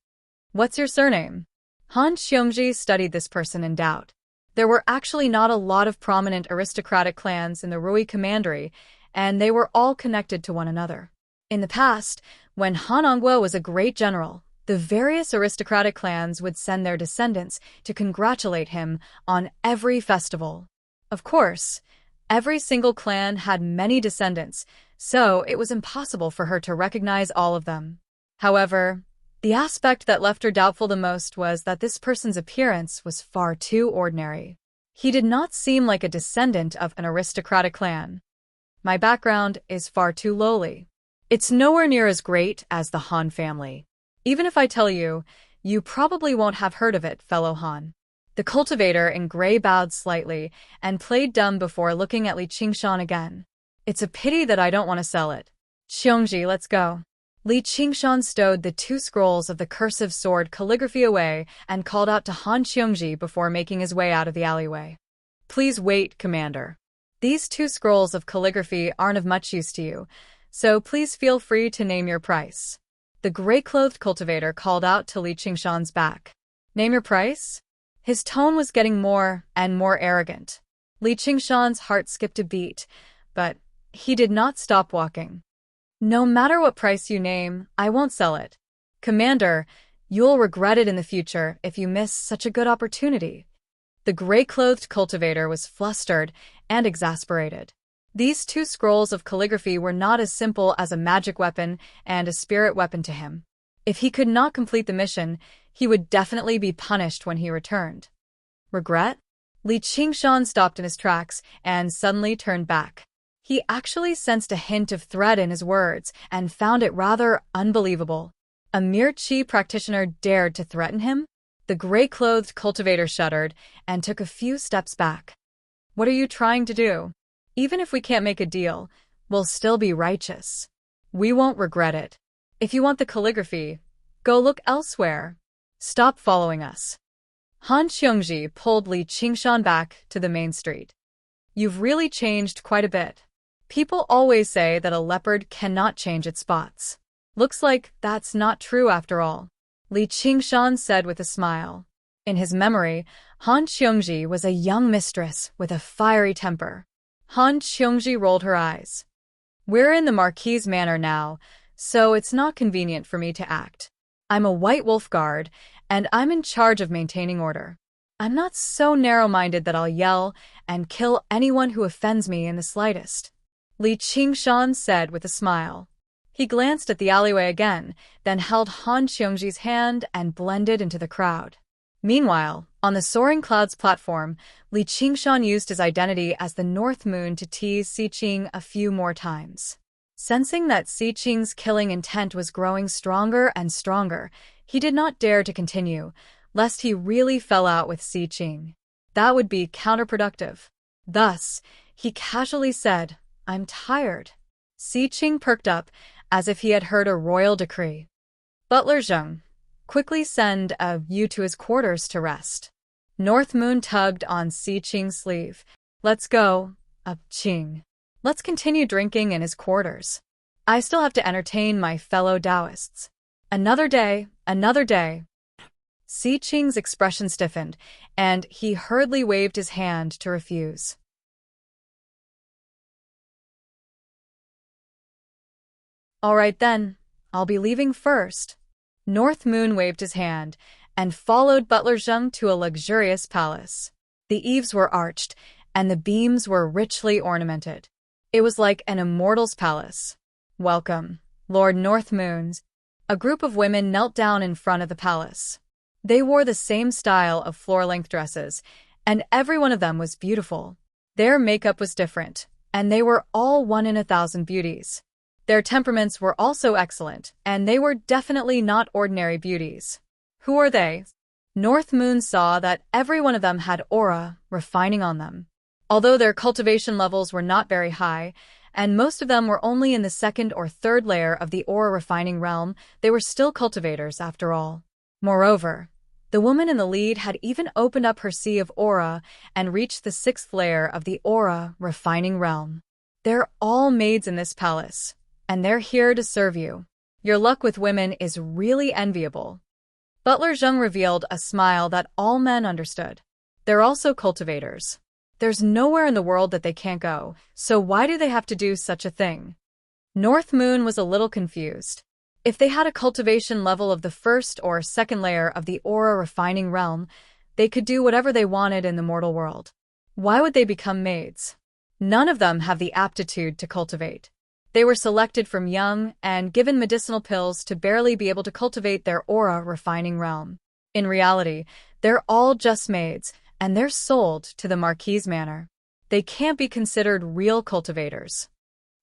What's your surname? Han Xiongji studied this person in doubt. There were actually not a lot of prominent aristocratic clans in the Rui Commandery, and they were all connected to one another. In the past, when Han Hongguo was a great general, the various aristocratic clans would send their descendants to congratulate him on every festival. Of course, every single clan had many descendants, so it was impossible for her to recognize all of them. However, the aspect that left her doubtful the most was that this person's appearance was far too ordinary. He did not seem like a descendant of an aristocratic clan. My background is far too lowly. It's nowhere near as great as the Han family. Even if I tell you, you probably won't have heard of it, fellow Han. The cultivator in gray bowed slightly and played dumb before looking at Li Qingshan again. It's a pity that I don't want to sell it. Xiongji, let's go. Li Qingshan stowed the 2 scrolls of the cursive sword calligraphy away and called out to Han Xiongji before making his way out of the alleyway. Please wait, Commander. These 2 scrolls of calligraphy aren't of much use to you, so please feel free to name your price. The gray-clothed cultivator called out to Li Qingshan's back. Name your price? His tone was getting more and more arrogant. Li Qingshan's heart skipped a beat, but he did not stop walking. No matter what price you name, I won't sell it. Commander, you'll regret it in the future if you miss such a good opportunity. The gray-clothed cultivator was flustered and exasperated. These 2 scrolls of calligraphy were not as simple as a magic weapon and a spirit weapon to him. If he could not complete the mission, he would definitely be punished when he returned. Regret? Li Qingshan stopped in his tracks and suddenly turned back. He actually sensed a hint of threat in his words and found it rather unbelievable. A mere chi practitioner dared to threaten him? The gray-clothed cultivator shuddered and took a few steps back. What are you trying to do? Even if we can't make a deal, we'll still be righteous. We won't regret it. If you want the calligraphy, go look elsewhere. Stop following us. Han Xiongji pulled Li Qingshan back to the main street. You've really changed quite a bit. People always say that a leopard cannot change its spots. Looks like that's not true after all. Li Qingshan said with a smile. In his memory, Han Xiongji was a young mistress with a fiery temper. Han Xiongji rolled her eyes. We're in the Marquis Manor now, so it's not convenient for me to act. I'm a White Wolf Guard, and I'm in charge of maintaining order. I'm not so narrow-minded that I'll yell and kill anyone who offends me in the slightest. Li Qingshan said with a smile. He glanced at the alleyway again, then held Han Xiongji's hand and blended into the crowd. Meanwhile, on the Soaring Clouds platform, Li Qingshan used his identity as the North Moon to tease Si Qing a few more times. Sensing that Si Qing's killing intent was growing stronger and stronger, he did not dare to continue, lest he really fell out with Si Qing. That would be counterproductive. Thus, he casually said, I'm tired. Si Qing perked up, as if he had heard a royal decree. Butler Zheng, quickly send you to his quarters to rest. North Moon tugged on Si Qing's sleeve. Let's go, Qing. Let's continue drinking in his quarters. I still have to entertain my fellow Taoists. Another day, another day. Si Qing's expression stiffened, and he hurriedly waved his hand to refuse. All right then, I'll be leaving first. North Moon waved his hand and followed Butler Zheng to a luxurious palace. The eaves were arched, and the beams were richly ornamented. It was like an immortal's palace. Welcome, Lord North Moons. A group of women knelt down in front of the palace. They wore the same style of floor-length dresses, and every one of them was beautiful. Their makeup was different, and they were all one in 1,000 beauties. Their temperaments were also excellent, and they were definitely not ordinary beauties. Who are they? North Moon saw that every one of them had aura refining on them. Although their cultivation levels were not very high, and most of them were only in the second or third layer of the aura refining realm, they were still cultivators after all. Moreover, the woman in the lead had even opened up her sea of aura and reached the 6th layer of the aura refining realm. They're all maids in this palace, and they're here to serve you. Your luck with women is really enviable. Butler Zheng revealed a smile that all men understood. They're also cultivators. There's nowhere in the world that they can't go, so why do they have to do such a thing? North Moon was a little confused. If they had a cultivation level of the 1st or 2nd layer of the aura refining realm, they could do whatever they wanted in the mortal world. Why would they become maids? None of them have the aptitude to cultivate. They were selected from young and given medicinal pills to barely be able to cultivate their aura refining realm. In reality, they're all just maids, and they're sold to the Marquise manor. They can't be considered real cultivators.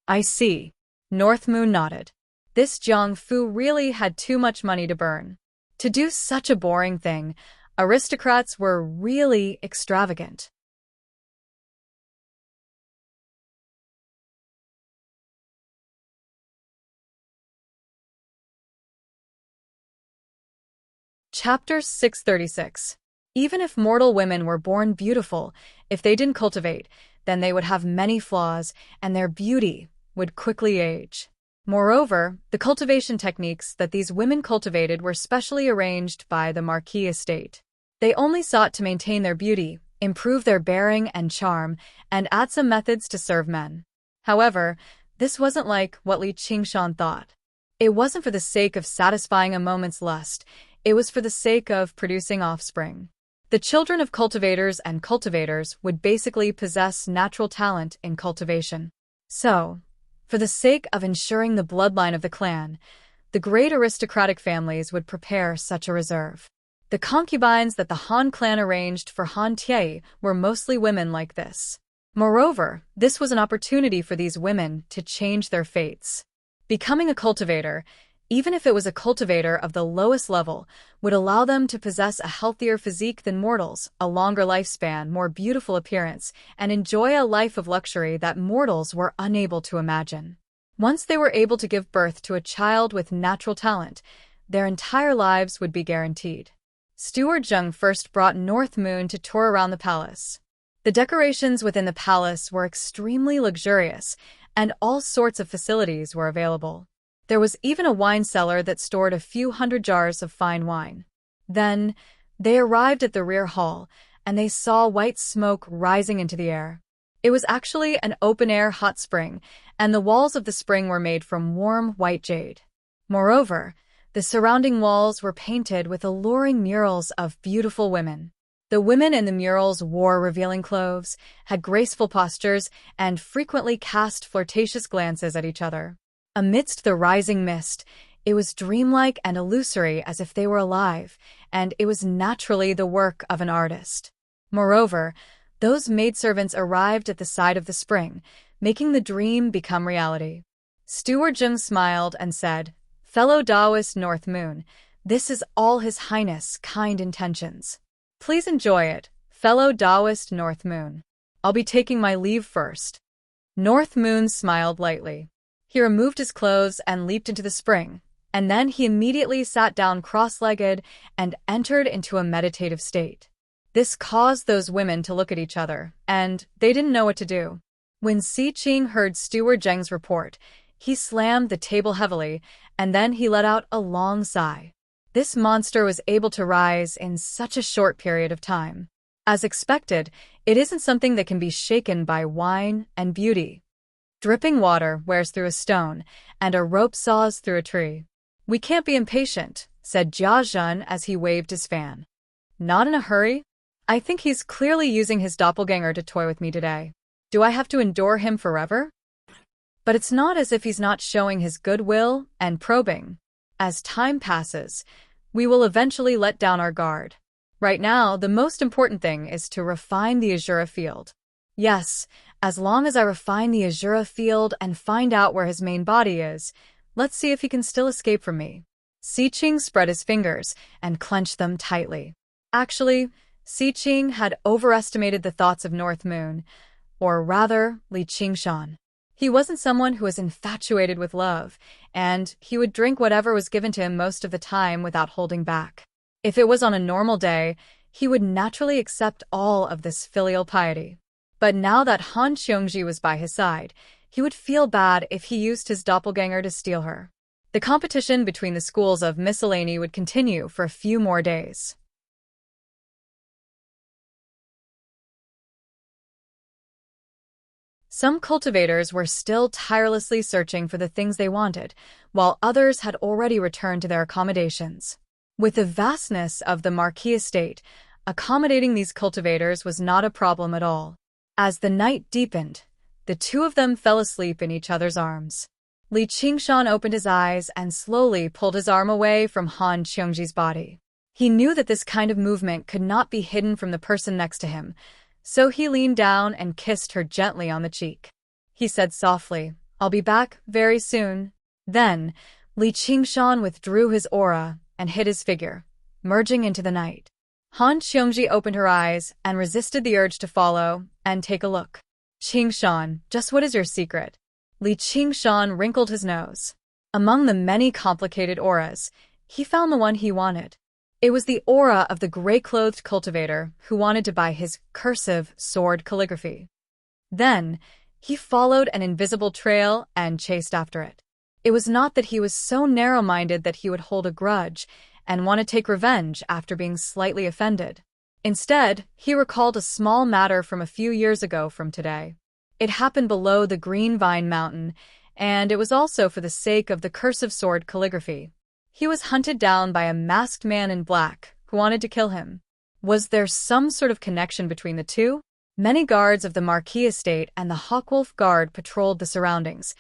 I see. North Moon nodded. This Jiang Fu really had too much money to burn. To do such a boring thing, aristocrats were really extravagant. Chapter 636. Even if mortal women were born beautiful, if they didn't cultivate, then they would have many flaws, and their beauty would quickly age. Moreover, the cultivation techniques that these women cultivated were specially arranged by the Marquis estate. They only sought to maintain their beauty, improve their bearing and charm, and add some methods to serve men. However, this wasn't like what Li Qingshan thought. It wasn't for the sake of satisfying a moment's lust, it was for the sake of producing offspring. The children of cultivators and cultivators would basically possess natural talent in cultivation. So, for the sake of ensuring the bloodline of the clan, the great aristocratic families would prepare such a reserve. The concubines that the Han clan arranged for Han Tie were mostly women like this. Moreover, this was an opportunity for these women to change their fates. Becoming a cultivator, even if it was a cultivator of the lowest level, would allow them to possess a healthier physique than mortals, a longer lifespan, more beautiful appearance, and enjoy a life of luxury that mortals were unable to imagine. Once they were able to give birth to a child with natural talent, their entire lives would be guaranteed. Steward Zheng first brought North Moon to tour around the palace. The decorations within the palace were extremely luxurious, and all sorts of facilities were available. There was even a wine cellar that stored a few hundred jars of fine wine. Then, they arrived at the rear hall, and they saw white smoke rising into the air. It was actually an open-air hot spring, and the walls of the spring were made from warm white jade. Moreover, the surrounding walls were painted with alluring murals of beautiful women. The women in the murals wore revealing clothes, had graceful postures, and frequently cast flirtatious glances at each other. Amidst the rising mist, it was dreamlike and illusory as if they were alive, and it was naturally the work of an artist. Moreover, those maidservants arrived at the side of the spring, making the dream become reality. Steward Zheng smiled and said, "Fellow Taoist North Moon, this is all His Highness' kind intentions. Please enjoy it, fellow Taoist North Moon. I'll be taking my leave first." North Moon smiled lightly. He removed his clothes and leaped into the spring, and then he immediately sat down cross-legged and entered into a meditative state. This caused those women to look at each other, and they didn't know what to do. When Si Qing heard Steward Zheng's report, he slammed the table heavily, and then he let out a long sigh. This monster was able to rise in such a short period of time. As expected, it isn't something that can be shaken by wine and beauty. Dripping water wears through a stone, and a rope saws through a tree. We can't be impatient, said Jia Zhen as he waved his fan. Not in a hurry? I think he's clearly using his doppelganger to toy with me today. Do I have to endure him forever? But it's not as if he's not showing his goodwill and probing. As time passes, we will eventually let down our guard. Right now, the most important thing is to refine the Azura field. Yes, as long as I refine the Azura field and find out where his main body is, let's see if he can still escape from me. Si Qing spread his fingers and clenched them tightly. Actually, Si Qing had overestimated the thoughts of North Moon, or rather, Li Qingshan. He wasn't someone who was infatuated with love, and he would drink whatever was given to him most of the time without holding back. If it was on a normal day, he would naturally accept all of this filial piety. But now that Han Xiongji was by his side, he would feel bad if he used his doppelganger to steal her. The competition between the schools of miscellany would continue for a few more days. Some cultivators were still tirelessly searching for the things they wanted, while others had already returned to their accommodations. With the vastness of the Marquis estate, accommodating these cultivators was not a problem at all. As the night deepened, the two of them fell asleep in each other's arms. Li Qingshan opened his eyes and slowly pulled his arm away from Han Xiongji's body. He knew that this kind of movement could not be hidden from the person next to him, so he leaned down and kissed her gently on the cheek. He said softly, "I'll be back very soon." Then, Li Qingshan withdrew his aura and hid his figure, merging into the night. Han Xiongji opened her eyes and resisted the urge to follow and take a look. "Qingshan, just what is your secret?" Li Qingshan wrinkled his nose. Among the many complicated auras, he found the one he wanted. It was the aura of the gray-clothed cultivator who wanted to buy his cursive sword calligraphy. Then, he followed an invisible trail and chased after it. It was not that he was so narrow-minded that he would hold a grudge and want to take revenge after being slightly offended. Instead, he recalled a small matter from a few years ago from today. It happened below the Green Vine Mountain, and it was also for the sake of the cursive sword calligraphy. He was hunted down by a masked man in black who wanted to kill him. Was there some sort of connection between the two? Many guards of the Marquis estate and the Hawkwolf Guard patrolled the surroundings,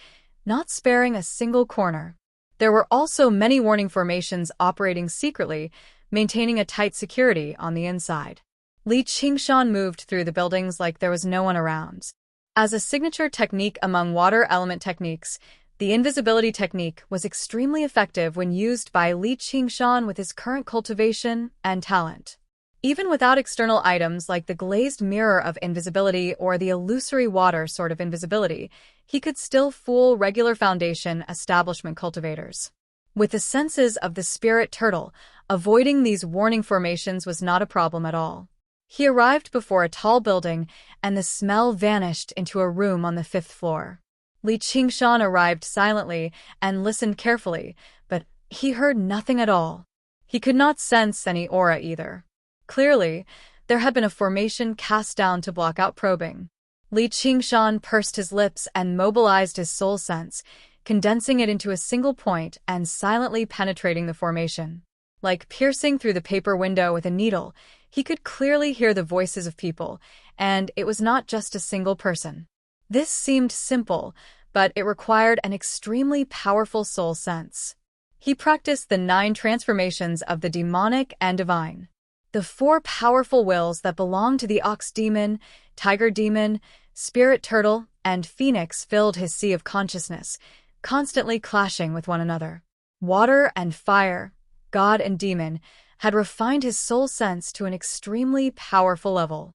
not sparing a single corner. There were also many warning formations operating secretly, maintaining a tight security on the inside. Li Qingshan moved through the buildings like there was no one around. As a signature technique among water element techniques, the invisibility technique was extremely effective when used by Li Qingshan with his current cultivation and talent. Even without external items like the glazed mirror of invisibility or the illusory water sort of invisibility, he could still fool regular foundation establishment cultivators. With the senses of the spirit turtle, avoiding these warning formations was not a problem at all. He arrived before a tall building, and the smell vanished into a room on the 5th floor. Li Qingshan arrived silently and listened carefully, but he heard nothing at all. He could not sense any aura either. Clearly, there had been a formation cast down to block out probing. Li Qingshan pursed his lips and mobilized his soul sense, condensing it into a single point and silently penetrating the formation. Like piercing through the paper window with a needle, he could clearly hear the voices of people, and it was not just a single person. This seemed simple, but it required an extremely powerful soul sense. He practiced the 9 transformations of the demonic and divine. The 4 powerful wills that belong to the ox demon, tiger demon, spirit turtle, and phoenix filled his sea of consciousness, constantly clashing with one another. Water and fire, God and demon, had refined his soul sense to an extremely powerful level.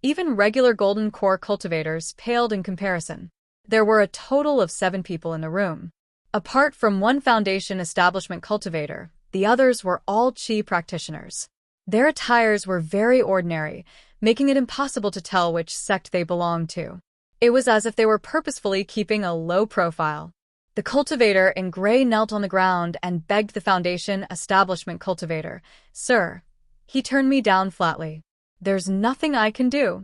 Even regular golden core cultivators paled in comparison. There were a total of 7 people in the room. Apart from one foundation establishment cultivator, the others were all Qi practitioners. Their attires were very ordinary, making it impossible to tell which sect they belonged to. It was as if they were purposefully keeping a low profile. The cultivator in gray knelt on the ground and begged the Foundation establishment cultivator, "Sir." He turned me down flatly. "There's nothing I can do."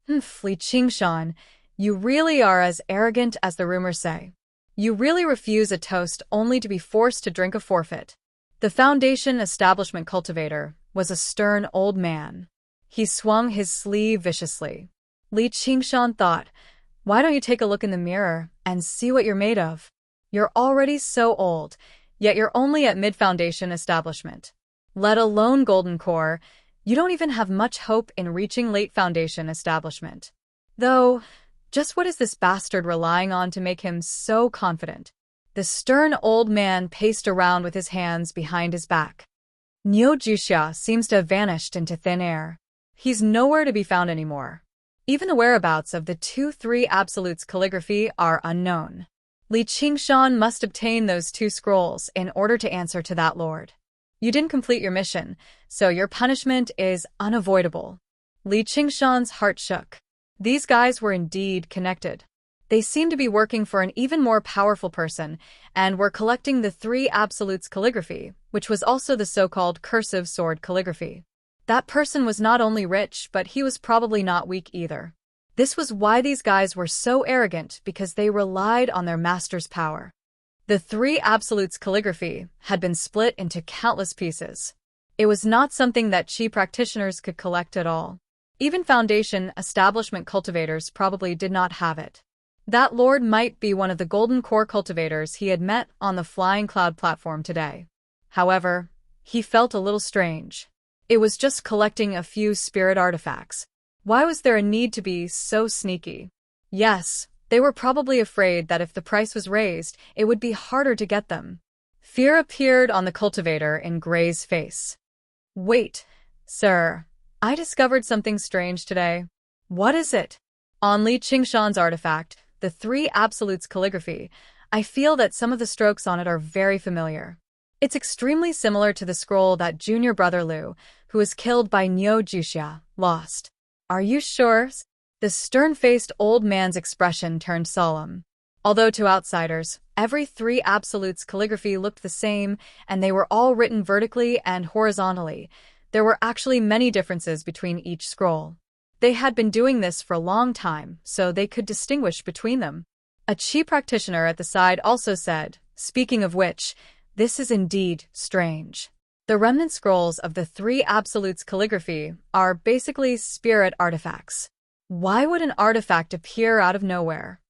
Li Qingshan, you really are as arrogant as the rumors say. You really refuse a toast only to be forced to drink a forfeit. The Foundation establishment cultivator was a stern old man. He swung his sleeve viciously. Li Qingshan thought, "Why don't you take a look in the mirror and see what you're made of? You're already so old, yet you're only at mid-foundation establishment. Let alone golden core, you don't even have much hope in reaching late foundation establishment. Though, just what is this bastard relying on to make him so confident?" The stern old man paced around with his hands behind his back. Niu Juxia seems to have vanished into thin air. He's nowhere to be found anymore. Even the whereabouts of the 2-3 Absolutes calligraphy are unknown. Li Qingshan must obtain those 2 scrolls in order to answer to that lord. You didn't complete your mission, so your punishment is unavoidable. Li Qingshan's heart shook. These guys were indeed connected. They seemed to be working for an even more powerful person and were collecting the 3 Absolutes calligraphy, which was also the so-called cursive sword calligraphy. That person was not only rich, but he was probably not weak either. This was why these guys were so arrogant, because they relied on their master's power. The 3 Absolutes calligraphy had been split into countless pieces. It was not something that Qi practitioners could collect at all. Even Foundation establishment cultivators probably did not have it. That lord might be one of the golden core cultivators he had met on the Flying Cloud platform today. However, he felt a little strange. It was just collecting a few spirit artifacts. Why was there a need to be so sneaky? Yes, they were probably afraid that if the price was raised, it would be harder to get them. Fear appeared on the cultivator in Gray's face. "Wait, sir. I discovered something strange today." "What is it?" "On Li Qingshan's artifact, the 3 Absolutes calligraphy, I feel that some of the strokes on it are very familiar. It's extremely similar to the scroll that junior brother Liu, who was killed by Niu Juxia, lost." "Are you sure?" The stern-faced old man's expression turned solemn. Although to outsiders, every 3 Absolutes calligraphy looked the same, and they were all written vertically and horizontally, there were actually many differences between each scroll. They had been doing this for a long time, so they could distinguish between them. A Qi practitioner at the side also said, "Speaking of which, this is indeed strange. The remnant scrolls of the 3 Absolutes calligraphy are basically spirit artifacts. Why would an artifact appear out of nowhere?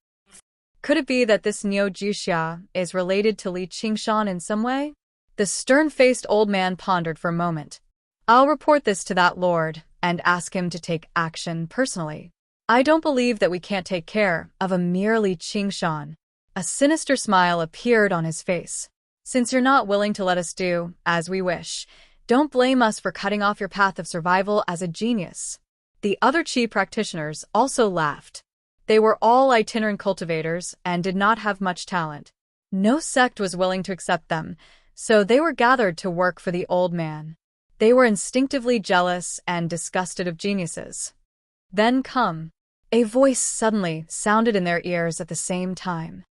Could it be that this Niu Juxia is related to Li Qingshan in some way?" The stern-faced old man pondered for a moment. "I'll report this to that lord and ask him to take action personally. I don't believe that we can't take care of a mere Li Qingshan." A sinister smile appeared on his face. "Since you're not willing to let us do as we wish, don't blame us for cutting off your path of survival as a genius." The other Qi practitioners also laughed. They were all itinerant cultivators and did not have much talent. No sect was willing to accept them, so they were gathered to work for the old man. They were instinctively jealous and disgusted of geniuses. "Then come." A voice suddenly sounded in their ears at the same time.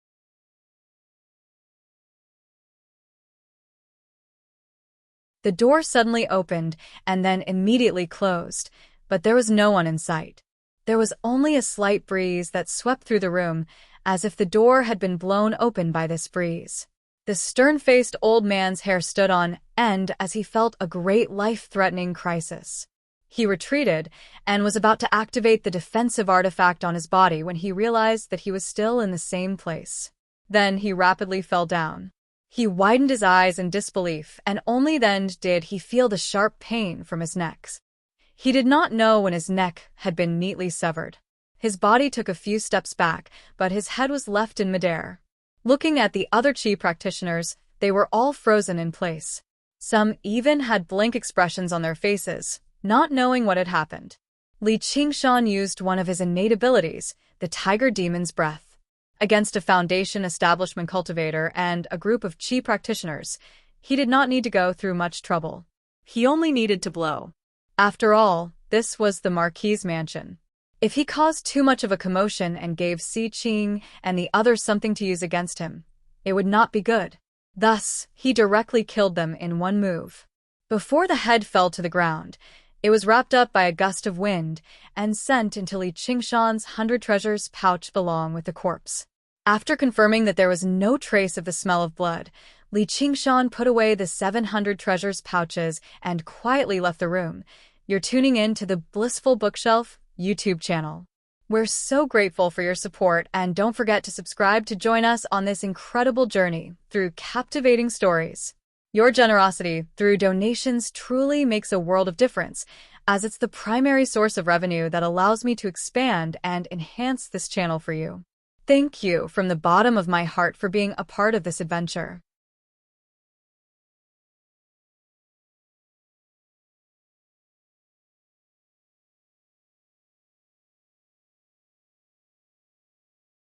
The door suddenly opened and then immediately closed, but there was no one in sight. There was only a slight breeze that swept through the room, as if the door had been blown open by this breeze. The stern-faced old man's hair stood on end as he felt a great life-threatening crisis. He retreated and was about to activate the defensive artifact on his body when he realized that he was still in the same place. Then he rapidly fell down. He widened his eyes in disbelief, and only then did he feel the sharp pain from his neck. He did not know when his neck had been neatly severed. His body took a few steps back, but his head was left in midair. Looking at the other Qi practitioners, they were all frozen in place. Some even had blank expressions on their faces, not knowing what had happened. Li Qingshan used one of his innate abilities, the Tiger Demon's Breath. Against a Foundation establishment cultivator and a group of Qi practitioners, he did not need to go through much trouble. He only needed to blow. After all, this was the Marquis's mansion. If he caused too much of a commotion and gave Si Qing and the others something to use against him, it would not be good. Thus, he directly killed them in one move. Before the head fell to the ground, it was wrapped up by a gust of wind and sent into Li Qingshan's 100 treasures pouch along with the corpse. After confirming that there was no trace of the smell of blood, Li Qingshan put away the 700 treasures pouches and quietly left the room. You're tuning in to the Blissful Bookshelf YouTube channel. We're so grateful for your support, and don't forget to subscribe to join us on this incredible journey through captivating stories. Your generosity through donations truly makes a world of difference, as it's the primary source of revenue that allows me to expand and enhance this channel for you. Thank you from the bottom of my heart for being a part of this adventure.